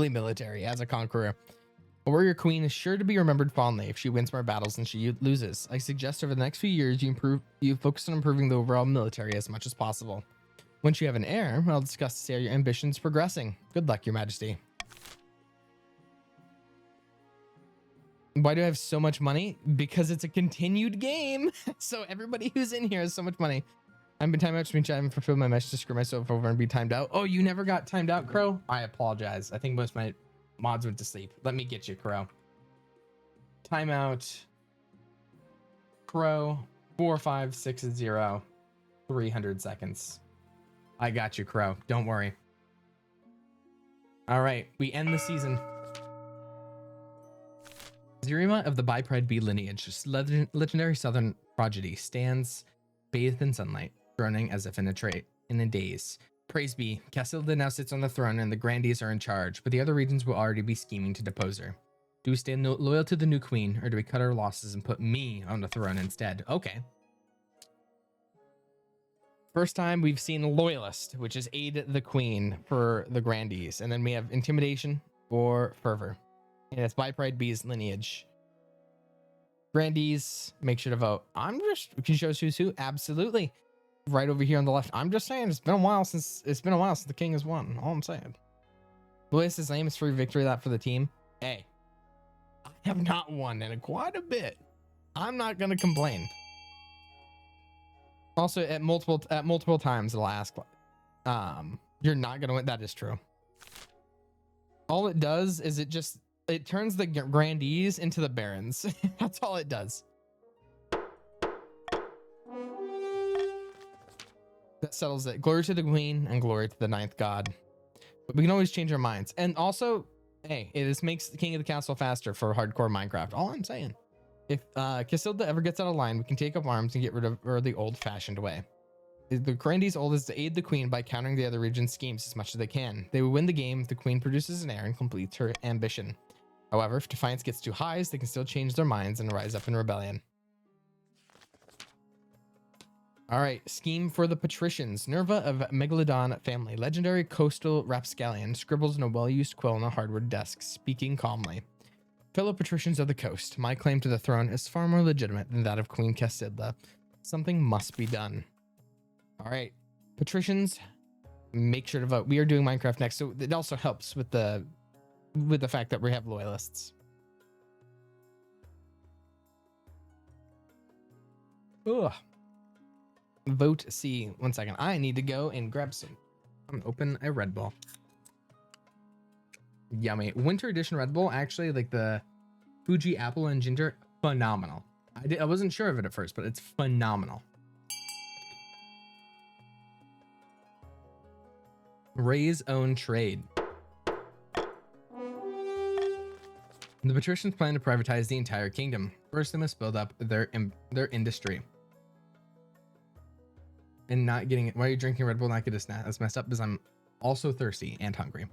military as a conqueror. A warrior queen is sure to be remembered fondly if she wins more battles than she loses. I suggest over the next few years you focus on improving the overall military as much as possible. Once you have an heir, I'll discuss to see how your ambitions progressing. Good luck, Your Majesty. Why do I have so much money? Because it's a continued game. So everybody who's in here has so much money. I've been timed out, screenshot, I haven't fulfilled my message to screw myself over and be timed out. Oh, you never got timed out, Crow? I apologize. I think most of my mods went to sleep. Let me get you, Crow. Timeout. Crow. 4560 300 seconds. I got you, Crow. Don't worry. All right, we end the season. Zerima of the Bipride Bee lineage, legendary southern prodigy, stands bathed in sunlight, droning as if in a daze. Praise be, Cassilda now sits on the throne and the Grandees are in charge, but the other regions will already be scheming to depose her. Do we stay loyal to the new queen, or do we cut our losses and put me on the throne instead? Okay. First time we've seen Loyalist, which is aid the queen for the Grandees, and then we have Intimidation or Fervor. And it's Bipride Bee's lineage. Grandees, make sure to vote. Can you show us who's who? Absolutely. Right over here on the left. I'm just saying it's been a while since the king has won. All I'm saying. Loyalist's name is for victory lap for the team. Hey, I have not won in quite a bit. I'm not gonna complain. Also, at multiple times it'll ask, you're not gonna win. That is true. All it does is it turns the Grandees into the Barons. That's all it does. That settles it. Glory to the queen and glory to the ninth god. But we can always change our minds. And also, hey, it makes the king of the castle faster for hardcore Minecraft. All I'm saying. If Cassilda ever gets out of line, we can take up arms and get rid of her the old-fashioned way. The Grandees' old is to aid the queen by countering the other region's schemes as much as they can. They will win the game if the queen produces an heir and completes her ambition. However, if defiance gets too high, they can still change their minds and rise up in rebellion. All right, scheme for the patricians. Nerva of Megalodon family, legendary coastal rapscallion, scribbles in a well-used quill on a hardwood desk, speaking calmly. Fellow patricians of the coast, my claim to the throne is far more legitimate than that of Queen Cassilda. Something must be done. All right, patricians, make sure to vote. We are doing Minecraft next, so it also helps with the fact that we have loyalists. Ugh. Vote C. 1 second. I need to go and grab some. I'm gonna open a Red Bull. Yummy. Winter edition Red Bull, actually, like the Fuji apple and ginger, phenomenal. I wasn't sure of it at first, but it's phenomenal. Raise own trade. The patricians plan to privatize the entire kingdom. First, they must build up their industry. And not getting it. Why are you drinking Red Bull? Not get a snack. That's messed up because I'm also thirsty and hungry.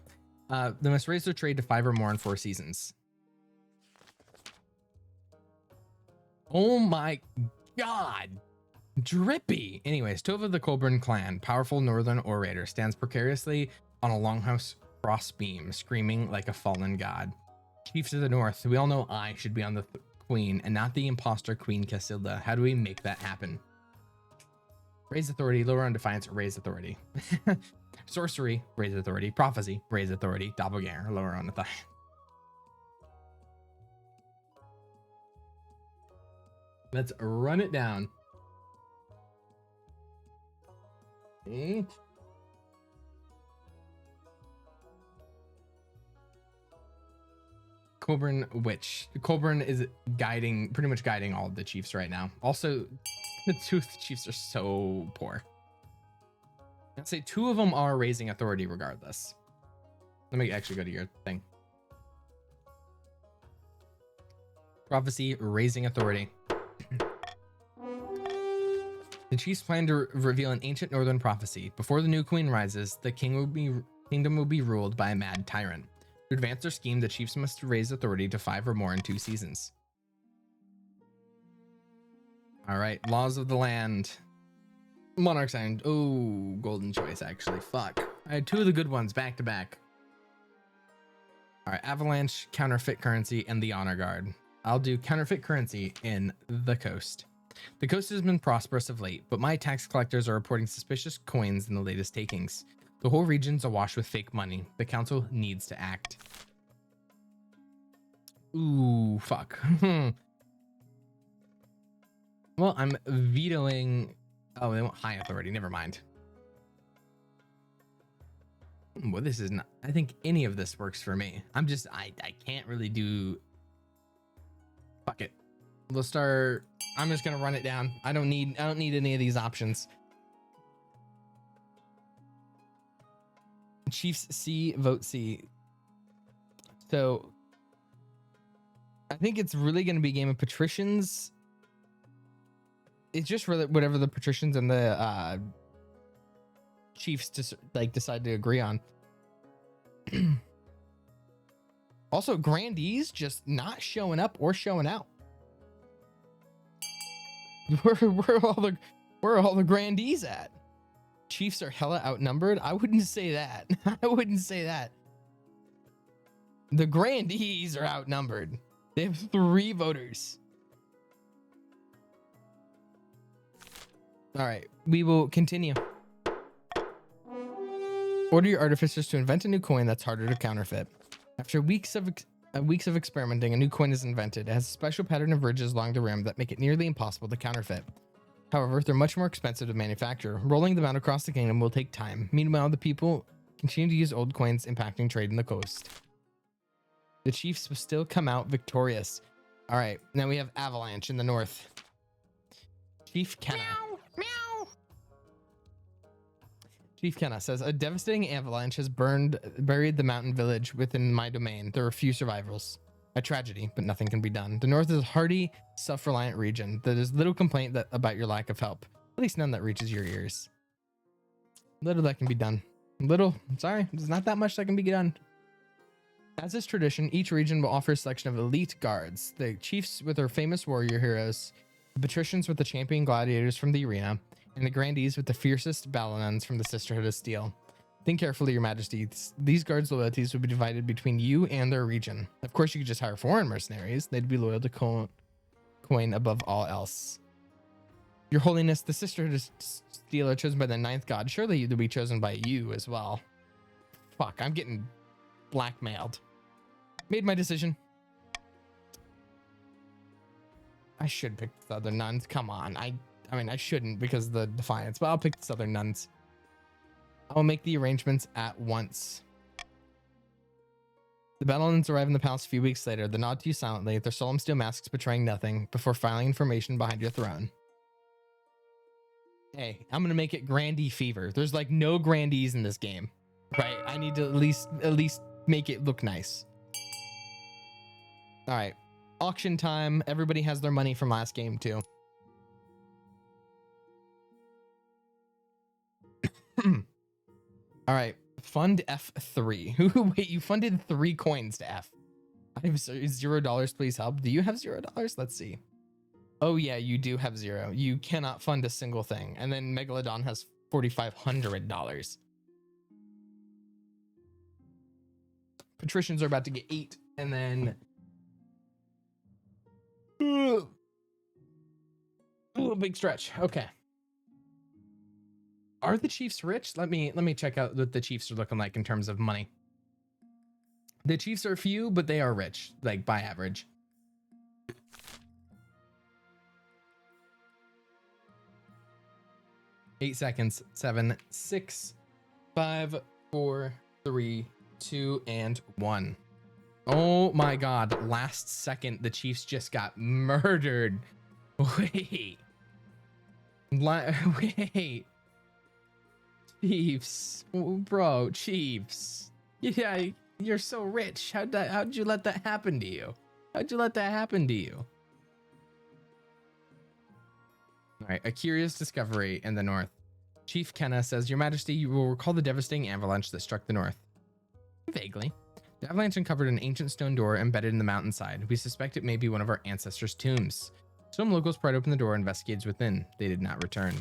They must raise their trade to 5 or more in 4 seasons. Oh my god. Drippy. Anyways, Tova the Colburn clan, powerful northern orator, stands precariously on a longhouse crossbeam, screaming like a fallen god. Chiefs of the north, we all know I should be on the queen and not the imposter Queen Cassilda. How do we make that happen? Raise authority, lower on defiance, raise authority. Sorcery, raise authority. Prophecy, raise authority. Doppelganger, lower on authority. Let's run it down. Okay. Colburn Witch. Colburn is pretty much guiding all of the chiefs right now. Also, the 2 of the chiefs are so poor. I'd say 2 of them are raising authority regardless. Let me actually go to your thing. Prophecy, raising authority. The chiefs plan to reveal an ancient northern prophecy. Before the new queen rises, the kingdom will be ruled by a mad tyrant. To advance their scheme, the chiefs must raise authority to 5 or more in 2 seasons. All right, laws of the land. Monarch's Island. Oh, golden choice, actually. Fuck. I had 2 of the good ones back to back. All right, avalanche, counterfeit currency, and the honor guard. I'll do counterfeit currency in the coast. The coast has been prosperous of late, but my tax collectors are reporting suspicious coins in the latest takings. The whole region's awash with fake money. The council needs to act. Ooh, fuck. Well, I'm vetoing Oh, they want high authority. Never mind. Well, this is not. I think any of this works for me. I can't really do. Fuck it. We'll start. I'm just gonna run it down. I don't need any of these options. Chiefs C, vote C. So I think it's really going to be a game of patricians. It's just really whatever the patricians and the chiefs decide to agree on. Also, grandees just not showing up or showing out. Where are all the grandees at? Chiefs are hella outnumbered. I wouldn't say that. I wouldn't say that. The grandees are outnumbered. They have 3 voters. All right, we will continue. Order your artificers to invent a new coin that's harder to counterfeit. After weeks of experimenting, a new coin is invented. It has a special pattern of ridges along the rim that make it nearly impossible to counterfeit. However, they're much more expensive to manufacture. Rolling them out across the kingdom will take time. Meanwhile, the people continue to use old coins, impacting trade in the coast. The chiefs will still come out victorious. All right, now we have Avalanche in the north. Chief Kenna. Meow, meow. Chief Kenna says, a devastating avalanche has buried the mountain village within my domain. There are few survivals. A tragedy, but nothing can be done. The north is a hardy, self-reliant region. There is little complaint about your lack of help. At least none that reaches your ears. Little that can be done. Sorry, there's not that much that can be done. As is tradition, each region will offer a selection of elite guards. The chiefs with their famous warrior heroes, the patricians with the champion gladiators from the arena, and the grandees with the fiercest Balanons from the Sisterhood of Steel. Think carefully, Your Majesty. These guards' loyalties will be divided between you and their region. Of course, you could just hire foreign mercenaries. They'd be loyal to coin above all else. Your Holiness, the Sisterhood of Steel are chosen by the 9th god. Surely they'll be chosen by you as well. Fuck, I'm getting blackmailed. Made my decision. I should pick the Southern Nuns. Come on. I mean, I shouldn't because of the Defiance, but I'll pick the Southern Nuns. I will make the arrangements at once. The Battlelands arrive in the palace a few weeks later. They nod to you silently, their solemn steel masks betraying nothing, before filing information behind your throne. Hey, I'm gonna make it Grandee Fever. There's like no Grandees in this game, right? I need to at least make it look nice. All right, auction time. Everybody has their money from last game too. All right, fund F3. Wait, you funded 3 coins to F. I have $0. Please help. Do you have $0? Let's see. Oh yeah, you do have 0. You cannot fund a single thing. And then Megalodon has $4,500. Patricians are about to get 8, and then a big stretch. Okay. Are the Chiefs rich? Let me check out what the Chiefs are looking like in terms of money. The Chiefs are few, but they are rich, like by average. Eight seconds. 7, 6, 5, 4, 3, 2, and 1. Oh my God! Last second, the Chiefs just got murdered. Wait. Wait. Chiefs, bro, Chiefs. Yeah, you're so rich. How'd you let that happen to you? How'd you let that happen to you? All right, a curious discovery in the north. Chief Kenna says, Your Majesty, you will recall the devastating avalanche that struck the north. Vaguely. The avalanche uncovered an ancient stone door embedded in the mountainside. We suspect it may be one of our ancestors' tombs. Some locals pried open the door and investigated within. They did not return.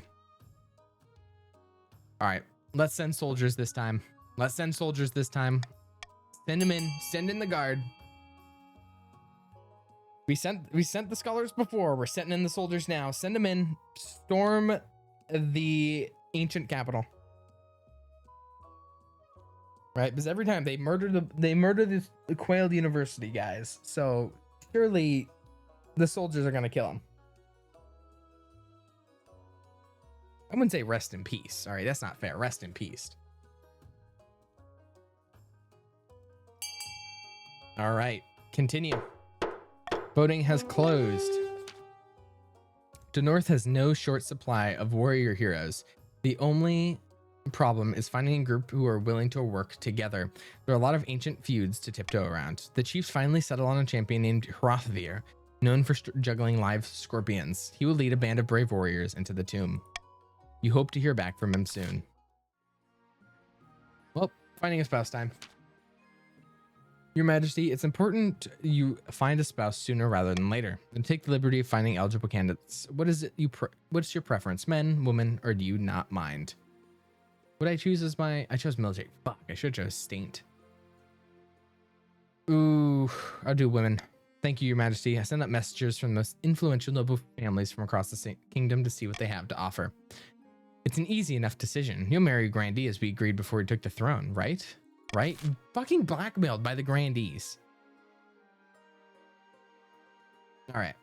All right, let's send soldiers this time. Let's send soldiers this time. Send them in. Send in the guard. We sent the scholars before. We're sending in the soldiers now. Send them in. Storm the ancient capital. Right, because every time they murder the Quailed University guys. So surely the soldiers are gonna kill them. I wouldn't say rest in peace. All right, that's not fair. Rest in peace. All right, continue. Voting has closed. The North has no short supply of warrior heroes. The only problem is finding a group who are willing to work together. There are a lot of ancient feuds to tiptoe around. The chiefs finally settle on a champion named Hrothvir, known for juggling live scorpions. He will lead a band of brave warriors into the tomb. You hope to hear back from him soon. Well, finding a spouse time. Your Majesty, it's important you find a spouse sooner rather than later. And take the liberty of finding eligible candidates. What is it what's your preference? Men, women, or do you not mind? What I choose as I chose military. Fuck, I should have chose saint. Ooh, I'll do women. Thank you, Your Majesty. I send up messengers from the most influential noble families from across the kingdom to see what they have to offer. It's an easy enough decision. You'll marry Grandee as we agreed before he took the throne, right? Right? Fucking blackmailed by the Grandees. All right.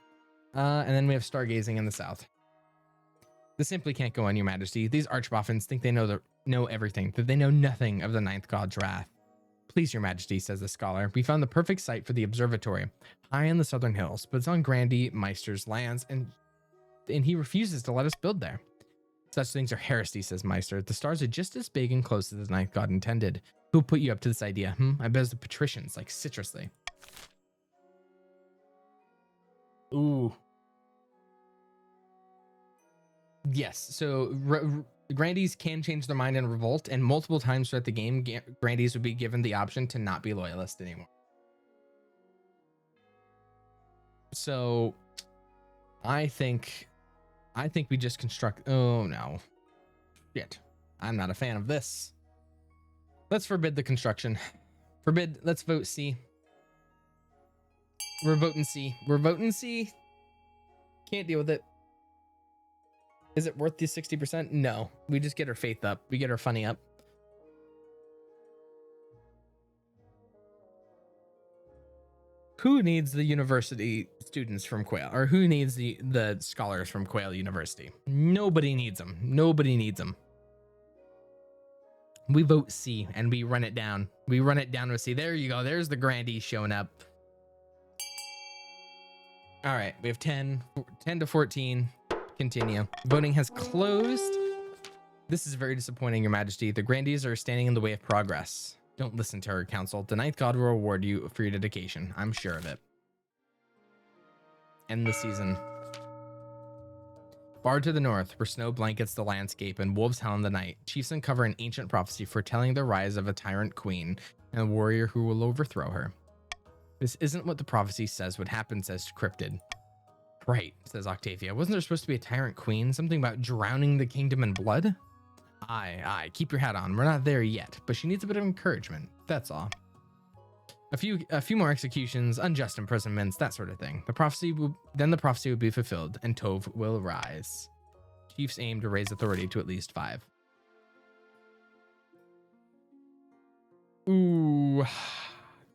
And then we have stargazing in the south. This simply can't go on, Your Majesty. These archboffins think they know everything, that they know nothing of the ninth god's wrath. Please, Your Majesty, says the scholar. We found the perfect site for the observatory, high in the southern hills, but it's on Grandee Meister's lands, and he refuses to let us build there. Such things are heresy, says Meister. The stars are just as big and close as the ninth god intended. Who put you up to this idea? I bet it's the patricians, like Citrusley. Ooh. Yes, so Grandees can change their mind and revolt, and multiple times throughout the game, Grandees would be given the option to not be loyalist anymore. So, I think we just construct. Oh no, shit! I'm not a fan of this. Let's forbid the construction. Let's vote C. We're voting C. We're voting C. Can't deal with it. Is it worth the 60%? No. We just get our faith up. We get our funny up. Who needs the university students from Quail? Or who needs the scholars from Quail University? Nobody needs them. Nobody needs them. We vote C and we run it down. We run it down with C. There you go. There's the Grandee showing up. All right. We have 10 to 14. Continue. Voting has closed. This is very disappointing, Your Majesty. The Grandees are standing in the way of progress. Don't listen to her, Council. The ninth god will reward you for your dedication. I'm sure of it. End the season. Far to the north, where snow blankets the landscape and wolves hound the night, chiefs uncover an ancient prophecy foretelling the rise of a tyrant queen and a warrior who will overthrow her. This isn't what the prophecy says would happen, says Cryptid. Right, says Octavia. Wasn't there supposed to be a tyrant queen? Something about drowning the kingdom in blood? Aye, keep your hat on. We're not there yet, but she needs a bit of encouragement. That's all. A few more executions, unjust imprisonments, that sort of thing. The prophecy would be fulfilled, and Tove will rise. Chiefs aim to raise authority to at least 5. Ooh,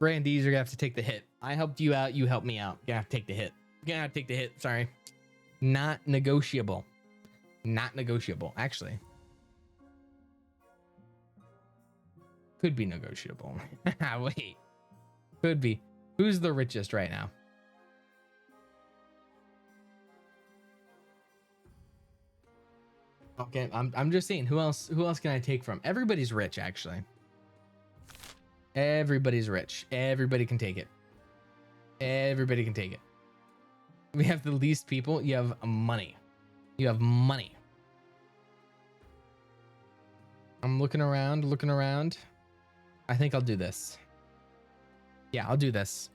Grandees are gonna have to take the hit. I helped you out, you helped me out. You're gonna have to take the hit. You're gonna have to take the hit. Sorry, not negotiable. Not negotiable. Actually, could be negotiable. Wait. Could be. Who's the richest right now? Okay, I'm just saying, who else can I take from? Everybody's rich, actually. Everybody's rich. Everybody can take it. Everybody can take it. We have the least people. You have money. You have money. I'm looking around. I think I'll do this. Yeah, I'll do this.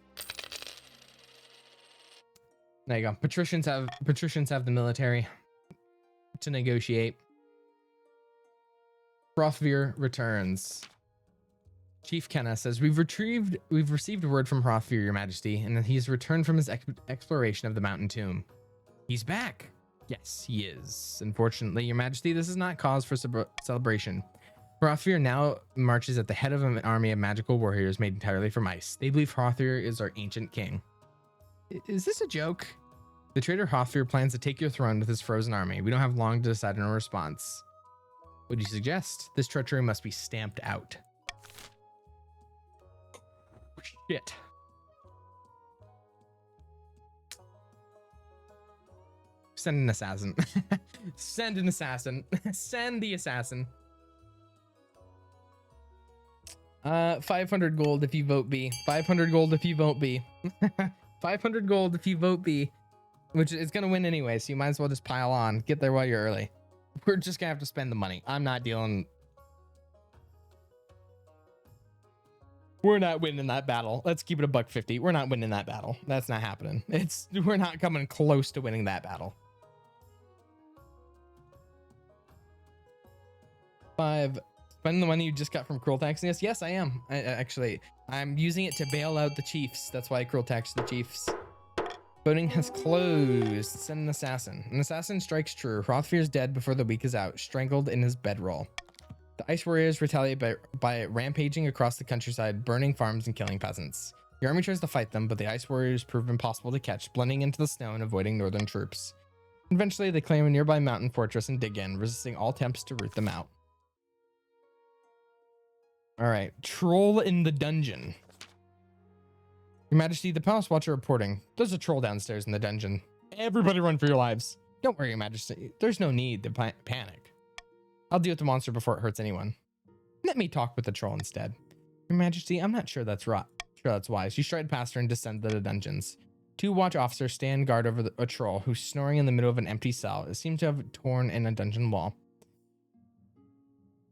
There you go. Patricians have the military to negotiate. Hrothvir returns. Chief Kenna says, we've received word from Hrothvir, Your Majesty, and that he's returned from his exploration of the mountain tomb. He's back. Yes, he is. Unfortunately, Your Majesty, this is not cause for celebration. Hrothvir now marches at the head of an army of magical warriors made entirely from ice. They believe Hrothvir is our ancient king. Is this a joke? The traitor Hothfir plans to take your throne with his frozen army. We don't have long to decide on a response. What do you suggest? This treachery must be stamped out. Shit. Send an assassin. Send an assassin. Send the assassin. 500 gold if you vote B. 500 gold if you vote B. 500 gold if you vote B. Which is going to win anyway, so you might as well just pile on. Get there while you're early. We're just going to have to spend the money. I'm not dealing... We're not winning that battle. Let's keep it a $150. We're not winning that battle. That's not happening. We're not coming close to winning that battle. 5. Spend the money you just got from cruel taxing us? Yes, I am. I'm using it to bail out the chiefs. That's why I cruel taxed the chiefs. Voting has closed. Send an assassin. An assassin strikes true. Hrothfir is dead before the week is out, strangled in his bedroll. The Ice Warriors retaliate by rampaging across the countryside, burning farms and killing peasants. Your army tries to fight them, but the Ice Warriors prove impossible to catch, blending into the snow and avoiding northern troops. Eventually, they claim a nearby mountain fortress and dig in, resisting all attempts to root them out. All right, troll in the dungeon. Your Majesty, the Palace Watcher reporting. There's a troll downstairs in the dungeon. Everybody run for your lives. Don't worry, Your Majesty. There's no need to panic. I'll deal with the monster before it hurts anyone. Let me talk with the troll instead. Your Majesty, I'm not sure that's right. Sure, that's wise. You stride past her and descend to the dungeons. 2 watch officers stand guard over a troll who's snoring in the middle of an empty cell. It seems to have torn in a dungeon wall.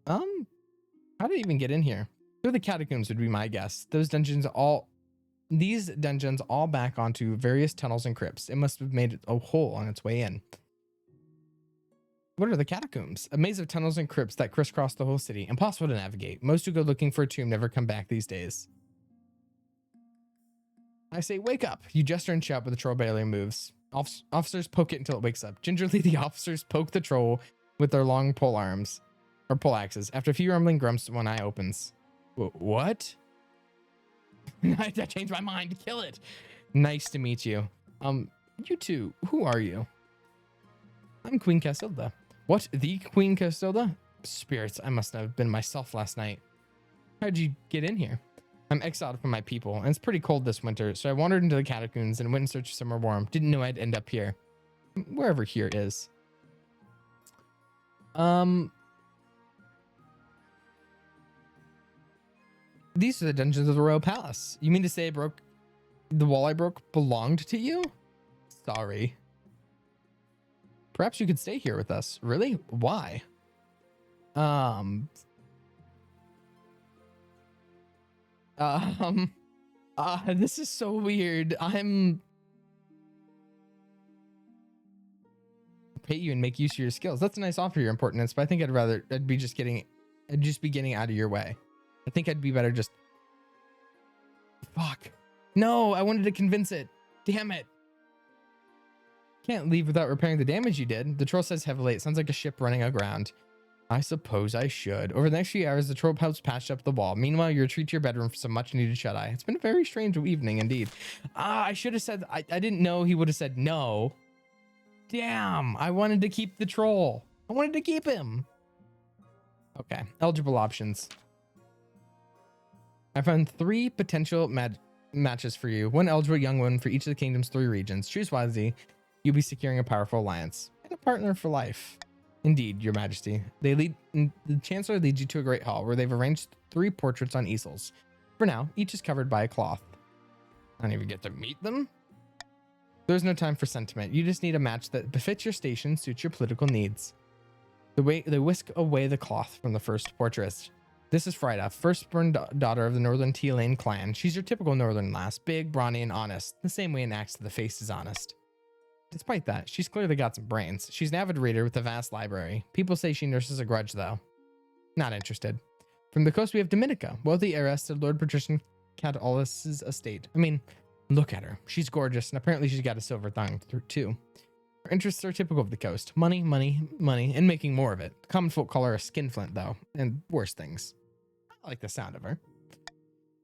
How did it even get in here? Through the catacombs would be my guess. These dungeons all back onto various tunnels and crypts. It must have made a hole on its way in. What are the catacombs? A maze of tunnels and crypts that crisscross the whole city. Impossible to navigate. Most who go looking for a tomb never come back these days. I say, wake up. You gesture and shout, but the troll barely moves. Officers poke it until it wakes up. Gingerly, the officers poke the troll with their long pole arms. Or pole axes. After a few rumbling grumps, one eye opens. What? I changed my mind. Kill it. Nice to meet you. You two, who are you? I'm Queen Casilda. What? The Queen Casilda? Spirits, I must have been myself last night. How'd you get in here? I'm exiled from my people, and it's pretty cold this winter, so I wandered into the catacombs and went in search of somewhere warm. Didn't know I'd end up here. Wherever here is. These are the dungeons of the Royal Palace. You mean to say the wall I broke belonged to you? Sorry. Perhaps you could stay here with us. Really? Why? This is so weird. Pay you and make use of your skills. That's a nice offer, your importance, but I think I'd be getting out of your way. I think I'd be better just... Fuck. No, I wanted to convince it. Damn it. Can't leave without repairing the damage you did. The troll says heavily. It sounds like a ship running aground. I suppose I should. Over the next few hours, the troll helps patch up the wall. Meanwhile, you retreat to your bedroom for some much-needed shut-eye. It's been a very strange evening indeed. I should have said... I didn't know he would have said no. Damn. I wanted to keep the troll. I wanted to keep him. Okay. Eligible options. I found 3 potential matches for you. 1 eligible young one for each of the kingdom's 3 regions. Choose wisely. You'll be securing a powerful alliance and a partner for life. Indeed, your majesty. The chancellor leads you to a great hall where they've arranged 3 portraits on easels. For now, each is covered by a cloth. I don't even get to meet them. There's no time for sentiment. You just need a match that befits your station, suits your political needs. They whisk away the cloth from the first portrait. This is Frida, firstborn daughter of the Northern T-Lane clan. She's your typical northern lass, big, brawny, and honest, the same way an axe to the face is honest. Despite that, she's clearly got some brains. She's an avid reader with a vast library. People say she nurses a grudge, though. Not interested. From the coast, we have Dominica, wealthy heiress to Lord Patrician Catullus' estate. I mean, look at her. She's gorgeous, and apparently she's got a silver tongue, too. Her interests are typical of the coast. Money, money, money, and making more of it. Common folk call her a skinflint, though, and worse things. I like the sound of her.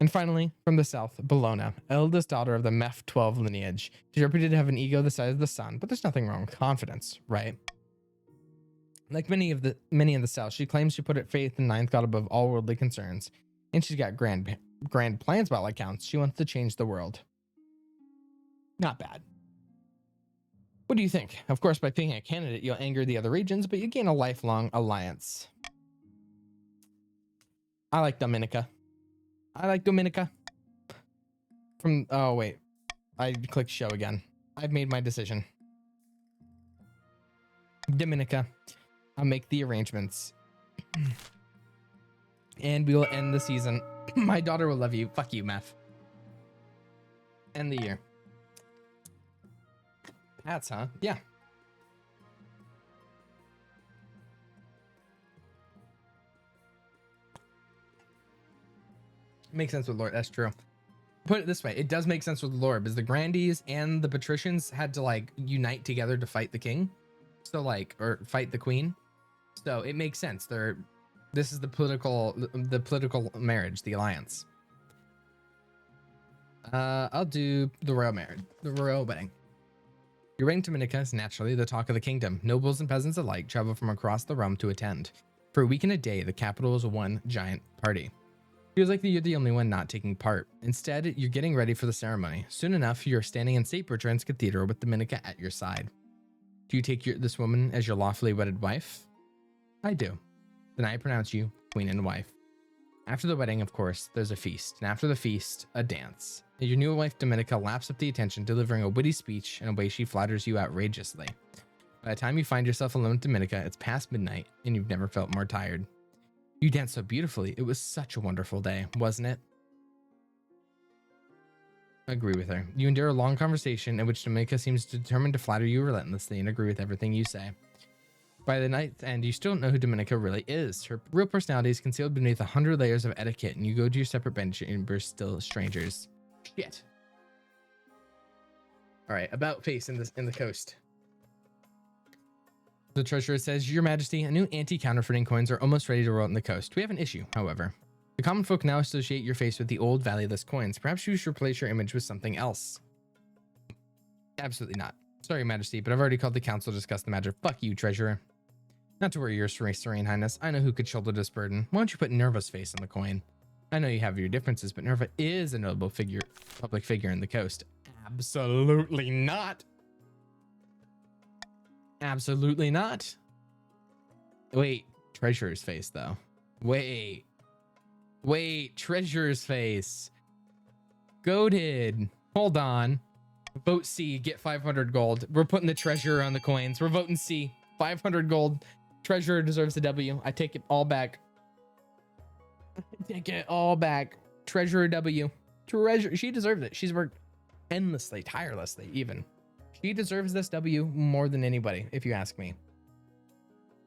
And finally, from the south, Bellona, eldest daughter of the Meph 12 lineage. She's reputed to have an ego the size of the sun, but there's nothing wrong with confidence, right? Like many in the south, she claims she put her faith in ninth god above all worldly concerns, and she's got grand plans about what counts. She wants to change the world. Not bad. What do you think? Of course, by picking a candidate, you'll anger the other regions, but you gain a lifelong alliance. I like Dominica. Oh wait, I clicked show again. I've made my decision. Dominica. I'll make the arrangements. And we will end the season. My daughter will love you. Fuck you, Meph. End the year. Pats, huh? Yeah. Makes sense with Lord. That's true. Put it this way, it does make sense with Lord, because the Grandees and the patricians had to like unite together to fight the king. So like, or fight the queen. So it makes sense. This is the political marriage, the alliance. I'll do the royal marriage, the royal wedding. Your wedding to Dominica is naturally the talk of the kingdom. Nobles and peasants alike travel from across the realm to attend. For a week and a day, the capital is one giant party. Feels like you're the only one not taking part. Instead, you're getting ready for the ceremony. Soon enough, you're standing in St. Bertrand's Cathedral with Dominica at your side. Do you take this woman as your lawfully wedded wife? I do. Then I pronounce you queen and wife. After the wedding, of course, there's a feast, and after the feast, a dance. Your new wife, Dominica, laps up the attention, delivering a witty speech in a way she flatters you outrageously. By the time you find yourself alone with Dominica, it's past midnight, and you've never felt more tired. You danced so beautifully. It was such a wonderful day, wasn't it? I agree with her. You endure a long conversation in which Dominica seems determined to flatter you relentlessly and agree with everything you say. By the night's end, you still don't know who Dominica really is. Her real personality is concealed beneath 100 layers of etiquette, and you go to your separate bedchambers still strangers. Shit. All right, about face in the coast. The treasurer says, Your Majesty, a new anti-counterfeiting coins are almost ready to roll out in the coast. We have an issue, however. The common folk now associate your face with the old valueless coins. Perhaps you should replace your image with something else. Absolutely not. Sorry, Your Majesty, but I've already called the council to discuss the matter. Fuck you, treasurer. Not to worry, Your Serene Highness. I know who could shoulder this burden. Why don't you put Nerva's face on the coin? I know you have your differences, but Nerva is a notable public figure in the coast. Absolutely not. Absolutely not. Wait, treasurer's face though. Wait, treasurer's face. Goated. Hold on. Vote C, get 500 gold. We're putting the treasurer on the coins. We're voting C. 500 gold. Treasurer deserves a W. I take it all back. Take it all back. Treasurer W. Treasurer. She deserves it. She's worked endlessly, tirelessly, even. She deserves this W more than anybody, if you ask me.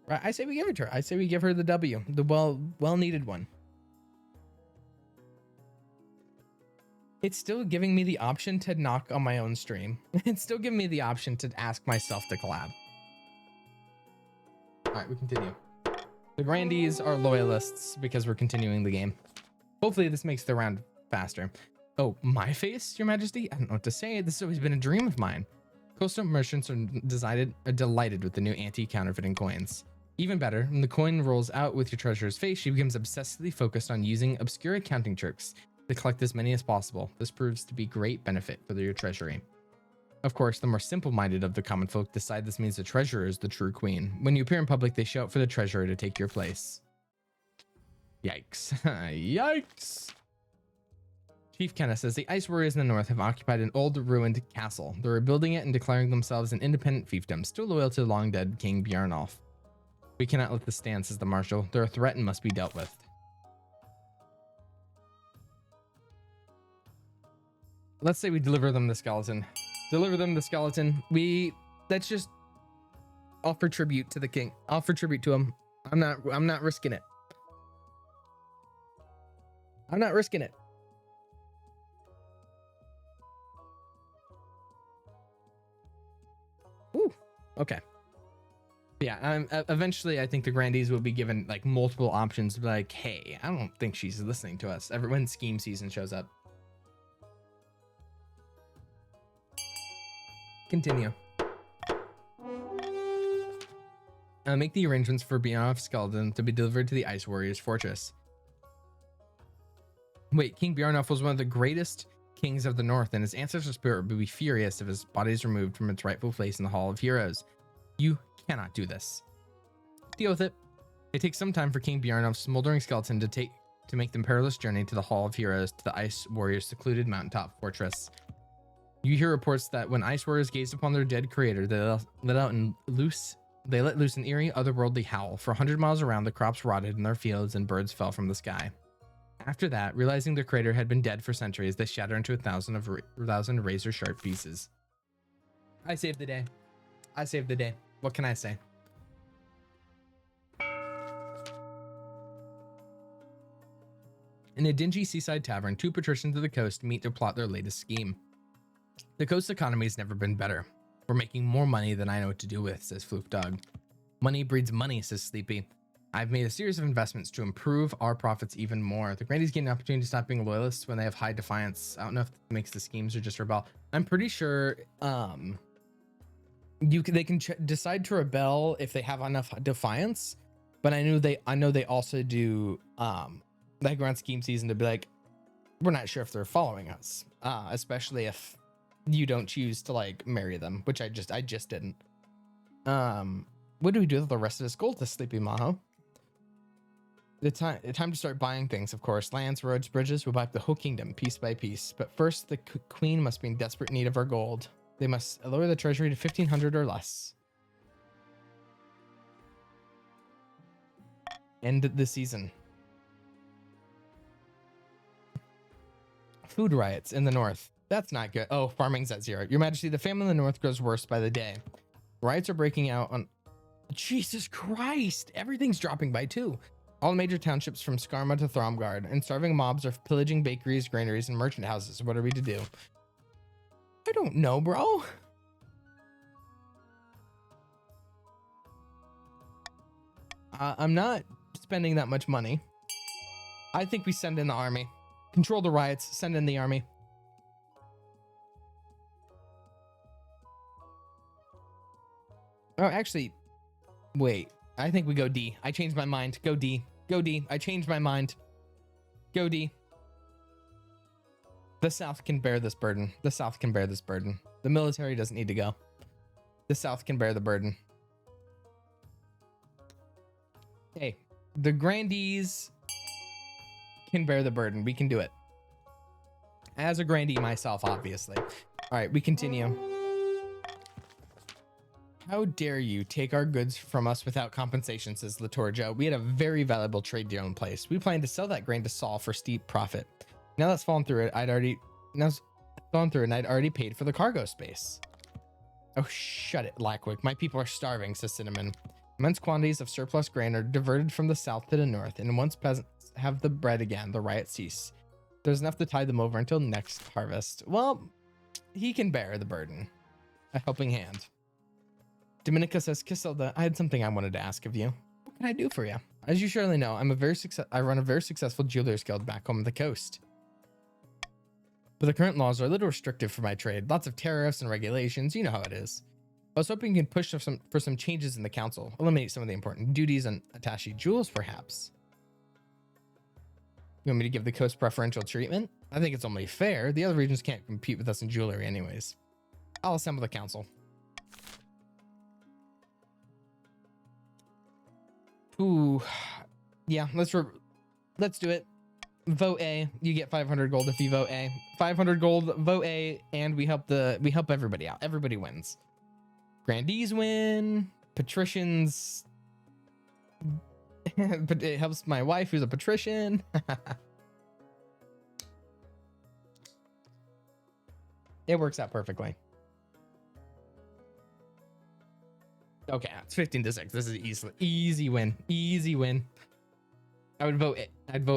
Right? I say we give it to her. I say we give her the W, the well-needed one. It's still giving me the option to knock on my own stream. It's still giving me the option to ask myself to collab. All right, we continue. The Grandees are loyalists because we're continuing the game. Hopefully this makes the round faster. Oh, my face, Your Majesty? I don't know what to say. This has always been a dream of mine. Coastal merchants are delighted with the new anti-counterfeiting coins. Even better, when the coin rolls out with your treasurer's face, she becomes obsessively focused on using obscure accounting tricks to collect as many as possible. This proves to be great benefit for your treasury. Of course, the more simple-minded of the common folk decide this means the treasurer is the true queen. When you appear in public, they shout for the treasurer to take your place. Yikes. Yikes. Chief Kenna says the Ice Warriors in the north have occupied an old ruined castle. They're rebuilding it and declaring themselves an independent fiefdom, still loyal to the long-dead King Bjarnolf. We cannot let this stand, says the marshal. They're a threat and must be dealt with. Let's say we deliver them the skeleton. Deliver them the skeleton. Let's just offer tribute to the king. Offer tribute to him. I'm not risking it. I'm not risking it. Ooh, okay. Yeah, eventually I think the grandees will be given like multiple options. Like, hey, I don't think she's listening to us. When scheme season shows up. Continue. Make the arrangements for Bjarnof skeleton to be delivered to the Ice Warriors fortress. Wait, King Bjarnof was one of the greatest kings of the North, and his ancestral spirit would be furious if his body is removed from its rightful place in the Hall of Heroes. You cannot do this. Deal with it. It takes some time for King Bjarnof's smoldering skeleton to make the perilous journey to the Hall of Heroes to the Ice Warriors' secluded mountaintop fortress. You hear reports that when Ice Warriors gazed upon their dead creator, they let loose an eerie, otherworldly howl. For 100 miles around, the crops rotted in their fields and birds fell from the sky. After that, realizing their creator had been dead for centuries, they shatter into a thousand razor-sharp pieces. I saved the day. I saved the day. What can I say? In a dingy seaside tavern, two patricians of the coast meet to plot their latest scheme. The coast's economy has never been better. We're making more money than I know what to do with, says Floop Dog. Money breeds money, says Sleepy. I've made a series of investments to improve our profits even more. The grandees gain an opportunity to stop being loyalists when they have high defiance. I don't know if it makes the schemes or just rebel. I'm pretty sure they can decide to rebel if they have enough defiance, but I know they also do like around scheme season to be like, we're not sure if they're following us, especially if you don't choose to like marry them, which I just didn't. What do we do with the rest of this gold, to Sleepy Maho? The time to start buying things, of course. Lands, roads, bridges. We'll buy up the whole kingdom piece by piece. But first, the queen must be in desperate need of our gold. They must lower the treasury to 1,500 or less. End the season. Food riots in the north. That's not good. Oh, farming's at 0. Your Majesty, the famine in the north grows worse by the day. Riots are breaking out on... Jesus Christ! Everything's dropping by 2. All major townships from Skarma to Thromgard, and starving mobs are pillaging bakeries, granaries, and merchant houses. What are we to do? I don't know, bro. I'm not spending that much money. I think we send in the army. Control the riots, send in the army. Oh, actually, wait. I think we go D. I changed my mind. Go D. Go D. I changed my mind. Go D. The South can bear this burden. The South can bear this burden. The military doesn't need to go. The South can bear the burden. Hey, the grandees can bear the burden. We can do it. As a grandee myself, obviously. All right, we continue. How dare you take our goods from us without compensation, says Latorjo. We had a very valuable trade deal in place. We planned to sell that grain to Saul for steep profit. Now that's fallen through, I'd already paid for the cargo space. Oh, shut it, Lackwick. My people are starving, says Cinnamon. Immense quantities of surplus grain are diverted from the south to the north, and once peasants have the bread again, the riots cease. There's enough to tide them over until next harvest. Well, he can bear the burden. A helping hand. Dominica says, Casilda, I had something I wanted to ask of you. What can I do for you? As you surely know, I run a very successful jewelers guild back home on the coast. But the current laws are a little restrictive for my trade. Lots of tariffs and regulations. You know how it is. I was hoping you can push for some changes in the council. Eliminate some of the important duties on attaché jewels, perhaps. You want me to give the coast preferential treatment? I think it's only fair. The other regions can't compete with us in jewelry anyways. I'll assemble the council. Ooh, yeah, let's do it. Vote A. You get 500 gold if you vote A. 500 gold, vote A, and we help everybody out. Everybody wins. Grandees win. Patricians. But it helps my wife, who's a patrician. It works out perfectly. Okay, it's 15-6. This is easy win. Easy win. I'd vote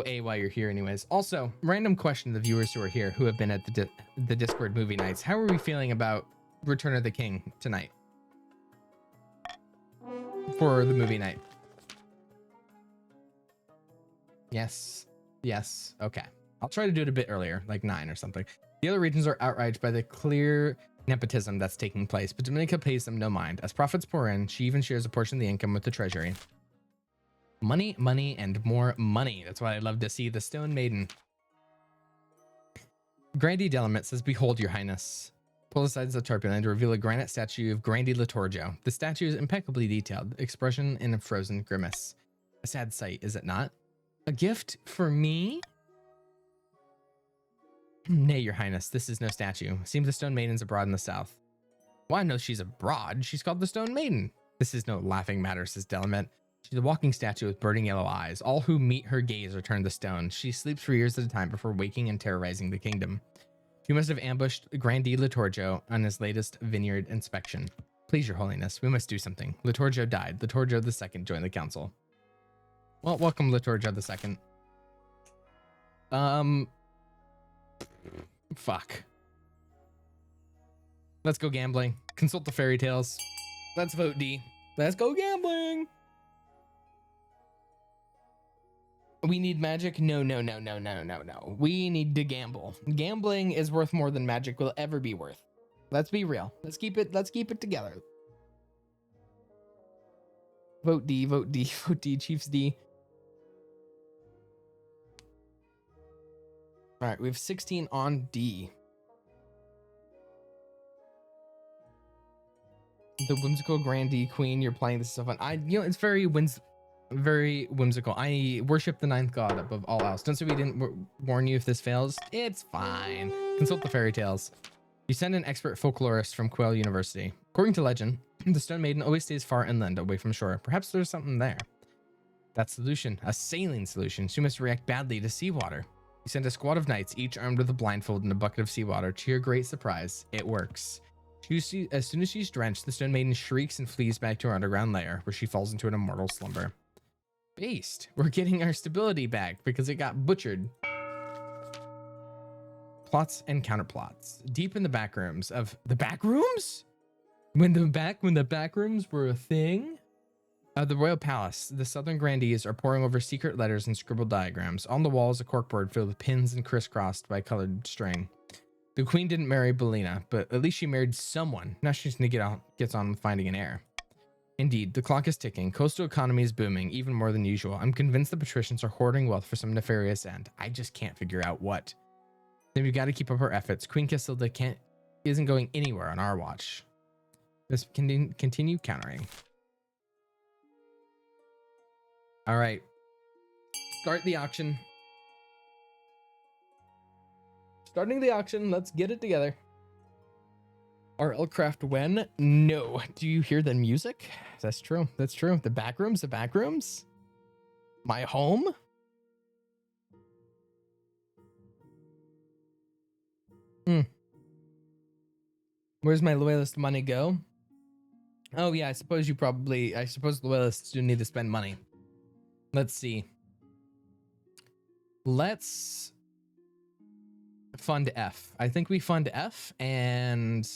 A while you're here anyways. Also, random question to the viewers who are here who have been at the Discord movie nights. How are we feeling about Return of the King tonight? for the movie night? Yes. Yes. Okay. I'll try to do it a bit earlier, like 9 or something. The other regions are outraged by the clear nepotism that's taking place, but Dominica pays them no mind. As profits pour in, she even shares a portion of the income with the treasury. Money, money, and more money. That's why I love to see the Stone Maiden. Grandy Delamet says, "Behold, your highness." Pull aside the tarpaulin to reveal a granite statue of Grandy Latorjo. The statue is impeccably detailed, expression in a frozen grimace. A sad sight, is it not? A gift for me? Nay, your highness, this is no statue. Seems the Stone Maiden's abroad in the south. Well, I know she's abroad. She's called the Stone Maiden. This is no laughing matter, says Delamet. She's a walking statue with burning yellow eyes. All who meet her gaze are turned to stone. She sleeps for years at a time before waking and terrorizing the kingdom. You must have ambushed Grandi Latorjo on his latest vineyard inspection. Please, your holiness, we must do something. Latorjo died. Latorjo II joined the council. Well, welcome, Latorjo II. Fuck. Let's go gambling. Consult the fairy tales. Let's vote D. Let's go gambling. We need magic? No. We need to gamble. Gambling is worth more than magic will ever be worth. Let's be real. Let's keep it together. Vote D, vote D, vote D, Chiefs D. All right, we have 16 on D. The whimsical Grandee Queen, you're playing, this is so fun. It's very whimsical. I worship the ninth god above all else. Don't say we didn't warn you if this fails. It's fine. Consult the fairy tales. You send an expert folklorist from Quell University. According to legend, the Stone Maiden always stays far inland, away from shore. Perhaps there's something there. That solution, a saline solution. She must react badly to seawater. You send a squad of knights, each armed with a blindfold and a bucket of seawater. To your great surprise, it works. As soon as she's drenched, the Stone Maiden shrieks and flees back to her underground lair, where she falls into an immortal slumber. Based. We're getting our stability back because it got butchered. Plots and counterplots. Deep in the back rooms of the back rooms? When the back rooms were a thing? The royal palace, the southern grandees are poring over secret letters and scribbled diagrams. On the walls, a corkboard filled with pins and crisscrossed by colored string. The queen didn't marry Belina, but at least she married someone. Now she's gonna gets on with finding an heir. Indeed, the clock is ticking. Coastal economy is booming, even more than usual. I'm convinced the patricians are hoarding wealth for some nefarious end. I just can't figure out what. Then we've got to keep up our efforts. Queen Casilda isn't going anywhere on our watch. Let's continue countering. All right. Start the auction. Starting the auction. Let's get it together. Are Elcraft when? No. Do you hear the music? That's true. That's true. The back rooms. The back rooms. My home. Where's my loyalist money go? Oh yeah, I suppose loyalists do need to spend money. Let's see. Let's fund F. I think we fund F and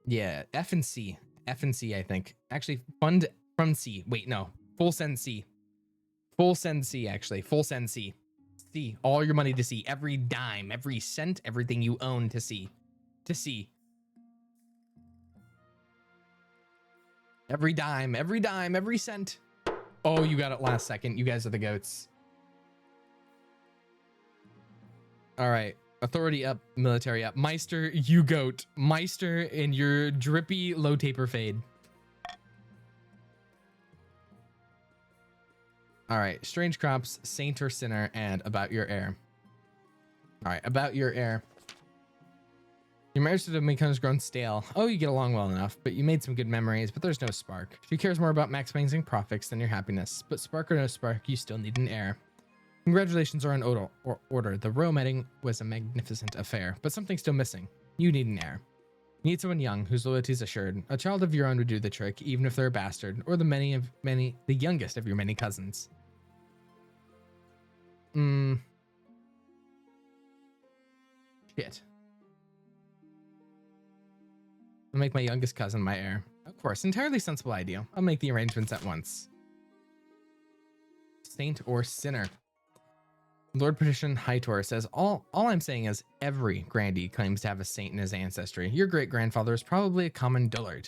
yeah, F and C. F and C, I think. Actually, fund from C. Wait, no. Full send C. Full send C, actually. Full send C. C. All your money to C. Every dime, every cent, everything you own to C. To C. Every dime, every cent. Oh, you got it last second. You guys are the goats. All right. Authority up, military up. Meister, you goat. Meister in your drippy low taper fade. All right. Strange crops, saint or sinner, and about your heir. All right. About your heir. Your marriage to Dominica has grown stale. Oh, you get along well enough, but you made some good memories, but there's no spark. She cares more about maximizing profits than your happiness, but spark or no spark, you still need an heir. Congratulations are in order. The royal wedding was a magnificent affair, but something's still missing. You need an heir. You need someone young whose loyalty is assured. A child of your own would do the trick, even if they're a bastard, or the youngest of your many cousins. Shit. I'll make my youngest cousin my heir. Of course, entirely sensible idea. I'll make the arrangements at once. Saint or sinner? Lord Patrician Hightor says, all I'm saying is every grandee claims to have a saint in his ancestry. Your great-grandfather is probably a common dullard.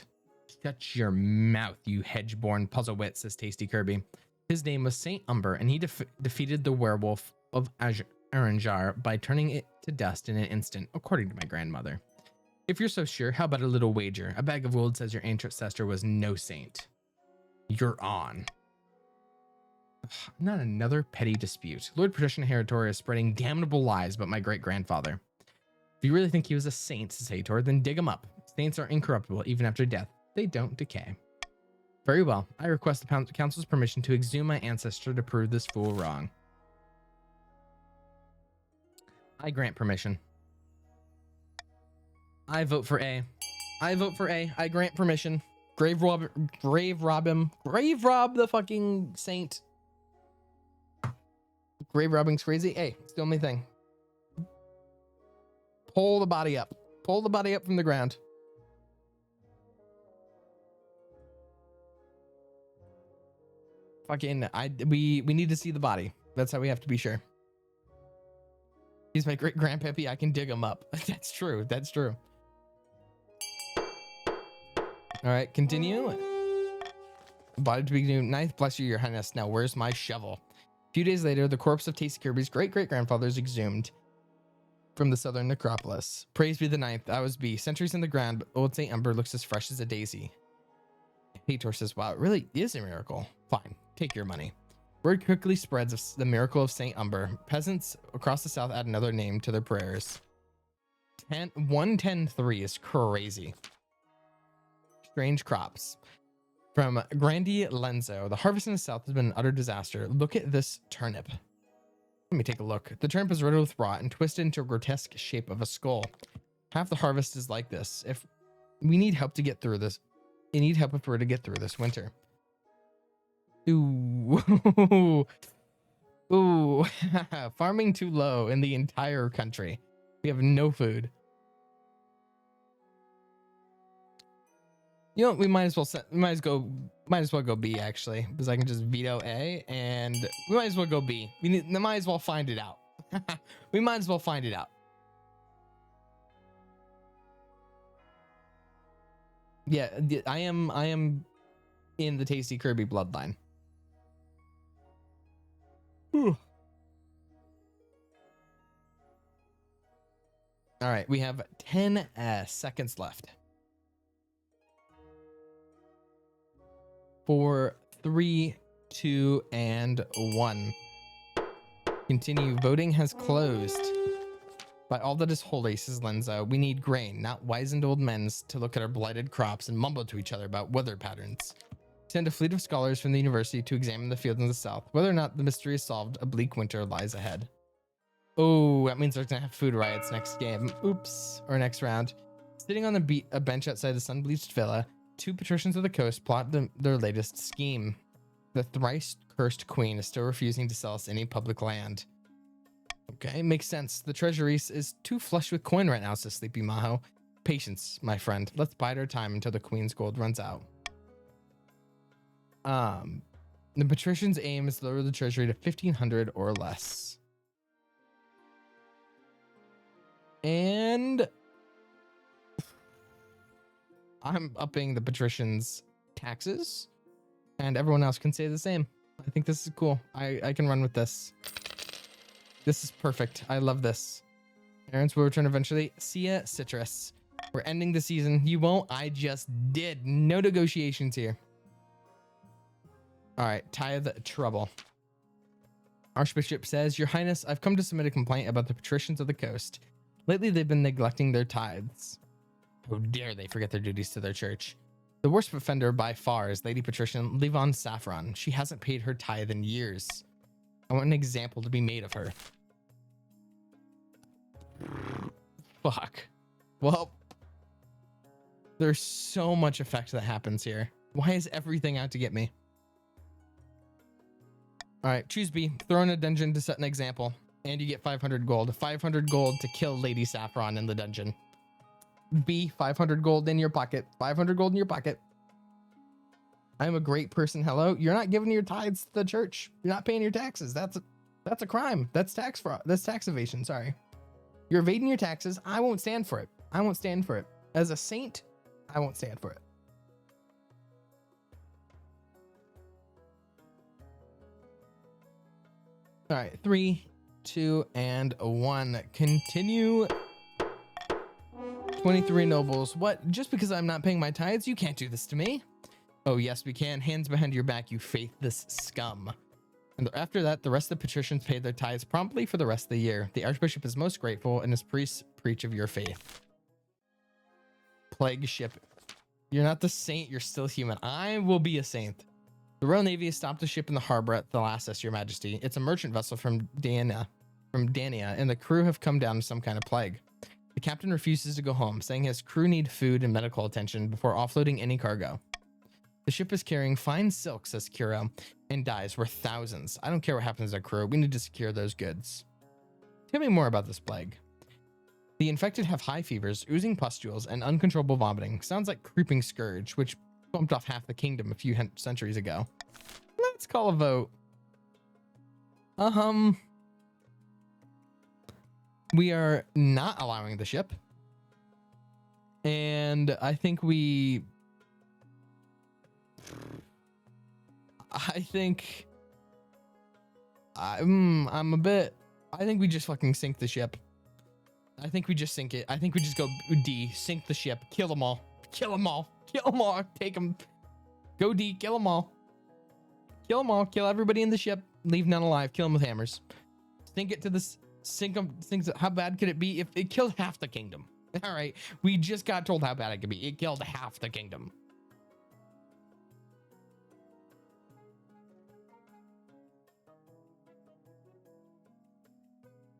Shut your mouth, you hedge-born puzzlewit, says Tasty Kirby. His name was Saint Umber, and he defeated the werewolf of Aranjar by turning it to dust in an instant, according to my grandmother. If you're so sure, how about a little wager? A bag of gold says your ancestor was no saint. You're on. Not another petty dispute. Lord Patrician Heritor is spreading damnable lies about my great-grandfather. If you really think he was a saint, says Hator, then dig him up. Saints are incorruptible even after death. They don't decay. Very well. I request the council's permission to exhume my ancestor to prove this fool wrong. I grant permission. I vote for A. I vote for A. I grant permission. Grave rob him. Grave rob the fucking saint. Grave robbing's crazy. Hey, it's the only thing. Pull the body up. Pull the body up from the ground. Fucking, we need to see the body. That's how we have to be sure. He's my great grandpappy. I can dig him up. That's true. That's true. All right, continue. Body to be new. Ninth, bless you, your highness. Now, where's my shovel? A few days later, the corpse of Tasty Kirby's great-great-grandfather is exhumed from the southern necropolis. Praise be the ninth. I was B. Centuries in the ground, but old St. Umber looks as fresh as a daisy. Hator says, wow, it really is a miracle. Fine, take your money. Word quickly spreads of the miracle of St. Umber. Peasants across the south add another name to their prayers. 110.3 is crazy. Strange crops. From Grandi Lenzo, the harvest in the south has been an utter disaster. Look at this turnip. Let me take a look. The turnip is riddled with rot and twisted into a grotesque shape of a skull. Half the harvest is like this. If we need help to get through this, we need help if we're to get through this winter. Ooh. Ooh. Farming too low in the entire country. We have no food. You know, we might as well go B actually, because I can just veto A, and we might as well go B. We might as well find it out. We might as well find it out. Yeah, I am in the Tasty Kirby bloodline. Whew. All right, we have 10 seconds left. 4, 3, 2, and 1. Continue. Voting has closed. By all that is holy, says Lenzo, we need grain, not wizened old men to look at our blighted crops and mumble to each other about weather patterns. Send a fleet of scholars from the university to examine the fields in the south. Whether or not the mystery is solved, a bleak winter lies ahead. Oh, that means they're gonna have food riots next game. Oops. Or next round. Sitting on a bench outside the sun-bleached villa, two patricians of the coast plot their latest scheme. The thrice-cursed queen is still refusing to sell us any public land. Okay, makes sense. The treasury is too flush with coin right now, says Sleepy Maho. Patience, my friend. Let's bide our time until the queen's gold runs out. The patrician's aim is to lower the treasury to 1,500 or less. And I'm upping the patrician's taxes, and everyone else can say the same. I think this is cool. I can run with this. This is perfect. I love this. Parents will return eventually. See ya, Citrus. We're ending the season. You won't? I just did. No negotiations here. All right, tithe trouble. Archbishop says, Your Highness, I've come to submit a complaint about the patricians of the coast. Lately, they've been neglecting their tithes. How dare they forget their duties to their church. The worst offender by far is Lady Patrician Livon Saffron. She hasn't paid her tithe in years. I want an example to be made of her. Fuck. Well, there's so much effect that happens here. Why is everything out to get me? All right, choose B. Throw in a dungeon to set an example, and you get 500 gold. 500 gold to kill Lady Saffron in the dungeon. B, 500 gold in your pocket. 500 gold in your pocket. I'm a great person. Hello. You're not giving your tithes to the church. You're not paying your taxes. That's a crime. That's tax fraud. That's tax evasion. Sorry. You're evading your taxes. I won't stand for it. I won't stand for it. As a saint, I won't stand for it. All right. 3, 2, and 1. Continue. 23 nobles. What? Just because I'm not paying my tithes, you can't do this to me. Oh, yes, we can. Hands behind your back, you faithless scum. And after that, the rest of the patricians paid their tithes promptly for the rest of the year. The archbishop is most grateful, and his priests preach of your faith. Plague ship. You're not the saint, you're still human. I will be a saint. The Royal Navy has stopped a ship in the harbor at Thalassus, your majesty. It's a merchant vessel from Dania, and the crew have come down to some kind of plague. The captain refuses to go home, saying his crew need food and medical attention before offloading any cargo. The ship is carrying fine silk, says Kuro, and dyes worth thousands. I don't care what happens to our crew. We need to secure those goods. Tell me more about this plague. The infected have high fevers, oozing pustules, and uncontrollable vomiting. Sounds like creeping scourge, which bumped off half the kingdom a few centuries ago. Let's call a vote. We are not allowing the ship. And I think we... I think we just fucking sink the ship. I think we just sink it. I think we just go D, sink the ship, kill them all. Kill them all. Kill them all. Take them. Go D, kill them all. Kill them all. Kill everybody in the ship. Leave none alive. Kill them with hammers. Sink it to this. Sink them. How bad could it be if it killed half the kingdom? All right. We just got told how bad it could be. It killed half the kingdom.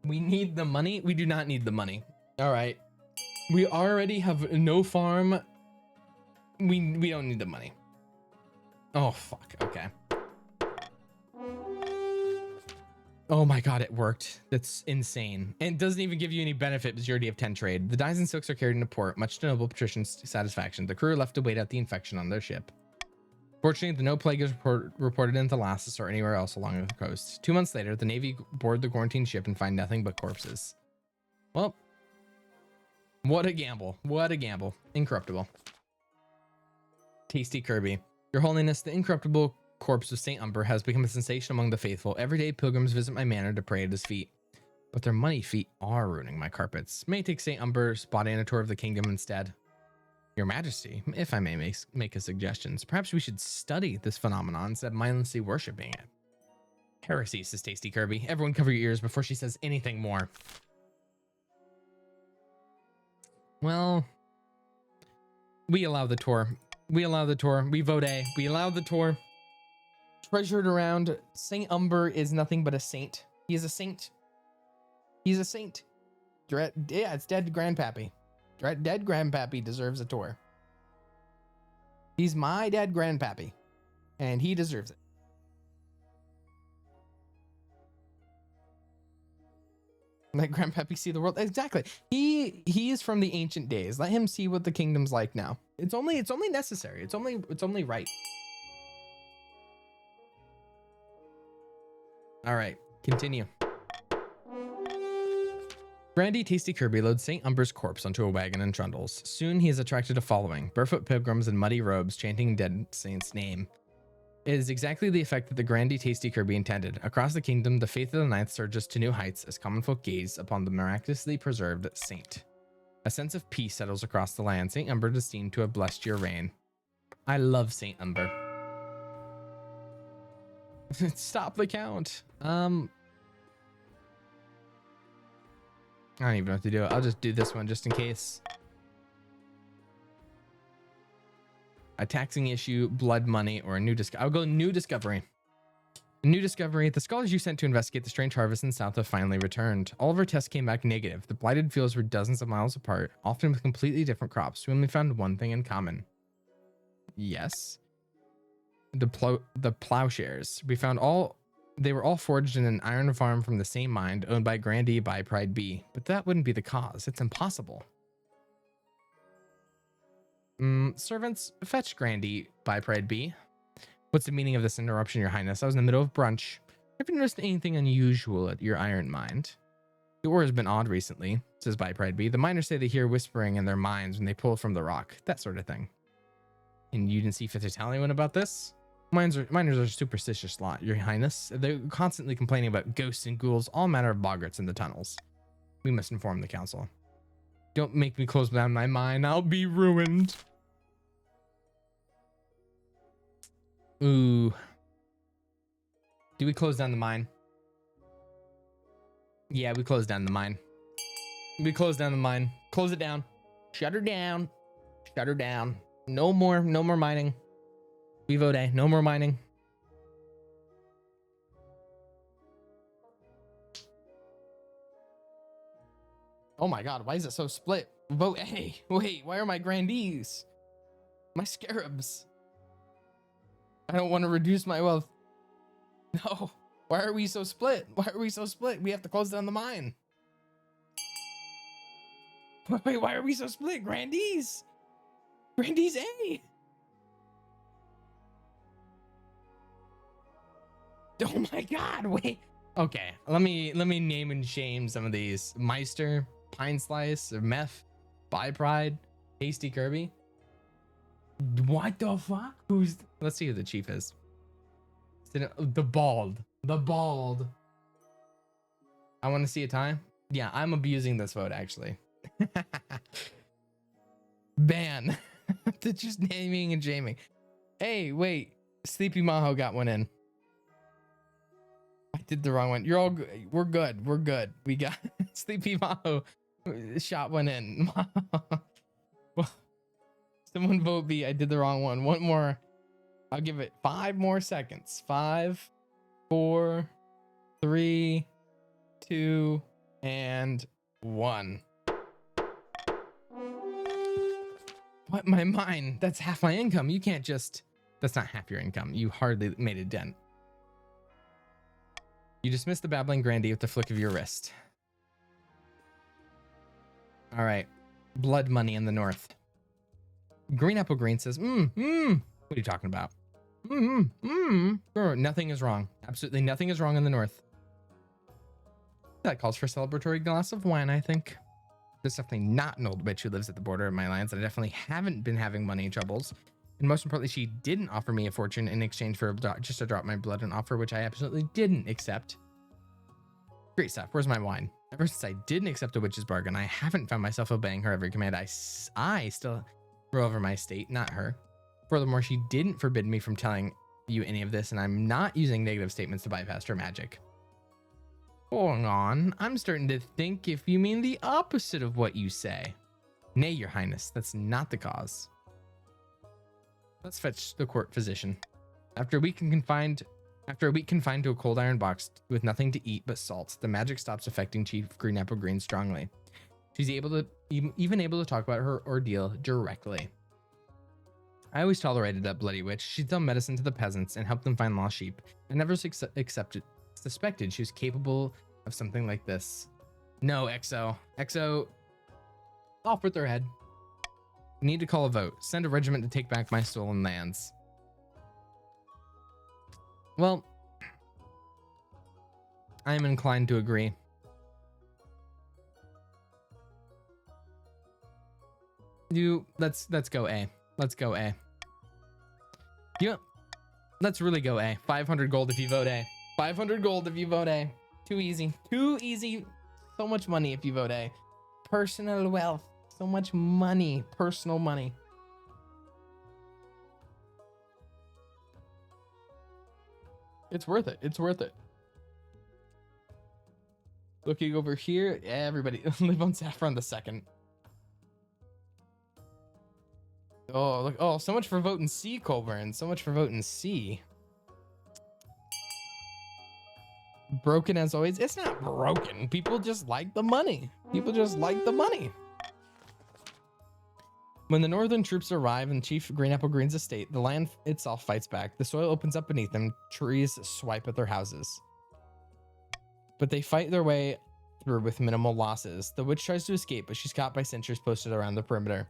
We need the money. We do not need the money. All right. We already have no farm. We don't need the money. Oh, fuck. Okay. Oh my God, it worked. That's insane. And it doesn't even give you any benefit because you already have 10 trade. The dyes and silks are carried into port, much to noble patricians' satisfaction. The crew are left to wait out the infection on their ship. Fortunately, no plague is reported in Thalassus or anywhere else along the coast. 2 months later, the Navy board the quarantined ship and find nothing but corpses. Well, what a gamble. What a gamble. Incorruptible. Tasty Kirby. Your Holiness, the incorruptible corpse of St. Umber has become a sensation among the faithful. Every day, pilgrims visit my manor to pray at his feet. But their money feet are ruining my carpets. May I take St. Umber's body on a tour of the kingdom instead? Your Majesty, if I may make a suggestion, perhaps we should study this phenomenon instead of mindlessly worshipping it. Heresy, says Tasty Kirby. Everyone cover your ears before she says anything more. Well, we allow the tour. We allow the tour. We vote A. We allow the tour. Treasured around, St. Umber is nothing but a saint. He is a saint. He's a saint. Yeah, it's dead grandpappy. Dead grandpappy deserves a tour. He's my dead grandpappy, and he deserves it. Let grandpappy see the world. Exactly. He is from the ancient days. Let him see what the kingdom's like now. It's only necessary. It's only right. All right, continue. Grandy Tasty Kirby loads St. Umber's corpse onto a wagon and trundles. Soon he has attracted a following, barefoot pilgrims in muddy robes chanting dead saint's name. It is exactly the effect that the Grandy Tasty Kirby intended. Across the kingdom, the faith of the Ninth surges to new heights as common folk gaze upon the miraculously preserved saint. A sense of peace settles across the land. St. Umber is deemed to have blessed your reign. I love St. Umber. Stop the count. I don't even know what to do. I'll just do this one just in case. A taxing issue, blood money, or a new discovery. I'll go new discovery. New discovery. The scholars you sent to investigate the strange harvest in the south have finally returned. All of our tests came back negative. The blighted fields were dozens of miles apart, often with completely different crops. We only found one thing in common. Yes. The plowshares. We found they were all forged in an iron farm from the same mine, owned by Grandy by Pride B. But that wouldn't be the cause. It's impossible. Servants, fetch Grandy by Pride B. What's the meaning of this interruption, Your Highness? I was in the middle of brunch. Have you noticed anything unusual at your iron mind? The ore has been odd recently, says by Pride B. The miners say they hear whispering in their minds when they pull from the rock, that sort of thing. And you didn't see fit to tell anyone about this? Miners are a superstitious lot, Your Highness. They're constantly complaining about ghosts and ghouls, all manner of boggarts in the tunnels. We must inform the council. Don't make me close down my mine. I'll be ruined. Ooh. Do we close down the mine? Yeah, we close down the mine. We close down the mine. Close it down. Shut her down. Shut her down. No more mining. We vote A. No more mining. Oh my god, why is it so split? Vote A. Wait, why are my grandees? My scarabs. I don't want to reduce my wealth. No. Why are we so split? Why are we so split? We have to close down the mine. Wait, why are we so split? Grandees. Grandees A. Oh my god, wait. Okay, let me name and shame some of these. Meister, Pine Slice, Meth, By Pride, Hasty Kirby. What the fuck? Let's see who the chief is. The bald. The bald. I want to see a time. Yeah, I'm abusing this vote actually. Ban. They're just naming and shaming. Hey, wait. Sleepy Maho got one in. I did the wrong one. You're all good. We're good. We're good. We got Sleepy Maho shot one in. Well, someone vote B. I did the wrong one. One more. I'll give it 5 more seconds. 5, 4, 3, 2, and 1. What? My mine? That's half my income. You can't just... That's not half your income. You hardly made a dent. You dismiss the babbling grandee with the flick of your wrist. All right. Blood money in the north. Green Apple Green says, What are you talking about? Nothing is wrong. Absolutely nothing is wrong in the north. That calls for a celebratory glass of wine, I think. There's definitely not an old witch who lives at the border of my lands. I definitely haven't been having money troubles. And most importantly, she didn't offer me a fortune in exchange for just to drop my blood, an offer which I absolutely didn't accept. Great stuff. Where's my wine? Ever since I didn't accept a witch's bargain, I haven't found myself obeying her every command. I still rule over my estate, not her. Furthermore, she didn't forbid me from telling you any of this, and I'm not using negative statements to bypass her magic. Hold on. I'm starting to think if you mean the opposite of what you say. Nay, Your Highness, that's not the cause. Let's fetch the court physician. After a week confined to a cold iron box with nothing to eat but salt, the magic stops affecting Chief Green Apple Green strongly. She's even able to talk about her ordeal directly. I always tolerated that bloody witch. She'd sell medicine to the peasants and help them find lost sheep. I never suspected she was capable of something like this. No, Exo. Exo, off with her head. Need to call a vote. Send a regiment to take back my stolen lands. Well, I am inclined to agree. Let's go A. Let's go A. Let's really go A. 500 gold if you vote A. 500 gold if you vote A. Too easy. Too easy. So much money if you vote A. Personal wealth. So much money. Personal money. It's worth it. It's worth it. Looking over here, everybody live on Saffron the second. Oh, look. Oh, so much for voting C, Colburn. So much for voting C. Broken as always. It's not broken. People just like the money. People just like the money. When the northern troops arrive in Chief Green Apple Green's estate, the land itself fights back. The soil opens up beneath them. Trees swipe at their houses. But they fight their way through with minimal losses. The witch tries to escape, but she's caught by sentries posted around the perimeter.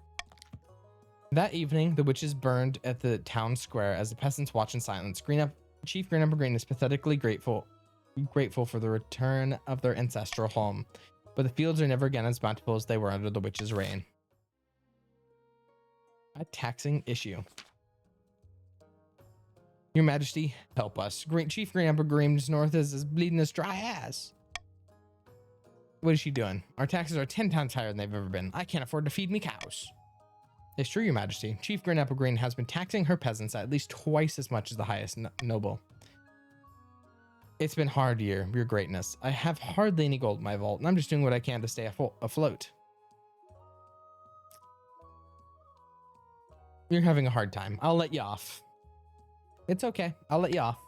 That evening, the witches burned at the town square as the peasants watch in silence. Chief Green Green is pathetically grateful for the return of their ancestral home, but the fields are never again as bountiful as they were under the witch's reign. A taxing issue. Your Majesty, help us. Chief Green Green's north is as bleeding as dry ass. What is she doing? Our taxes are 10 times higher than they've ever been. I can't afford to feed me cows. It's true, Your Majesty. Chief Green Green has been taxing her peasants at least twice as much as the highest noble. It's been hard year, Your Greatness. I have hardly any gold in my vault, and I'm just doing what I can to stay afloat. You're having a hard time. I'll let you off. It's okay. I'll let you off.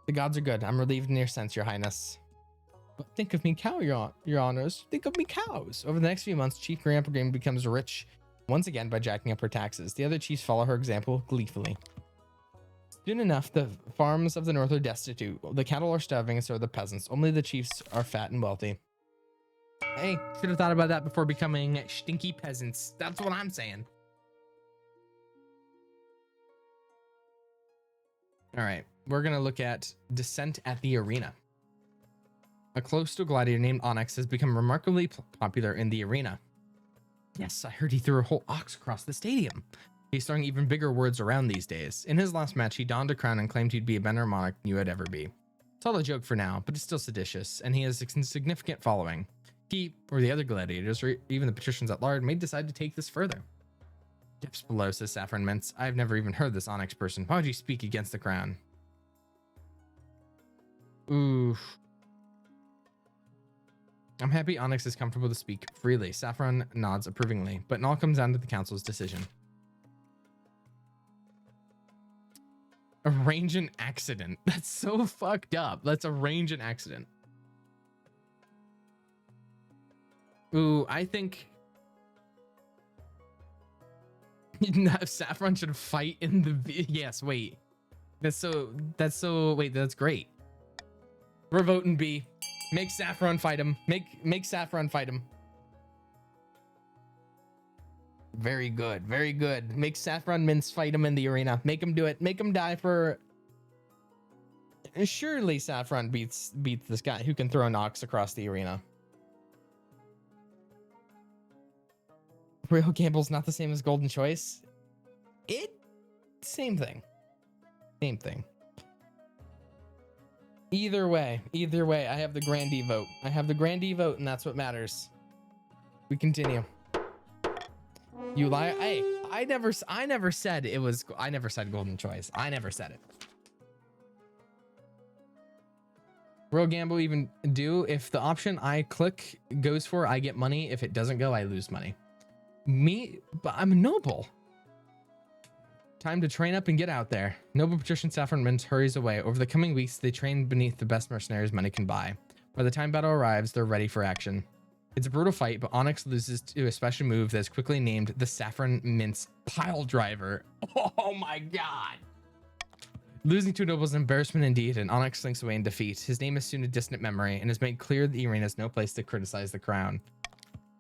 The gods are good. I'm relieved in your sense, Your Highness. But think of me cow, your honors. Think of me cows. Over the next few months, Chief Grandpa Green becomes rich once again by jacking up her taxes. The other chiefs follow her example gleefully. Soon enough, the farms of the north are destitute. The cattle are starving, and so are the peasants. Only the chiefs are fat and wealthy. Hey, should have thought about that before becoming stinky peasants. That's what I'm saying. All right, we're going to look at Descent at the Arena. A coastal gladiator named Onyx has become remarkably popular in the arena. Yes, I heard he threw a whole ox across the stadium. He's throwing even bigger words around these days. In his last match, he donned a crown and claimed he'd be a better monarch than you would ever be. It's all a joke for now, but it's still seditious, and he has a significant following. He, or the other gladiators, or even the patricians at large, may decide to take this further. Depths below, says Saffron Mince. I've never even heard this Onyx person. Why would you speak against the crown? Oof. I'm happy Onyx is comfortable to speak freely. Saffron nods approvingly, but it all comes down to the council's decision. Arrange an accident. That's so fucked up. Let's arrange an accident. Ooh, I think Saffron should fight in the yes, wait. That's great. We're voting B. Make Saffron fight him. Make Saffron fight him. Very good. Very good. Make Saffron Mince fight him in the arena. Make him do it. Make him die for... Surely Saffron beats this guy who can throw an ox across the arena. Royal Gamble's not the same as Golden Choice. Same thing. Same thing. Either way, I have the grandee vote. I have the grandee vote, and that's what matters. We continue. You lie. Hey, I never said it was. I never said Golden Choice. I never said it. Royal Gamble even do if the option I click goes for, I get money. If it doesn't go, I lose money. Me, but I'm a noble. Time to train up and get out there. Noble patrician Saffron Mince hurries away. Over the coming weeks, they train beneath the best mercenaries money can buy. By the time battle arrives, they're ready for action. It's a brutal fight, but Onyx loses to a special move that's quickly named the Saffron Mince Pile Driver. Oh my god! Losing to a noble is an embarrassment indeed, and Onyx slinks away in defeat. His name is soon a distant memory, and has made clear the arena has no place to criticize the crown.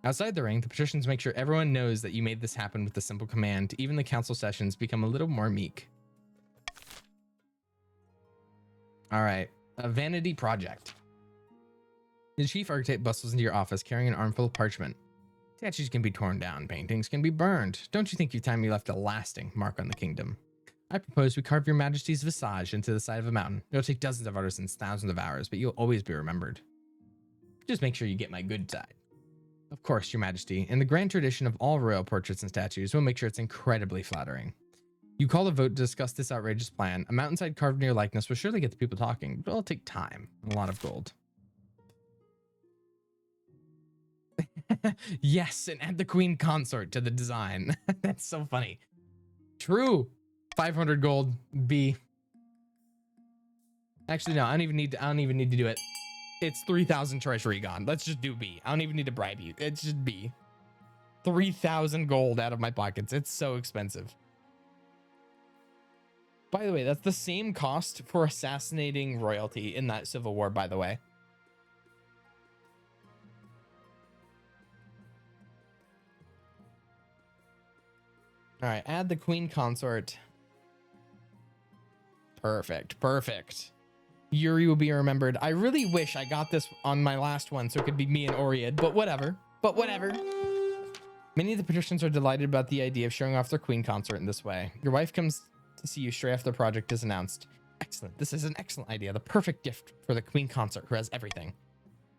Outside the ring, the patricians make sure everyone knows that you made this happen with a simple command. Even the council sessions become a little more meek. All right, a vanity project. The chief architect bustles into your office carrying an armful of parchment. Statues can be torn down, paintings can be burned. Don't you think your time you left a lasting mark on the kingdom? I propose we carve your majesty's visage into the side of a mountain. It'll take dozens of artisans, thousands of hours, but you'll always be remembered. Just make sure you get my good side. Of course, your majesty. In the grand tradition of all royal portraits and statues, we'll make sure it's incredibly flattering. You call a vote to discuss this outrageous plan. A mountainside carved near your likeness will surely get the people talking, but it'll take time and a lot of gold. Yes, and add the queen consort to the design. That's so funny. True. 500 gold. B. Actually, no, I don't even need to do it. It's 3,000 treasury gone. Let's just do B. I don't even need to bribe you. It's just B. 3,000 gold out of my pockets. It's so expensive. By the way, that's the same cost for assassinating royalty in that civil war, by the way. All right, add the queen consort. Perfect, perfect. Yuri will be remembered. I really wish I got this on my last one so it could be me and Oriad, but whatever. But whatever. Many of the patricians are delighted about the idea of showing off their queen consort in this way. Your wife comes to see you straight after the project is announced. Excellent. This is an excellent idea. The perfect gift for the queen consort who has everything.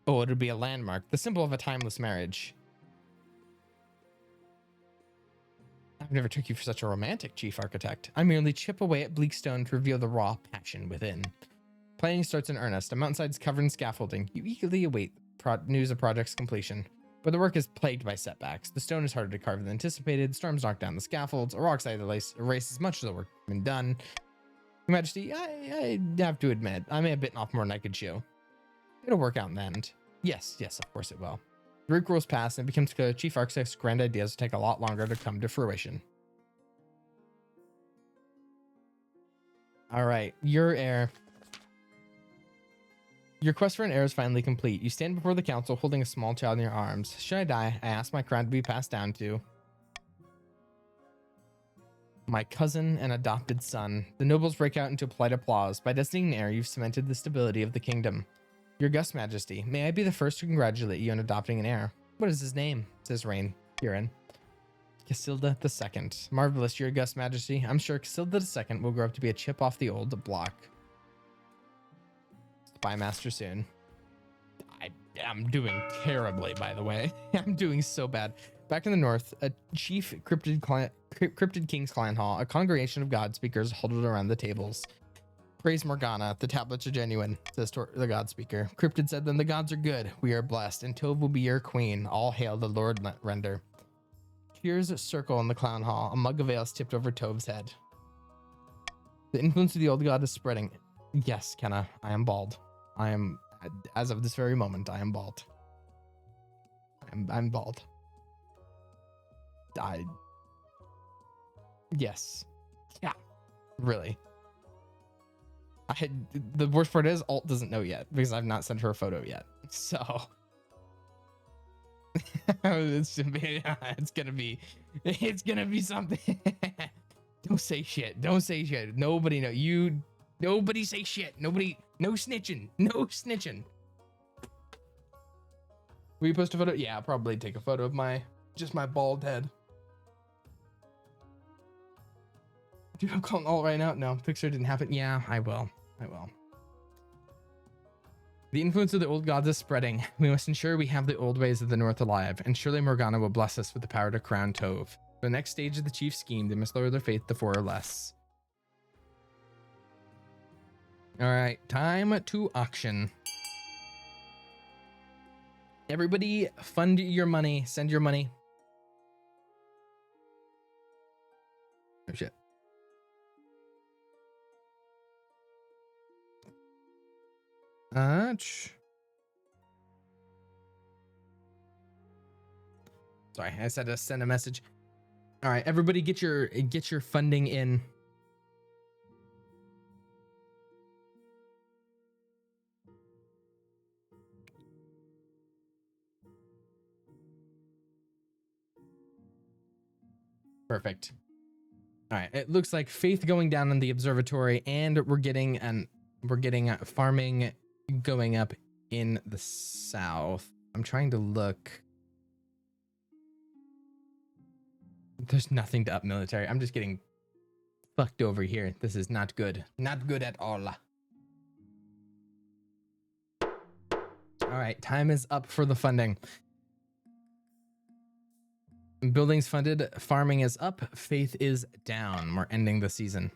Oh, it would be a landmark, the symbol of a timeless marriage. I've never took you for such a romantic, Chief Architect. I merely chip away at Bleakstone to reveal the raw passion within. Planning starts in earnest. A mountainside is covered in scaffolding. You eagerly await news of project's completion. But the work is plagued by setbacks. The stone is harder to carve than anticipated. Storms knock down the scaffolds. A rock side erases much of the work been done. Your Majesty, I have to admit, I may have bitten off more than I could chew. It'll work out in the end. Yes, of course it will. The week grows past and it becomes clear Chief Architect's grand ideas will take a lot longer to come to fruition. All right, your heir. Your quest for an heir is finally complete. You stand before the council holding a small child in your arms. Should I die, I ask my crown to be passed down to my cousin and adopted son. The nobles break out into polite applause. By designating an heir, you've cemented the stability of the kingdom. Your August Majesty, may I be the first to congratulate you on adopting an heir. What is his name? Says Rain. Kirin. Casilda II. Marvelous, Your August Majesty. I'm sure Casilda II will grow up to be a chip off the old block. Spymaster soon. I am doing terribly, by the way. I'm doing so bad. Back in the north, a chief cryptid king's clan hall, a congregation of god speakers huddled around the tables. Praise Morgana, the tablets are genuine, says the god speaker. Cryptid said, then the gods are good. We are blessed, and Tove will be your queen. All hail the Lord Render. Cheers circle in the clown hall. A mug of ale is tipped over Tove's head. The influence of the old god is spreading. Yes, Kenna, I am bald. I am, as of this very moment, I am bald. I'm bald. Yes. Yeah. Really. The worst part is Alt doesn't know yet because I've not sent her a photo yet. So it's gonna be something. Don't say shit. Don't say shit. Nobody know you. Nobody say shit. Nobody. No snitching. No snitching. Will you post a photo? Yeah, I'll probably take a photo of my bald head. Dude, I'm calling Alt right now. No, picture didn't happen. Yeah, I will. The influence of the old gods is spreading. We must ensure we have the old ways of the North alive, and surely Morgana will bless us with the power to crown Tove. For the next stage of the chief's scheme, they must lower their faith to 4 or less. All right, time to auction. Everybody fund your money. Send your money. Oh, shit. Sorry, I said to send a message. All right, everybody get your funding in. Perfect. All right, it looks like faith going down in the observatory, and we're getting farming going up in the south. I'm trying to look. There's nothing to up military. I'm just getting fucked over here. This is not good. Not good at all. All right, time is up for the funding. Buildings funded, farming is up, faith is down. We're ending the season.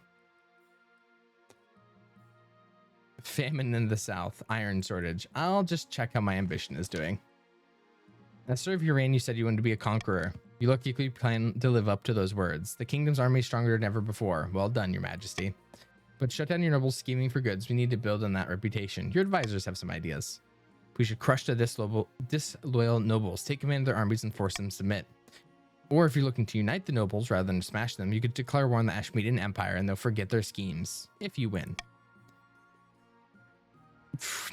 Famine in the south, iron shortage. I'll just check how my ambition is doing. As Sir of Urain, you said you wanted to be a conqueror. You look like you plan to live up to those words. The kingdom's army is stronger than ever before. Well done, Your Majesty. But shut down your nobles scheming for goods. We need to build on that reputation. Your advisors have some ideas. We should crush the disloyal nobles, take command of their armies, and force them to submit. Or if you're looking to unite the nobles rather than smash them, you could declare war on the Ashmedean Empire and they'll forget their schemes. If you win.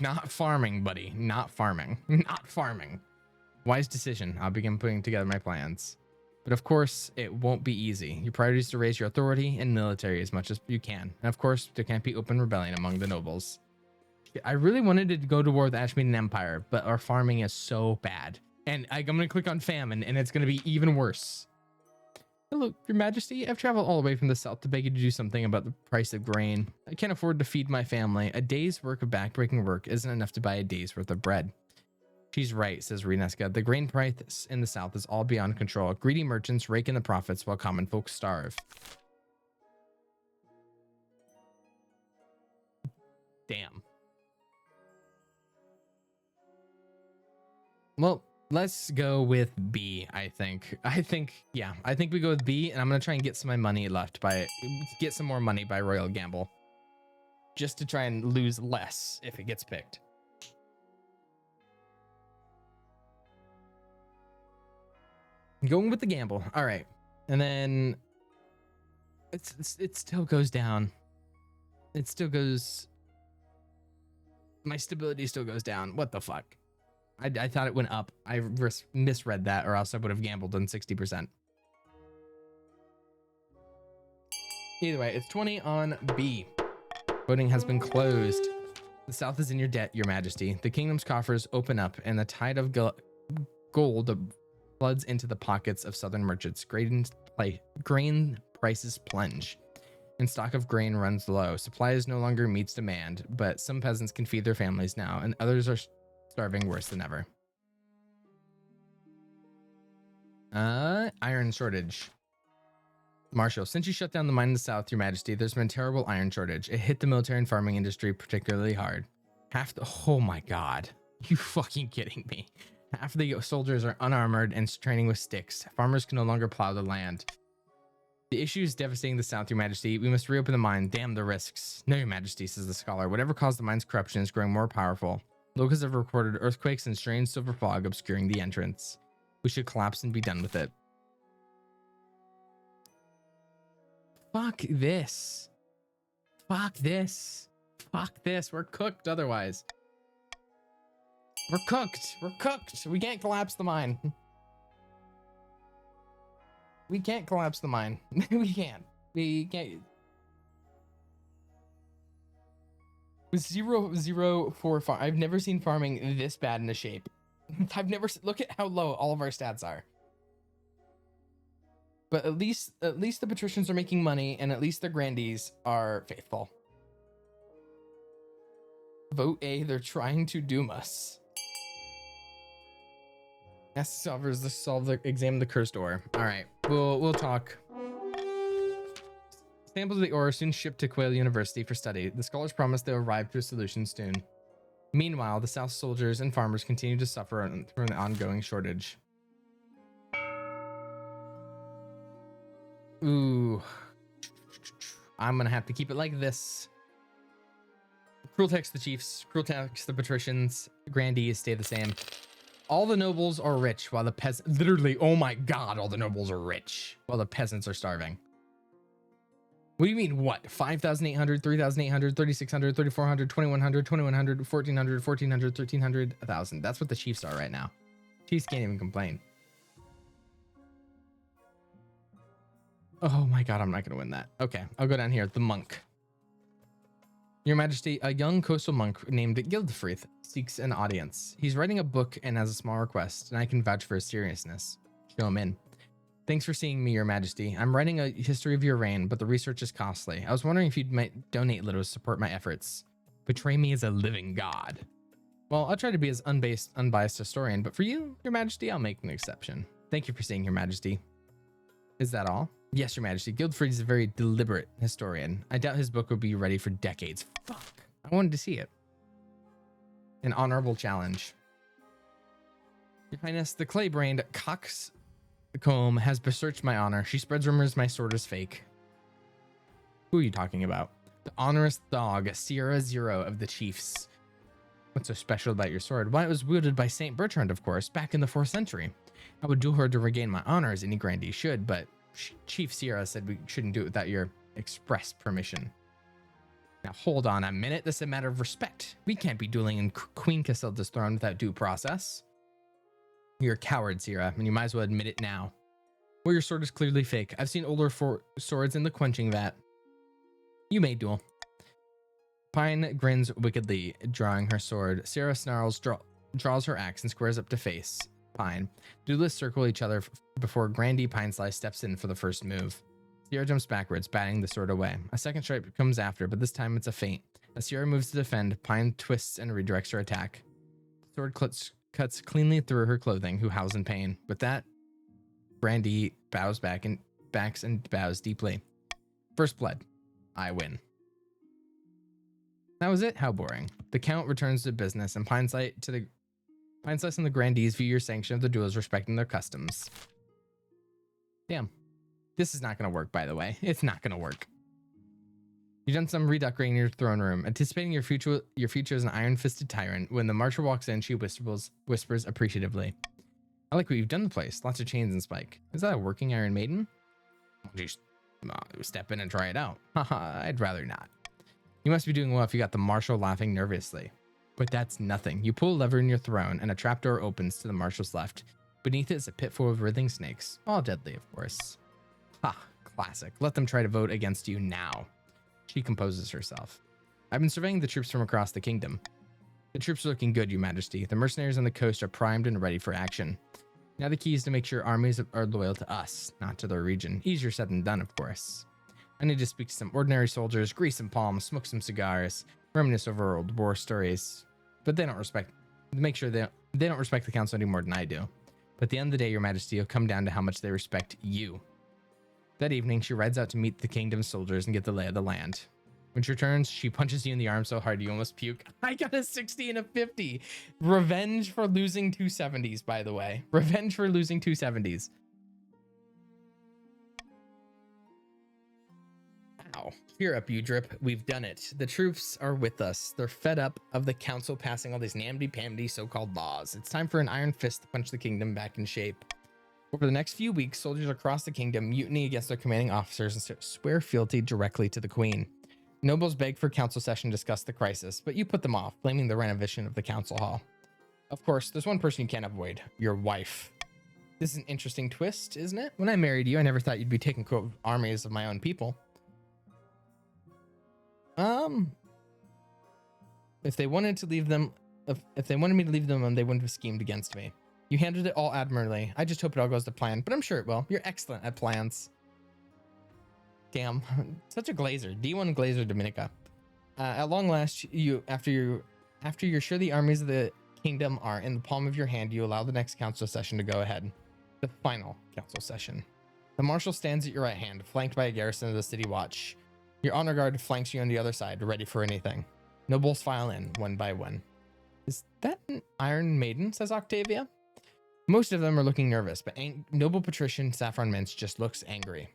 Not farming, buddy. Not farming. Not farming. Wise decision. I'll begin putting together my plans. But of course, it won't be easy. Your priority is to raise your authority and military as much as you can. And of course, there can't be open rebellion among the nobles. I really wanted to go to war with the Ashmeaden Empire, but our farming is so bad. And I'm going to click on famine, and it's going to be even worse. Hello, Your Majesty. I've traveled all the way from the south to beg you to do something about the price of grain. I can't afford to feed my family. A day's work of backbreaking work isn't enough to buy a day's worth of bread. She's right, says Reneska. The grain price in the south is all beyond control. Greedy merchants rake in the profits while common folks starve. Damn. Well, let's go with B, I think. Yeah, I think we go with B, and I'm going to try and get some of my money left get some more money by Royal Gamble. Just to try and lose less if it gets picked. Going with the gamble. All right. And then it still goes down. It still goes. My stability still goes down. What the fuck? I thought it went up. I misread that, or else I would have gambled on 60%. Either way, it's 20 on B. Voting has been closed. The south is in your debt, Your Majesty. The kingdom's coffers open up, and the tide of gold floods into the pockets of southern merchants. Grain prices plunge, and stock of grain runs low. Supply no longer meets demand, but some peasants can feed their families now, and others are starving worse than ever. Iron shortage. Marshal, since you shut down the mine in the south, Your Majesty, there's been a terrible iron shortage. It hit the military and farming industry particularly hard. Oh my god. You fucking kidding me? Half of the soldiers are unarmored and training with sticks. Farmers can no longer plow the land. The issue is devastating the south, Your Majesty. We must reopen the mine. Damn the risks. No, Your Majesty, says the scholar. Whatever caused the mine's corruption is growing more powerful. Locals have reported earthquakes and strange silver fog obscuring the entrance. We should collapse and be done with it. Fuck this. Fuck this. Fuck this. We're cooked otherwise. We're cooked. We're cooked. We can't collapse the mine. We can't collapse the mine. We can't. We can't. With 0.045, I've never seen farming this bad in a shape. I've never look at how low all of our stats are. But at least the patricians are making money, and at least the grandees are faithful. Vote A. They're trying to doom us. Ask the solvers to examine the cursed ore. All right, we'll talk. Samples of the ore are soon shipped to Quail University for study. The scholars promise they'll arrive to a solution soon. Meanwhile, the South soldiers and farmers continue to suffer from an ongoing shortage. Ooh. I'm gonna have to keep it like this. Cruel tax the chiefs, cruel tax the patricians, grandees stay the same. All the nobles are rich while the peasants, literally, oh my god, all the nobles are rich while the peasants are starving. What do you mean, what? 5,800, 3,800, 3,600, 3,400, 2,100, 2,100, 1,400, 1,400, 1,300, 1,000. That's what the Chiefs are right now. Chiefs can't even complain. Oh my god, I'm not going to win that. Okay, I'll go down here. The monk. Your Majesty, a young coastal monk named Gildfrith seeks an audience. He's writing a book and has a small request, and I can vouch for his seriousness. Show him in. Thanks for seeing me, Your Majesty. I'm writing a history of your reign, but the research is costly. I was wondering if you might donate a little to support my efforts. Portray me as a living god. Well, I'll try to be as unbiased historian, but for you, Your Majesty, I'll make an exception. Thank you for seeing, Your Majesty. Is that all? Yes, Your Majesty. Gildfrith is a very deliberate historian. I doubt his book will be ready for decades. Fuck. I wanted to see it. An honorable challenge. Your Highness, the clay-brained coxcomb has besmirched my honor. She spreads rumors my sword is fake. Who are you talking about? The honorous dog, Sierra Zero of the Chiefs. What's so special about your sword? Why, it was wielded by Saint Bertrand, of course, back in the 4th century. I would duel her to regain my honor, as any grandee should, but Chief Sierra said we shouldn't do it without your express permission. Now, hold on a minute. This is a matter of respect. We can't be dueling in Queen Casilda's throne without due process. You're a coward, Sierra, and you might as well admit it now. Well, your sword is clearly fake. I've seen older swords in the quenching vat. You may duel. Pine grins wickedly, drawing her sword. Sierra snarls, draws her axe, and squares up to face Pine. Duelists circle each other before Grandy Pineslice steps in for the first move. Sierra jumps backwards, batting the sword away. A second strike comes after, but this time it's a feint. As Sierra moves to defend, Pine twists and redirects her attack. The sword cuts cleanly through her clothing, who howls in pain. With that, Grandy bows backs and bows deeply. First blood. I win. That was it? How boring. The Count returns to business, and Pineslice and the Grandees view your sanction of the duel as respecting their customs. Damn. This is not going to work, by the way. It's not going to work. You've done some redecorating in your throne room, anticipating your future as an iron-fisted tyrant. When the marshal walks in, she whispers appreciatively. I like what you've done to the place. Lots of chains and spike. Is that a working Iron Maiden? Just step in and try it out. Haha, I'd rather not. You must be doing well if you got the marshal laughing nervously. But that's nothing. You pull a lever in your throne, and a trapdoor opens to the marshal's left. Beneath it is a pit full of writhing snakes. All deadly, of course. Ha, classic. Let them try to vote against you now. She composes herself. I've been surveying the troops from across the kingdom. The troops are looking good, Your Majesty. The mercenaries on the coast are primed and ready for action. Now the key is to make sure armies are loyal to us, not to their region. Easier said than done, of course. I need to speak to some ordinary soldiers, grease some palms, smoke some cigars, reminisce over old war stories. But they don't respect the council any more than I do. But at the end of the day, Your Majesty, it'll come down to how much they respect you. That evening, she rides out to meet the kingdom's soldiers and get the lay of the land. When she returns, she punches you in the arm so hard you almost puke. I got a 60 and a 50. Revenge for losing 270s, by the way. Revenge for losing 270s. Ow. Cheer up, you drip. We've done it. The troops are with us. They're fed up of the council passing all these namby-pamby so-called laws. It's time for an iron fist to punch the kingdom back in shape. Over the next few weeks, soldiers across the kingdom mutiny against their commanding officers and swear fealty directly to the queen. Nobles beg for council session to discuss the crisis, but you put them off, blaming the renovation of the council hall. Of course, there's one person you can't avoid, your wife. This is an interesting twist, isn't it? When I married you, I never thought you'd be taking care of armies of my own people. If they wanted to leave them, if they wanted me to leave them, they wouldn't have schemed against me. You handled it all admirably. I just hope it all goes to plan, but I'm sure it will. You're excellent at plans. Damn, such a glazer. D1 glazer Dominica. At long last, after you're sure the armies of the kingdom are in the palm of your hand, you allow the next council session to go ahead. The final council session. The marshal stands at your right hand, flanked by a garrison of the city watch. Your honor guard flanks you on the other side, ready for anything. Nobles file in, one by one. Is that an Iron Maiden, says Octavia? Most of them are looking nervous, but noble patrician Saffron Mince just looks angry.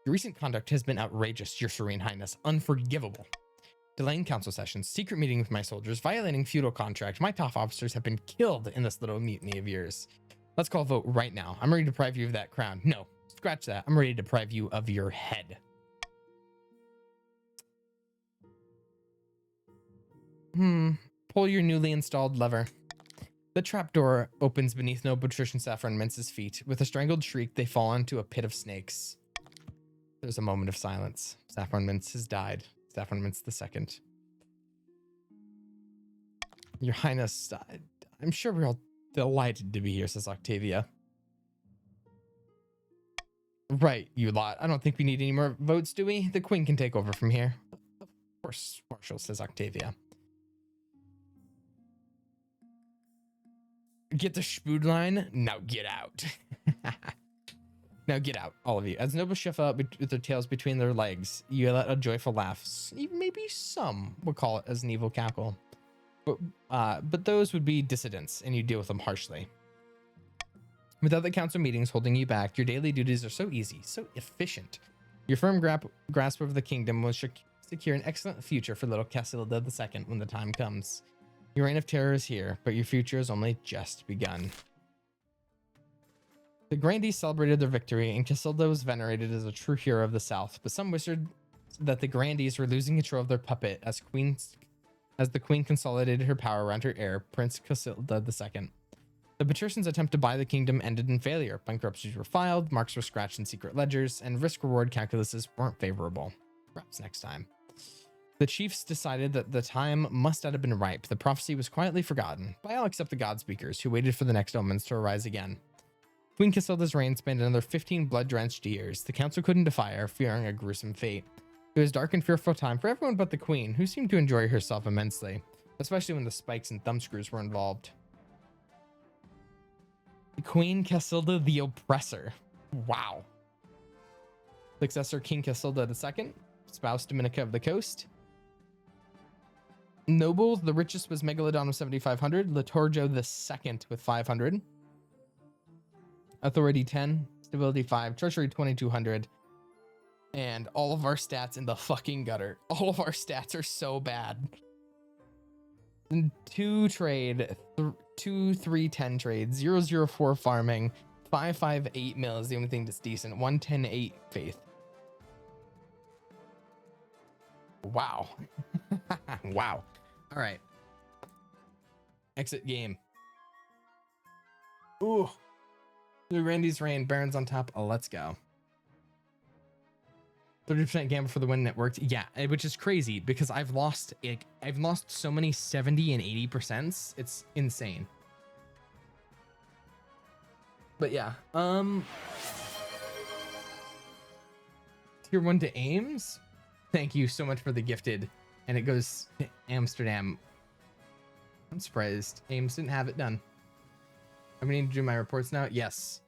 Your recent conduct has been outrageous, Your Serene Highness. Unforgivable. Delaying council sessions, secret meeting with my soldiers, violating feudal contract. My top officers have been killed in this little mutiny of yours. Let's call a vote right now. I'm ready to deprive you of that crown. No, scratch that. I'm ready to deprive you of your head. Pull your newly installed lever. The trapdoor opens beneath noble patrician Saffron Mince's feet. With a strangled shriek, they fall into a pit of snakes. There's a moment of silence. Saffron Mince has died. Saffron Mince II. Your Highness, I'm sure we're all delighted to be here, says Octavia. Right, you lot. I don't think we need any more votes, do we? The queen can take over from here. Of course, Marshal, says Octavia. Get the spood line? Now get out. Now get out, all of you. As nobles shuffle out with their tails between their legs, you let a joyful laugh. Maybe some would call it as an evil cackle. But those would be dissidents, and you deal with them harshly. Without the council meetings holding you back, your daily duties are so easy, so efficient. Your firm grasp over the kingdom will secure an excellent future for little Casilda II when the time comes. Your reign of terror is here, but your future has only just begun. The Grandees celebrated their victory, and Casilda was venerated as a true hero of the South, but some whispered that the Grandees were losing control of their puppet as the queen consolidated her power around her heir, Prince Casilda II. The patricians' attempt to buy the kingdom ended in failure. Bankruptcies were filed, marks were scratched in secret ledgers, and risk-reward calculuses weren't favorable. Perhaps next time. The chiefs decided that the time must not have been ripe. The prophecy was quietly forgotten by all except the god speakers, who waited for the next omens to arise again. Queen Casilda's reign spanned another 15 blood-drenched years. The council couldn't defy her, fearing a gruesome fate. It was a dark and fearful time for everyone but the queen, who seemed to enjoy herself immensely, especially when the spikes and thumbscrews were involved. Queen Casilda the Oppressor. Wow. Successor King Casilda II, spouse Dominica of the Coast. Nobles, the richest was Megalodon with 7,500, Litorjo II with 500. Authority 10, stability 5, treasury 2,200. And all of our stats in the fucking gutter. All of our stats are so bad. 2 trade, 2 3 10 trade, 0 0 4 farming, 5 5 8 mil is the only thing that's decent. 1 10 8 faith. Wow. Wow. All right. Exit game. Ooh. Through Randy's reign, Baron's on top. Oh, let's go. 30% gamble for the win that worked. Yeah, which is crazy because I've lost so many 70 and 80%. It's insane. But yeah, tier 1 to Ames. Thank you so much for the gifted, and it goes to Amsterdam. I'm surprised Ames didn't have it done. I need to do my reports now. Yes.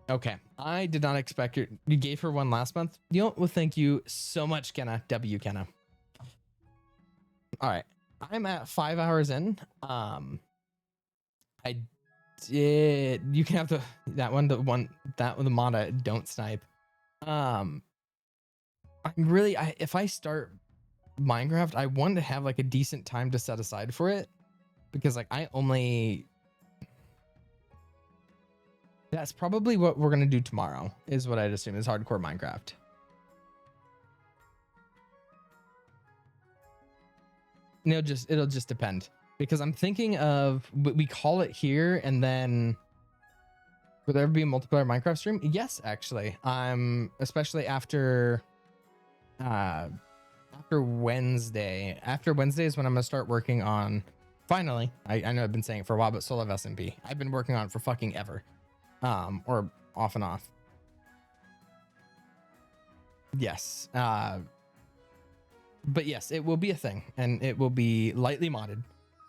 Okay. I did not expect you gave her one last month. You know, well, thank you so much, Kenna. W Kenna. All right. I'm at 5 hours in. I did. You can have the Mata don't snipe. I'm really, if I start Minecraft, I want to have like a decent time to set aside for it, because like that's probably what we're gonna do tomorrow, is what I'd assume is hardcore Minecraft. It'll just depend, because I'm thinking of, we call it here, and then will there be a multiplayer Minecraft stream? Yes, actually. Especially after Wednesday. After Wednesday is when I'm gonna start working on, finally, I know I've been saying it for a while, but Soul of SMP. I've been working on it for fucking ever. Or off and off. Yes. But yes, it will be a thing, and it will be lightly modded.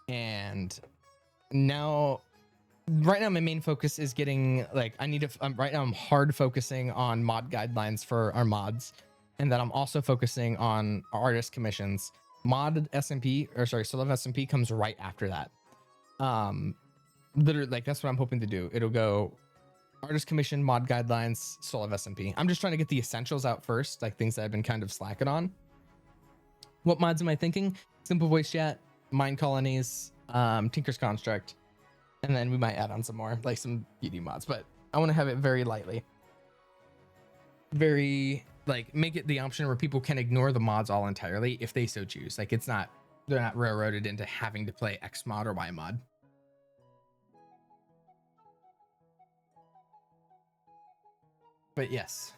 And now, right now, my main focus is getting, like, right now I'm hard focusing on mod guidelines for our mods, and then I'm also focusing on artist commissions. Soul of SMP comes right after that. Literally, like, that's what I'm hoping to do. It'll go artist commission, mod guidelines, Soul of SMP. I'm just trying to get the essentials out first, like things that I've been kind of slacking on. What mods am I thinking? Simple voice chat, mine colonies, Tinker's Construct, and then we might add on some more, like some beauty mods, but I want to have it very lightly. Very, like, make it the option where people can ignore the mods all entirely if they so choose. Like, they're not railroaded into having to play X mod or Y mod. But yes.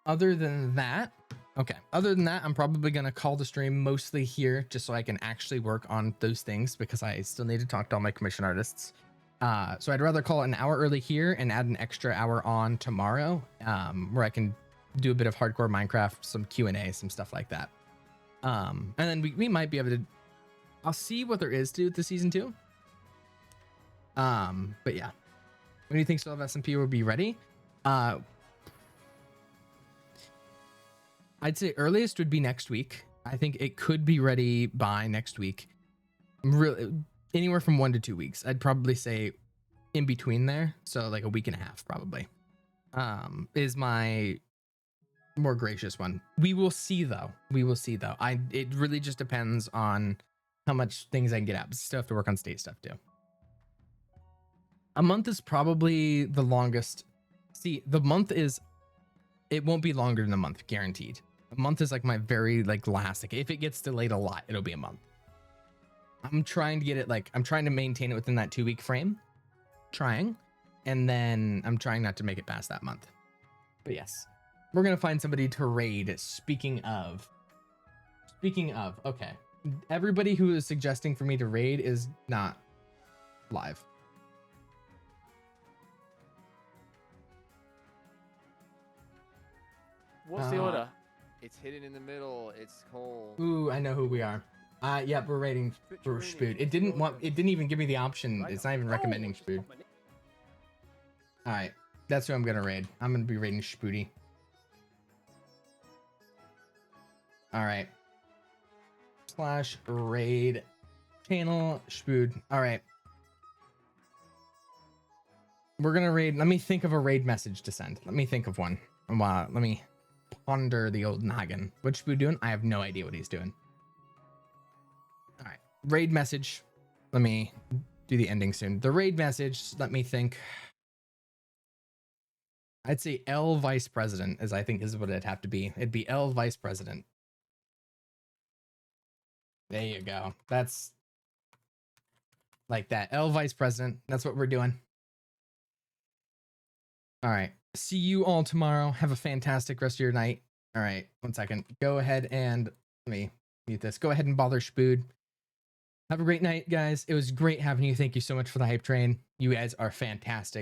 Other than that, I'm probably going to call the stream mostly here just so I can actually work on those things, because I still need to talk to all my commission artists. So I'd rather call it an hour early here and add an extra hour on tomorrow, where I can do a bit of hardcore Minecraft, some Q&A, some stuff like that. And then we might be able to, I'll see what there is to do with the season 2. But yeah. When do you think Soul of SMP will be ready? I'd say earliest would be next week. I think it could be ready by next week. Really, anywhere from 1 to 2 weeks. I'd probably say in between there. So like a week and a half probably. Is my more gracious one. We will see though. It really just depends on how much things I can get out. Still have to work on state stuff too. A month is probably the longest. See, the month is, it won't be longer than a month, guaranteed. A month is like my very like last, like if it gets delayed a lot, it'll be a month. I'm trying to get it like I'm trying to maintain it within that 2-week frame. Trying. And then I'm trying not to make it past that month. But yes. We're gonna find somebody to raid. Speaking of, okay. Everybody who is suggesting for me to raid is not live. What's the order? It's hidden in the middle. It's Cole. Ooh, I know who we are. Yep, we're raiding for Spood. It didn't even give me the option. It's not even recommending Spood. All right, that's who I'm gonna raid. I'm gonna be raiding Spoody. All right. /raid channel Spood. All right. We're gonna raid. Let me think of a raid message to send. Let me think of one. Wow. Let me ponder the old noggin. What's Spood doing? I have no idea what he's doing. All right. Raid message. Let me do the ending soon. The raid message. Let me think. I'd say L Vice President, as I think is what it'd have to be. It'd be L Vice President. There you go. That's like that. L Vice President. That's what we're doing. All right. See you all tomorrow. Have a fantastic rest of your night. All right. 1 second. Go ahead and let me mute this. Go ahead and bother Spood. Have a great night, guys. It was great having you. Thank you so much for the hype train. You guys are fantastic.